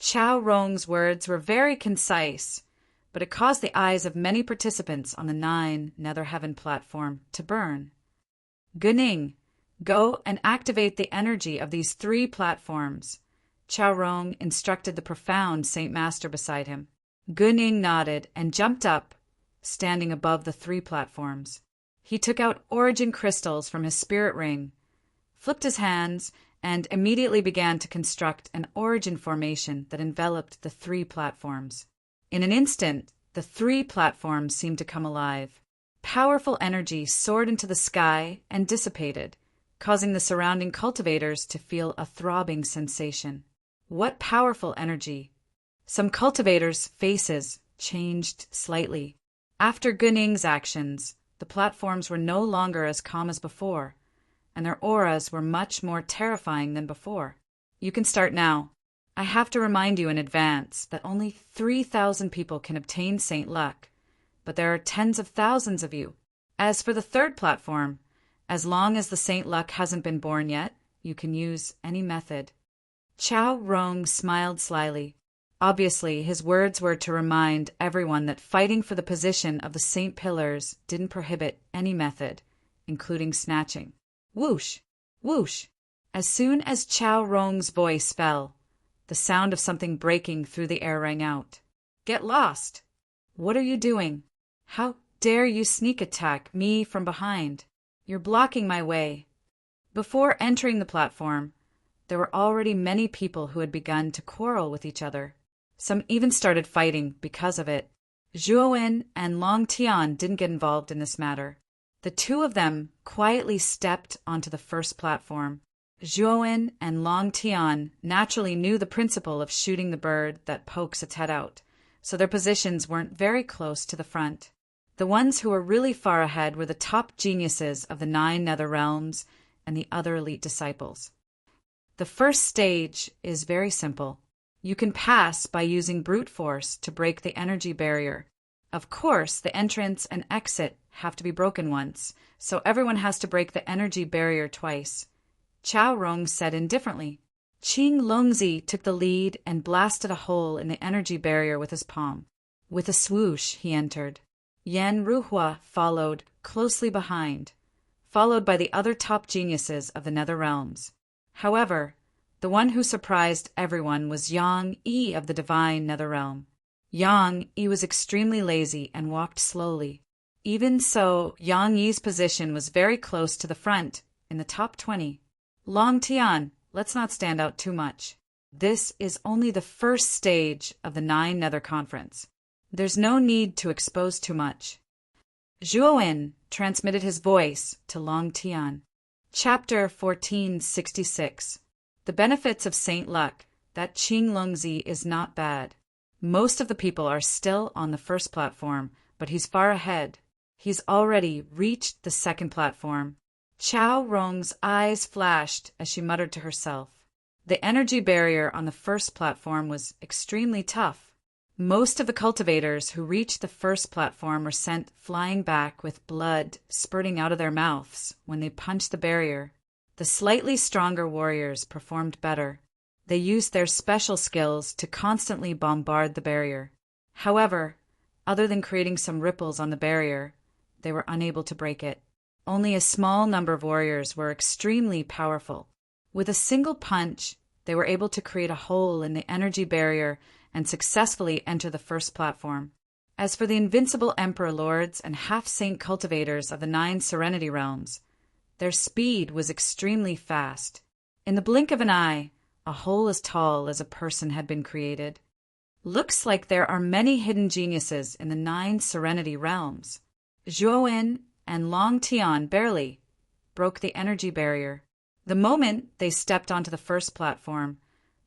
Chow Rong's words were very concise, but it caused the eyes of many participants on the Nine Nether Heaven platform to burn. Guning, go and activate the energy of these 3 platforms, Chow Rong instructed the profound Saint Master beside him. Guning nodded and jumped up, standing above the 3 platforms. He took out origin crystals from his spirit ring, flipped his hands, and immediately began to construct an origin formation that enveloped the 3 platforms. In an instant, the 3 platforms seemed to come alive. Powerful energy soared into the sky and dissipated, causing the surrounding cultivators to feel a throbbing sensation. What powerful energy! Some cultivators' faces changed slightly. After Guning's actions, the platforms were no longer as calm as before, and their auras were much more terrifying than before. You can start now. I have to remind you in advance that only 3,000 people can obtain Saint Luck, but there are tens of thousands of you. As for the third platform, as long as the Saint Luck hasn't been born yet, you can use any method. Chow Rong smiled slyly. Obviously, his words were to remind everyone that fighting for the position of the Saint Pillars didn't prohibit any method, including snatching. Whoosh! Whoosh! As soon as Chow Rong's voice fell, the sound of something breaking through the air rang out. Get lost! What are you doing? How dare you sneak attack me from behind? You're blocking my way. Before entering the platform, there were already many people who had begun to quarrel with each other. Some even started fighting because of it. Zhuowen and Long Tian didn't get involved in this matter. The 2 of them quietly stepped onto the first platform. Zhuowen and Long Tian naturally knew the principle of shooting the bird that pokes its head out, so their positions weren't very close to the front. The ones who were really far ahead were the top geniuses of the 9 Nether Realms and the other elite disciples. The first stage is very simple. You can pass by using brute force to break the energy barrier. Of course, the entrance and exit have to be broken once, so everyone has to break the energy barrier twice. Chow Rong said indifferently. Qing Longzi took the lead and blasted a hole in the energy barrier with his palm. With a swoosh, he entered. Yan Ruhua followed closely behind, followed by the other top geniuses of the Nether Realms. However, the one who surprised everyone was Yang Yi of the Divine Nether Realm. Yang Yi was extremely lazy and walked slowly. Even so, Yang Yi's position was very close to the front, in the top 20. Long Tian, let's not stand out too much. This is only the first stage of the 9 Nether Conference. There's no need to expose too much. Zhuowen transmitted his voice to Long Tian. Chapter 1466. The benefits of Saint Luck. That Qing Longzi is not bad. Most of the people are still on the first platform, but he's far ahead. He's already reached the second platform. Chao Rong's eyes flashed as she muttered to herself. The energy barrier on the first platform was extremely tough. Most of the cultivators who reached the first platform were sent flying back with blood spurting out of their mouths when they punched the barrier. The slightly stronger warriors performed better. They used their special skills to constantly bombard the barrier. However, other than creating some ripples on the barrier, they were unable to break it. Only a small number of warriors were extremely powerful. With a single punch, they were able to create a hole in the energy barrier and successfully enter the first platform. As for the invincible Emperor Lords and half-saint cultivators of the 9 Serenity Realms, their speed was extremely fast. In the blink of an eye, a hole as tall as a person had been created. Looks like there are many hidden geniuses in the 9 Serenity Realms. Zhuowen and Long Tian barely broke the energy barrier. The moment they stepped onto the first platform,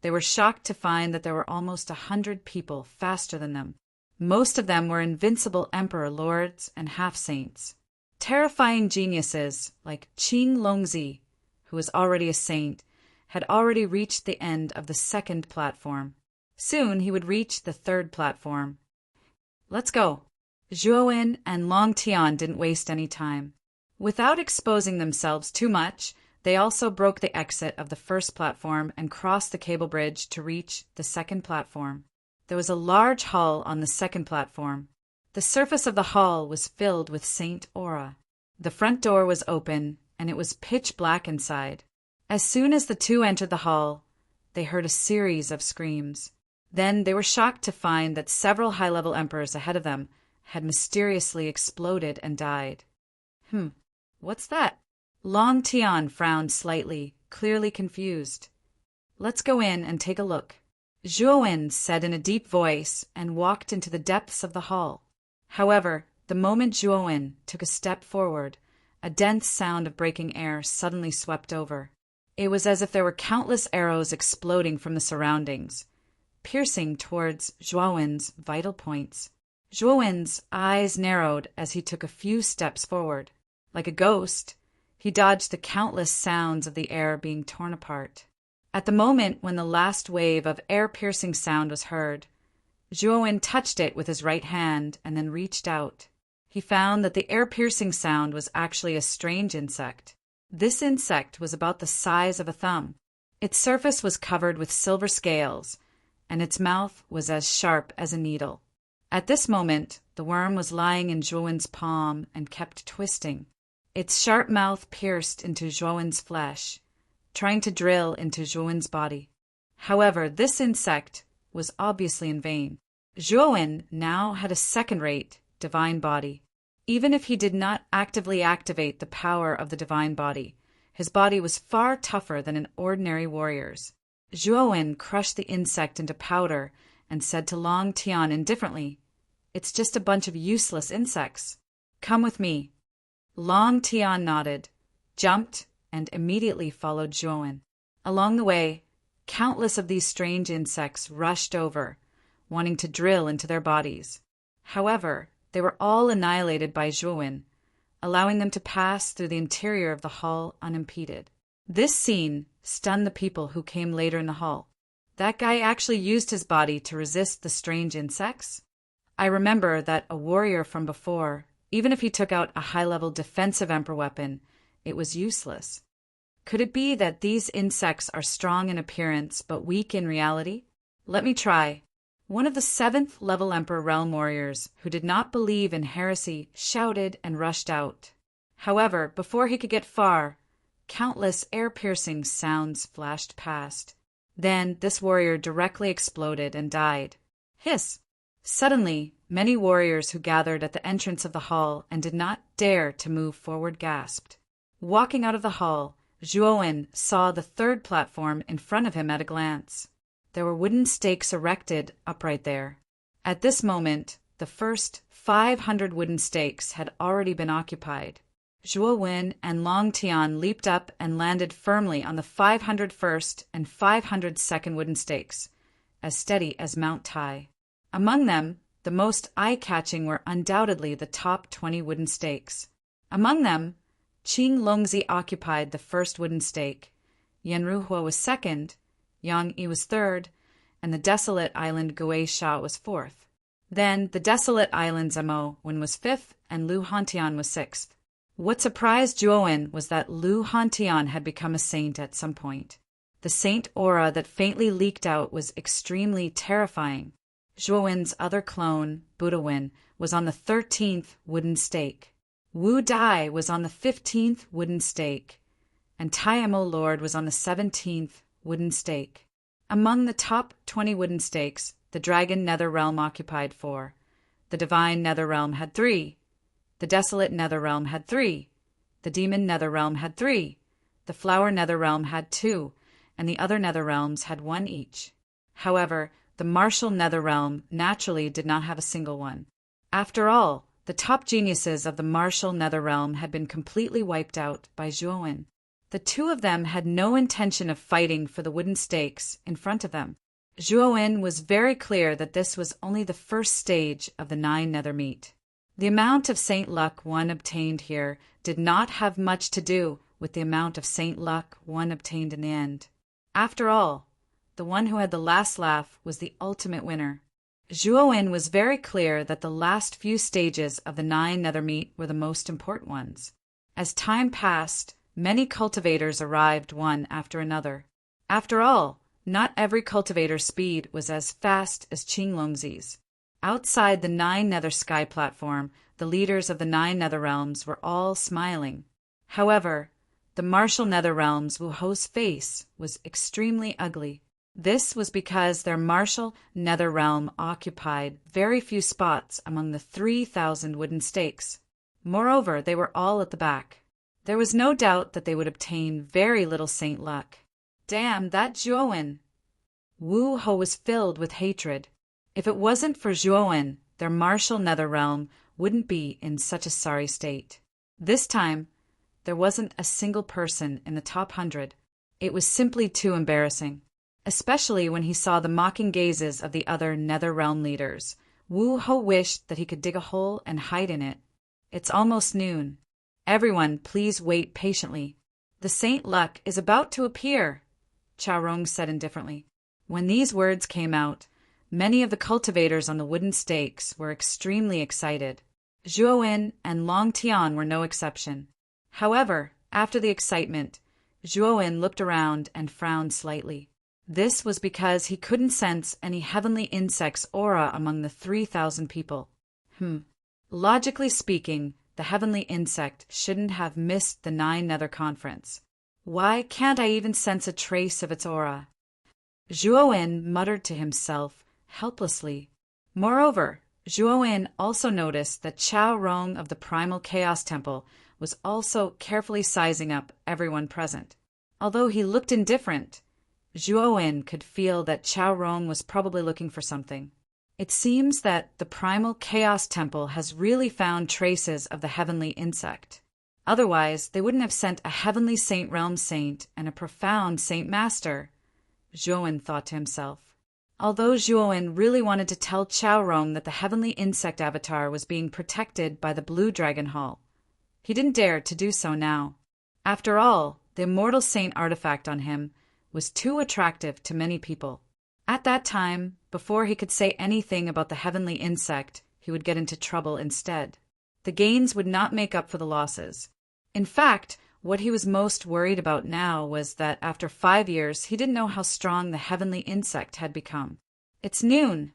they were shocked to find that there were almost 100 people faster than them. Most of them were invincible Emperor Lords and half-saints. Terrifying geniuses like Qing Longzi, who was already a saint, had already reached the end of the second platform. Soon he would reach the third platform. Let's go. Zhuowen and Long Tian didn't waste any time. Without exposing themselves too much, they also broke the exit of the first platform and crossed the cable bridge to reach the second platform. There was a large hall on the second platform. The surface of the hall was filled with saint aura. The front door was open, and it was pitch black inside. As soon as the two entered the hall, they heard a series of screams. Then they were shocked to find that several high-level emperors ahead of them had mysteriously exploded and died. What's that? Long Tian frowned slightly, clearly confused. Let's go in and take a look, Zhuowen said in a deep voice and walked into the depths of the hall. However, the moment Zhuowen took a step forward, a dense sound of breaking air suddenly swept over. It was as if there were countless arrows exploding from the surroundings, piercing towards Zhuowen's vital points. Zhuowen's eyes narrowed as he took a few steps forward. Like a ghost, he dodged the countless sounds of the air being torn apart. At the moment when the last wave of air-piercing sound was heard, Zhuowen touched it with his right hand and then reached out. He found that the air-piercing sound was actually a strange insect. This insect was about the size of a thumb. Its surface was covered with silver scales, and its mouth was as sharp as a needle. At this moment, the worm was lying in Zhuowen's palm and kept twisting. Its sharp mouth pierced into Zhuowen's flesh, trying to drill into Zhuowen's body. However, this insect was obviously in vain. Zhuowen now had a second-rate divine body. Even if he did not actively activate the power of the divine body, his body was far tougher than an ordinary warrior's. Zhuowen crushed the insect into powder and said to Long Tian indifferently, "It's just a bunch of useless insects. Come with me." Long Tian nodded, jumped, and immediately followed Zhuowen. Along the way, countless of these strange insects rushed over, wanting to drill into their bodies. However, they were all annihilated by Zhuowen, allowing them to pass through the interior of the hall unimpeded. This scene stunned the people who came later in the hall. That guy actually used his body to resist the strange insects? I remember that a warrior from before, even if he took out a high-level defensive emperor weapon, it was useless. Could it be that these insects are strong in appearance but weak in reality? Let me try. One of the 7th level Emperor Realm warriors who did not believe in heresy shouted and rushed out. However, before he could get far, countless air-piercing sounds flashed past. Then this warrior directly exploded and died. Hiss! Suddenly, many warriors who gathered at the entrance of the hall and did not dare to move forward gasped. Walking out of the hall, Zhuowen saw the third platform in front of him at a glance. There were wooden stakes erected upright there. At this moment, the first 500 wooden stakes had already been occupied. Zhuowen and Long Tian leaped up and landed firmly on the 501st and 502nd wooden stakes, as steady as Mount Tai. Among them, The most eye-catching were undoubtedly the top 20 wooden stakes. Among them, Qing Longzi occupied the first wooden stake, Yanruhua was second, Yang Yi was third, and the desolate island Guisha was fourth. Then the desolate island Zamowen was fifth, and Lu Hantian was sixth. What surprised Zhuowen was that Lu Hantian had become a saint at some point. The saint aura that faintly leaked out was extremely terrifying. Zhuowen's other clone, Budawin, was on the 13th wooden stake. Wu Dai was on the 15th wooden stake, and Taimo Lord was on the 17th wooden stake. Among the top 20 wooden stakes, the Dragon Nether Realm occupied 4. The Divine Nether Realm had 3. The Desolate Nether Realm had 3. The Demon Nether Realm had 3. The Flower Nether Realm had 2, and the other Nether Realms had 1 each. However, the Martial Nether Realm naturally did not have a single one. After all, the top geniuses of the Martial Nether Realm had been completely wiped out by Zhuowen. The two of them had no intention of fighting for the wooden stakes in front of them. Zhuowen was very clear that this was only the first stage of the 9 nether meat. The amount of Saint Luck one obtained here did not have much to do with the amount of Saint Luck one obtained in the end. After all, the one who had the last laugh was the ultimate winner. Zhuowen was very clear that the last few stages of the 9 nether meat were the most important ones. As time passed, many cultivators arrived one after another. After all, not every cultivator's speed was as fast as Qing Longzi's. Outside the 9 nether sky platform, the leaders of the 9 nether realms were all smiling. However, the martial nether realms Wu Ho's face was extremely ugly. This was because their martial nether realm occupied very few spots among the 3,000 wooden stakes. Moreover, they were all at the back. There was no doubt that they would obtain very little saint luck. Damn, that Zhuowen! Wu Ho was filled with hatred. If it wasn't for Zhuowen, their martial nether realm wouldn't be in such a sorry state. This time, there wasn't a single person in the top 100. It was simply too embarrassing. Especially when he saw the mocking gazes of the other nether realm leaders. Wu Ho wished that he could dig a hole and hide in it. It's almost noon. Everyone, please wait patiently. The Saint Luck is about to appear, Chao Rong said indifferently. When these words came out, many of the cultivators on the wooden stakes were extremely excited. Zhuowen and Long Tian were no exception. However, after the excitement, Zhuowen looked around and frowned slightly. This was because he couldn't sense any heavenly insect's aura among the 3,000 people. Logically speaking, the heavenly insect shouldn't have missed the 9 nether conference. Why can't I even sense a trace of its aura? Zhuowen muttered to himself, helplessly. Moreover, Zhuowen also noticed that Chao Rong of the Primal Chaos Temple was also carefully sizing up everyone present. Although he looked indifferent, Zhuowen could feel that Chao Rong was probably looking for something. It seems that the Primal Chaos Temple has really found traces of the heavenly insect. Otherwise, they wouldn't have sent a heavenly Saint Realm Saint and a profound Saint Master, Zhuowen thought to himself. Although Zhuowen really wanted to tell Chao Rong that the heavenly insect avatar was being protected by the Blue Dragon Hall, he didn't dare to do so now. After all, the Immortal Saint artifact on him was too attractive to many people. At that time, before he could say anything about the heavenly insect, he would get into trouble instead. The gains would not make up for the losses. In fact, what he was most worried about now was that after 5 years, he didn't know how strong the heavenly insect had become. It's noon.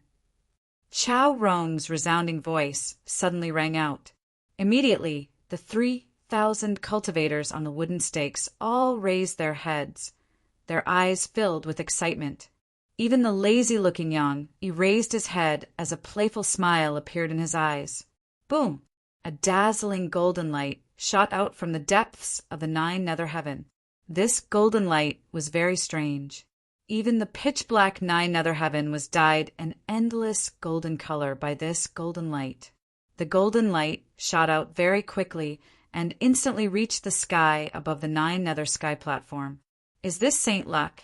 Chao Rong's resounding voice suddenly rang out. Immediately, the 3,000 cultivators on the wooden stakes all raised their heads, their eyes filled with excitement. Even the lazy-looking Yang erased his head as a playful smile appeared in his eyes. Boom! A dazzling golden light shot out from the depths of the 9 nether heaven. This golden light was very strange. Even the pitch-black 9 nether heaven was dyed an endless golden color by this golden light. The golden light shot out very quickly and instantly reached the sky above the 9 nether sky platform. Is this Saint Luck?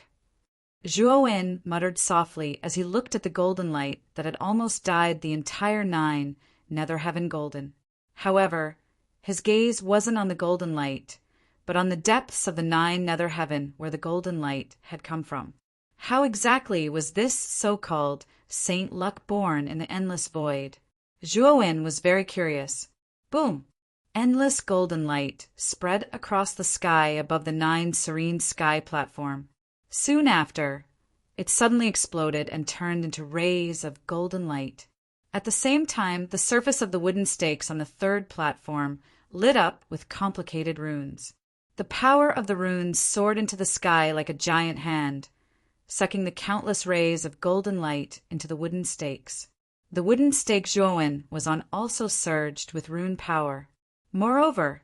Zhuo muttered softly as he looked at the golden light that had almost dyed the entire 9 nether heaven golden. However, his gaze wasn't on the golden light, but on the depths of the 9 nether heaven where the golden light had come from. How exactly was this so-called Saint Luck born in the endless void? Zhuo was very curious. Boom! Endless golden light spread across the sky above the 9 serene sky platform. Soon after, it suddenly exploded and turned into rays of golden light. At the same time, the surface of the wooden stakes on the 3rd platform lit up with complicated runes. The power of the runes soared into the sky like a giant hand, sucking the countless rays of golden light into the wooden stakes. The wooden stake Zhuo was on also surged with rune power. Moreover,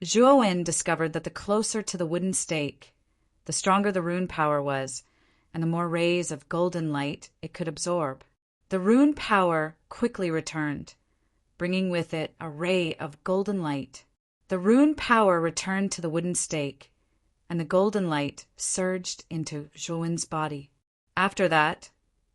Zhuo discovered that the closer to the wooden stake, the stronger the rune power was, and the more rays of golden light it could absorb. The rune power quickly returned, bringing with it a ray of golden light. The rune power returned to the wooden stake, and the golden light surged into Zhuo's body. After that,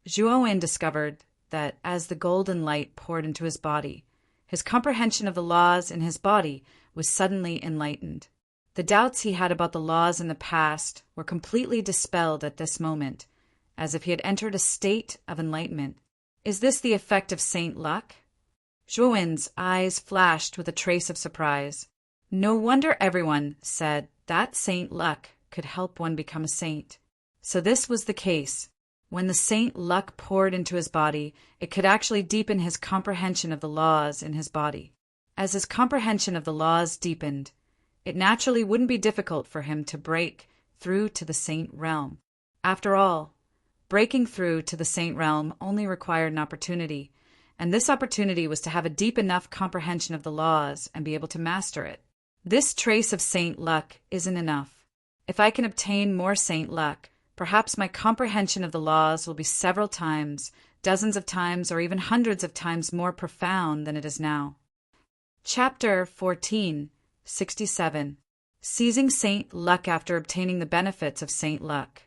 Zhuo discovered that as the golden light poured into his body, his comprehension of the laws in his body was suddenly enlightened. The doubts he had about the laws in the past were completely dispelled at this moment, as if he had entered a state of enlightenment. Is this the effect of Saint Luck? Zhuo's eyes flashed with a trace of surprise. No wonder everyone said that Saint Luck could help one become a saint. So this was the case. When the Saint Luck poured into his body, it could actually deepen his comprehension of the laws in his body. As his comprehension of the laws deepened, it naturally wouldn't be difficult for him to break through to the saint realm. After all, breaking through to the saint realm only required an opportunity, and this opportunity was to have a deep enough comprehension of the laws and be able to master it. This trace of Saint Luck isn't enough. If I can obtain more Saint Luck, perhaps my comprehension of the laws will be several times, dozens of times, or even hundreds of times more profound than it is now. Chapter 14, 67. Seizing Saint Luck after obtaining the benefits of Saint Luck.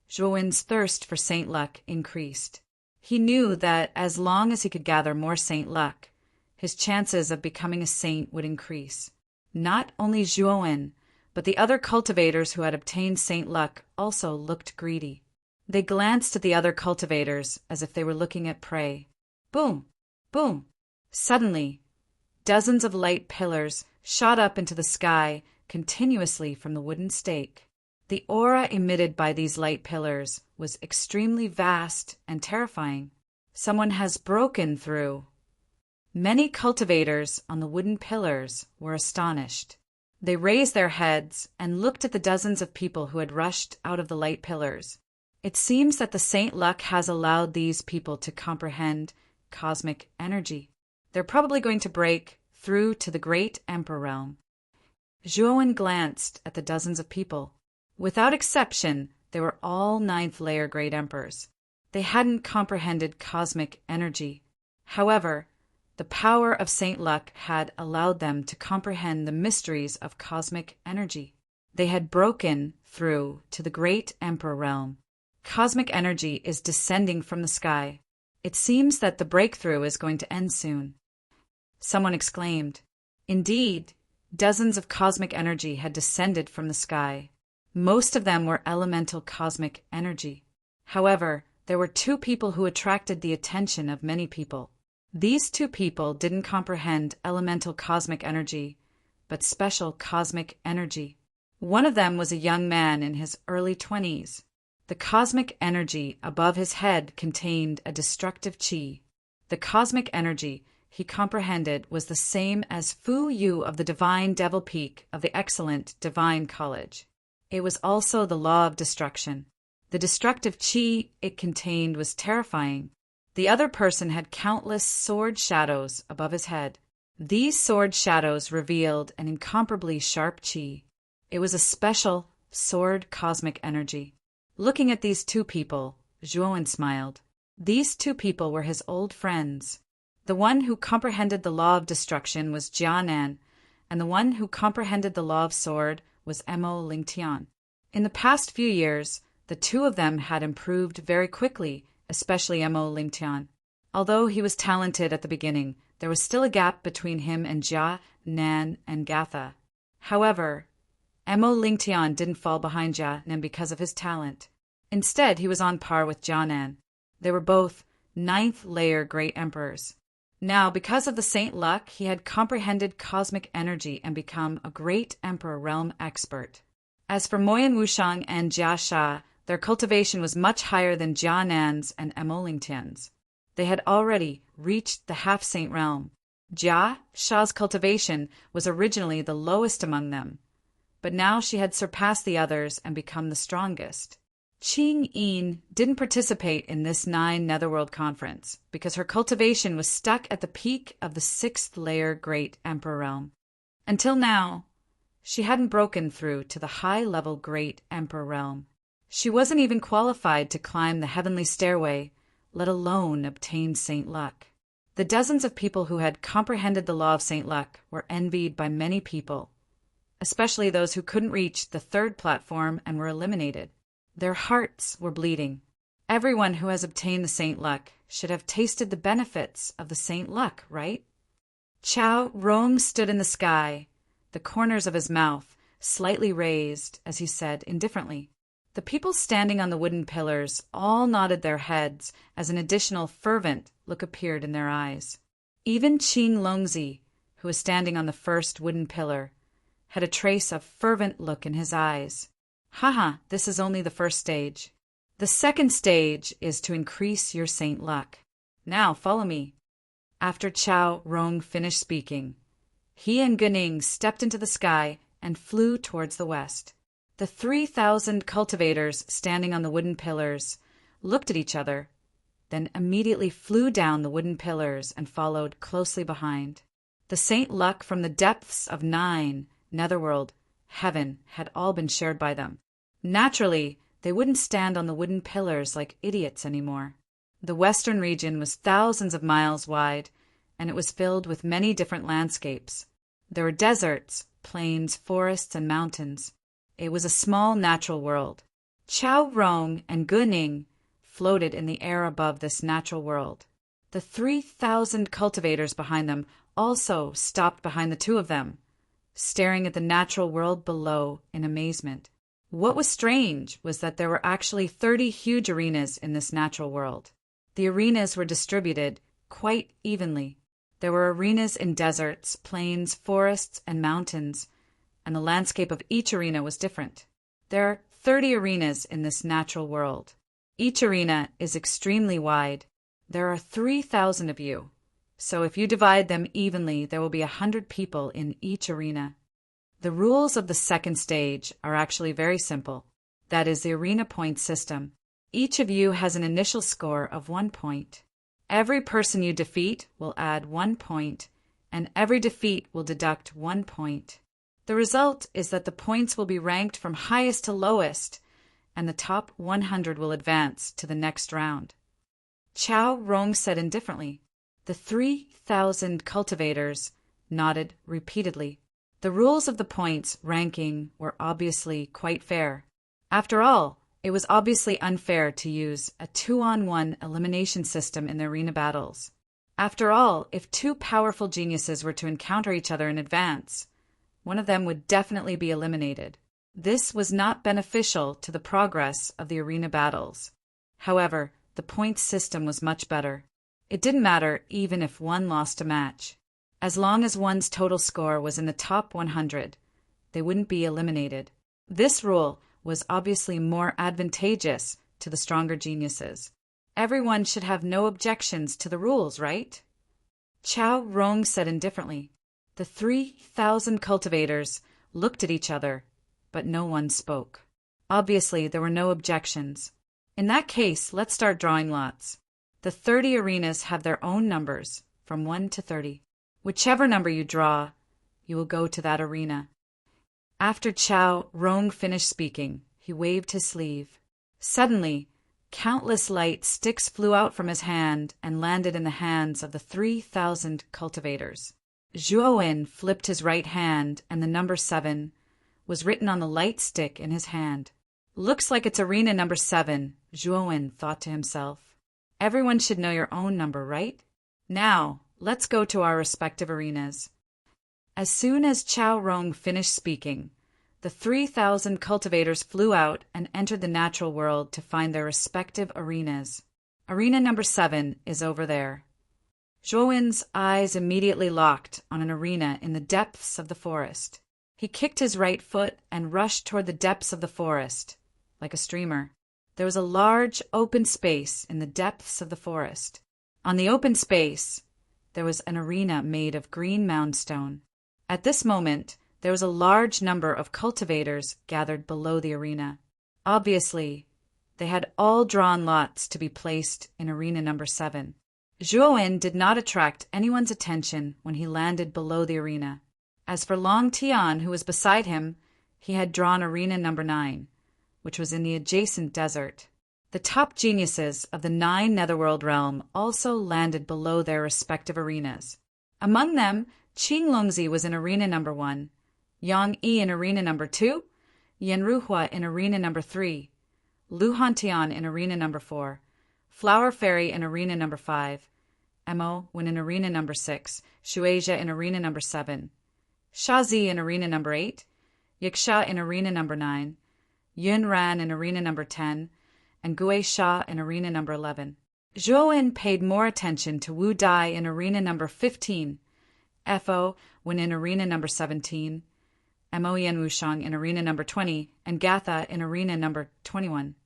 Zhuo's thirst for Saint Luck increased. He knew that as long as he could gather more Saint Luck, his chances of becoming a saint would increase. Not only Zhuo, but the other cultivators who had obtained Saint Luck also looked greedy. They glanced at the other cultivators as if they were looking at prey. Boom! Boom! Suddenly, dozens of light pillars shot up into the sky continuously from the wooden stake. The aura emitted by these light pillars was extremely vast and terrifying. Someone has broken through. Many cultivators on the wooden pillars were astonished. They raised their heads and looked at the dozens of people who had rushed out of the light pillars. It seems that the Saint Luck has allowed these people to comprehend cosmic energy. They're probably going to break through to the great Emperor realm. Zhuo glanced at the dozens of people. Without exception, they were all 9th layer great emperors. They hadn't comprehended cosmic energy. However, the power of Saint Luck had allowed them to comprehend the mysteries of cosmic energy. They had broken through to the great Emperor realm. Cosmic energy is descending from the sky. It seems that the breakthrough is going to end soon. Someone exclaimed. Indeed, dozens of cosmic energy had descended from the sky. Most of them were elemental cosmic energy. However, there were 2 people who attracted the attention of many people. These 2 people didn't comprehend elemental cosmic energy, but special cosmic energy. One of them was a young man in his early 20s. The cosmic energy above his head contained a destructive qi. The cosmic energy he comprehended was the same as Fu Yu of the Divine Devil Peak of the excellent Divine College. It was also the law of destruction. The destructive qi it contained was terrifying. The other person had countless sword shadows above his head. These sword shadows revealed an incomparably sharp qi. It was a special sword cosmic energy. Looking at these 2 people, Zhuo smiled. These 2 people were his old friends. The one who comprehended the law of destruction was Jianan, and the one who comprehended the law of sword was Mo Lingtian. In the past few years, The two of them had improved very quickly, especially Mo Lingtian. Although he was talented at the beginning, there was still a gap between him and Jia, Nan, and Gatha. However, Mo Lingtian didn't fall behind Jia Nan because of his talent. Instead, he was on par with Jia Nan. They were both ninth-layer Great Emperors. Now, because of the Saint Luck, he had comprehended cosmic energy and become a Great Emperor realm expert. As for Moyan Wushang and Jia Sha, their cultivation was much higher than Jia Nan's and Mo Lingtian's. They had already reached the half-saint realm. Jia Sha's cultivation was originally the lowest among them, but now she had surpassed the others and become the strongest. Qing Yin didn't participate in this 9 Netherworld conference because her cultivation was stuck at the peak of the 6th-layer Great Emperor realm. Until now, she hadn't broken through to the high-level Great Emperor realm. She wasn't even qualified to climb the heavenly stairway, let alone obtain Saint Luck. The dozens of people who had comprehended the law of Saint Luck were envied by many people, especially those who couldn't reach the 3rd platform and were eliminated. Their hearts were bleeding. Everyone who has obtained the Saint Luck should have tasted the benefits of the Saint Luck, right? Chao Rong stood in the sky, the corners of his mouth slightly raised as he said indifferently. The people standing on the wooden pillars all nodded their heads as an additional fervent look appeared in their eyes. Even Qing Longzi, who was standing on the first wooden pillar, had a trace of fervent look in his eyes. Haha, this is only the first stage. The second stage is to increase your Saint Luck. Now follow me. After Chao Rong finished speaking, he and Guning stepped into the sky and flew towards the west. The 3,000 cultivators standing on the wooden pillars looked at each other, then immediately flew down the wooden pillars and followed closely behind. The Saint Luck from the depths of 9 Netherworld heaven had all been shared by them. Naturally, they wouldn't stand on the wooden pillars like idiots anymore. The western region was thousands of miles wide, and it was filled with many different landscapes. There were deserts, plains, forests, and mountains. It was a small natural world. Chao Rong and Guning floated in the air above this natural world. The 3,000 cultivators behind them also stopped behind the two of them, staring at the natural world below in amazement. What was strange was that there were actually 30 huge arenas in this natural world. The arenas were distributed quite evenly. There were arenas in deserts, plains, forests, and mountains, and the landscape of each arena was different. There are 30 arenas in this natural world. Each arena is extremely wide. There are 3,000 of you, so if you divide them evenly, there will be 100 people in each arena. The rules of the second stage are actually very simple. That is the arena point system. Each of you has an initial score of 1 point. Every person you defeat will add 1 point, and every defeat will deduct 1 point. The result is that the points will be ranked from highest to lowest, and the top 100 will advance to the next round. Chao Rong said indifferently. The 3,000 cultivators nodded repeatedly. The rules of the points ranking were obviously quite fair. After all, it was obviously unfair to use a 2-on-1 elimination system in the arena battles. After all, if 2 powerful geniuses were to encounter each other in advance, one of them would definitely be eliminated. This was not beneficial to the progress of the arena battles. However, the point system was much better. It didn't matter even if one lost a match. As long as one's total score was in the top 100, they wouldn't be eliminated. This rule was obviously more advantageous to the stronger geniuses. Everyone should have no objections to the rules, right? Chao Rong said indifferently. The 3,000 cultivators looked at each other, but no one spoke. Obviously, there were no objections. In that case, let's start drawing lots. The 30 arenas have their own numbers, from 1 to 30. Whichever number you draw, you will go to that arena. After Chao Rong finished speaking, he waved his sleeve. Suddenly, countless light sticks flew out from his hand and landed in the hands of the 3,000 cultivators. Zhuowen flipped his right hand, and the number 7 was written on the light stick in his hand. Looks like it's arena number 7, Zhuowen thought to himself. Everyone should know your own number, right? Now, let's go to our respective arenas. As soon as Chao Rong finished speaking, the 3,000 cultivators flew out and entered the natural world to find their respective arenas. Arena number 7 is over there. Zhuowen's eyes immediately locked on an arena in the depths of the forest. He kicked his right foot and rushed toward the depths of the forest, like a streamer. There was a large open space in the depths of the forest. On the open space, there was an arena made of green moundstone. At this moment, there was a large number of cultivators gathered below the arena. Obviously, they had all drawn lots to be placed in arena number 7. Zhuowen did not attract anyone's attention when he landed below the arena. As for Long Tian, who was beside him, he had drawn arena number 9, which was in the adjacent desert. The top geniuses of the 9 Netherworld realm also landed below their respective arenas. Among them, Qing Longzi was in arena number 1, Yang Yi in arena number 2, Yan Ruhua in arena number 3, Lu Hantian in arena number 4, Flower Fairy in arena number 5, Mo went in arena number 6, Shueisha in arena number 7, Shazi in arena number 8, Yiksha in arena number 9, Yun Ran in arena number 10, and Gui Sha in arena number 11. Zhuowen paid more attention to Wu Dai in arena number 15, Fo went in arena number 17, Mo Yan Wushang in arena number 20, and Gatha in arena number 21.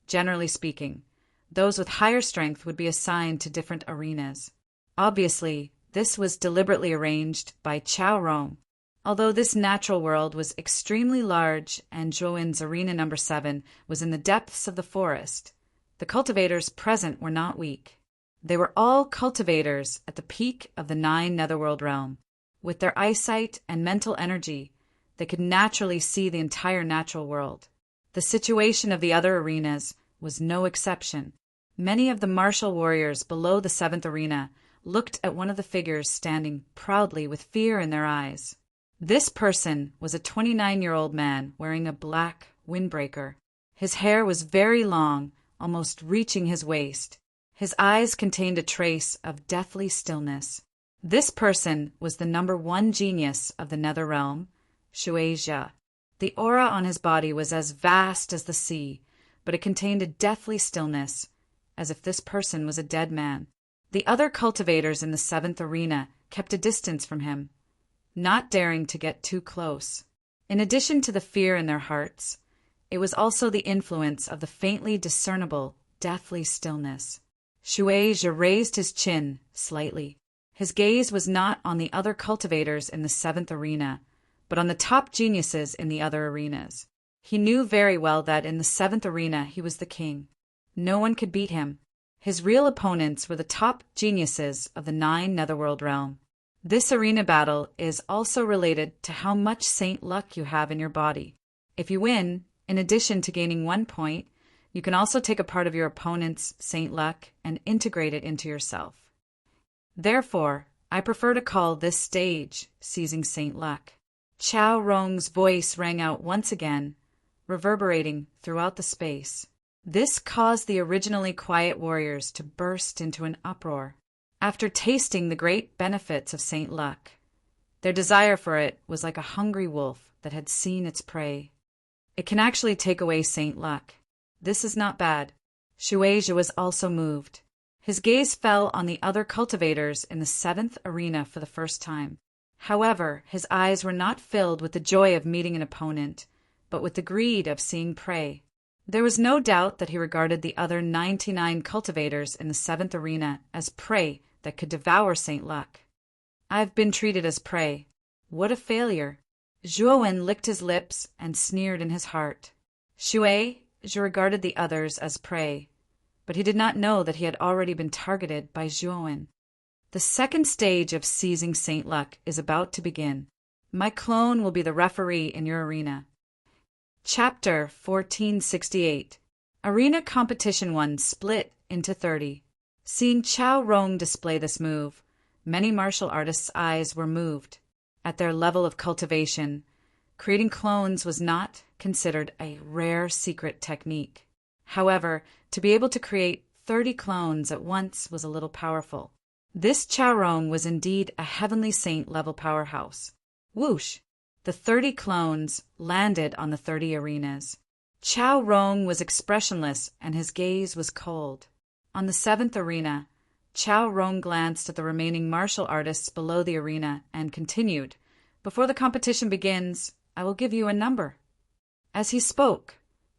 Generally speaking, those with higher strength would be assigned to different arenas. Obviously, this was deliberately arranged by Chao Rong. Although this natural world was extremely large and Zhuowen's arena number 7 was in the depths of the forest, the cultivators present were not weak. They were all cultivators at the peak of the 9 Netherworld realm. With their eyesight and mental energy, they could naturally see the entire natural world. The situation of the other arenas was no exception. Many of the martial warriors below the 7th arena looked at one of the figures standing proudly with fear in their eyes. This person was a 29-year-old man wearing a black windbreaker. His hair was very long, almost reaching his waist. His eyes contained a trace of deathly stillness. This person was the number 1 genius of the Nether realm, Shueisha. The aura on his body was as vast as the sea, but it contained a deathly stillness, as if this person was a dead man. The other cultivators in the 7th arena kept a distance from him, not daring to get too close. In addition to the fear in their hearts, it was also the influence of the faintly discernible, deathly stillness. Shueisha raised his chin slightly. His gaze was not on the other cultivators in the 7th arena, but on the top geniuses in the other arenas. He knew very well that in the 7th arena he was the king. No one could beat him. His real opponents were the top geniuses of the 9 Netherworld realm. This arena battle is also related to how much Saint Luck you have in your body. If you win, in addition to gaining 1 point, you can also take a part of your opponent's Saint Luck and integrate it into yourself. Therefore, I prefer to call this stage Seizing Saint Luck. Chao Rong's voice rang out once again, reverberating throughout the space. This caused the originally quiet warriors to burst into an uproar. After tasting the great benefits of Saint Luck, their desire for it was like a hungry wolf that had seen its prey. It can actually take away Saint Luck. This is not bad. Shueisha was also moved. His gaze fell on the other cultivators in the 7th arena for the first time. However, his eyes were not filled with the joy of meeting an opponent, but with the greed of seeing prey. There was no doubt that he regarded the other 99 cultivators in the 7th arena as prey that could devour Saint Luck. I've been treated as prey. What a failure. Zhuowen licked his lips and sneered in his heart. Shueisha regarded the others as prey, but he did not know that he had already been targeted by Zhuowen. The second stage of Seizing Saint Luck is about to begin. My clone will be the referee in your arena. Chapter 1468. Arena Competition 1 split into 30. Seeing Chao Rong display this move, many martial artists' eyes were moved. At their level of cultivation, Creating clones was not considered a rare secret technique. However, to be able to create 30 clones at once was a little powerful. This Chao Rong was indeed a heavenly saint-level powerhouse. Whoosh! The 30 clones landed on the 30 arenas. Chao Rong was expressionless and his gaze was cold. On the 7th arena, Chao Rong glanced at the remaining martial artists below the arena and continued, "Before the competition begins, I will give you a number." As he spoke,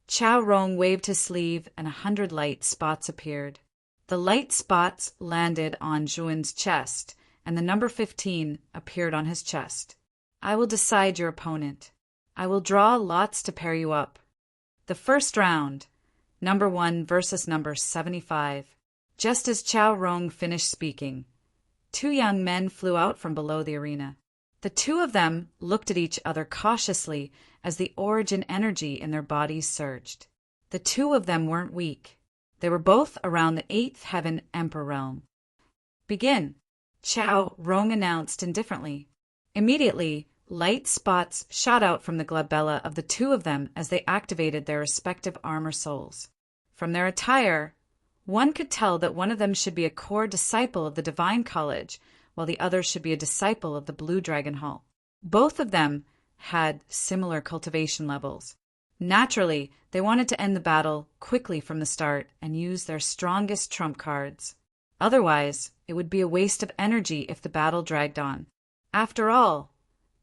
Chao Rong waved his sleeve and 100 light spots appeared. The light spots landed on Zhuan's chest, and the number 15 appeared on his chest. "I will decide your opponent. I will draw lots to pair you up. The first round, number 1 versus number 75. Just as Chao Rong finished speaking, 2 young men flew out from below the arena. The 2 of them looked at each other cautiously as the origin energy in their bodies surged. The 2 of them weren't weak. They were both around the 8th heaven Emperor realm. "Begin," Chao Rong announced indifferently. Immediately, light spots shot out from the glabella of the 2 of them as they activated their respective armor souls. From their attire, one could tell that one of them should be a core disciple of the Divine College, while the other should be a disciple of the Blue Dragon Hall. Both of them had similar cultivation levels. Naturally, they wanted to end the battle quickly from the start and use their strongest trump cards. Otherwise, it would be a waste of energy if the battle dragged on. After all,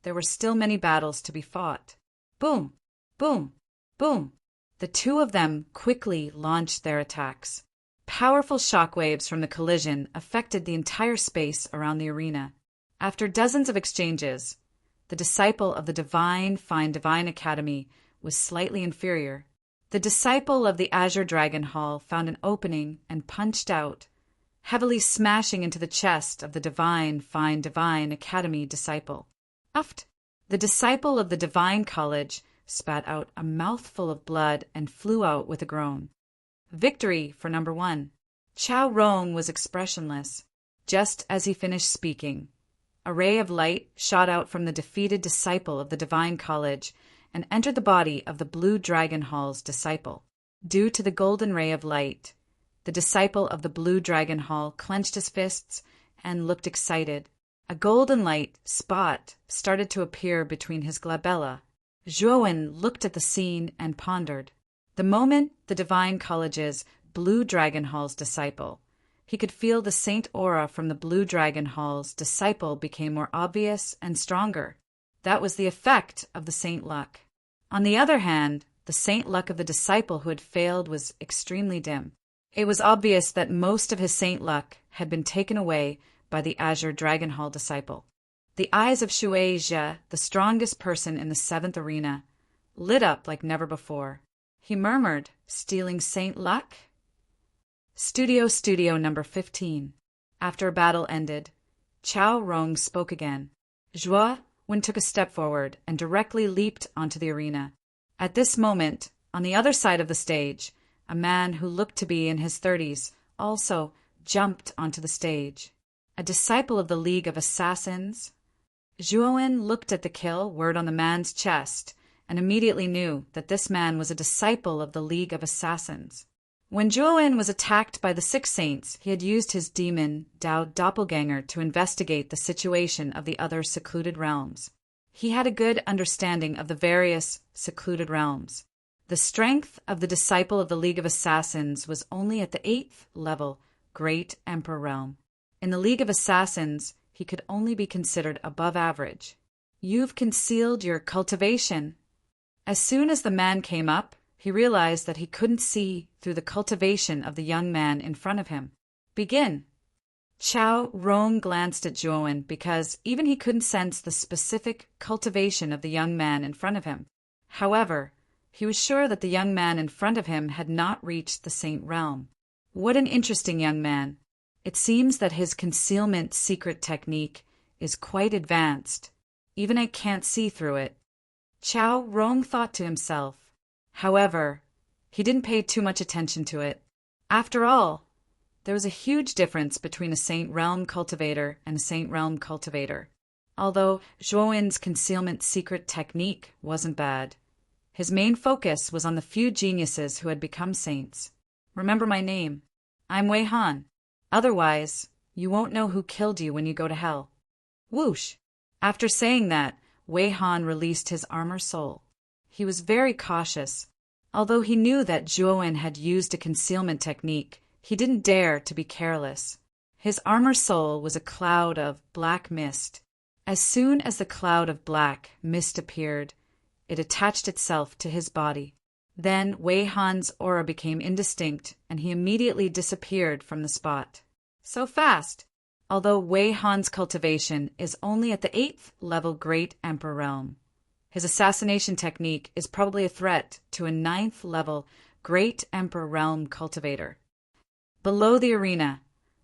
there were still many battles to be fought. Boom! Boom! Boom! The 2 of them quickly launched their attacks. Powerful shockwaves from the collision affected the entire space around the arena. After dozens of exchanges, the disciple of the Divine Academy was slightly inferior. The disciple of the Azure Dragon Hall found an opening and punched out, heavily smashing into the chest of the Divine Academy disciple. Uft! The disciple of the Divine College spat out a mouthful of blood and flew out with a groan. Victory for number 1. Chao Rong was expressionless. Just as he finished speaking, a ray of light shot out from the defeated disciple of the Divine College and entered the body of the Blue Dragon Hall's disciple. Due to the golden ray of light, the disciple of the Blue Dragon Hall clenched his fists and looked excited. A golden light spot started to appear between his glabella. Zhuan looked at the scene and pondered. The moment the Divine College's Blue Dragon Hall's disciple, he could feel the saint aura from the Blue Dragon Hall's disciple became more obvious and stronger. That was the effect of the saint luck. On the other hand, the saint luck of the disciple who had failed was extremely dim. It was obvious that most of his saint luck had been taken away by the Azure Dragon Hall disciple. The eyes of Shui Jie, the strongest person in the 7th arena, lit up like never before. He murmured, "Stealing saint luck?" Studio number 15. After a battle ended, Chao Rong spoke again. Zhuan took a step forward and directly leaped onto the arena. At this moment, on the other side of the stage, a man who looked to be in his 30s also jumped onto the stage. A disciple of the League of Assassins. Zhuan looked at the kill word on the man's chest and immediately knew that this man was a disciple of the League of Assassins. When Zhuan was attacked by the 6 saints, he had used his demon, Dao doppelganger, to investigate the situation of the other secluded realms. He had a good understanding of the various secluded realms. The strength of the disciple of the League of Assassins was only at the 8th level, Great Emperor realm. In the League of Assassins, he could only be considered above average. "You've concealed your cultivation." As soon as the man came up, he realized that he couldn't see through the cultivation of the young man in front of him. "Begin." Chao Rong glanced at Zhuan because even he couldn't sense the specific cultivation of the young man in front of him. However, he was sure that the young man in front of him had not reached the saint realm. What an interesting young man. It seems that his concealment secret technique is quite advanced. Even I can't see through it. Chao Rong thought to himself. However, he didn't pay too much attention to it. After all, there was a huge difference between a Saint Realm cultivator and a Saint Realm cultivator. Although Zhuowen's concealment secret technique wasn't bad, his main focus was on the few geniuses who had become saints. Remember my name. I'm Wei Han. Otherwise, you won't know who killed you when you go to hell. Whoosh! After saying that, Wei Han released his armor soul. He was very cautious. Although he knew that Zhuowen had used a concealment technique, he didn't dare to be careless. His armor soul was a cloud of black mist. As soon as the cloud of black mist appeared, it attached itself to his body. Then Wei Han's aura became indistinct, and he immediately disappeared from the spot. So fast! Although Wei Han's cultivation is only at the 8th level Great Emperor realm, his assassination technique is probably a threat to a 9th level Great Emperor realm cultivator. Below the arena,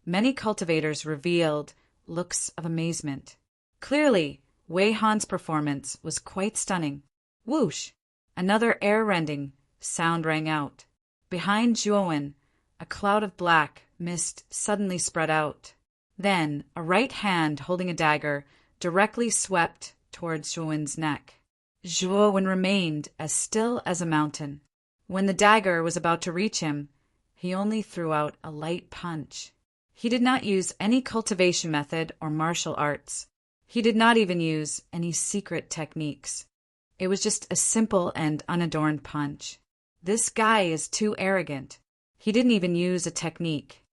many cultivators revealed looks of amazement. Clearly, Wei Han's performance was quite stunning. Whoosh! Another air-rending sound rang out. Behind Zhuowen, a cloud of black mist suddenly spread out. Then, a right hand holding a dagger directly swept towards Zhuowen's neck. Zhuowen remained as still as a mountain. When the dagger was about to reach him, he only threw out a light punch. He did not use any cultivation method or martial arts. He did not even use any secret techniques. It was just a simple and unadorned punch. This guy is too arrogant. He didn't even use a technique.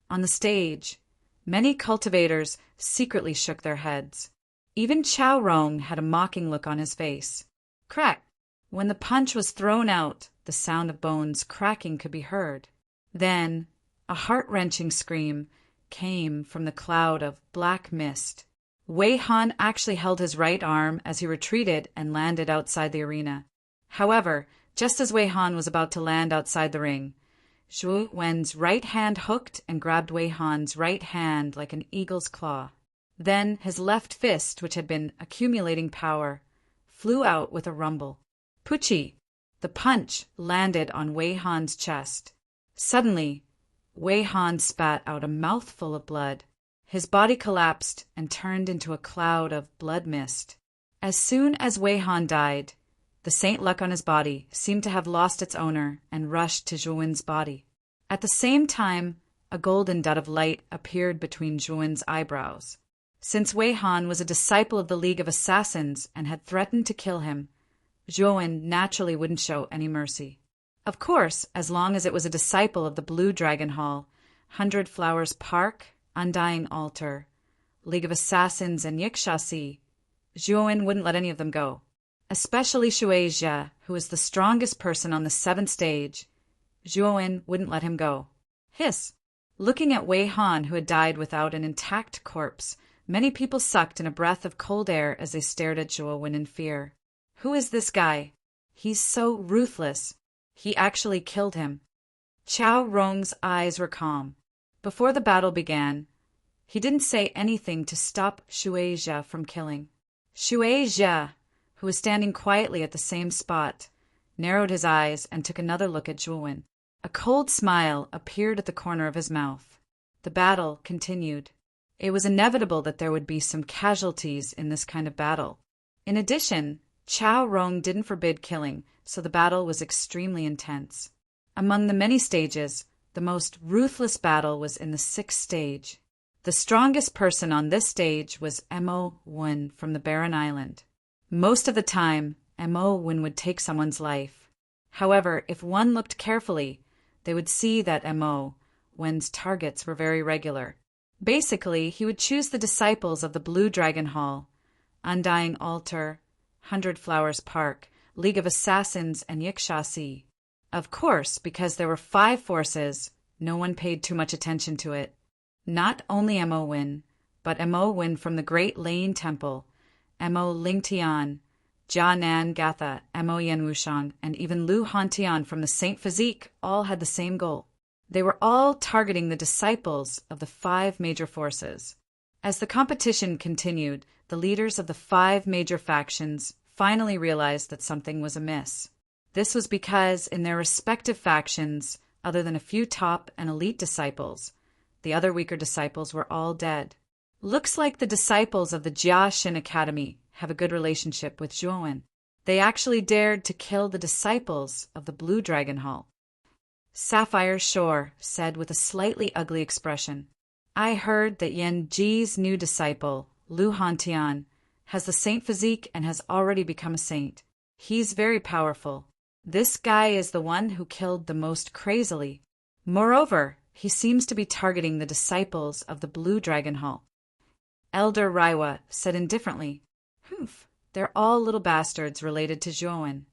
On the stage, many cultivators secretly shook their heads. Even Chao Rong had a mocking look on his face. Crack! When the punch was thrown out, the sound of bones cracking could be heard. Then, a heart-wrenching scream came from the cloud of black mist. Wei Han actually held his right arm as he retreated and landed outside the arena. However, just as Wei Han was about to land outside the ring, Zhuowen's right hand hooked and grabbed Wei Han's right hand like an eagle's claw. Then his left fist, which had been accumulating power, flew out with a rumble. Puchi! The punch landed on Wei Han's chest. Suddenly, Wei Han spat out a mouthful of blood. His body collapsed and turned into a cloud of blood mist. As soon as Wei Han died, the saint luck on his body seemed to have lost its owner and rushed to Zhuowen's body. At the same time, a golden dot of light appeared between Zhuowen's eyebrows. Since Wei Han was a disciple of the League of Assassins and had threatened to kill him, Zhuowen naturally wouldn't show any mercy. Of course, as long as it was a disciple of the Blue Dragon Hall, 100 Flowers Park, Undying Altar, League of Assassins, and Yixia, Zhuowen wouldn't let any of them go. Especially Shui Jia, who was the strongest person on the 7th stage, Zhuowen wouldn't let him go. Hiss! Looking at Wei Han, who had died without an intact corpse, many people sucked in a breath of cold air as they stared at Zhuowen in fear. Who is this guy? He's so ruthless. He actually killed him. Chao Rong's eyes were calm. Before the battle began, he didn't say anything to stop Shui Jia from killing. Shui Jia, who was standing quietly at the same spot, narrowed his eyes and took another look at Zhuowen. A cold smile appeared at the corner of his mouth. The battle continued. It was inevitable that there would be some casualties in this kind of battle. In addition, Chao Rong didn't forbid killing, so the battle was extremely intense. Among the many stages, the most ruthless battle was in the 6th stage. The strongest person on this stage was Mo Wen from the Barren Island. Most of the time, Mo Wen would take someone's life. However, if one looked carefully, they would see that Mo Wen's targets were very regular. Basically, he would choose the disciples of the Blue Dragon Hall, Undying Altar, 100 Flowers Park, League of Assassins, and Yixia. Of course, because there were 5 forces, no one paid too much attention to it. Not only Mo Wen, but Mo Wen from the Great Lane Temple, Mo Lingtian, Jia Nan Gatha, Mo Yan Wushang, and even Lu Hantian from the Saint Physique all had the same goal. They were all targeting the disciples of the 5 major forces. As the competition continued, the leaders of the 5 major factions finally realized that something was amiss. This was because in their respective factions, other than a few top and elite disciples, the other weaker disciples were all dead. Looks like the disciples of the Jiaxin Academy have a good relationship with Zhuowen. They actually dared to kill the disciples of the Blue Dragon Hall. Sapphire Shore said with a slightly ugly expression, I heard that Yan Ji's new disciple, Lu Hantian, has the saint physique and has already become a saint. He's very powerful. This guy is the one who killed the most crazily. Moreover, he seems to be targeting the disciples of the Blue Dragon Hall. Elder Raiwa said indifferently, Humph, they're all little bastards related to Zhuowen.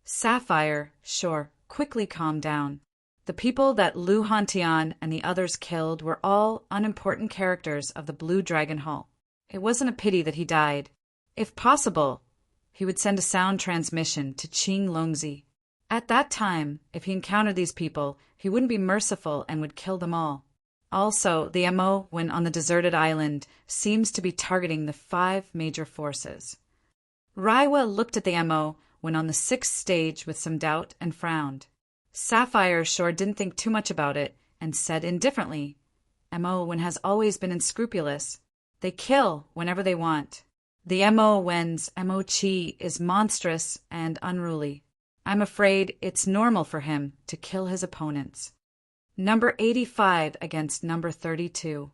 Sapphire Shore quickly calmed down. The people that Lu Hantian and the others killed were all unimportant characters of the Blue Dragon Hall. It wasn't a pity that he died. If possible, he would send a sound transmission to Qing Longzi. At that time, if he encountered these people, he wouldn't be merciful and would kill them all. Also, the MO, when on the deserted island, seems to be targeting the 5 major forces. Raiwa looked at the MO when on the 6th stage with some doubt and frowned. Sapphire Shore didn't think too much about it and said indifferently, MO when has always been unscrupulous. They kill whenever they want. The MO when's MO Chi is monstrous and unruly. I'm afraid it's normal for him to kill his opponents. Number 85 against number 32.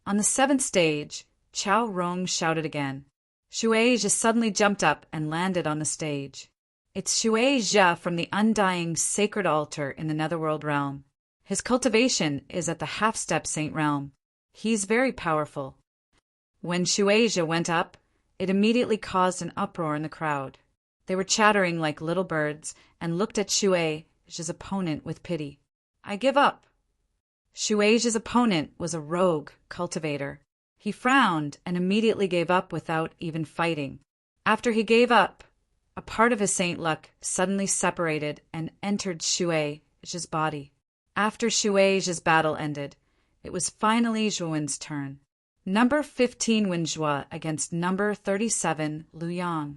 On the 7th stage, Chao Rong shouted again. Xue Zhe suddenly jumped up and landed on the stage. It's Xue Zhe from the undying sacred altar in the Netherworld realm. His cultivation is at the half-step saint realm. He's very powerful. When Xue Zhe went up, it immediately caused an uproar in the crowd. They were chattering like little birds and looked at Xue Zhe's opponent with pity. I give up. Xue Zhe's opponent was a rogue cultivator. He frowned and immediately gave up without even fighting. After he gave up, a part of his saint luck suddenly separated and entered Xue Zhe's body. After Xue Zhe's battle ended, it was finally Zhuowen's turn. Number 15 Wenjue against number 37 Luyang.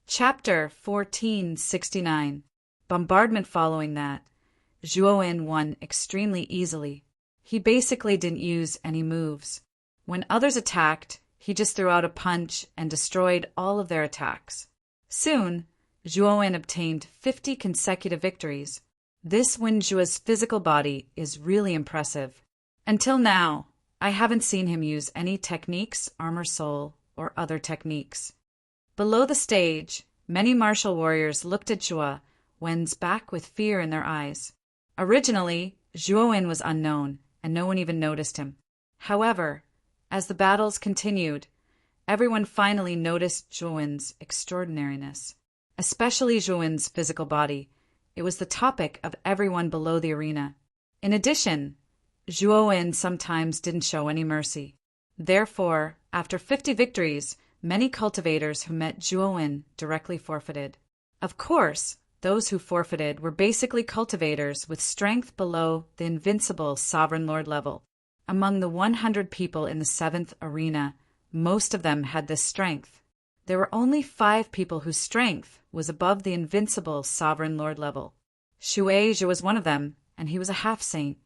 Chapter 1469. Bombardment following that. Zhuowen won extremely easily. He basically didn't use any moves. When others attacked, he just threw out a punch and destroyed all of their attacks. Soon, Zhuowen obtained 50 consecutive victories. This Wenjue's physical body is really impressive. Until now, I haven't seen him use any techniques, armor soul, or other techniques. Below the stage, many martial warriors looked at Zhuowen's back with fear in their eyes. Originally, Zhuowen was unknown, and no one even noticed him. However, as the battles continued, everyone finally noticed Zhuowen's extraordinariness, especially Zhuowen's physical body. It was the topic of everyone below the arena. In addition, Zhuowen sometimes didn't show any mercy. Therefore, after 50 victories, many cultivators who met Zhuowen directly forfeited. Of course, those who forfeited were basically cultivators with strength below the invincible Sovereign Lord level. Among the 100 people in the 7th arena, most of them had this strength. There were only 5 people whose strength was above the invincible Sovereign Lord level. Xue Zhe was one of them, and he was a half-saint.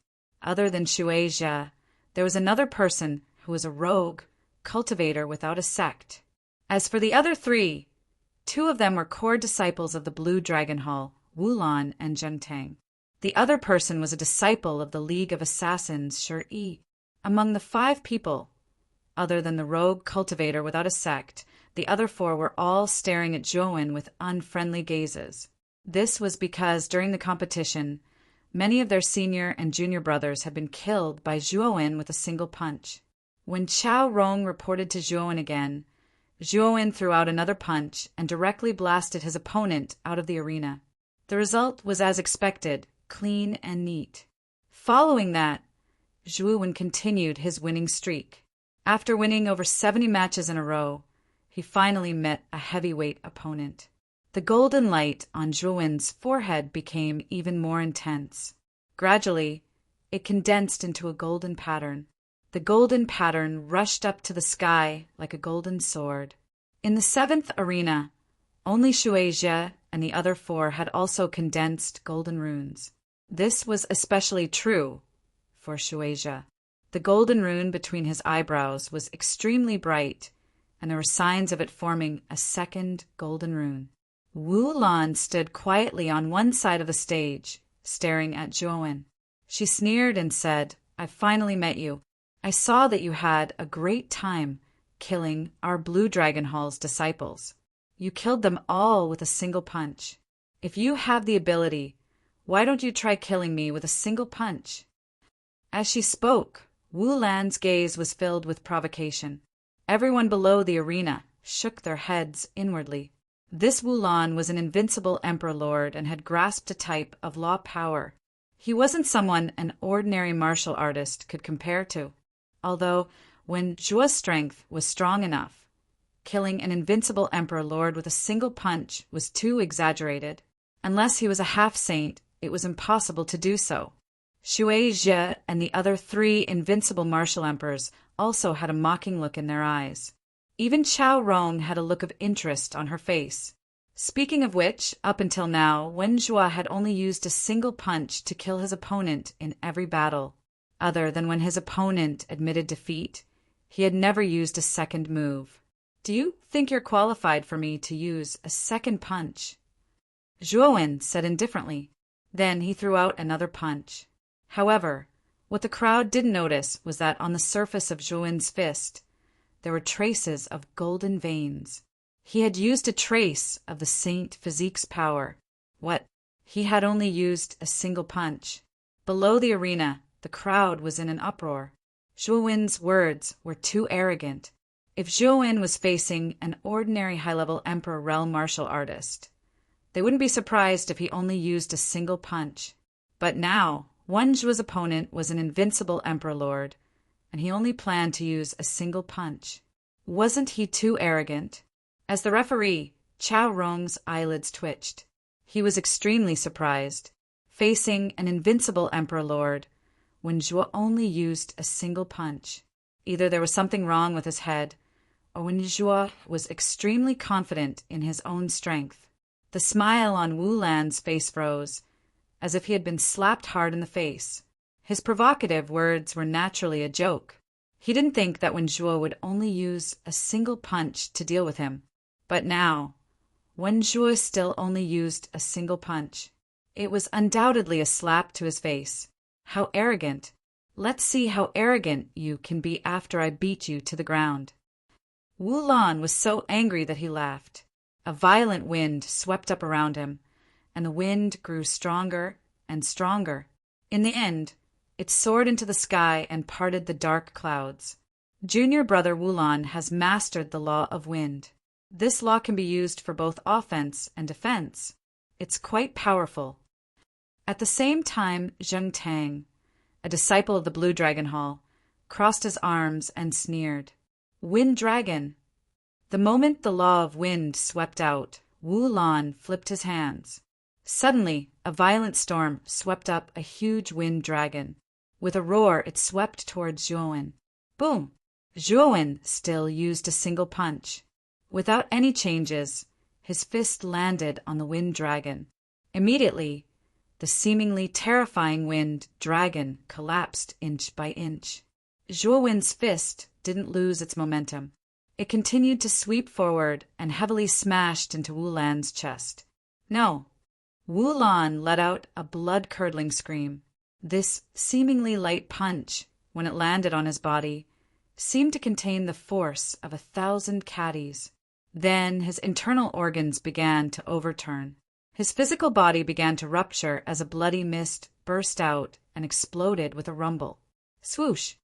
Other than Xue Zhe, there was another person who was a rogue cultivator without a sect. As for the other 3, 2 of them were core disciples of the Blue Dragon Hall, Wulan and Zhengtang. The other person was a disciple of the League of Assassins, Shi. Among the 5 people, other than the rogue cultivator without a sect, the other 4 were all staring at Zhuowen with unfriendly gazes. This was because during the competition, many of their senior and junior brothers had been killed by Zhuowen with a single punch. When Chao Rong reported to Zhuowen again, Zhuowen threw out another punch and directly blasted his opponent out of the arena. The result was as expected, clean and neat. Following that, Zhuowen continued his winning streak. After winning over 70 matches in a row, he finally met a heavyweight opponent. The golden light on Zhuowen's forehead became even more intense. Gradually, it condensed into a golden pattern. The golden pattern rushed up to the sky like a golden sword. In the 7th arena, only Xue Zhe and the other 4 had also condensed golden runes. This was especially true for Xue Zhe. The The golden rune between his eyebrows was extremely bright, and there were signs of it forming a second golden rune. Wu Lan stood quietly on one side of the stage, staring at Zhuowen. She sneered and said, "I've finally met you. I saw that you had a great time killing our Blue Dragon Hall's disciples. You killed them all with a single punch. If you have the ability, why don't you try killing me with a single punch?" As she spoke, Wu Lan's gaze was filled with provocation. Everyone below the arena shook their heads inwardly. This Wu Lan was an invincible emperor lord and had grasped a type of law power. He wasn't someone an ordinary martial artist could compare to. Although, when Zhuo's strength was strong enough, killing an invincible emperor lord with a single punch was too exaggerated. Unless he was a half-saint, it was impossible to do so. Xue Zhe and the other 3 invincible martial emperors also had a mocking look in their eyes. Even Chao Rong had a look of interest on her face. Speaking of which, up until now, Wen Zhuo had only used a single punch to kill his opponent in every battle. Other than when his opponent admitted defeat, he had never used a second move. "Do you think you're qualified for me to use a second punch?" Zhuowen said indifferently. Then he threw out another punch. However, what the crowd didn't notice was that on the surface of Zhuowen's fist, there were traces of golden veins. He had used a trace of the Saint Physique's power. What? He had only used a single punch. Below the arena, the crowd was in an uproar. Zhuowen's words were too arrogant. If Zhuowen was facing an ordinary high-level Emperor realm martial artist, they wouldn't be surprised if he only used a single punch. But now, Wen Zhuo's opponent was an invincible Emperor Lord, and he only planned to use a single punch. Wasn't he too arrogant? As the referee, Chao Rong's eyelids twitched. He was extremely surprised. Facing an invincible Emperor Lord, Wen Zhuo only used a single punch. Either there was something wrong with his head, or Wen Zhuo was extremely confident in his own strength. The smile on Wu Lan's face froze, as if he had been slapped hard in the face. His provocative words were naturally a joke. He didn't think that Wen Zhuo would only use a single punch to deal with him. But now, Wen Zhuo still only used a single punch. It was undoubtedly a slap to his face. How arrogant. Let's see how arrogant you can be after I beat you to the ground. Wu Lan was so angry that he laughed. A violent wind swept up around him, and the wind grew stronger and stronger. In the end, it soared into the sky and parted the dark clouds. Junior brother Wu Lan has mastered the law of wind. This law can be used for both offense and defense. It's quite powerful. At the same time, Zheng Tang, a disciple of the Blue Dragon Hall, crossed his arms and sneered. "Wind Dragon!" The moment the law of wind swept out, Wu Lan flipped his hands. Suddenly, a violent storm swept up a huge wind dragon. With a roar, it swept towards Zhuowen. Boom! Zhuowen still used a single punch. Without any changes, his fist landed on the wind dragon. Immediately, the seemingly terrifying wind dragon collapsed inch by inch. Zhuowen's fist didn't lose its momentum. It continued to sweep forward and heavily smashed into Wu Lan's chest. No. Wu Lan let out a blood-curdling scream. This seemingly light punch, when it landed on his body, seemed to contain the force of 1,000 caddies. Then his internal organs began to overturn. His physical body began to rupture as a bloody mist burst out and exploded with a rumble. Swoosh!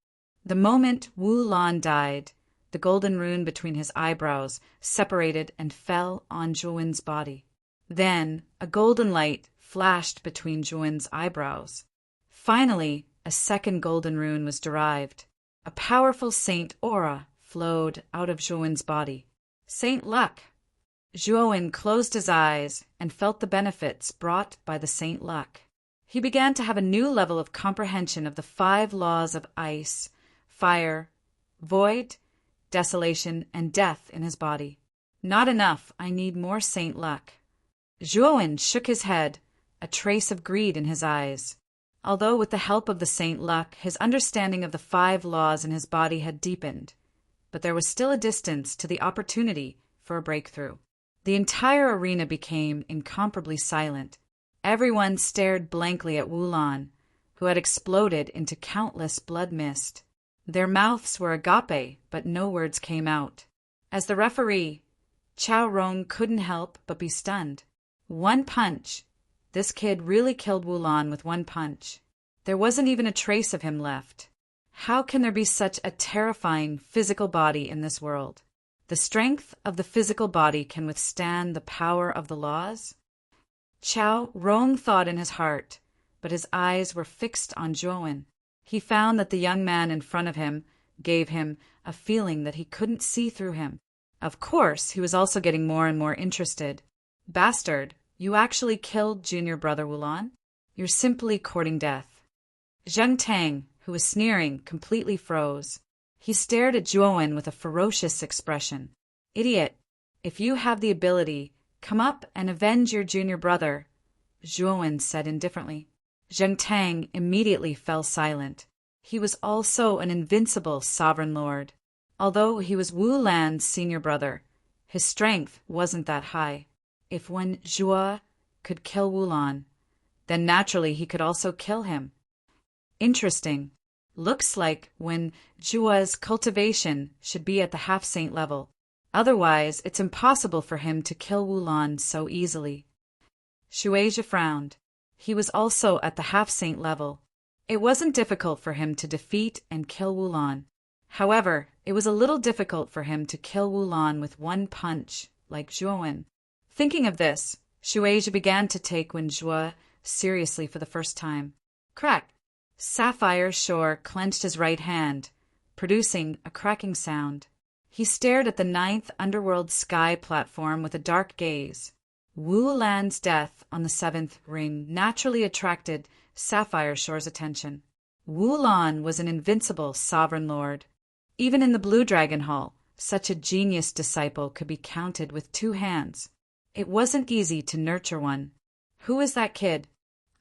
The moment Wu Lan died, the golden rune between his eyebrows separated and fell on Zhuowen's body. Then a golden light flashed between Zhuowen's eyebrows. Finally, a second golden rune was derived. A powerful saint aura flowed out of Zhuowen's body. Saint Luck! Zhuowen closed his eyes and felt the benefits brought by the Saint Luck. He began to have a new level of comprehension of the 5 laws of ice, fire, void, desolation, and death in his body. Not enough, I need more Saint Luck. Zhuowen shook his head, a trace of greed in his eyes. although with the help of the Saint Luck, his understanding of the 5 laws in his body had deepened, but there was still a distance to the opportunity for a breakthrough. The entire arena became incomparably silent. Everyone stared blankly at Wulan, who had exploded into countless blood mist. Their mouths were agape, but no words came out. As the referee, Chao Rong couldn't help but be stunned. One punch. This kid really killed Wulan with one punch. There wasn't even a trace of him left. How can there be such a terrifying physical body in this world? The strength of the physical body can withstand the power of the laws? Chao Rong thought in his heart, but his eyes were fixed on Zhuowen. He found that the young man in front of him gave him a feeling that he couldn't see through him. Of course, he was also getting more and more interested. Bastard, you actually killed junior brother Wulan? You're simply courting death. Zheng Tang, who was sneering, completely froze. He stared at Zhuowen with a ferocious expression. Idiot, if you have the ability, come up and avenge your junior brother, Zhuowen said indifferently. Zheng Tang immediately fell silent. He was also an invincible sovereign lord. Although he was Wu Lan's senior brother, his strength wasn't that high. If Wen Zhuo could kill Wulan, then naturally he could also kill him. Interesting. Looks like Wen Zhuo's cultivation should be at the half-saint level. Otherwise, it's impossible for him to kill Wulan so easily. Shueisha frowned. He was also at the half-saint level. It wasn't difficult for him to defeat and kill Wulan. However, it was a little difficult for him to kill Wulan with one punch, like Zhuowen. Thinking of this, Shueisha began to take Wen Zhuo seriously for the first time. Crack! Sapphire Shore clenched his right hand, producing a cracking sound. He stared at the 9th underworld sky platform with a dark gaze. Wu Lan's death on the 7th ring naturally attracted Sapphire Shore's attention. Wu Lan was an invincible sovereign lord. Even in the Blue Dragon Hall, such a genius disciple could be counted with 2 hands. It wasn't easy to nurture one. Who is that kid?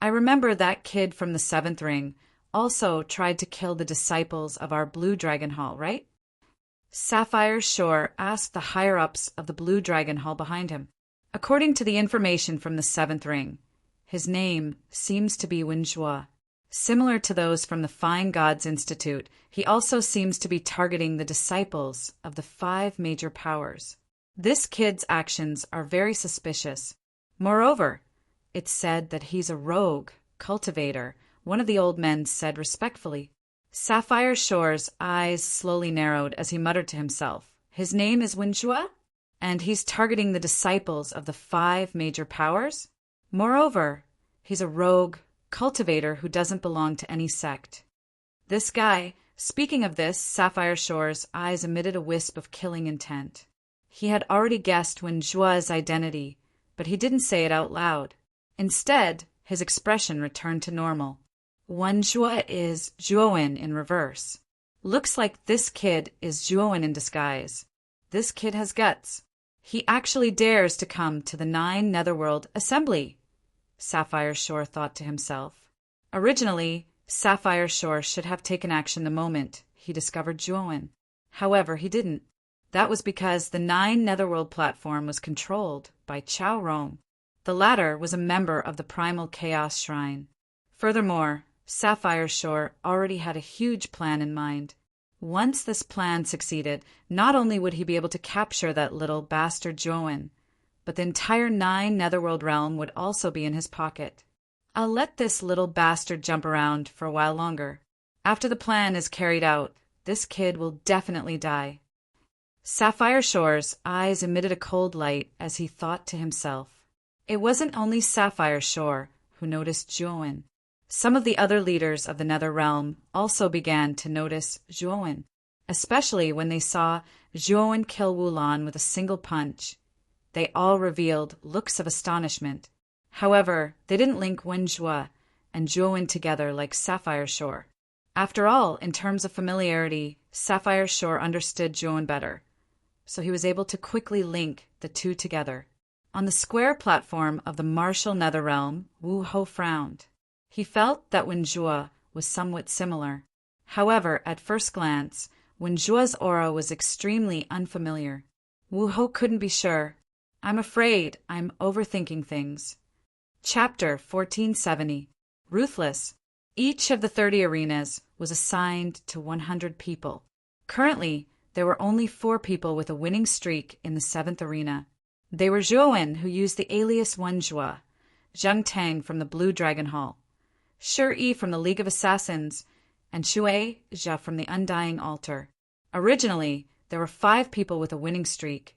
I remember that kid from the 7th ring also tried to kill the disciples of our Blue Dragon Hall, right? Sapphire Shore asked the higher-ups of the Blue Dragon Hall behind him. According to the information from the 7th ring, his name seems to be Wen Zhuo. Similar to those from the Fine Gods Institute, he also seems to be targeting the disciples of the 5 major powers. This kid's actions are very suspicious. Moreover, it's said that he's a rogue cultivator, one of the old men said respectfully. Sapphire Shore's eyes slowly narrowed as he muttered to himself. His name is Wen Zhuo? And he's targeting the disciples of the 5 major powers? Moreover, he's a rogue cultivator who doesn't belong to any sect. This guy, speaking of this, Sapphire Shore's eyes emitted a wisp of killing intent. He had already guessed Wen Zhuo's identity, but he didn't say it out loud. Instead, his expression returned to normal. Wen Zhuo is Zhuowen in reverse. Looks like this kid is Zhuowen in disguise. This kid has guts. He actually dares to come to the 9 Netherworld Assembly, Sapphire Shore thought to himself. Originally, Sapphire Shore should have taken action the moment he discovered Zhuowen. However, he didn't. That was because the 9 Netherworld platform was controlled by Chao Rong. The latter was a member of the Primal Chaos Shrine. Furthermore, Sapphire Shore already had a huge plan in mind. Once this plan succeeded, not only would he be able to capture that little bastard Zhuowen, but the entire 9 Netherworld realm would also be in his pocket. I'll let this little bastard jump around for a while longer. After the plan is carried out, this kid will definitely die. Sapphire Shore's eyes emitted a cold light as he thought to himself. It wasn't only Sapphire Shore who noticed Zhuowen. Some of the other leaders of the Nether Realm also began to notice Zhuowen, especially when they saw Zhuowen kill Wulan with a single punch. They all revealed looks of astonishment. However, they didn't link Wen Zhuo and Zhuowen together like Sapphire Shore. After all, in terms of familiarity, Sapphire Shore understood Zhuowen better, so he was able to quickly link the 2 together. On the square platform of the martial Nether Realm, Wu Ho frowned. He felt that Wenjue was somewhat similar. However, at first glance, Wenjue's aura was extremely unfamiliar. Wu Hou couldn't be sure. I'm afraid I'm overthinking things. Chapter 1470. Ruthless. Each of the 30 arenas was assigned to 100 people. Currently, there were only 4 people with a winning streak in the 7th arena. They were Zhuowen, who used the alias Wenjue, Zheng Tang from the Blue Dragon Hall, Shi Yi from the League of Assassins, and Shui Jia from the Undying Altar. Originally, there were 5 people with a winning streak,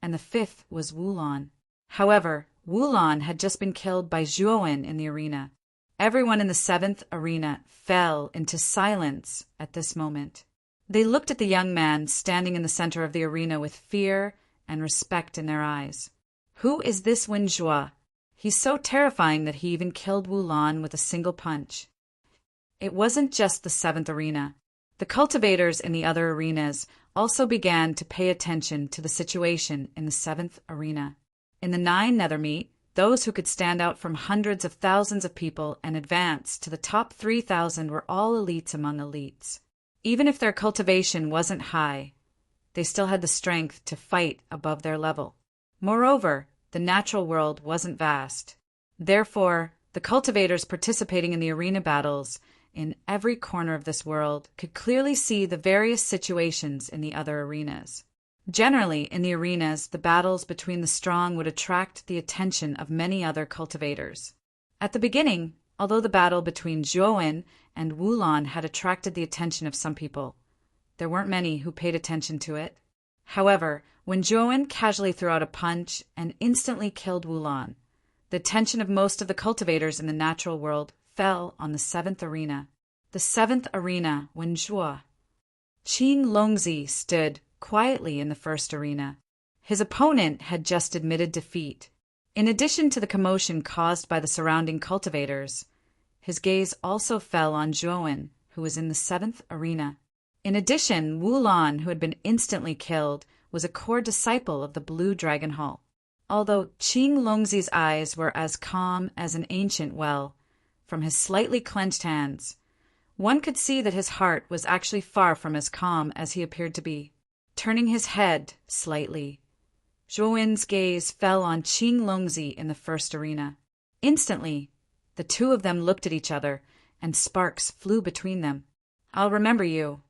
and the 5th was Wulan. However, Wulan had just been killed by Zhuowen in the arena. Everyone in the 7th arena fell into silence at this moment. They looked at the young man standing in the center of the arena with fear and respect in their eyes. Who is this Wenjue? He's so terrifying that he even killed Wulan with a single punch. It wasn't just the 7th arena. The cultivators in the other arenas also began to pay attention to the situation in the 7th arena. In the 9 Nethermeet, those who could stand out from hundreds of thousands of people and advance to the top 3,000 were all elites among elites. Even if their cultivation wasn't high, they still had the strength to fight above their level. Moreover, the natural world wasn't vast. Therefore, the cultivators participating in the arena battles in every corner of this world could clearly see the various situations in the other arenas. Generally, in the arenas, the battles between the strong would attract the attention of many other cultivators. At the beginning, although the battle between Zhuowen and Wulan had attracted the attention of some people, there weren't many who paid attention to it. However, when Zhuowen casually threw out a punch and instantly killed Wulan, the attention of most of the cultivators in the natural world fell on the 7th arena. The 7th arena, Wenjue. Qin Longzi stood quietly in the 1st arena. His opponent had just admitted defeat. In addition to the commotion caused by the surrounding cultivators, his gaze also fell on Zhuowen, who was in the 7th arena. In addition, Wulan, who had been instantly killed, was a core disciple of the Blue Dragon Hall. Although Qin Longzi's eyes were as calm as an ancient well, from his slightly clenched hands, one could see that his heart was actually far from as calm as he appeared to be. Turning his head slightly, Zhuowen's gaze fell on Qin Longzi in the 1st arena. Instantly, the two of them looked at each other, and sparks flew between them. I'll remember you.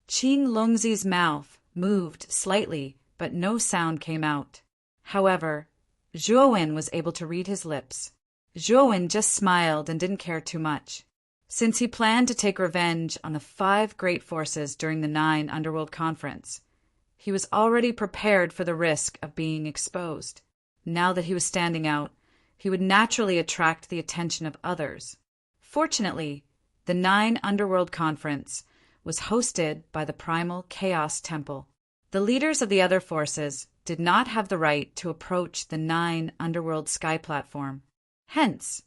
Qin Longzi's mouth moved slightly, but no sound came out. However, Zhuowen was able to read his lips. Zhuowen just smiled and didn't care too much. Since he planned to take revenge on the 5 great forces during the 9 Underworld Conference, he was already prepared for the risk of being exposed. Now that he was standing out, he would naturally attract the attention of others. Fortunately, the 9 Underworld Conference was hosted by the Primal Chaos Temple. The leaders of the other forces did not have the right to approach the 9 Underworld Sky Platform. Hence,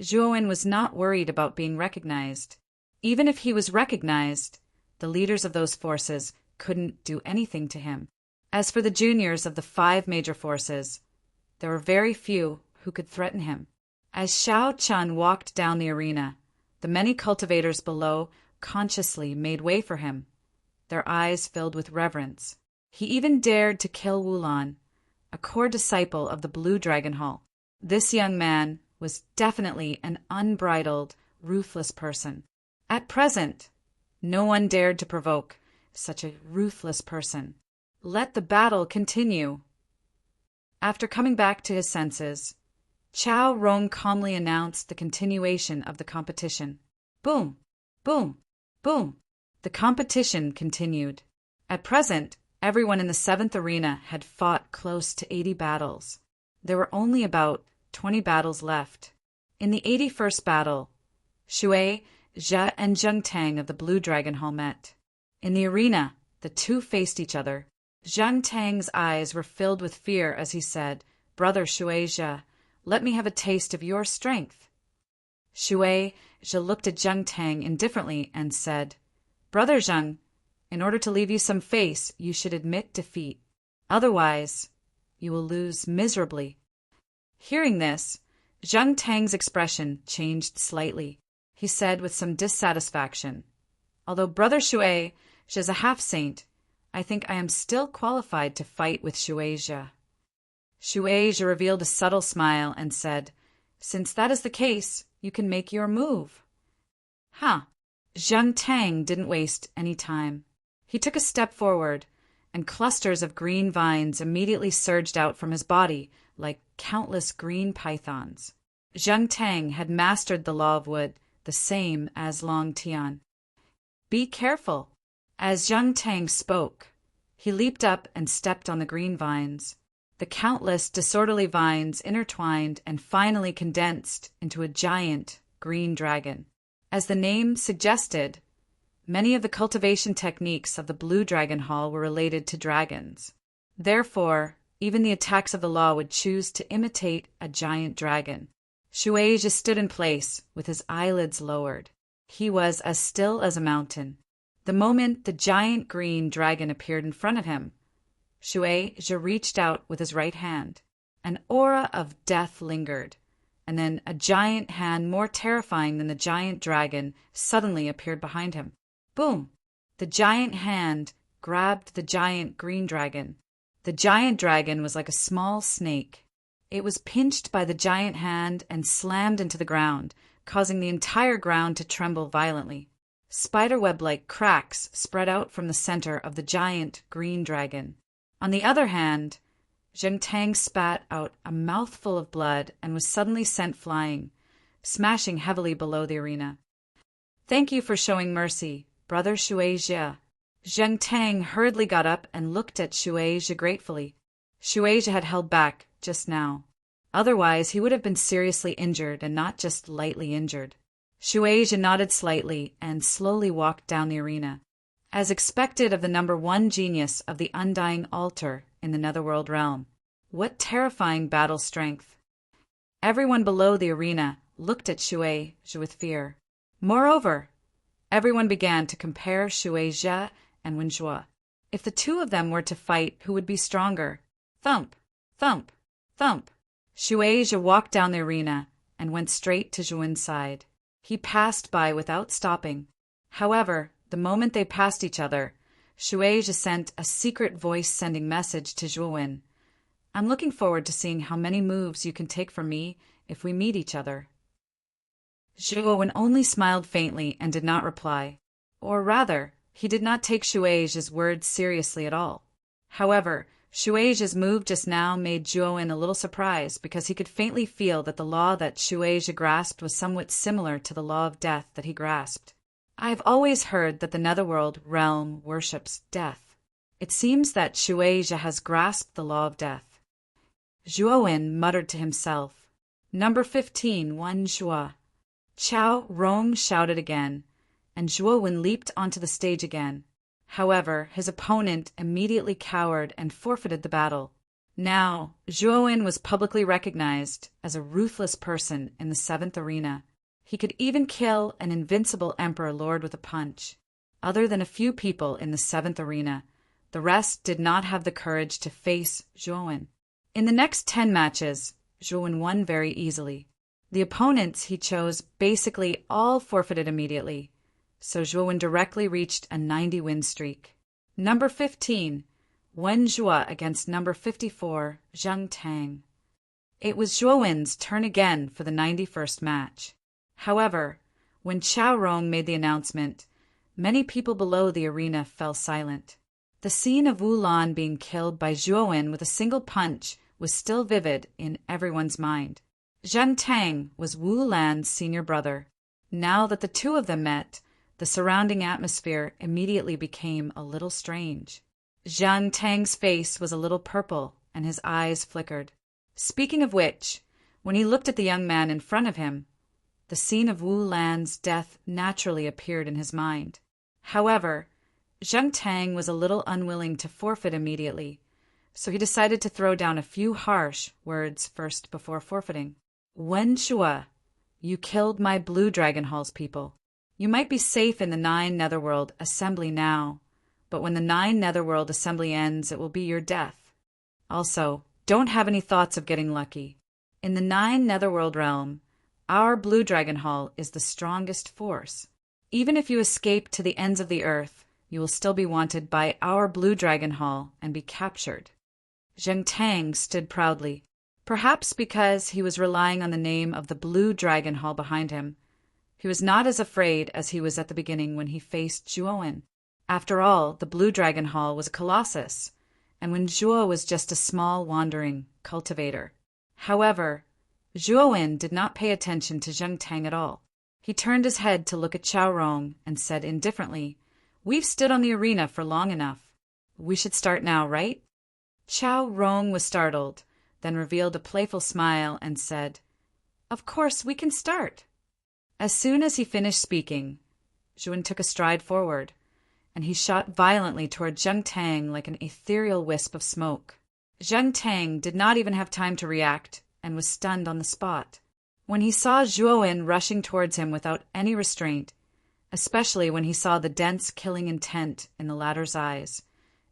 Zhuowen was not worried about being recognized. Even if he was recognized, the leaders of those forces couldn't do anything to him. As for the juniors of the 5 major forces, there were very few who could threaten him. As Xiao Chun walked down the arena, the many cultivators below consciously made way for him, their eyes filled with reverence. He even dared to kill Wulan, a core disciple of the Blue Dragon Hall. This young man was definitely an unbridled, ruthless person. At present, no one dared to provoke such a ruthless person. Let the battle continue. After coming back to his senses, Chao Rong calmly announced the continuation of the competition. Boom, boom, boom. The competition continued. At present, everyone in the 7th arena had fought close to 80 battles. There were only about 20 battles left. In the 81st battle, Shui, Jia, and Zheng Tang of the Blue Dragon Hall met. In the arena, the two faced each other. Zheng Tang's eyes were filled with fear as he said, "Brother Shui Jia, let me have a taste of your strength." Shui Jia looked at Zheng Tang indifferently and said, "Brother Zheng, in order to leave you some face, you should admit defeat. Otherwise, you will lose miserably." Hearing this, Zheng Tang's expression changed slightly. he said with some dissatisfaction. Although Brother Shui is a half-saint, I think I am still qualified to fight with Shueisha. Shueisha revealed a subtle smile and said, Since that is the case, you can make your move. Huh. Zheng Tang didn't waste any time. He took a step forward, and clusters of green vines immediately surged out from his body like countless green pythons. Zheng Tang had mastered the law of wood, the same as Long Tian. Be careful. As Zheng Tang spoke, he leaped up and stepped on the green vines. The countless disorderly vines intertwined and finally condensed into a giant green dragon. As the name suggested, many of the cultivation techniques of the Blue Dragon Hall were related to dragons. Therefore, even the attacks of the law would choose to imitate a giant dragon. Shueisha stood in place with his eyelids lowered. He was as still as a mountain. The moment the giant green dragon appeared in front of him, Shueisha reached out with his right hand. An aura of death lingered, and then a giant hand more terrifying than the giant dragon suddenly appeared behind him. Boom! The giant hand grabbed the giant green dragon. The giant dragon was like a small snake. It was pinched by the giant hand and slammed into the ground, causing the entire ground to tremble violently. Spiderweb-like cracks spread out from the center of the giant green dragon. On the other hand, Zheng Tang spat out a mouthful of blood and was suddenly sent flying, smashing heavily below the arena. Thank you for showing mercy, Brother Shueisha. Zheng Tang hurriedly got up and looked at Shueisha gratefully. Shueisha had held back just now. Otherwise, he would have been seriously injured and not just lightly injured. Shueisha nodded slightly and slowly walked down the arena. As expected of the number one genius of the Undying Altar in the Netherworld realm. What terrifying battle strength! Everyone below the arena looked at Shueisha with fear. Moreover, everyone began to compare Shueisha and Wenjue. If the two of them were to fight, who would be stronger? Thump, thump, thump. Shueisha walked down the arena and went straight to Zhuin's side. He passed by without stopping. However, the moment they passed each other, Shueisha sent a secret voice-sending message to Zhuin. I'm looking forward to seeing how many moves you can take from me if we meet each other. Zhuin only smiled faintly and did not reply. Or rather, he did not take Shueisha's words seriously at all. However, Shueisha's move just now made Zhuin a little surprised because he could faintly feel that the law that Shueisha grasped was somewhat similar to the law of death that he grasped. I've always heard that the Netherworld realm worships death. It seems that Shueisha has grasped the law of death. Zhuin muttered to himself. Number 15, Wenjue. Chao Rong shouted again, and Zhuin leaped onto the stage again. However, his opponent immediately cowered and forfeited the battle. Now, Zhuin was publicly recognized as a ruthless person in the 7th arena. He could even kill an invincible Emperor Lord with a punch. Other than a few people in the 7th arena, the rest did not have the courage to face Zhuin. In the next 10 matches, Zhuin won very easily. The opponents he chose basically all forfeited immediately, so Zhuin directly reached a 90-win streak. Number 15, Wenjue against number 54, Zheng Tang. It was Zhuin's turn again for the 91st match. However, when Chao Rong made the announcement, many people below the arena fell silent. The scene of Wu Lan being killed by Zhuin with a single punch was still vivid in everyone's mind. Zheng Tang was Wu Lan's senior brother. Now that the two of them met, the surrounding atmosphere immediately became a little strange. Zheng Tang's face was a little purple, and his eyes flickered. Speaking of which, when he looked at the young man in front of him, the scene of Wu Lan's death naturally appeared in his mind. However, Zheng Tang was a little unwilling to forfeit immediately, so he decided to throw down a few harsh words first before forfeiting. Wenjue, you killed my Blue Dragon Hall's people. You might be safe in the 9 Netherworld Assembly now, but when the 9 Netherworld Assembly ends, it will be your death. Also, don't have any thoughts of getting lucky. In the 9 Netherworld realm, Our Blue Dragon Hall is the strongest force. Even if you escape to the ends of the earth, you will still be wanted by our Blue Dragon Hall and be captured." Zheng Tang stood proudly, perhaps because he was relying on the name of the Blue Dragon Hall behind him. He was not as afraid as he was at the beginning when he faced Zhuowen. After all, the Blue Dragon Hall was a colossus, and when Zhuo was just a small wandering cultivator. However, Zhuowen did not pay attention to Zheng Tang at all. He turned his head to look at Chao Rong and said indifferently, "We've stood on the arena for long enough. We should start now, right?" Chao Rong was startled, then revealed a playful smile and said, "Of course, we can start." As soon as he finished speaking, Zhuowen took a stride forward, and he shot violently toward Zheng Tang like an ethereal wisp of smoke. Zheng Tang did not even have time to react and was stunned on the spot. When he saw Zhuowen rushing towards him without any restraint, especially when he saw the dense killing intent in the latter's eyes,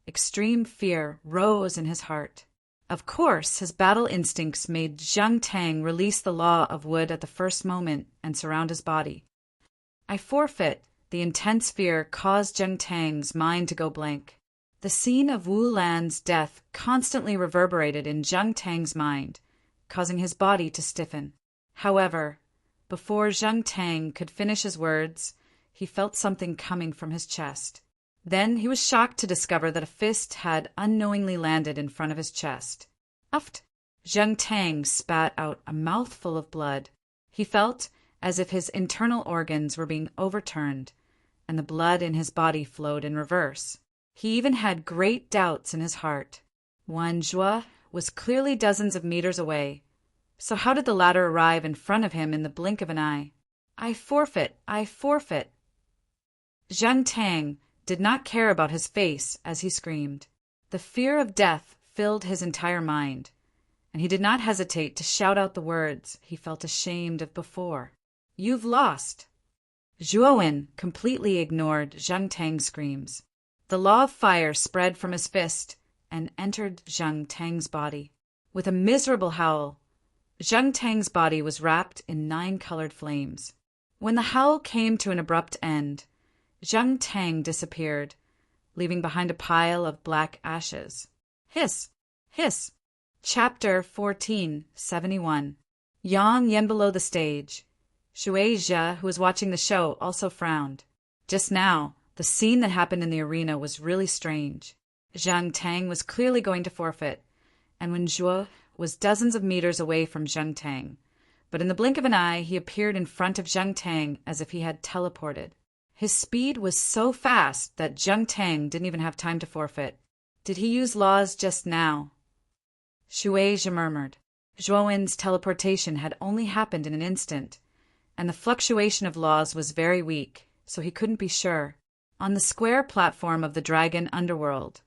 extreme fear rose in his heart. Of course, his battle instincts made Zheng Tang release the law of wood at the first moment and surround his body. "I forfeit." The intense fear caused Zheng Tang's mind to go blank. The scene of Wu Lan's death constantly reverberated in Zheng Tang's mind, causing his body to stiffen. However, before Zheng Tang could finish his words, he felt something coming from his chest. Then he was shocked to discover that a fist had unknowingly landed in front of his chest. Uft! Zheng Tang spat out a mouthful of blood. He felt as if his internal organs were being overturned, and the blood in his body flowed in reverse. He even had great doubts in his heart. Wan Zhuo was clearly dozens of meters away, so how did the latter arrive in front of him in the blink of an eye? "I forfeit! I forfeit!" Zheng Tang did not care about his face as he screamed. The fear of death filled his entire mind, and he did not hesitate to shout out the words he felt ashamed of before. "You've lost!" Zhuowen completely ignored Zheng Tang's screams. The law of fire spread from his fist and entered Zheng Tang's body. With a miserable howl, Zheng Tang's body was wrapped in 9 colored flames. When the howl came to an abrupt end, Zheng Tang disappeared, leaving behind a pile of black ashes. Hiss! Hiss! Chapter 1471. Yang Yen below the stage. Shui Jia, who was watching the show, also frowned. Just now, the scene that happened in the arena was really strange. Zheng Tang was clearly going to forfeit, and when Zhuo was dozens of meters away from Zheng Tang, but in the blink of an eye he appeared in front of Zheng Tang as if he had teleported. His speed was so fast that Zheng Tang didn't even have time to forfeit. Did he use laws just now? Shui Jia murmured. Zhuowen's teleportation had only happened in an instant, and the fluctuation of laws was very weak, so he couldn't be sure. On the square platform of the dragon underworld,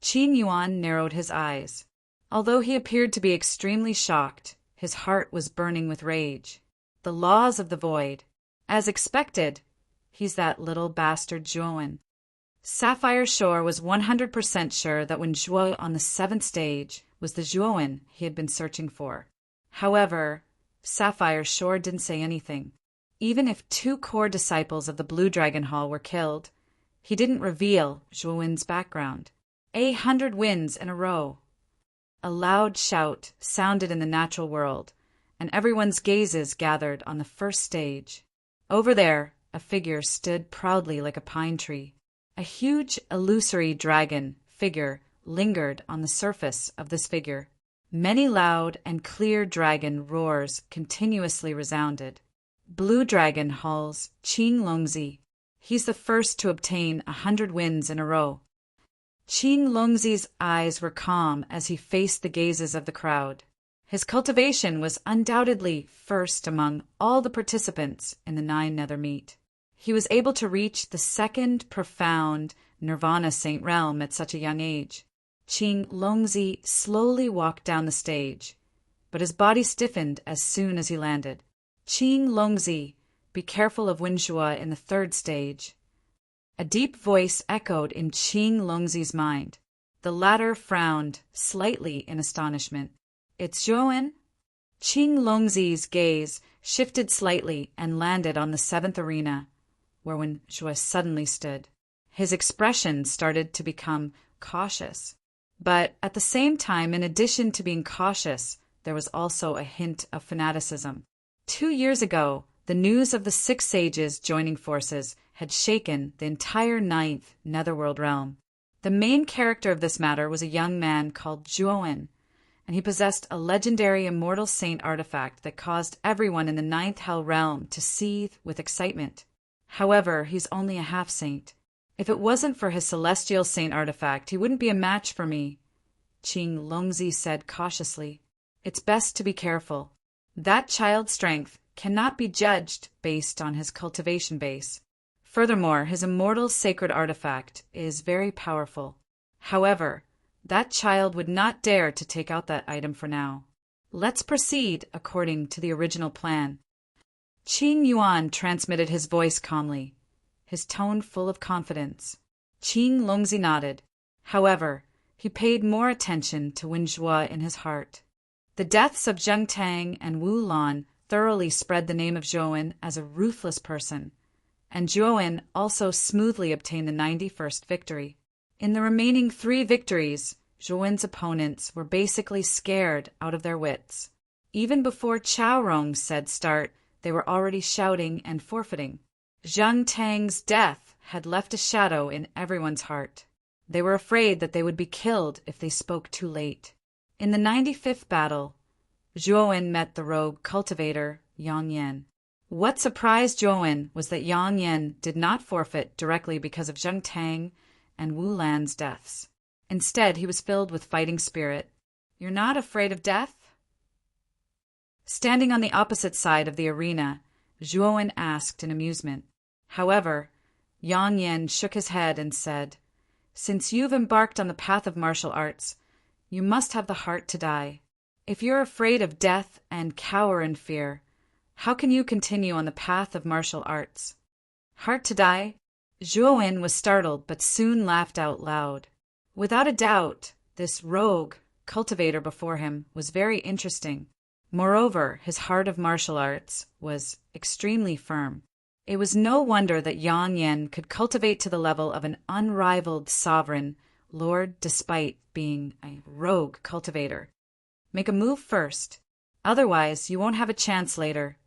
Qin Yuan narrowed his eyes. Although he appeared to be extremely shocked, his heart was burning with rage. The laws of the void. As expected, he's that little bastard Zhuowen. Sapphire Shore was 100% sure that when Zhuo on the 7th stage was the Zhuowen he had been searching for. However, Sapphire Shore didn't say anything. Even if 2 core disciples of the Blue Dragon Hall were killed, he didn't reveal Zhuowen's background. 100 wins in a row. A loud shout sounded in the natural world, and everyone's gazes gathered on the first stage. Over there, a figure stood proudly like a pine tree. A huge, illusory dragon figure lingered on the surface of this figure. Many loud and clear dragon roars continuously resounded. Blue Dragon Hall's Qing Longzi. He's the first to obtain 100 wins in a row. Qing Longzi's eyes were calm as he faced the gazes of the crowd. His cultivation was undoubtedly first among all the participants in the 9 nether meet. He was able to reach the 2nd profound Nirvana Saint realm at such a young age. Qing Longzi slowly walked down the stage, but his body stiffened as soon as he landed. Qing Longzi, be careful of Wenxue in the 3rd stage. A deep voice echoed in Qing Longzi's mind. The latter frowned slightly in astonishment. It's Zhuowen? Qing Longzi's gaze shifted slightly and landed on the seventh arena, where Wen Zhuo suddenly stood. His expression started to become cautious. But at the same time, in addition to being cautious, there was also a hint of fanaticism. 2 years ago, the news of the 6 sages joining forces had shaken the entire 9th Netherworld realm. The main character of this matter was a young man called Zhuowen, and he possessed a legendary immortal saint artifact that caused everyone in the 9th Hell realm to seethe with excitement. However, he's only a half-saint. If it wasn't for his celestial saint artifact, he wouldn't be a match for me, Qing Longzi said cautiously. It's best to be careful. That child's strength cannot be judged based on his cultivation base. Furthermore, his immortal sacred artifact is very powerful. However, that child would not dare to take out that item for now. Let's proceed according to the original plan. Qing Yuan transmitted his voice calmly, his tone full of confidence. Qing Longzi nodded. However, he paid more attention to Wen Zhuo in his heart. The deaths of Zheng Tang and Wu Lan thoroughly spread the name of Zhuowen as a ruthless person, and Zhuowen also smoothly obtained the 91st victory. In the remaining 3 victories, Zhuowen's opponents were basically scared out of their wits. Even before Chaorong said start, they were already shouting and forfeiting. Zheng Tang's death had left a shadow in everyone's heart. They were afraid that they would be killed if they spoke too late. In the 95th battle, Zhuowen met the rogue cultivator, Yang Yan. What surprised Zhuowen was that Yang Yan did not forfeit directly because of Zheng Tang and Wu Lan's deaths. Instead, he was filled with fighting spirit. You're not afraid of death? Standing on the opposite side of the arena, Zhuowen asked in amusement. However, Yang Yan shook his head and said, Since you've embarked on the path of martial arts, you must have the heart to die. If you're afraid of death and cower in fear, how can you continue on the path of martial arts? Heart to die? Zhuowen was startled but soon laughed out loud. Without a doubt, this rogue cultivator before him was very interesting. Moreover, his heart of martial arts was extremely firm. It was no wonder that Yang Yan could cultivate to the level of an unrivaled sovereign lord despite being a rogue cultivator. Make a move first. Otherwise, you won't have a chance later,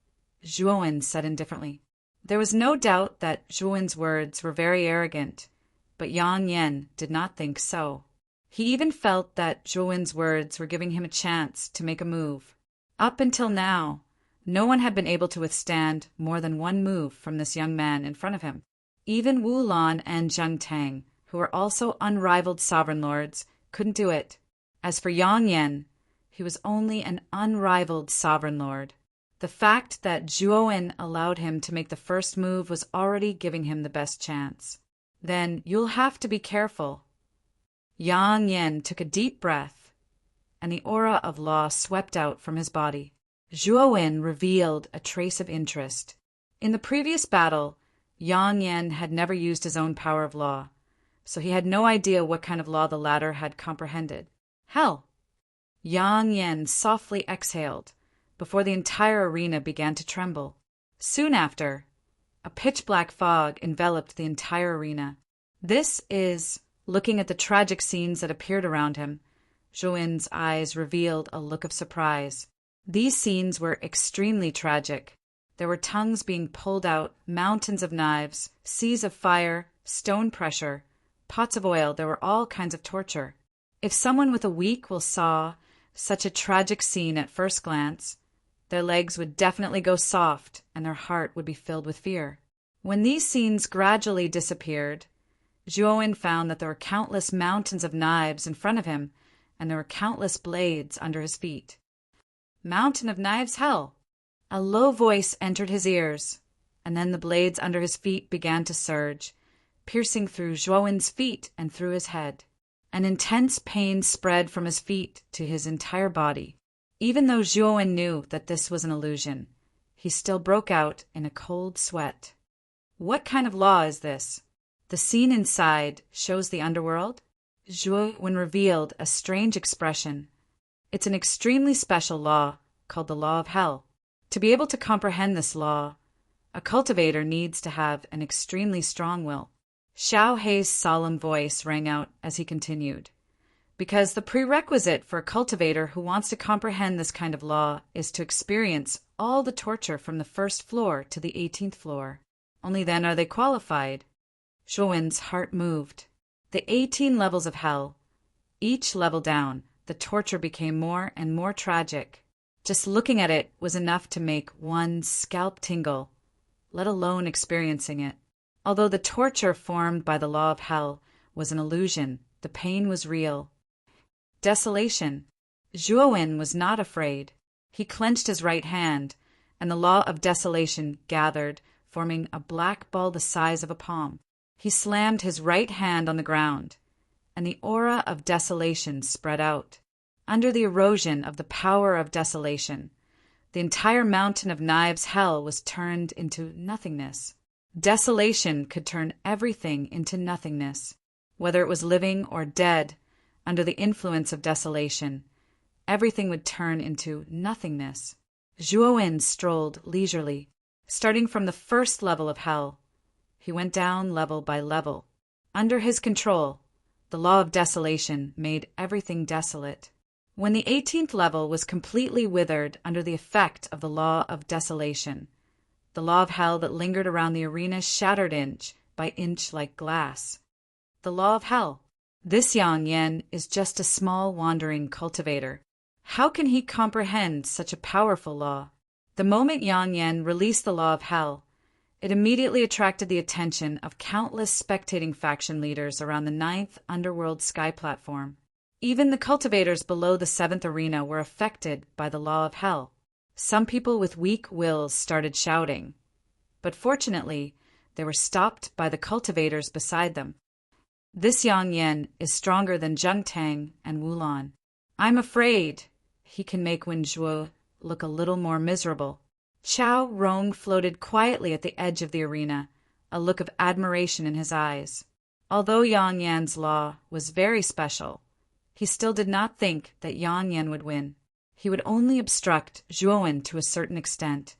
Zhuowen said indifferently. There was no doubt that Zhuowen's words were very arrogant, but Yang Yan did not think so. He even felt that Zhuowen's words were giving him a chance to make a move. Up until now, no one had been able to withstand more than one move from this young man in front of him. Even Wu Lan and Zheng Tang, who were also unrivaled sovereign lords, couldn't do it. As for Yang Yan, he was only an unrivaled sovereign lord. The fact that Zhuowen allowed him to make the first move was already giving him the best chance. Then you'll have to be careful. Yang Yan took a deep breath, and the aura of law swept out from his body. Zhuowen revealed a trace of interest. In the previous battle, Yang Yan had never used his own power of law, so he had no idea what kind of law the latter had comprehended. Hell! Yang Yan softly exhaled before the entire arena began to tremble. Soon after, a pitch-black fog enveloped the entire arena. This is, looking at the tragic scenes that appeared around him, Zhuowen's eyes revealed a look of surprise. These scenes were extremely tragic. There were tongues being pulled out, mountains of knives, seas of fire, stone pressure, pots of oil. There were all kinds of torture. If someone with a weak will saw such a tragic scene at first glance, their legs would definitely go soft and their heart would be filled with fear. When these scenes gradually disappeared, Zhuowen found that there were countless mountains of knives in front of him, and there were countless blades under his feet. Mountain of knives, hell! A low voice entered his ears, and then the blades under his feet began to surge, piercing through Zhuowen's feet and through his head. An intense pain spread from his feet to his entire body. Even though Zhuowen knew that this was an illusion, he still broke out in a cold sweat. What kind of law is this? The scene inside shows the underworld? Zhuowen revealed a strange expression. It's an extremely special law, called the law of hell. To be able to comprehend this law, a cultivator needs to have an extremely strong will. Xiao Hei's solemn voice rang out as he continued, because the prerequisite for a cultivator who wants to comprehend this kind of law is to experience all the torture from the first floor to the 18th floor. Only then are they qualified. Zhuowen's heart moved. The 18 levels of hell. Each level down, the torture became more and more tragic. Just looking at it was enough to make one's scalp tingle, let alone experiencing it. Although the torture formed by the law of hell was an illusion, the pain was real. Desolation. Zhuowen was not afraid. He clenched his right hand, and the law of desolation gathered, forming a black ball the size of a palm. He slammed his right hand on the ground, and the aura of desolation spread out. Under the erosion of the power of desolation, the entire mountain of knives hell was turned into nothingness. Desolation could turn everything into nothingness. Whether it was living or dead, under the influence of desolation, everything would turn into nothingness. Zhuowen strolled leisurely, starting from the first level of hell. He went down level by level. Under his control, the law of desolation made everything desolate. When the 18th level was completely withered under the effect of the law of desolation, the law of hell that lingered around the arena shattered inch by inch like glass. The law of hell. This Yang Yan is just a small wandering cultivator. How can he comprehend such a powerful law? The moment Yang Yan released the law of hell, it immediately attracted the attention of countless spectating faction leaders around the 9th Underworld Sky Platform. Even the cultivators below the 7th arena were affected by the law of hell. Some people with weak wills started shouting, but fortunately, they were stopped by the cultivators beside them. This Yang Yan is stronger than Zheng Tang and Wulan. I'm afraid he can make Wen Zhuo look a little more miserable. Chao Rong floated quietly at the edge of the arena, a look of admiration in his eyes. Although Yang Yan's law was very special, he still did not think that Yang Yan would win. He would only obstruct Zhuowen to a certain extent.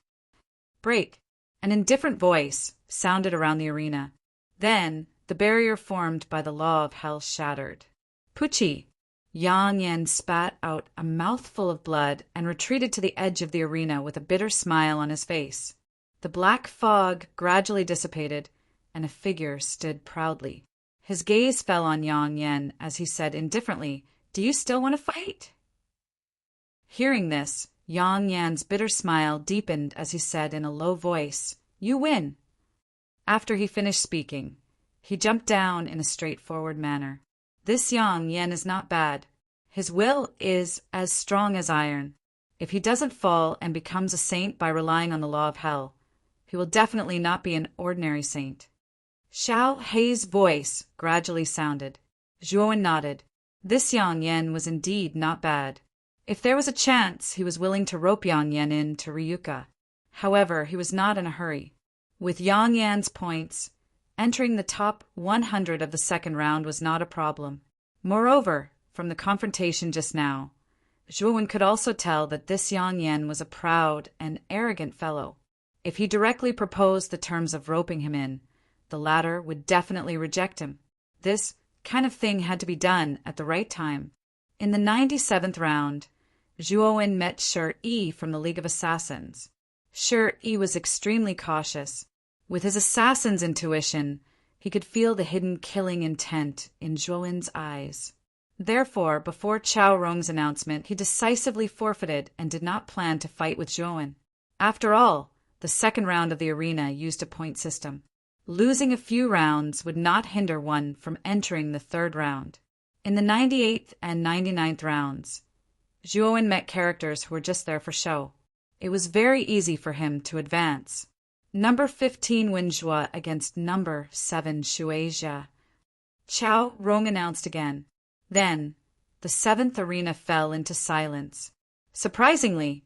Break. An indifferent voice sounded around the arena. Then, the barrier formed by the law of hell shattered. Pucci! Yang Yan spat out a mouthful of blood and retreated to the edge of the arena with a bitter smile on his face. The black fog gradually dissipated, and a figure stood proudly. His gaze fell on Yang Yan as he said indifferently, "Do you still want to fight?" Hearing this, Yang Yan's bitter smile deepened as he said in a low voice, "You win." After he finished speaking, he jumped down in a straightforward manner. This Yang Yan is not bad. His will is as strong as iron. If he doesn't fall and becomes a saint by relying on the law of hell, he will definitely not be an ordinary saint. Xiao Hei's voice gradually sounded. Zhuowen nodded. This Yang Yan was indeed not bad. If there was a chance, he was willing to rope Yang Yan in to Ryuka. However, he was not in a hurry. With Yang Yan's points, entering the top 100 of the second round was not a problem. Moreover, from the confrontation just now, Zhuowen could also tell that this Yang Yan was a proud and arrogant fellow. If he directly proposed the terms of roping him in, the latter would definitely reject him. This kind of thing had to be done at the right time. In the 97th round, Zhuowen met Shi Yi from the League of Assassins. Shi Yi was extremely cautious. With his assassin's intuition, he could feel the hidden killing intent in Zhuowen's eyes. Therefore, before Chao Rong's announcement, he decisively forfeited and did not plan to fight with Zhuowen. After all, the second round of the arena used a point system. Losing a few rounds would not hinder one from entering the third round. In the 98th and 99th rounds, Zhuowen met characters who were just there for show. It was very easy for him to advance. Number 15 Wen Zhuo against number 7 Shueijia. Chao Rong announced again. Then, the 7th arena fell into silence. Surprisingly,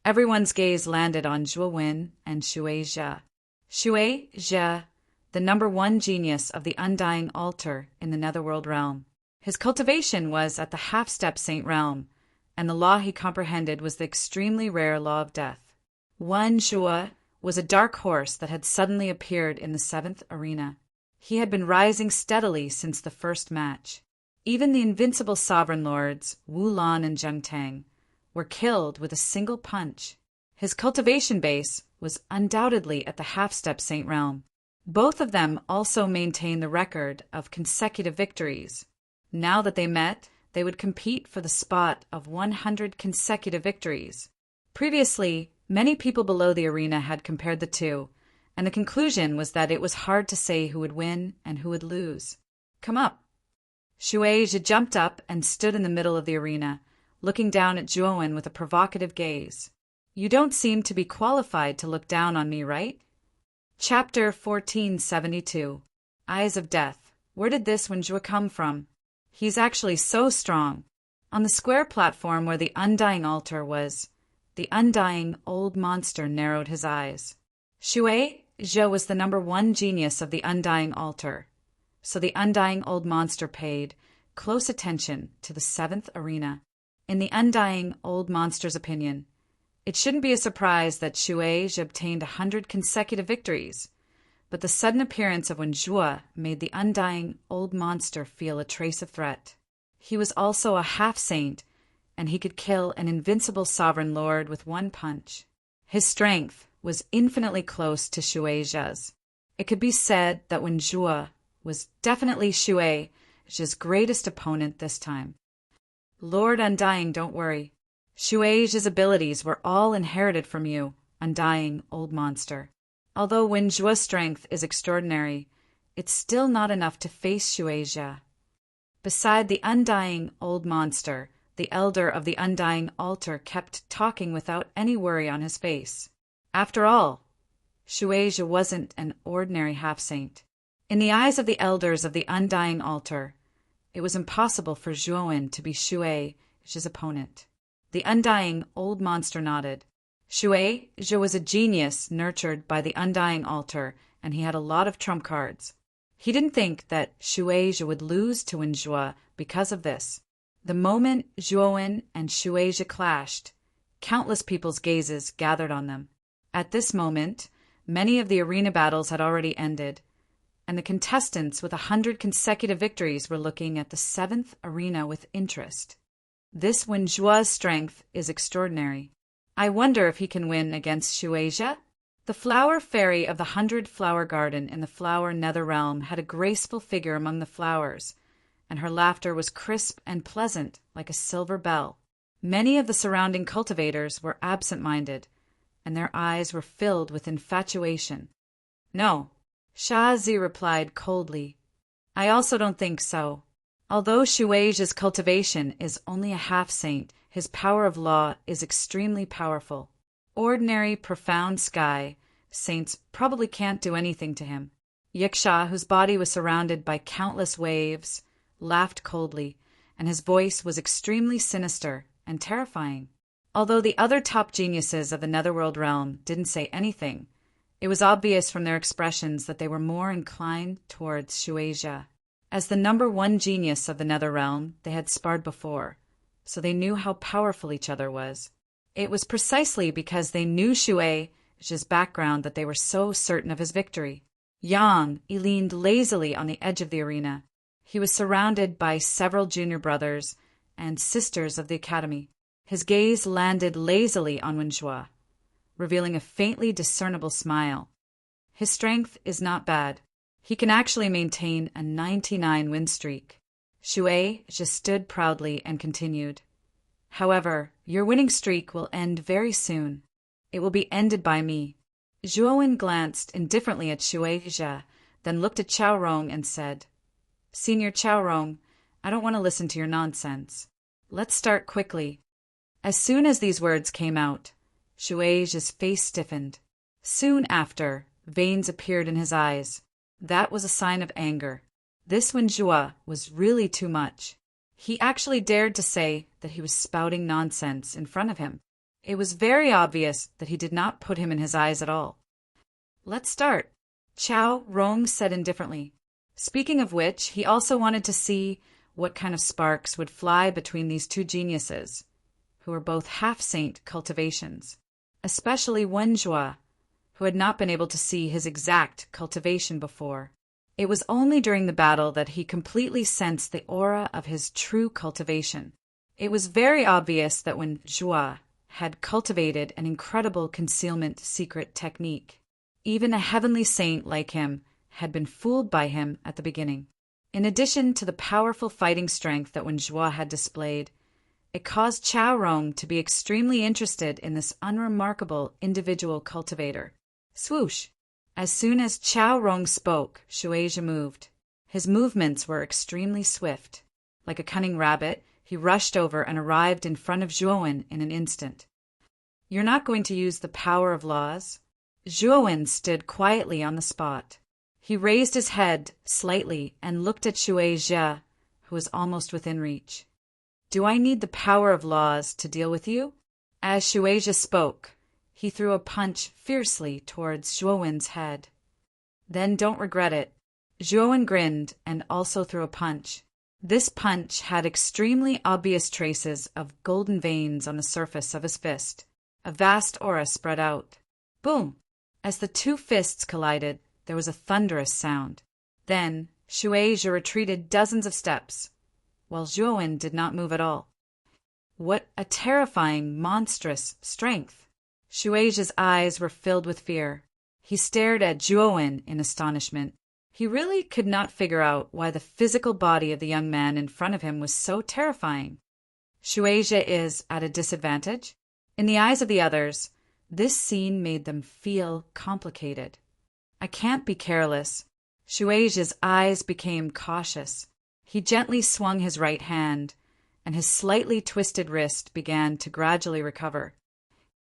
everyone's gaze landed on Zhuowen and Shueijia. Shueijia, the number 1 genius of the Undying Altar in the Netherworld realm. His cultivation was at the half-step saint realm, and the law he comprehended was the extremely rare law of death. Wen Zhuo was a dark horse that had suddenly appeared in the 7th arena. He had been rising steadily since the first match. Even the invincible sovereign lords, Wu Lan and Zheng Tang, were killed with a single punch. His cultivation base was undoubtedly at the half-step Saint realm. Both of them also maintained the record of consecutive victories. Now that they met, they would compete for the spot of 100 consecutive victories. Previously, many people below the arena had compared the two, and the conclusion was that it was hard to say who would win and who would lose. Come up. Shui Zhe jumped up and stood in the middle of the arena, looking down at Zhuowen with a provocative gaze. You don't seem to be qualified to look down on me, right? Chapter 1472. Eyes of Death. Where did this Wen Zhuo come from? He's actually so strong. On the square platform where the undying altar was, the undying old monster narrowed his eyes. Shui Zhe was the number 1 genius of the undying altar, so the undying old monster paid close attention to the 7th arena. In the undying old monster's opinion, it shouldn't be a surprise that Shui Zhe obtained 100 consecutive victories, but the sudden appearance of Wen Zhuo made the undying old monster feel a trace of threat. He was also a half-saint, and he could kill an invincible sovereign lord with one punch. His strength was infinitely close to Shui Zhe's. It could be said that Wen Zhuo was definitely Shui Zhe's greatest opponent this time. Lord Undying, don't worry. Shui Zhe's abilities were all inherited from you, undying old monster. Although Wen Zhuo's strength is extraordinary, it's still not enough to face Shui Zhe. Beside the undying old monster, the elder of the undying altar kept talking without any worry on his face. After all, Shui Zhe wasn't an ordinary half-saint. In the eyes of the elders of the undying altar, it was impossible for Zhuowen to be Shui Zhe's opponent. The undying old monster nodded. Shui Zhe was a genius nurtured by the undying altar, and he had a lot of trump cards. He didn't think that Shui Zhe would lose to Wen Zhuo because of this. The moment Zhuowen and Shui Zhe clashed, countless people's gazes gathered on them. At this moment, many of the arena battles had already ended, and the contestants with 100 consecutive victories were looking at the 7th arena with interest. This Wen Zhuo's strength is extraordinary. I wonder if he can win against Shui Zhe? The flower fairy of the 100-flower garden in the flower nether realm had a graceful figure among the flowers, and her laughter was crisp and pleasant like a silver bell. Many of the surrounding cultivators were absent-minded, and their eyes were filled with infatuation. No, Shazi replied coldly. I also don't think so. Although Shui Zhe's cultivation is only a half-saint, his power of law is extremely powerful. Ordinary, profound sky saints probably can't do anything to him. Yiksha, whose body was surrounded by countless waves, laughed coldly, and his voice was extremely sinister and terrifying. Although the other top geniuses of the Netherworld realm didn't say anything, it was obvious from their expressions that they were more inclined towards Shui Zhe. As the number 1 genius of the Nether realm, they had sparred before, so they knew how powerful each other was. It was precisely because they knew Shui Zhe's background that they were so certain of his victory. Yang, he leaned lazily on the edge of the arena. He was surrounded by several junior brothers and sisters of the academy. His gaze landed lazily on Wen Zhuo, revealing a faintly discernible smile. His strength is not bad. He can actually maintain a 99 win streak. Shui Zhe stood proudly and continued. However, your winning streak will end very soon. It will be ended by me. Zhuowen glanced indifferently at Shui Zhe, then looked at Chao Rong and said, Senior Chao Rong, I don't want to listen to your nonsense. Let's start quickly. As soon as these words came out, Shui Zhe's face stiffened. Soon after, veins appeared in his eyes. That was a sign of anger. This Wen Zhuo was really too much. He actually dared to say that he was spouting nonsense in front of him. It was very obvious that he did not put him in his eyes at all. Let's start, Chao Rong said indifferently. Speaking of which, he also wanted to see what kind of sparks would fly between these two geniuses. who were both half-saint cultivations, especially Wenjua, who had not been able to see his exact cultivation before. It was only during the battle that he completely sensed the aura of his true cultivation. It was very obvious that when Jua had cultivated an incredible concealment secret technique, even a heavenly saint like him had been fooled by him at the beginning. In addition to the powerful fighting strength that Wenjua had displayed, it caused Chao Rong to be extremely interested in this unremarkable individual cultivator. Swoosh! As soon as Chao Rong spoke, Shueisha moved. His movements were extremely swift. Like a cunning rabbit, he rushed over and arrived in front of Zhuowen in an instant. "You're not going to use the power of laws?" Zhuowen stood quietly on the spot. He raised his head slightly and looked at Shueisha, who was almost within reach. "Do I need the power of laws to deal with you?" As Shueisha spoke, he threw a punch fiercely towards Zhuowen's head. "Then don't regret it." Zhuowen grinned and also threw a punch. This punch had extremely obvious traces of golden veins on the surface of his fist. A vast aura spread out. Boom! As the two fists collided, there was a thunderous sound. Then Shueisha retreated dozens of steps, while Zhuowen did not move at all. What a terrifying, monstrous strength! Shueisha's eyes were filled with fear. He stared at Zhuowen in astonishment. He really could not figure out why the physical body of the young man in front of him was so terrifying. Shueisha is at a disadvantage? In the eyes of the others, this scene made them feel complicated. I can't be careless. Shueisha's eyes became cautious. He gently swung his right hand, and his slightly twisted wrist began to gradually recover.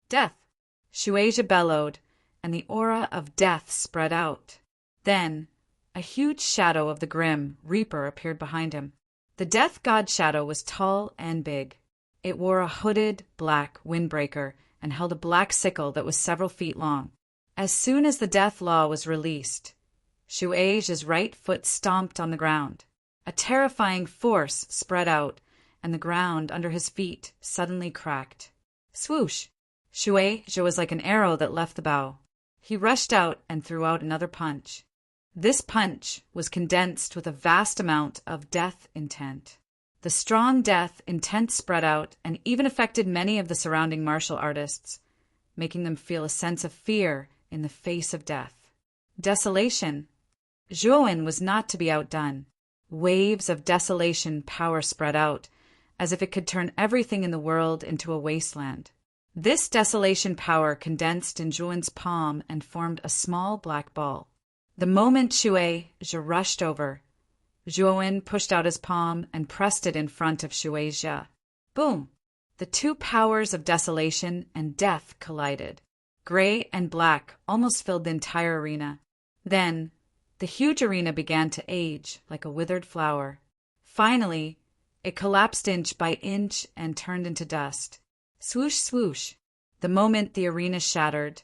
Death! Shueisha bellowed, and the aura of death spread out. Then, a huge shadow of the grim Reaper appeared behind him. The death god shadow was tall and big. It wore a hooded, black windbreaker and held a black sickle that was several feet long. As soon as the death law was released, Shueisha's right foot stomped on the ground. A terrifying force spread out, and the ground under his feet suddenly cracked. Swoosh! Shueisha was like an arrow that left the bow. He rushed out and threw out another punch. This punch was condensed with a vast amount of death intent. The strong death intent spread out and even affected many of the surrounding martial artists, making them feel a sense of fear in the face of death. Desolation. Zhuowen was not to be outdone. Waves of desolation power spread out, as if it could turn everything in the world into a wasteland. This desolation power condensed in Zhuowen's palm and formed a small black ball. The moment Shueisha rushed over, Zhuowen pushed out his palm and pressed it in front of Shueisha. Boom! The two powers of desolation and death collided. Gray and black almost filled the entire arena. Then, the huge arena began to age like a withered flower. Finally, it collapsed inch by inch and turned into dust. Swoosh, swoosh! The moment the arena shattered,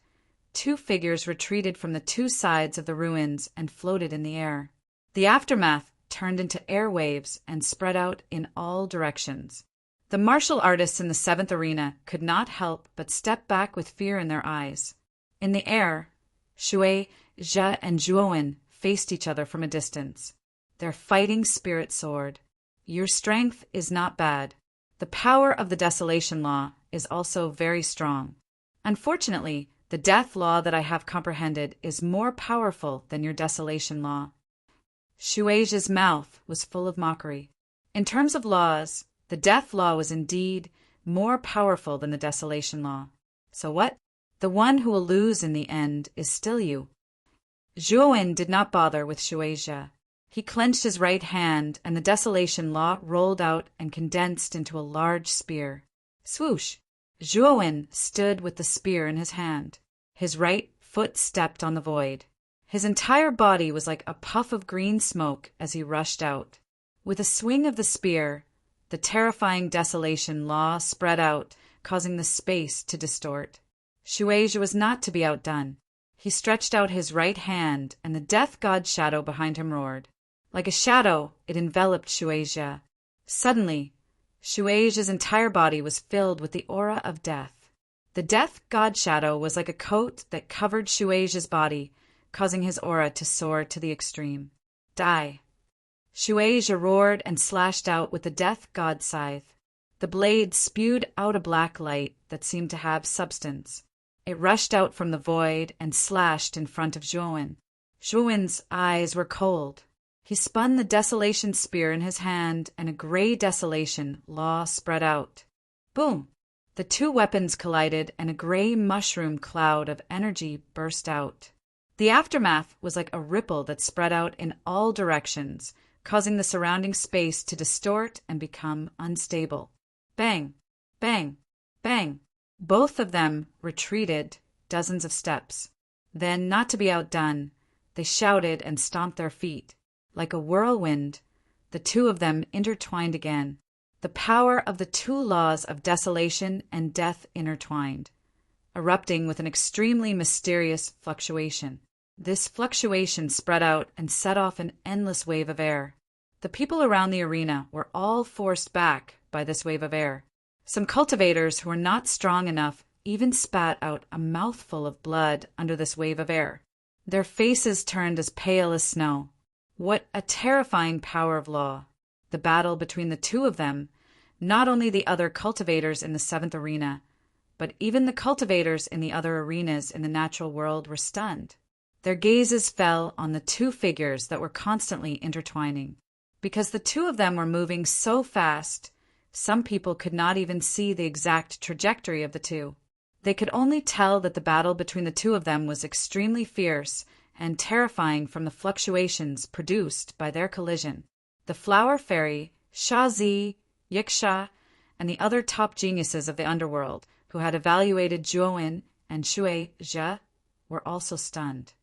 two figures retreated from the two sides of the ruins and floated in the air. The aftermath turned into airwaves and spread out in all directions. The martial artists in the seventh arena could not help but step back with fear in their eyes. In the air, Shueisha and Zhuowen faced each other from a distance. Their fighting spirit soared. Your strength is not bad. The power of the desolation law is also very strong. Unfortunately, the death law that I have comprehended is more powerful than your desolation law. Shueisha's mouth was full of mockery. In terms of laws, the death law was indeed more powerful than the desolation law. So what? The one who will lose in the end is still you. Zhuowen did not bother with Shueisha. He clenched his right hand, and the desolation law rolled out and condensed into a large spear. Swoosh! Zhuowen stood with the spear in his hand. His right foot stepped on the void. His entire body was like a puff of green smoke as he rushed out. With a swing of the spear, the terrifying desolation law spread out, causing the space to distort. Shueisha was not to be outdone. He stretched out his right hand, and the death god shadow behind him roared. Like a shadow, it enveloped Shueisha. Suddenly, Shuai's entire body was filled with the aura of death. The death god shadow was like a coat that covered Shuai's body, causing his aura to soar to the extreme. Die! Shuai roared and slashed out with the death god scythe. The blade spewed out a black light that seemed to have substance. It rushed out from the void and slashed in front of Zhuowen. Zhuowen's eyes were cold. He spun the desolation spear in his hand, and a gray desolation law spread out. Boom! The two weapons collided, and a gray mushroom cloud of energy burst out. The aftermath was like a ripple that spread out in all directions, causing the surrounding space to distort and become unstable. Bang! Bang! Bang! Both of them retreated dozens of steps. Then, not to be outdone, they shouted and stomped their feet. Like a whirlwind, the two of them intertwined again. The power of the two laws of desolation and death intertwined, erupting with an extremely mysterious fluctuation. This fluctuation spread out and set off an endless wave of air. The people around the arena were all forced back by this wave of air. Some cultivators who were not strong enough even spat out a mouthful of blood under this wave of air. Their faces turned as pale as snow. What a terrifying power of law! The battle between the two of them, not only the other cultivators in the seventh arena, but even the cultivators in the other arenas in the natural world were stunned. Their gazes fell on the two figures that were constantly intertwining. Because the two of them were moving so fast, some people could not even see the exact trajectory of the two. They could only tell that the battle between the two of them was extremely fierce and terrifying from the fluctuations produced by their collision. The Flower Fairy, Shazi, Yiksha, and the other top geniuses of the underworld who had evaluated Zhuowen and Shuai were also stunned.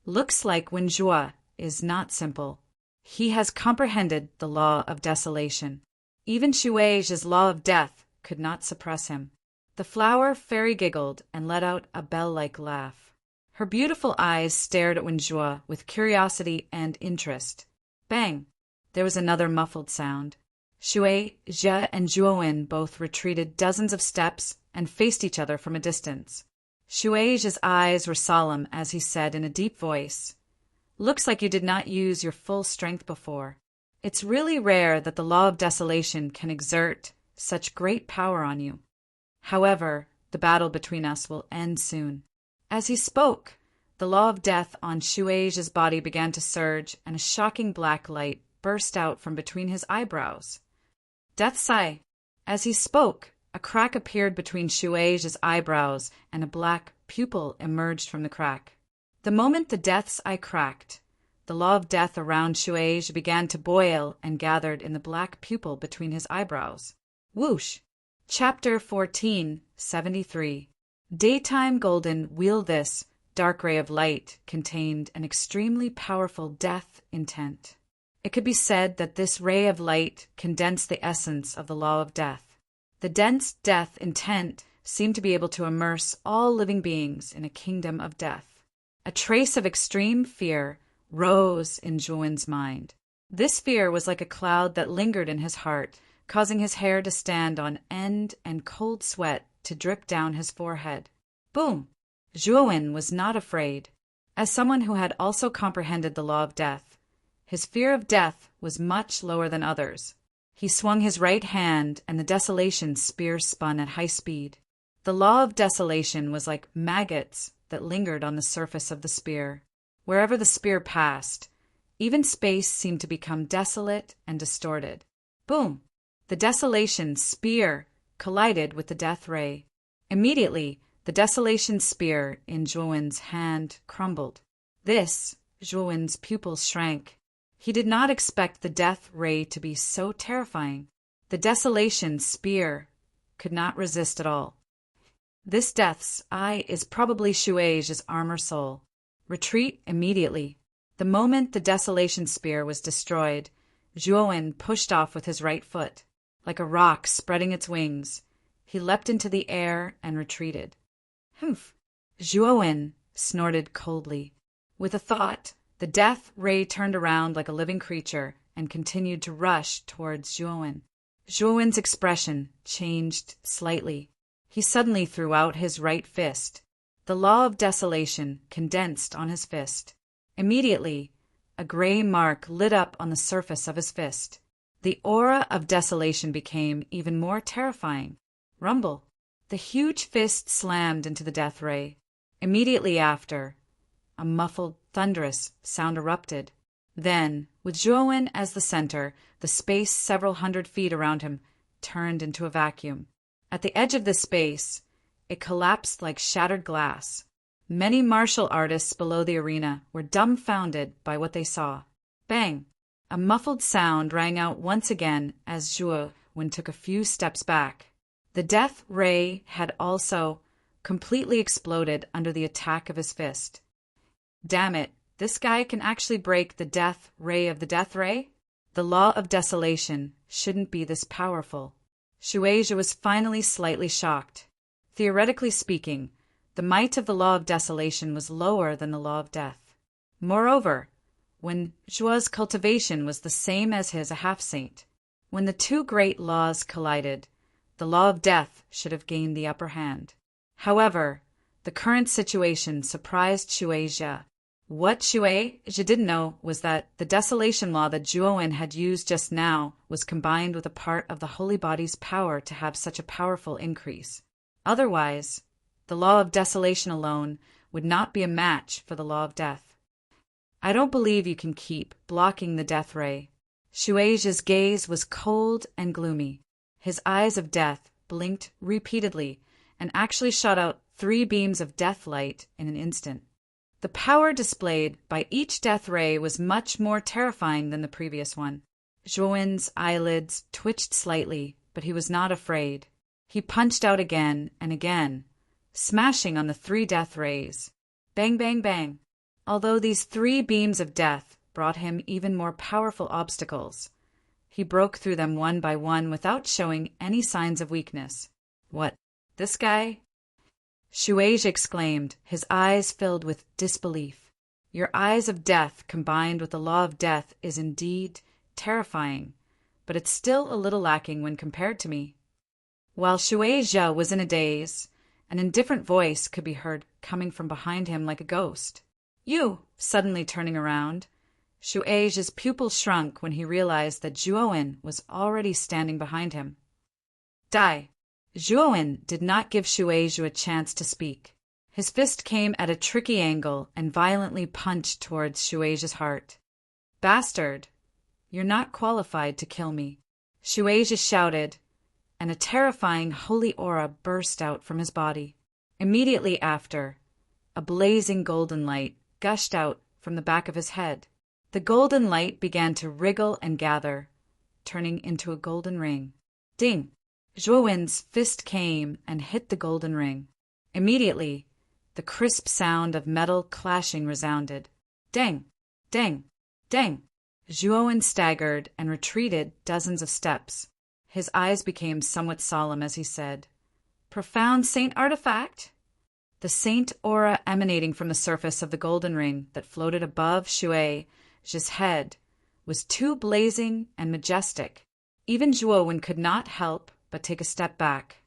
Looks like Wenjue is not simple. He has comprehended the law of desolation. Even Shuai's law of death could not suppress him. The Flower Fairy giggled and let out a bell-like laugh. Her beautiful eyes stared at Wenjue with curiosity and interest. Bang! There was another muffled sound. Shuai, and Zhuowen both retreated dozens of steps and faced each other from a distance. Shuai's eyes were solemn as he said in a deep voice, "Looks like you did not use your full strength before. It's really rare that the law of desolation can exert such great power on you. However, the battle between us will end soon." As he spoke, the law of death on Shuai's body began to surge, and a shocking black light burst out from between his eyebrows. Death sigh. As he spoke, a crack appeared between Shuai's eyebrows, and a black pupil emerged from the crack. The moment the death's eye cracked, the law of death around Shuai began to boil and gathered in the black pupil between his eyebrows. Whoosh! Chapter 14, 73. Daytime golden wheel. This dark ray of light contained an extremely powerful death intent. It could be said that this ray of light condensed the essence of the law of death. The dense death intent seemed to be able to immerse all living beings in a kingdom of death. A trace of extreme fear rose in Zhuowen's mind. This fear was like a cloud that lingered in his heart, causing his hair to stand on end and cold sweat to drip down his forehead. Boom! Zhuowen was not afraid. As someone who had also comprehended the law of death, his fear of death was much lower than others. He swung his right hand, and the desolation spear spun at high speed. The law of desolation was like maggots that lingered on the surface of the spear. Wherever the spear passed, even space seemed to become desolate and distorted. Boom! The desolation spear collided with the death ray. Immediately, the desolation spear in Zhuowen's hand crumbled. Zhuowen's pupils shrank. He did not expect the death ray to be so terrifying. The desolation spear could not resist at all. This death's eye is probably Shuai's armor soul. Retreat immediately. The moment the desolation spear was destroyed, Zhuowen pushed off with his right foot. Like a rock spreading its wings, he leapt into the air and retreated. Humph! Zhuowen snorted coldly. With a thought, the death ray turned around like a living creature and continued to rush towards Zhuowen. Zhuowen's expression changed slightly. He suddenly threw out his right fist. The law of desolation condensed on his fist. Immediately, a gray mark lit up on the surface of his fist. The aura of desolation became even more terrifying. Rumble. The huge fist slammed into the death ray. Immediately after, a muffled, thunderous sound erupted. Then, with Zhuowen as the center, the space several hundred feet around him turned into a vacuum. At the edge of this space, it collapsed like shattered glass. Many martial artists below the arena were dumbfounded by what they saw. Bang! A muffled sound rang out once again as Zhuowen took a few steps back. The death ray had also completely exploded under the attack of his fist. Damn it, this guy can actually break the death ray of the death ray? The law of desolation shouldn't be this powerful. Shueisha was finally slightly shocked. Theoretically speaking, the might of the law of desolation was lower than the law of death. Moreover, when Zhuo's cultivation was the same as his, a half-saint, when the two great laws collided, the law of death should have gained the upper hand. However, the current situation surprised Shueisha. What Shueisha didn't know was that the desolation law that Zhuowen had used just now was combined with a part of the holy body's power to have such a powerful increase. Otherwise, the law of desolation alone would not be a match for the law of death. I don't believe you can keep blocking the death ray. Shueisha's gaze was cold and gloomy. His eyes of death blinked repeatedly and actually shot out 3 beams of death light in an instant. The power displayed by each death ray was much more terrifying than the previous one. Zhuowen's eyelids twitched slightly, but he was not afraid. He punched out again and again, smashing on the 3 death rays. Bang, bang, bang. Although these 3 beams of death brought him even more powerful obstacles, he broke through them one by one without showing any signs of weakness. What, this guy? Shueisha exclaimed, his eyes filled with disbelief. Your eyes of death combined with the law of death is indeed terrifying, but it's still a little lacking when compared to me. While Shueisha was in a daze, an indifferent voice could be heard coming from behind him like a ghost. You! Suddenly turning around, Shueisha's pupil shrunk when he realized that Zhuowen was already standing behind him. Die! Zhuowen did not give Shueisha a chance to speak. His fist came at a tricky angle and violently punched towards Shueisha's heart. Bastard! You're not qualified to kill me. Shueisha shouted, and a terrifying holy aura burst out from his body. Immediately after, a blazing golden light gushed out from the back of his head. The golden light began to wriggle and gather, turning into a golden ring. Ding! Zhuowen's fist came and hit the golden ring. Immediately, the crisp sound of metal clashing resounded. Dang! Dang! Dang! Zhuowen staggered and retreated dozens of steps. His eyes became somewhat solemn as he said, Profound saint artifact? The saint aura emanating from the surface of the golden ring that floated above Shueisha's head was too blazing and majestic. Even Zhuowen could not help but take a step back.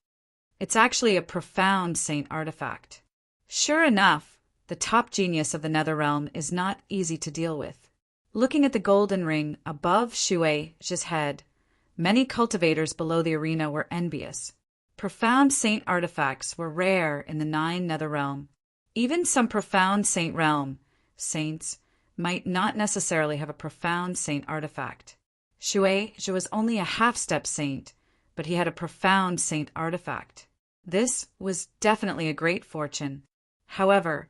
It's actually a profound saint artifact. Sure enough, the top genius of the Netherrealm is not easy to deal with. Looking at the golden ring above Shueisha's head, many cultivators below the arena were envious. Profound saint artifacts were rare in the 9 Netherrealm. Even some profound saint realm saints might not necessarily have a profound saint artifact. Shueisha was only a half-step saint, but he had a profound saint artifact. This was definitely a great fortune. However,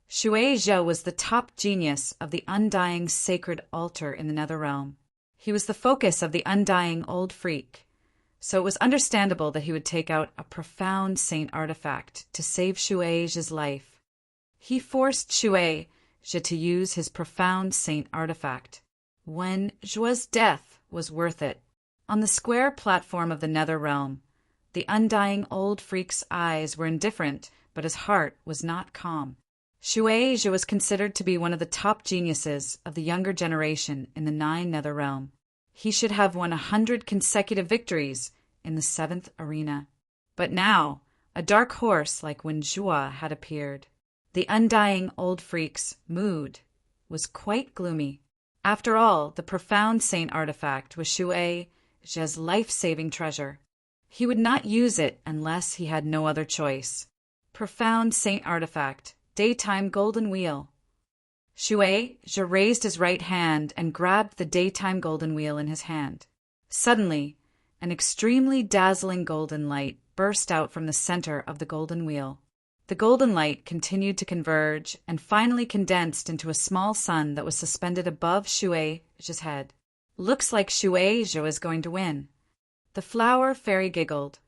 Shueisha was the top genius of the undying sacred altar in the Netherrealm. He was the focus of the undying old freak, so it was understandable that he would take out a profound saint artifact to save Shueisha's life. He forced Shueisha to use his profound saint artifact, when Zhuo's death was worth it. On the square platform of the Netherrealm, the undying old freak's eyes were indifferent, but his heart was not calm. Shueisha was considered to be one of the top geniuses of the younger generation in the 9 Netherrealm. He should have won 100 consecutive victories in the 7th arena. But now, a dark horse like Wenjua had appeared. The undying old freak's mood was quite gloomy. After all, the profound saint artifact was Shui Zhe's life-saving treasure. He would not use it unless he had no other choice. Profound saint artifact, daytime golden wheel. Shui Zhe raised his right hand and grabbed the daytime golden wheel in his hand. Suddenly, an extremely dazzling golden light burst out from the center of the golden wheel. The golden light continued to converge and finally condensed into a small sun that was suspended above Shui Zhe's head. Looks like Shui Zhe is going to win. The flower fairy giggled,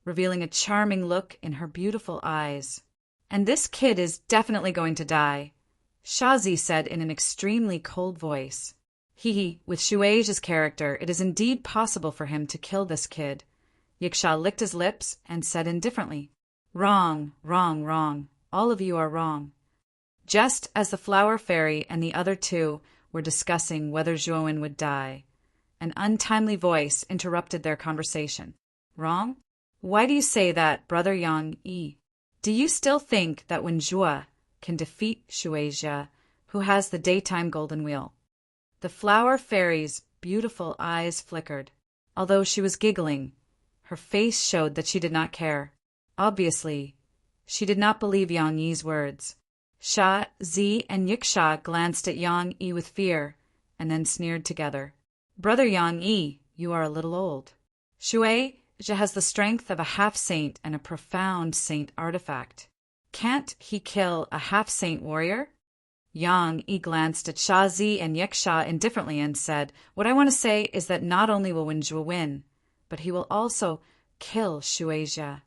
revealing a charming look in her beautiful eyes. And this kid is definitely going to die, Shazi said in an extremely cold voice. With Shui Zhe's character, it is indeed possible for him to kill this kid. Yiksha licked his lips and said indifferently, Wrong, wrong, wrong. All of you are wrong. Just as the flower fairy and the other two were discussing whether Zhuowen would die, an untimely voice interrupted their conversation. Wrong? Why do you say that, Brother Yang Yi? Do you still think that when Zhua can defeat Shui Zhe, who has the daytime golden wheel? The flower fairy's beautiful eyes flickered. Although she was giggling, her face showed that she did not care. Obviously, she did not believe Yang Yi's words. Sha, Zi, and Yiksha glanced at Yang Yi with fear, and then sneered together. Brother Yang Yi, you are a little old. Shui Zhe has the strength of a half-saint and a profound saint artifact. Can't he kill a half-saint warrior? Yang Yi glanced at Sha, Zi, and Yiksha indifferently and said, What I want to say is that not only will Wenjue win, but he will also kill Shui Zhe.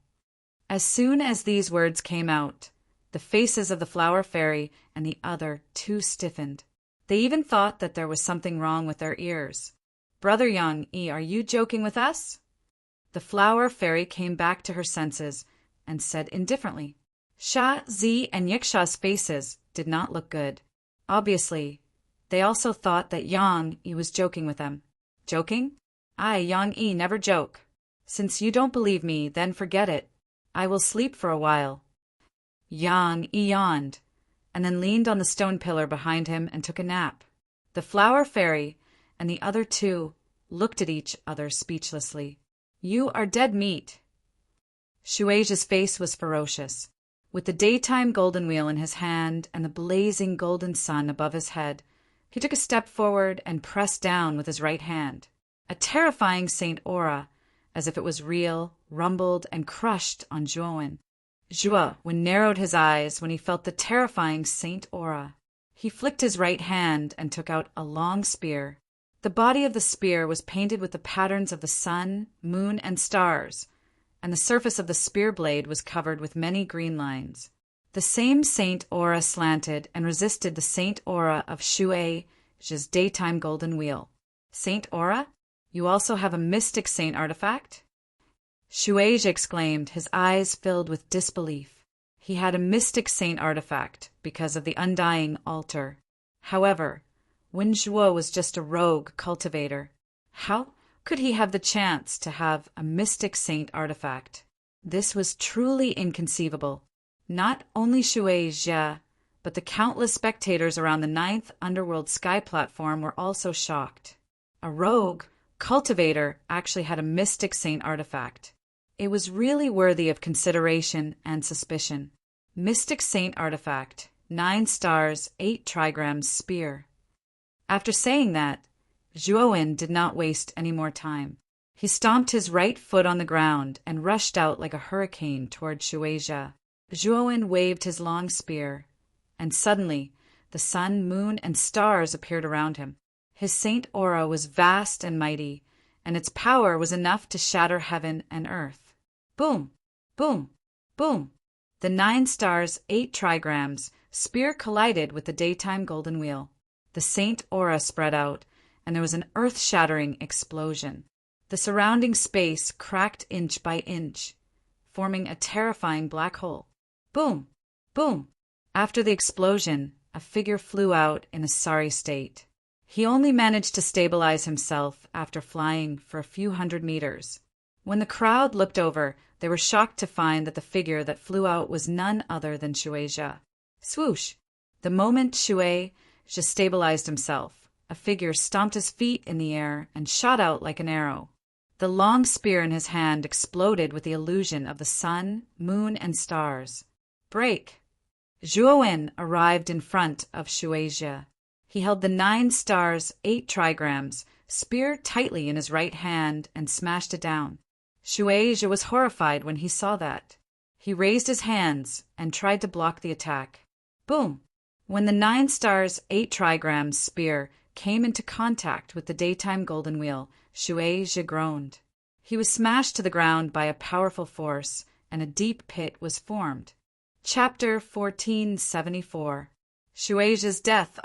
As soon as these words came out, the faces of the flower fairy and the other two stiffened. They even thought that there was something wrong with their ears. Brother Yang Yi, are you joking with us? The flower fairy came back to her senses and said indifferently. Sha, Zi, and Yiksha's faces did not look good. Obviously, they also thought that Yang Yi was joking with them. Joking? I, Yang Yi, never joke. Since you don't believe me, then forget it. I will sleep for a while. Yang Yi yawned, and then leaned on the stone pillar behind him and took a nap. The flower fairy and the other two looked at each other speechlessly. You are dead meat. Shui Zhe's face was ferocious. With the daytime golden wheel in his hand and the blazing golden sun above his head, he took a step forward and pressed down with his right hand. A terrifying saint aura, as if it was real, rumbled and crushed on Zhuowen. Zhuowen narrowed his eyes when he felt the terrifying saint aura. He flicked his right hand and took out a long spear. The body of the spear was painted with the patterns of the sun, moon, and stars, and the surface of the spear blade was covered with many green lines. The same saint aura slanted and resisted the saint aura of Shui Zhe's daytime golden wheel. Saint aura? You also have a mystic saint artifact? Shui Zhe exclaimed, his eyes filled with disbelief. He had a mystic saint artifact because of the undying altar. However, Wen Zhuo was just a rogue cultivator. How could he have the chance to have a mystic saint artifact? This was truly inconceivable. Not only Shui Zhe, but the countless spectators around the 9th Underworld Sky platform were also shocked. A rogue cultivator actually had a mystic saint artifact. It was really worthy of consideration and suspicion. Mystic saint artifact, 9 stars, 8 trigrams spear. After saying that, Zhuowen did not waste any more time. He stomped his right foot on the ground and rushed out like a hurricane toward Shui Zhe. Zhuowen waved his long spear, and suddenly the sun, moon, and stars appeared around him. His saint aura was vast and mighty, and its power was enough to shatter heaven and earth. Boom! Boom! Boom! The 9 stars, 8 trigrams spear collided with the daytime golden wheel. The saint aura spread out, and there was an earth-shattering explosion. The surrounding space cracked inch by inch, forming a terrifying black hole. Boom! Boom! After the explosion, a figure flew out in a sorry state. He only managed to stabilize himself after flying for a few hundred meters. When the crowd looked over, they were shocked to find that the figure that flew out was none other than Shueisha. Swoosh! The moment Shueisha stabilized himself, a figure stomped his feet in the air and shot out like an arrow. The long spear in his hand exploded with the illusion of the sun, moon, and stars. Break! Zhuowen arrived in front of Shueisha. He held the 9 stars, 8 trigrams, spear tightly in his right hand and smashed it down. Shueisha was horrified when he saw that. He raised his hands and tried to block the attack. Boom! When the 9 stars, 8 trigrams spear came into contact with the daytime golden wheel, Shueisha groaned. He was smashed to the ground by a powerful force, and a deep pit was formed. Chapter 1474. Shueisha's Death.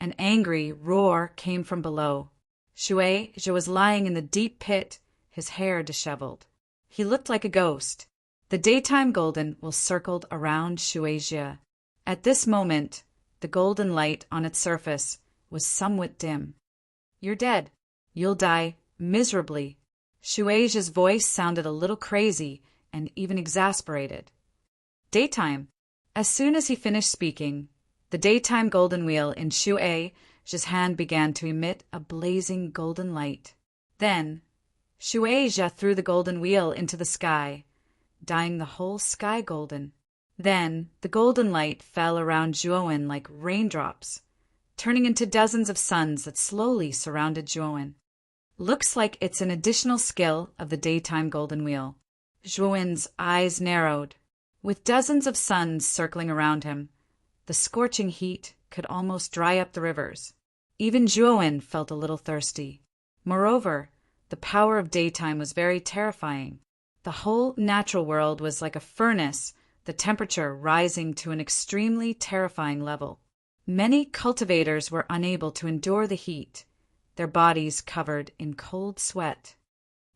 An angry roar came from below. Shueisha was lying in the deep pit, his hair disheveled. He looked like a ghost. The daytime golden wheel circled around Shueisha. At this moment, the golden light on its surface was somewhat dim. You're dead. You'll die miserably. Shueisha's voice sounded a little crazy and even exasperated. Daytime. As soon as he finished speaking, the daytime golden wheel in Shueisha's hand began to emit a blazing golden light. Then, Shueisha threw the golden wheel into the sky, dyeing the whole sky golden. Then the golden light fell around Zhuowen like raindrops, turning into dozens of suns that slowly surrounded Zhuowen. Looks like it's an additional skill of the daytime golden wheel. Zhuowen's eyes narrowed. With dozens of suns circling around him, the scorching heat could almost dry up the rivers. Even Zhuowen felt a little thirsty. Moreover, the power of daytime was very terrifying. The whole natural world was like a furnace, the temperature rising to an extremely terrifying level. Many cultivators were unable to endure the heat, their bodies covered in cold sweat.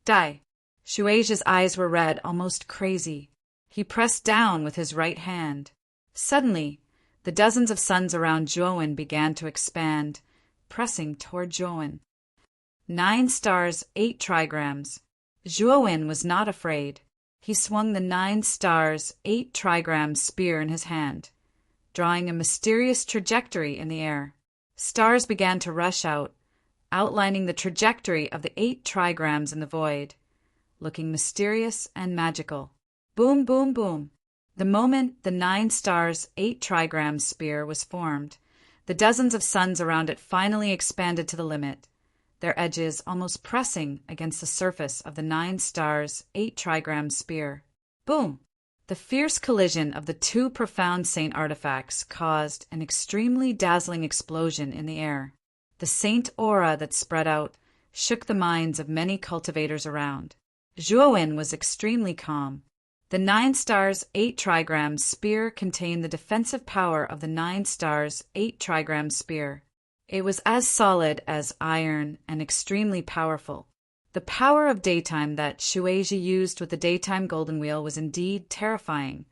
Die! Shueisha's eyes were red, almost crazy. He pressed down with his right hand. Suddenly, the dozens of suns around Zhuowen began to expand, pressing toward Zhuowen. 9 stars, 8 trigrams. Zhuowen was not afraid. He swung the 9 stars, 8 trigrams spear in his hand, drawing a mysterious trajectory in the air. Stars began to rush out, outlining the trajectory of the 8 trigrams in the void, looking mysterious and magical. Boom, boom, boom. The moment the 9 stars, 8 trigrams spear was formed, the dozens of suns around it finally expanded to the limit, their edges almost pressing against the surface of the 9 stars, 8 trigrams spear. Boom! The fierce collision of the 2 profound saint artifacts caused an extremely dazzling explosion in the air. The saint aura that spread out shook the minds of many cultivators around. Zhuowen was extremely calm. The 9 stars, 8 trigrams spear contained the defensive power of the 9 stars, 8 trigrams spear. It was as solid as iron and extremely powerful. The power of daytime that Shueisha used with the daytime golden wheel was indeed terrifying,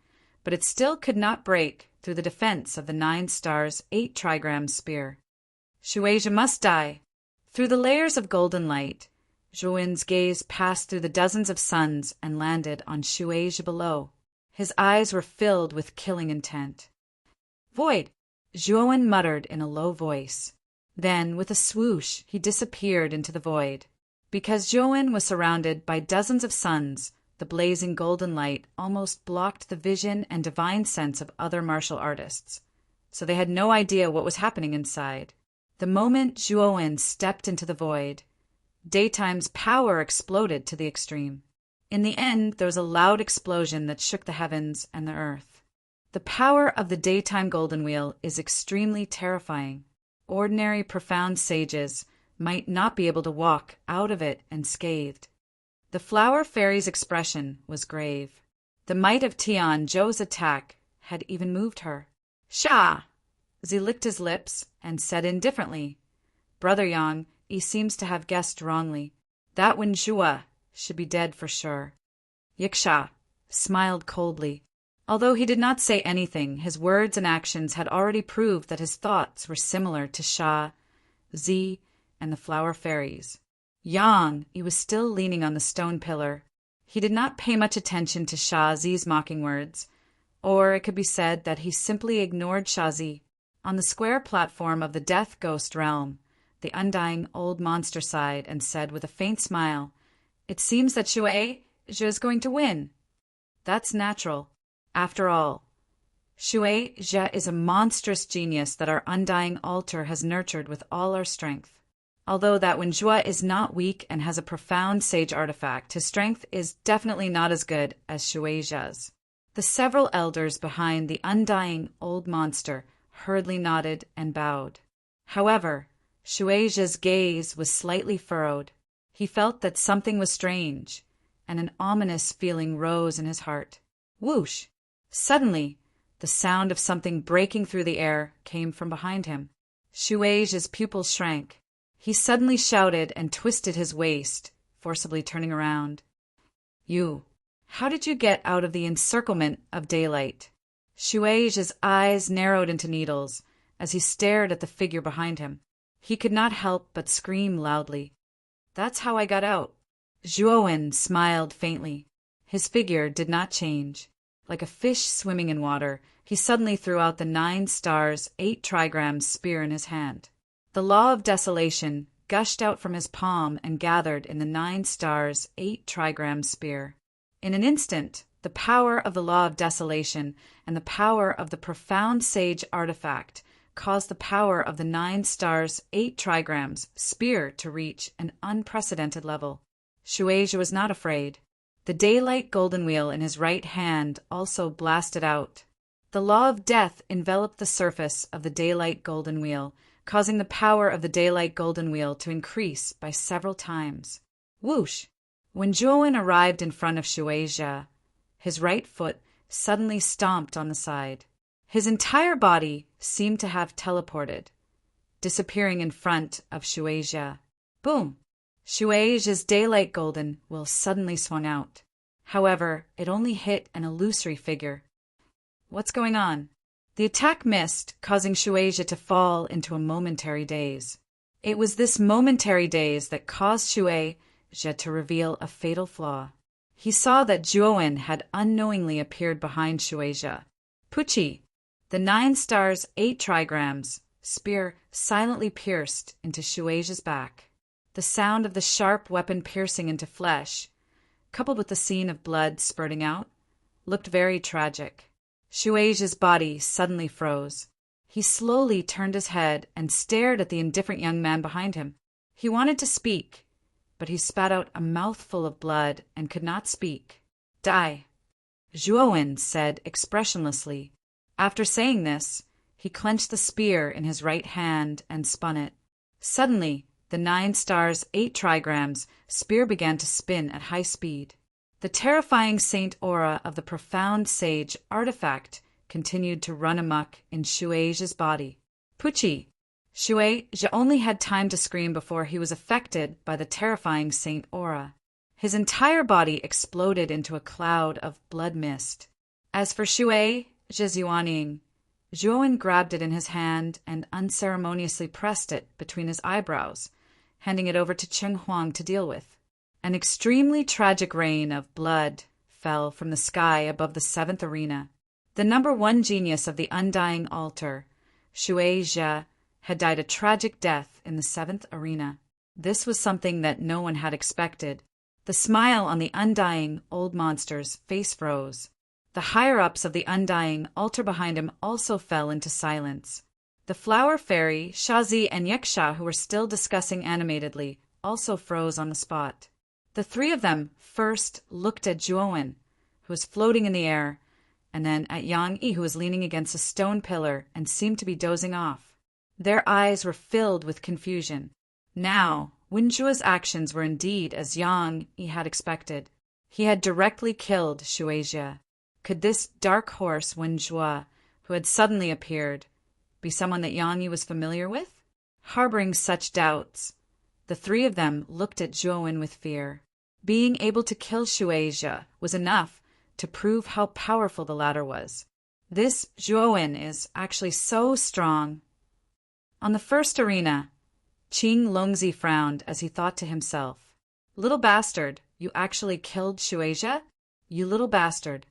but it still could not break through the defense of the 9 stars, 8 trigrams spear. Shueisha must die. Through the layers of golden light, Zhuowen's gaze passed through the dozens of suns and landed on Shueisha below. His eyes were filled with killing intent. Void! Zhuowen muttered in a low voice. Then, with a swoosh, he disappeared into the void. Because Zhuowen was surrounded by dozens of suns, the blazing golden light almost blocked the vision and divine sense of other martial artists, so they had no idea what was happening inside. The moment Zhuowen stepped into the void, daytime's power exploded to the extreme. In the end, there was a loud explosion that shook the heavens and the earth. The power of the daytime golden wheel is extremely terrifying. Ordinary profound sages might not be able to walk out of it unscathed. The flower fairy's expression was grave. The might of Tian Zhou's attack had even moved her. Sha! He licked his lips and said indifferently, Brother Yang, he seems to have guessed wrongly. That Wenjua should be dead for sure. Yiksha smiled coldly. Although he did not say anything, his words and actions had already proved that his thoughts were similar to Sha Zi, and the flower fairies. Yang Yi was still leaning on the stone pillar. He did not pay much attention to Sha Zi's mocking words, or it could be said that he simply ignored Sha Zi. On the square platform of the death ghost realm, the undying old monster sighed and said with a faint smile, "It seems that Shui Zhe is going to win." That's natural. After all, Shui Zhe is a monstrous genius that our undying altar has nurtured with all our strength. Although that when Zhua is not weak and has a profound sage artifact, his strength is definitely not as good as Shui Zhe's. The several elders behind the undying old monster hurriedly nodded and bowed. However, Shui Zhe's gaze was slightly furrowed. He felt that something was strange, and an ominous feeling rose in his heart. Whoosh! Suddenly, the sound of something breaking through the air came from behind him. Shui Zhe's pupils shrank. He suddenly shouted and twisted his waist, forcibly turning around. "You, how did you get out of the encirclement of daylight?" Shui Zhe's eyes narrowed into needles as he stared at the figure behind him. He could not help but scream loudly. "That's how I got out." Zhuowen smiled faintly. His figure did not change. Like a fish swimming in water, he suddenly threw out the 9 stars, 8 trigrams spear in his hand. The law of desolation gushed out from his palm and gathered in the 9 stars, 8 trigram spear. In an instant, the power of the law of desolation and the power of the profound sage artifact caused the power of the 9 stars, 8 trigrams spear to reach an unprecedented level. Shueisha was not afraid. The daylight golden wheel in his right hand also blasted out. The law of death enveloped the surface of the daylight golden wheel, causing the power of the daylight golden wheel to increase by several times. Whoosh! When Zhuowen arrived in front of Shueisha, his right foot suddenly stomped on the side. His entire body seemed to have teleported, disappearing in front of Shueisha. Boom! Shueisha's daylight golden wheel suddenly swung out. However, it only hit an illusory figure. What's going on? The attack missed, causing Shueisha to fall into a momentary daze. It was this momentary daze that caused Shueisha to reveal a fatal flaw. He saw that Zhuowen had unknowingly appeared behind Shueisha. Puchi, the 9 stars, 8 trigrams spear silently pierced into Shueisha's back. The sound of the sharp weapon piercing into flesh, coupled with the scene of blood spurting out, looked very tragic. Shueisha's body suddenly froze. He slowly turned his head and stared at the indifferent young man behind him. He wanted to speak, but he spat out a mouthful of blood and could not speak. "Die," Zhuowen said expressionlessly. After saying this, he clenched the spear in his right hand and spun it. Suddenly, the 9 stars, 8 trigrams spear began to spin at high speed. The terrifying saint aura of the profound sage artifact continued to run amok in Shueisha's body. Puchi! Shueisha only had time to scream before he was affected by the terrifying saint aura. His entire body exploded into a cloud of blood mist. As for Shueisha's yuaning, Zhuowen grabbed it in his hand and unceremoniously pressed it between his eyebrows, handing it over to Cheng Huang to deal with. An extremely tragic rain of blood fell from the sky above the 7th arena. The number 1 genius of the undying altar, Shueisha, had died a tragic death in the 7th arena. This was something that no one had expected. The smile on the undying old monster's face froze. The higher-ups of the undying altar behind him also fell into silence. The flower fairy, Shazi, and Yeksha, who were still discussing animatedly, also froze on the spot. The 3 of them first looked at Zhuowen, who was floating in the air, and then at Yang Yi, who was leaning against a stone pillar and seemed to be dozing off. Their eyes were filled with confusion. Now, Wenjua's actions were indeed as Yang Yi had expected. He had directly killed Shueisha. Could this dark horse Wenjua, who had suddenly appeared, be someone that Yang Yi was familiar with? Harboring such doubts, the 3 of them looked at Zhuowen with fear. Being able to kill Shueisha was enough to prove how powerful the latter was. This Zhuowen is actually so strong. On the first arena, Qing Longzi frowned as he thought to himself, "Little bastard, you actually killed Shueisha? You little bastard."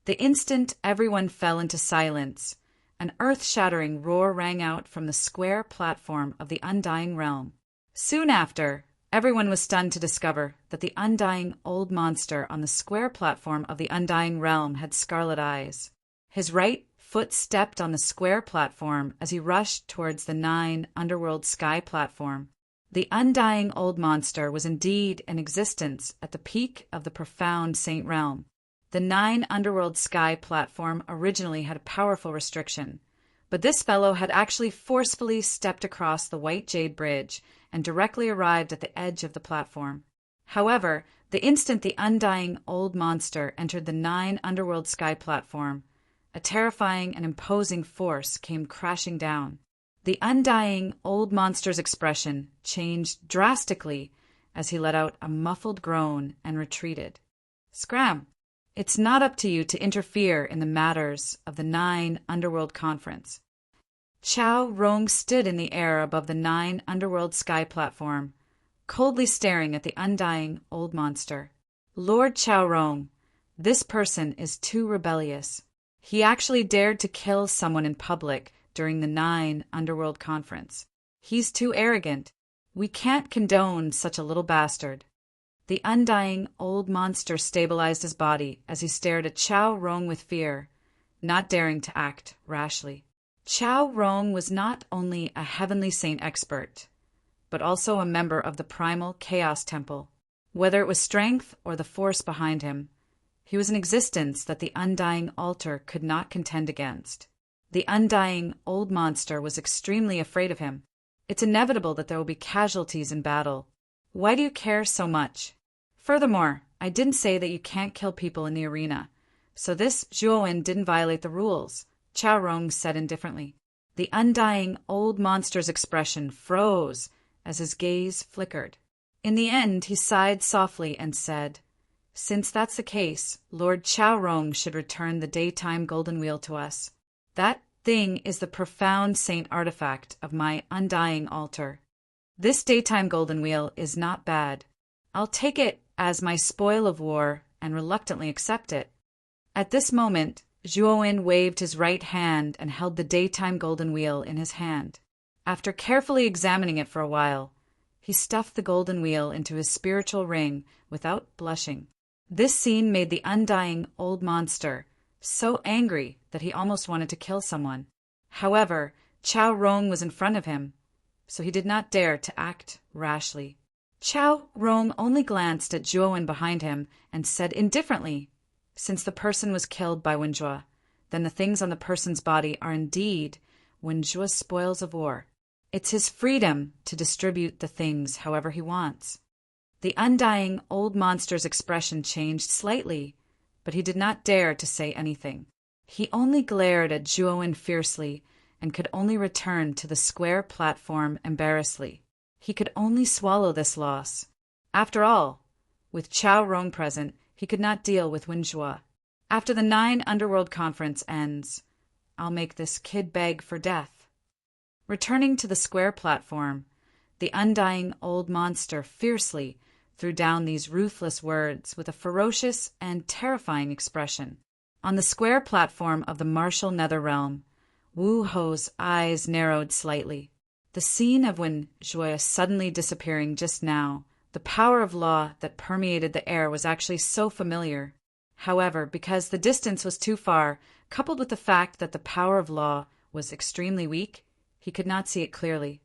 The instant everyone fell into silence, an earth-shattering roar rang out from the square platform of the Undying Realm. Soon after, everyone was stunned to discover that the undying old monster on the square platform of the Undying Realm had scarlet eyes. His right foot stepped on the square platform as he rushed towards the 9 underworld sky platform. The undying old monster was indeed in existence at the peak of the profound Saint Realm. The 9 underworld sky platform originally had a powerful restriction, but this fellow had actually forcefully stepped across the White Jade Bridge and directly arrived at the edge of the platform. However, the instant the undying old monster entered the 9 underworld sky platform, a terrifying and imposing force came crashing down. The undying old monster's expression changed drastically as he let out a muffled groan and retreated. "Scram! It's not up to you to interfere in the matters of the 9 Underworld Conference." Chao Rong stood in the air above the 9 Underworld sky platform, coldly staring at the undying old monster. "Lord Chao Rong, this person is too rebellious. He actually dared to kill someone in public during the 9 Underworld Conference. He's too arrogant. We can't condone such a little bastard." The undying old monster stabilized his body as he stared at Chao Rong with fear, not daring to act rashly. Chao Rong was not only a heavenly saint expert, but also a member of the primal Chaos Temple. Whether it was strength or the force behind him, he was an existence that the undying altar could not contend against. The undying old monster was extremely afraid of him. It's inevitable that there will be casualties in battle. Why do you care so much? Furthermore, I didn't say that you can't kill people in the arena, so this Zhuowen didn't violate the rules, Chao Rong said indifferently. The undying old monster's expression froze as his gaze flickered. In the end, he sighed softly and said, "Since that's the case, Lord Chao Rong should return the daytime golden wheel to us. That thing is the profound saint artifact of my undying altar. This daytime golden wheel is not bad. I'll take it as my spoil of war and reluctantly accept it." At this moment, Zhuowen waved his right hand and held the daytime golden wheel in his hand. After carefully examining it for a while, he stuffed the golden wheel into his spiritual ring without blushing. This scene made the undying old monster so angry that he almost wanted to kill someone. However, Chao Rong was in front of him, so he did not dare to act rashly. Chao Rong only glanced at Zhuowen behind him and said indifferently, "Since the person was killed by Wenjue, then the things on the person's body are indeed Wenjue's spoils of war. It's his freedom to distribute the things however he wants." The undying old monster's expression changed slightly, but he did not dare to say anything. He only glared at Zhuowen fiercely and could only return to the square platform embarrassedly. He could only swallow this loss. After all, with Chao Rong present, he could not deal with Wenjue. After the 9 Underworld Conference ends, I'll make this kid beg for death. Returning to the square platform, the undying old monster fiercely threw down these ruthless words with a ferocious and terrifying expression. On the square platform of the martial nether realm, Wu Ho's eyes narrowed slightly. The scene of Wenjue suddenly disappearing just now, the power of law that permeated the air was actually so familiar. However, because the distance was too far, coupled with the fact that the power of law was extremely weak, he could not see it clearly.